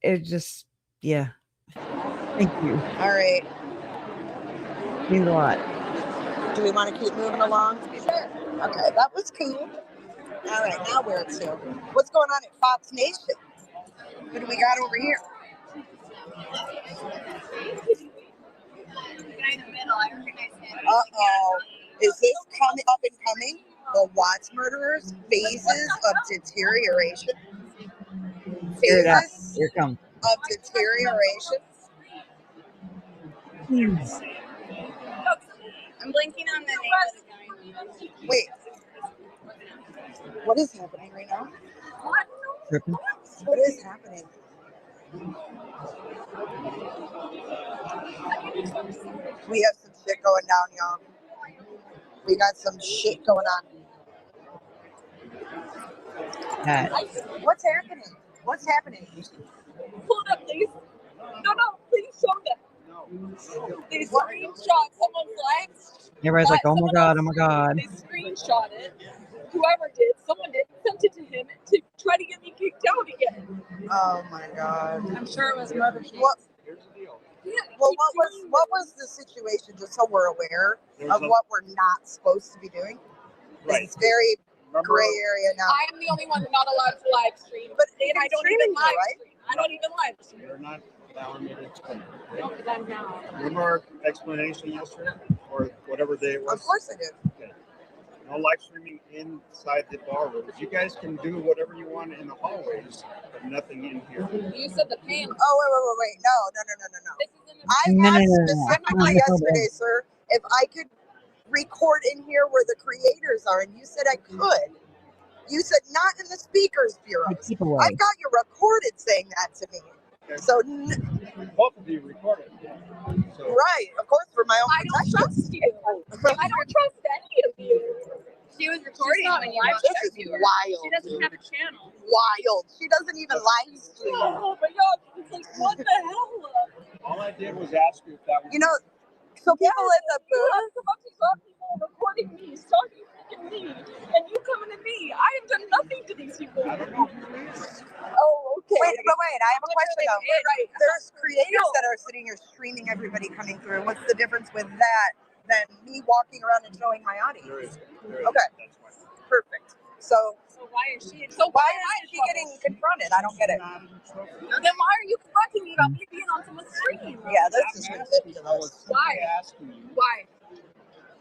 It just, yeah. Thank you. All right. Means a lot. Do we want to keep moving along? Sure. Okay, that was cool. All right, now where to? What's going on at Fox Nation? What do we got over here? Uh-oh. Is this coming up and coming? The Watts murderers? Phases of deterioration? Here it out. Phases Here it comes. of deterioration? I'm blinking on the name of the guy. Wait. What is happening right now? Tripping. What is happening? We have some shit going down, y'all. We got some shit going on. What's happening? What's happening? Pull it up, please. No, please show them. They screenshot someone's lives. Everybody's like, oh my God, oh my God. They screenshot it. Whoever did, someone did, sent it to him to try to get me kicked out again. Oh my God. I'm sure it was murder sheets. Well, what was the situation, just so we're aware of what we're not supposed to be doing? Right. It's very gray area now. I'm the only one not allowed to live stream, But and I don't even live stream. I don't even live stream. You're not allowing me to explain. No, because I'm down. Remember our explanation yesterday, or whatever day it was? Of course I do. Okay. No live streaming inside the bar rooms. You guys can do whatever you want in the hallways, but nothing in here. You said the panel. Oh, wait. No. This is in the I asked specifically yesterday, sir, if I could record in here where the creators are, and you said I could. You said not in the speakers bureau. Keep away. I got you recorded saying that to me. Okay. So Both of you recorded. So, right, of course, for my own I don't trust you. I don't trust any of you. She was recording when you watched this is wild. She doesn't have a channel. Wild. She doesn't even live stream. Oh my God! It's like, what the hell? all I did was ask you if that was. You know, so people in the booth. People recording me, stalking me, and you coming to me. I have done nothing to these people. Oh, okay. Wait, I have a question though. Right. There's creators that are sitting here streaming everybody coming through. What's the difference with that than me walking around and showing my audience? Okay. Perfect. So why is she getting confronted? I don't get it. Then why are you confronting me about me being on someone's stream? Yeah, this is ridiculous. Why?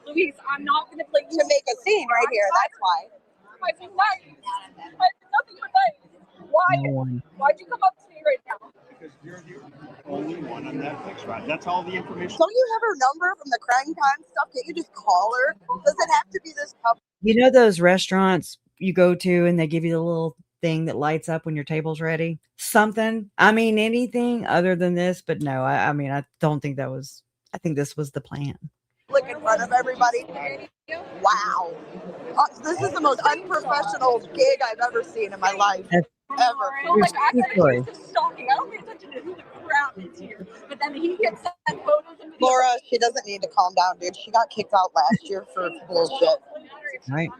Louise, I'm not going to play to make a scene right here. That's why. I've been nice. I've been nothing but nice. Why? Why'd you come up to me right now? Because you're the only one on that picture. That's all the information. Don't you have her number from the CrimeCon stuff? Can't you just call her? Does it have to be this public? You know those restaurants you go to and they give you the little thing that lights up when your table's ready? Something. I mean, anything other than this, but no, I mean, I don't think that was, I think this was the plan. Look in front of everybody. Wow. This is the most unprofessional gig I've ever seen in my life. That's Ever. So like I True got story. accused of stalking. I don't pay attention to who the crap is here. But then he gets sent photos and videos. Laura, she doesn't need to calm down, dude. She got kicked out last year for bullshit. Right.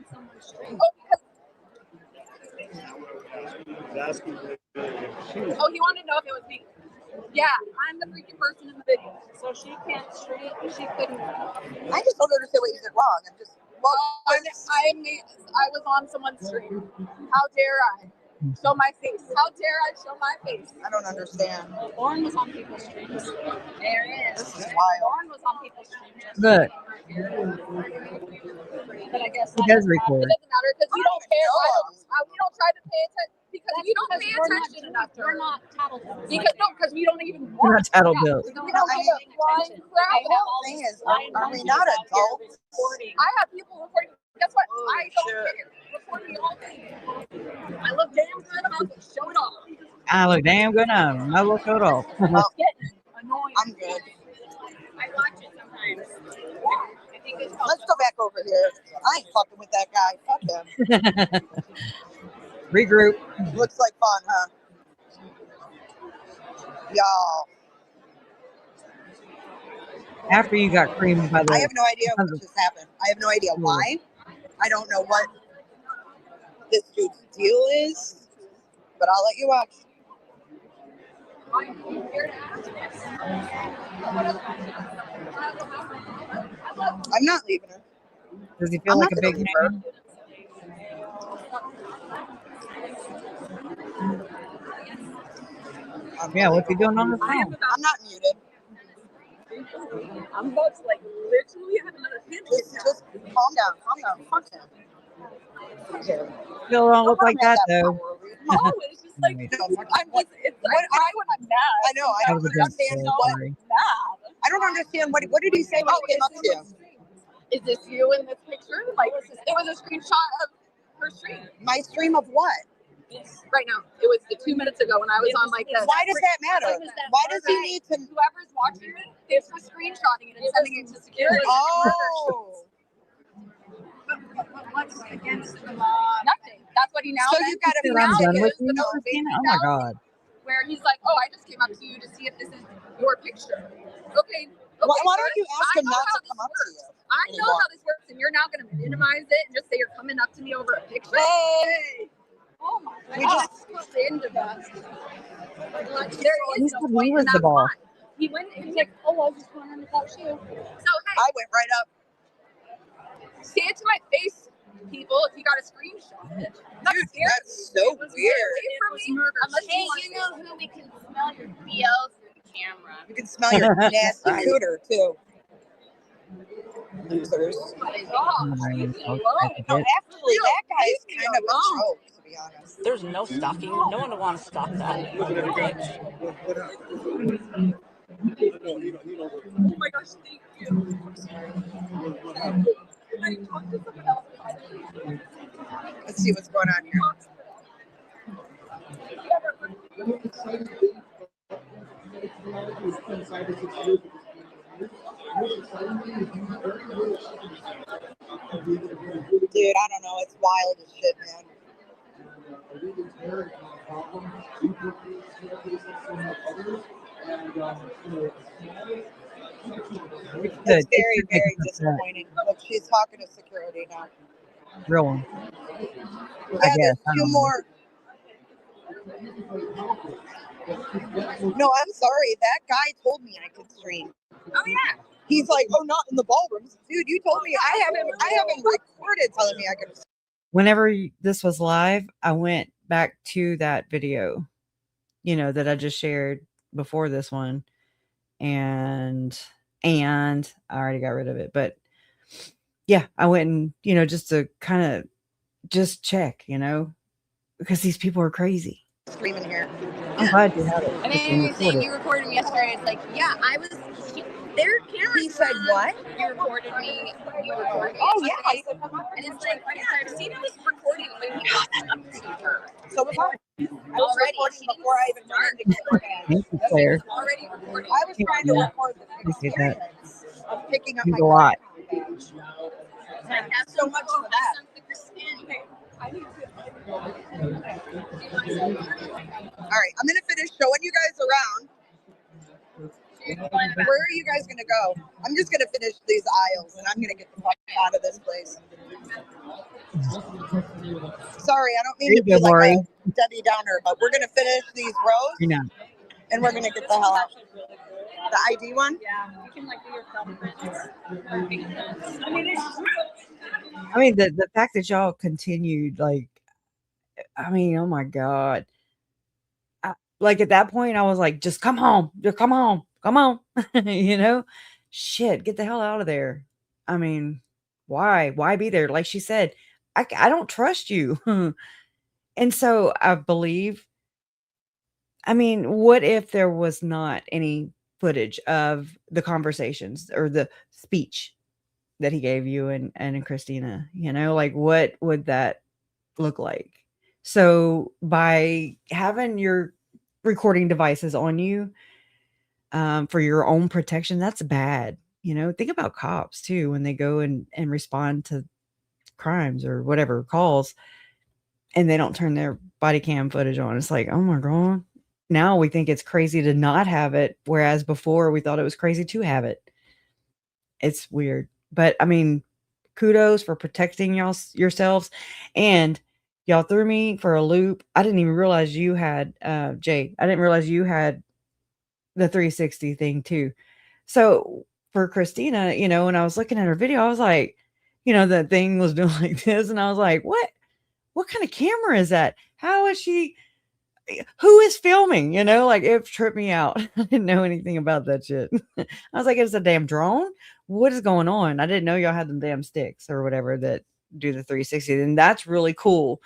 Oh, he wanted to know if it was me. Yeah, I'm the freaking person in the video. So she can't stream. She couldn't. I just don't understand what you did wrong. I'm just. I was on someone's stream. How dare I show my face? How dare I show my face? I don't understand. Lauren was on people's streams. There it is. This is wild. Lauren was on people's streams. Look, But I guess he does record. it doesn't matter because we don't care. We don't try to pay attention because we don't pay attention enough. We're not tattletales. Because we don't even We're want. not tattletales. We don't give a flying crap. The whole thing is, are we not adults? I have people recording. Guess what? I don't care. Recording all day. I look damn good. I'm out to show it off. I look damn good now. I look good off. It's getting annoying. I'm good. I watch it sometimes. I think it's Let's go back over here. I ain't fucking with that guy. Fuck him. Regroup. Looks like fun, huh? Y'all. After you got creamed by the. I have no idea what just happened. I have no idea why. I don't know what this dude's deal is, but I'll let you watch. I'm not leaving her. Does he feel I'm like not a big gonna leave her. man? Yeah, what's he doing on the phone? I'm not muted. I'm about to literally have another hit. Just calm down. Calm down. Fuck him. Still don't look like that though. No, it's just like I cry when I'm mad. I know. I don't understand what. I don't understand what did he say when he came up to you? Is this you in this picture? Like it was a screenshot of her stream. My stream of what? Right now. It was 2 minutes ago when I was on like the. Why does that matter? Why does he need to? Whoever's watching it, it's for screenshotting it and sending it to security. Oh. What's against the law? Nothing. That's what he now. So said. you got to He I'm now done gives with the you, Christina? Oh my god. Where he's like, "Oh, I just came up to you to see if this is your picture." Okay. Why don't you ask him not to come up to you? I know how this works, and you're now going to minimize it and just say you're coming up to me over a picture. Hey. Oh my god. We just put into that. There is no point in that line. He went and he's like, "Oh, I was just wondering if that was you." So hey, I went right up. say it to my face, people. If you got a screenshot, That's so weird. Hey, you know who? We can smell your BL through the camera. You can smell your nasty cooter too. Losers. Oh my gosh. No, actually, that guy is kind of a joke, to be honest. There's no stalking. No one would want to stop that. Oh my gosh, thank you. I'm sorry. Let's see what's going on here. Dude, I don't know. It's wild as shit, man. It's very, very disappointing. Look, she's talking to security now. Real one. Yeah, there's two more. No, I'm sorry. That guy told me I could stream. Oh yeah. He's like, oh, not in the ballrooms, dude. You told me I haven't recorded telling me I could. Whenever this was live, I went back to that video, that I just shared before this one, and I already got rid of it. But yeah, I went and just to kind of just check, because these people are crazy. Screaming here. I'm glad you had it. And then you saying you recorded me yesterday. It's like, yeah, I was. Their cameras. He said what? You recorded me. You recorded me. Oh yeah. I said, and it's like, yeah, Christina was recording when he got up to her. So was I. I was recording before I even went into Thank you, Claire. Already recording. I was trying to record the Appreciate that. experience of picking up Means my a lot. Like, that's so much for that. right, I'm gonna finish showing you guys around. Where are you guys gonna go? I'm just gonna finish these aisles and I'm gonna get the fuck out of this place. Sorry, I don't mean to be like a Debbie Downer, but we're gonna finish these rows. You're not. And we're gonna get the hell out. The ID one? Yeah, you can like do your thumbprints. I mean, the fact that y'all continued, like, I mean, oh my God. Like at that point, I was like, just come home. Just come home. Come on. You know? Shit, get the hell out of there. I mean, why? Why be there? Like she said, I don't trust you. And so I believe, I mean, what if there was not any footage of the conversations or the speech that he gave you and Christina? You know, like what would that look like? So by having your recording devices on you for your own protection, that's bad. You know, think about cops too when they go and respond to crimes or whatever calls, and they don't turn their body cam footage on. It's like, oh my God. Now we think it's crazy to not have it, whereas before we thought it was crazy to have it. It's weird. But I mean, kudos for protecting yourselves. And y'all threw me for a loop. I didn't even realize you had Jay. I didn't realize you had the 360 thing too. So for Christina, you know, when I was looking at her video, I was like, you know, the thing was doing like this, and I was like, what kind of camera is that? How is she? Who is filming? You know, like it tripped me out. I didn't know anything about that shit. I was like, it's a damn drone. What is going on? I didn't know y'all had them damn sticks or whatever that do the 360. And that's really cool.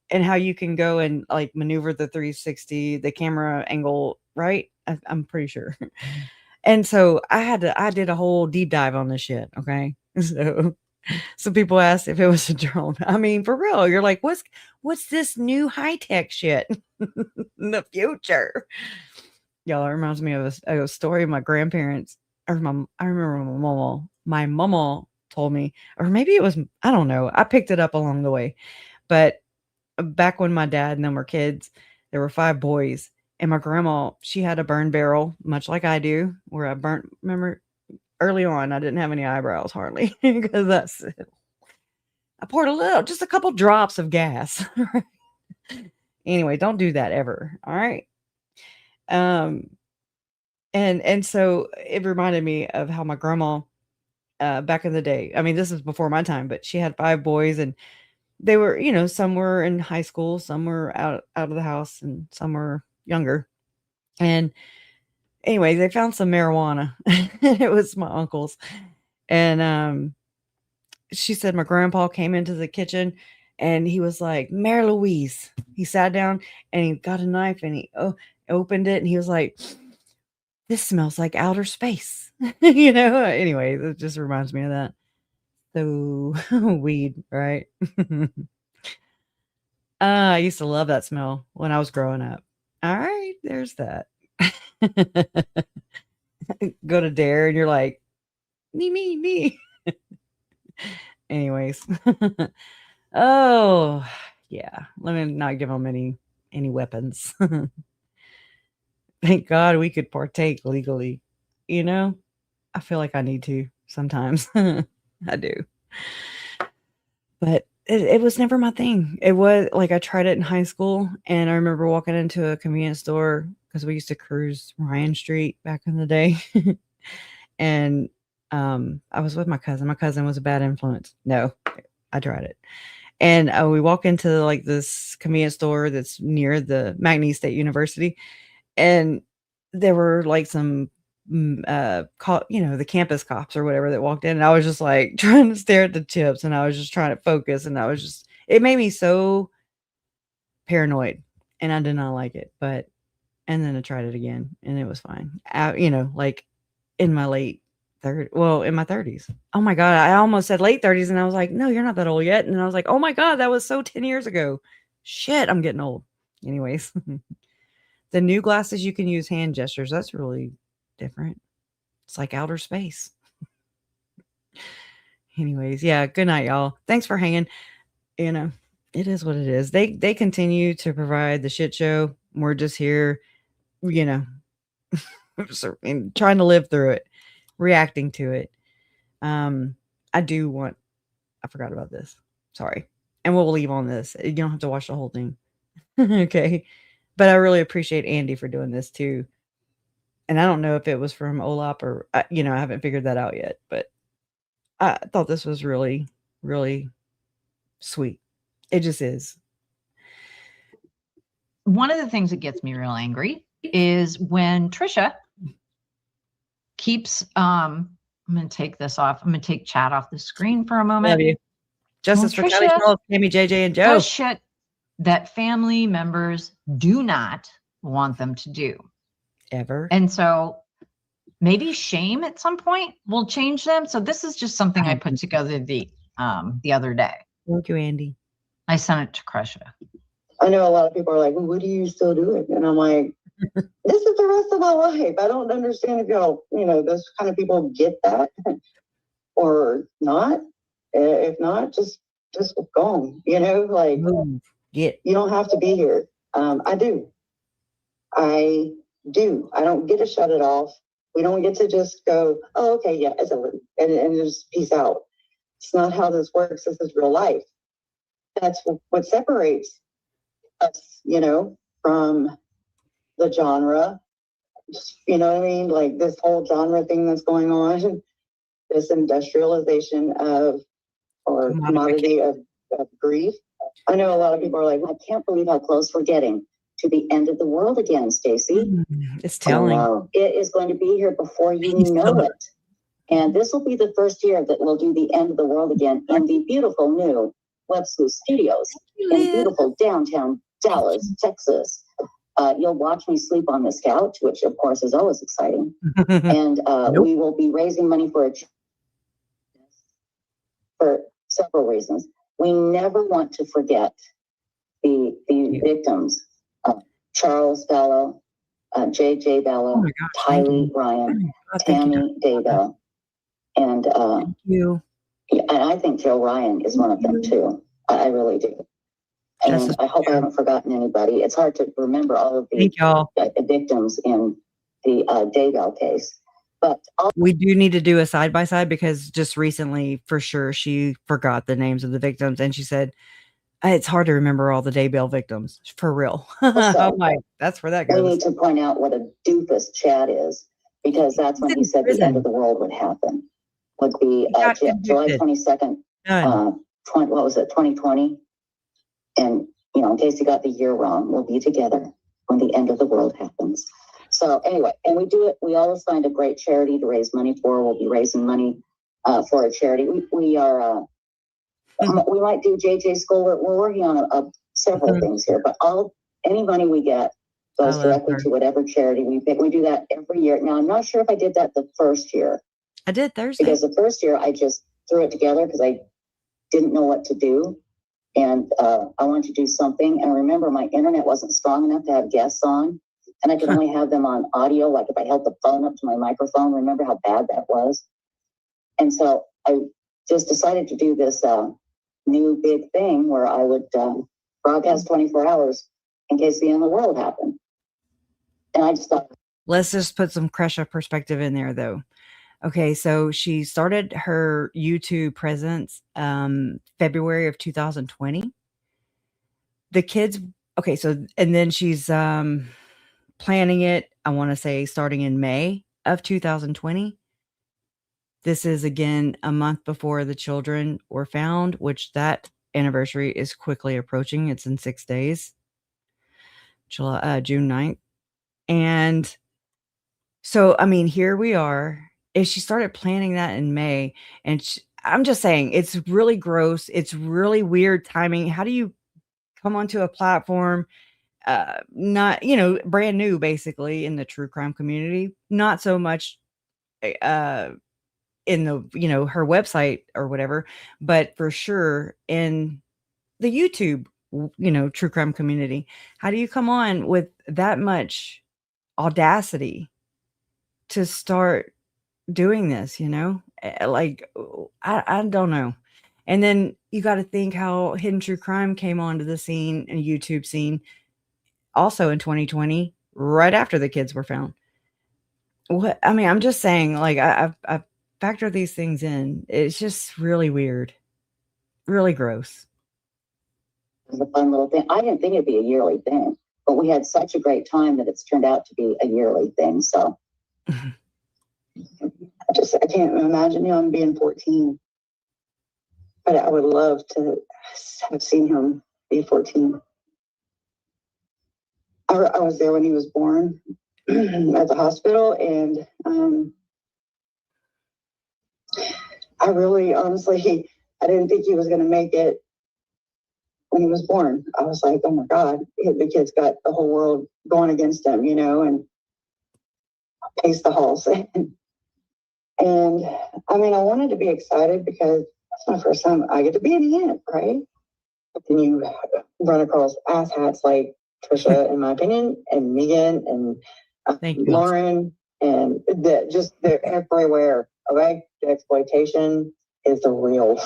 And how you can go and like maneuver the 360, the camera angle, right? I'm pretty sure. And so I did a whole deep dive on this shit. Okay. So people asked if it was a drone. I mean, for real, you're like, what's this new high tech shit in the future? Y'all, it reminds me of a story of my grandparents. I remember my mama told me, or maybe it was, I don't know. I picked it up along the way. But back when my dad and them were kids, there were 5 boys. And my grandma, she had a burn barrel, much like I do, where I burnt, remember, early on, I didn't have any eyebrows hardly because I poured just a couple drops of gas. Anyway, don't do that ever. All right. And so it reminded me of how my grandma, back in the day, I mean, this is before my time, but she had 5 boys and they were, you know, some were in high school, some were out of the house and some were younger. And anyway, they found some marijuana. It was my uncle's. And she said my grandpa came into the kitchen and he was like, Mary Louise. He sat down and he got a knife and he opened it and he was like, this smells like outer space. You know, anyway, it just reminds me of that. So weed, right? I used to love that smell when I was growing up. All right, there's that. Go to Dare and you're like, me. Anyways. Oh, yeah. Let me not give them any weapons. Thank God we could partake legally. You know, I feel like I need to sometimes. I do. But it was never my thing. It was like I tried it in high school, and I remember walking into a convenience store because we used to cruise Ryan Street back in the day. And I was with my cousin. My cousin was a bad influence. No, I tried it. And we walk into like this convenience store that's near the McNeese State University, and there were like some, you know, the campus cops or whatever that walked in, and I was just like trying to stare at the chips, and I was just trying to focus, and it made me so paranoid, and I did not like it. And then I tried it again, and it was fine. You know, like in my in my 30s. Oh my God. I almost said late 30s and I was like, no, you're not that old yet. And I was like, oh my God, that was so 10 years ago. Shit, I'm getting old. Anyways, the new glasses, you can use hand gestures. That's really different. It's like outer space. Anyways, yeah, good night, y'all. Thanks for hanging. You know, It is what it is. They continue to provide the shit show. We're just here, you know, and trying to live through it, reacting to it. I do want. I forgot about this. Sorry, and we'll leave on this. You don't have to watch the whole thing, okay? But I really appreciate Andy for doing this too. And I don't know if it was from Olap or I haven't figured that out yet. But I thought this was really, really sweet. It just is. One of the things that gets me real angry is when Trisha keeps I'm gonna take this off. I'm gonna take chat off the screen for a moment. Love you. Justice for Kelly Trisha Charles, Tammy, JJ, and Joe. does shit that family members do not want them to do. Ever. And so maybe shame at some point will change them. So this is just something I put together the other day. Thank you, Andy. I sent it to Krisha. I know a lot of people are like, well, what do you still do it? And I'm like, this is the rest of my life. I don't understand if y'all, those kind of people get that or not. If not, just go on, like you don't have to be here. I do. I don't get to shut it off. We don't get to just go, oh, okay, yeah, it's over, and just peace out. It's not how this works. This is real life. That's what separates us, from the genre. You know what I mean? Like this whole genre thing that's going on, this industrialization of or commodity of grief. I know a lot of people are like, I can't believe how close we're getting to the end of the world again, Stacey. It's telling. It is going to be here before you know it. And this will be the first year that we'll do the end of the world again in the beautiful new Web Sleuth Studios in beautiful downtown Dallas, Texas. You'll watch me sleep on this couch, which of course is always exciting. And we will be raising money for several reasons. We never want to forget the victims. Charles Bello, J.J. Bello, Tylee Ryan, Tammy Daybell, and I think Joe Ryan is one of them too. I really do. And I hope I haven't forgotten anybody. It's hard to remember all of the victims in the Daybell case. But we do need to do a side by side because just recently, for sure, she forgot the names of the victims, and she said it's hard to remember all the Daybell victims for real. I'm like, that's where that goes. We need to point out what a doofus Chad is because that's when he said the end of the world would happen. Would be July 22nd. What was it? 2020. And in case you got the year wrong, we'll be together when the end of the world happens. So anyway, and we do it. We always find a great charity to raise money for. We'll be raising money for a charity. We are. We might do JJ School. We're working on several things here, but any money we get goes directly to whatever charity we pick. We do that every year. Now I'm not sure if I did that the first year. I did Thursday because the first year I just threw it together because I didn't know what to do. And I wanted to do something. And remember, my internet wasn't strong enough to have guests on. And I could only have them on audio, like if I held the phone up to my microphone. Remember how bad that was? And so I just decided to do this new big thing where I would broadcast 24 hours in case the end of the world happened. And I just thought... Let's just put some Krisha perspective in there, though. Okay, so she started her YouTube presence February of 2020. The kids, okay, so, and then she's planning it, I want to say, starting in May of 2020. This is, again, a month before the children were found, which that anniversary is quickly approaching. It's in 6 days, June 9th. And so, I mean, here we are. If she started planning that in May, and I'm just saying, it's really gross. It's really weird timing. How do you come onto a platform, not, brand new, basically, in the true crime community, not so much in the, her website or whatever, but for sure in the YouTube, true crime community. How do you come on with that much audacity to start doing this, like, I don't know. And then you got to think how Hidden True Crime came onto the scene and YouTube scene also in 2020, right after the kids were found. What I mean, I'm just saying, like, I factor these things in. It's just really weird, really gross. It was a fun little thing. I didn't think it'd be a yearly thing, but we had such a great time that it's turned out to be a yearly thing. So I can't imagine him being 14. But I would love to have seen him be 14. I was there when he was born at the hospital, and I really, honestly, I didn't think he was going to make it when he was born. I was like, oh my God, the kid's got the whole world going against him, you know, and pace the halls. And I mean, I wanted to be excited because that's my first time I get to be an aunt, right? But then you run across asshats like Trisha, in my opinion, and Megan and Lauren, and they're everywhere. Okay, the exploitation is the real,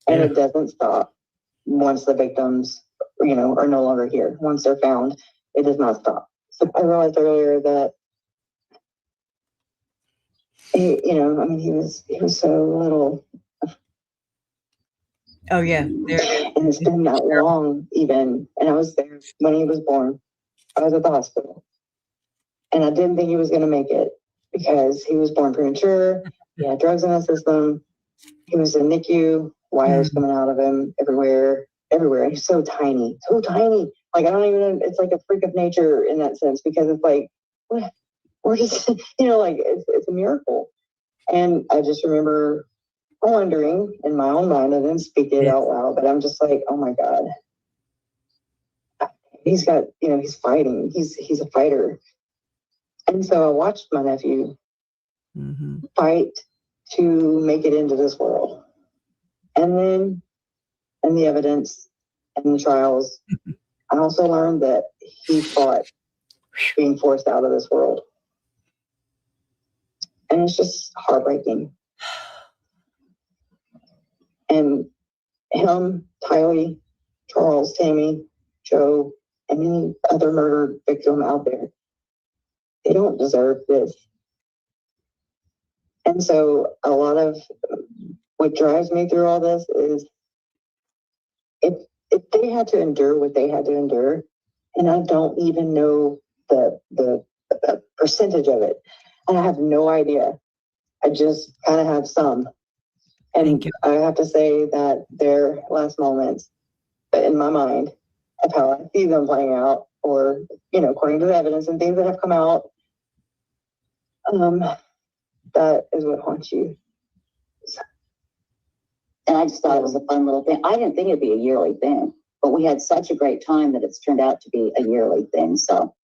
and it doesn't stop once the victims, you know, are no longer here. Once they're found, it does not stop. So I realized earlier that, you know, I mean, he was so little. Oh yeah, and it's been that long, even. And I was there when he was born. I was at the hospital, and I didn't think he was going to make it because he was born premature. He had drugs in the system. He was in NICU, wires coming out of him everywhere. He's so tiny. Like, I don't even, it's like a freak of nature in that sense, because it's like, we're just, you know, like, it's a miracle. And I just remember wondering in my own mind, I didn't speak it out loud, but I'm just like, oh my God. He's got, you know, he's fighting. He's a fighter. And so I watched my nephew fight to make it into this world. And then, in the evidence and the trials, I also learned that he fought being forced out of this world. And it's just heartbreaking. And him, Tylee, Charles, Tammy, Joe, and any other murder victim out there, they don't deserve this. And so a lot of what drives me through all this is if they had to endure what they had to endure, and I don't even know the percentage of it, and I have no idea. I just kind of have some. And I have to say that their last moments, in my mind, of how I see them playing out, or, you know, according to the evidence and things that have come out, that is what haunts you. And I just thought it was a fun little thing. I didn't think it'd be a yearly thing, but we had such a great time that it's turned out to be a yearly thing. So,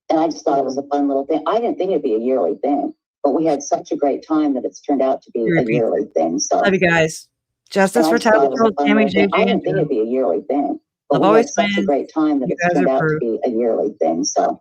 and I just thought it was a fun little thing. I didn't think it'd be a yearly thing, but we had such a great time that it's turned out to be a yearly thing. So, love you guys. Justice for Tylee, Tammy, JJ, I didn't think it'd be a yearly thing, but I've we always had such a great time that it's turned out to be a yearly thing. So,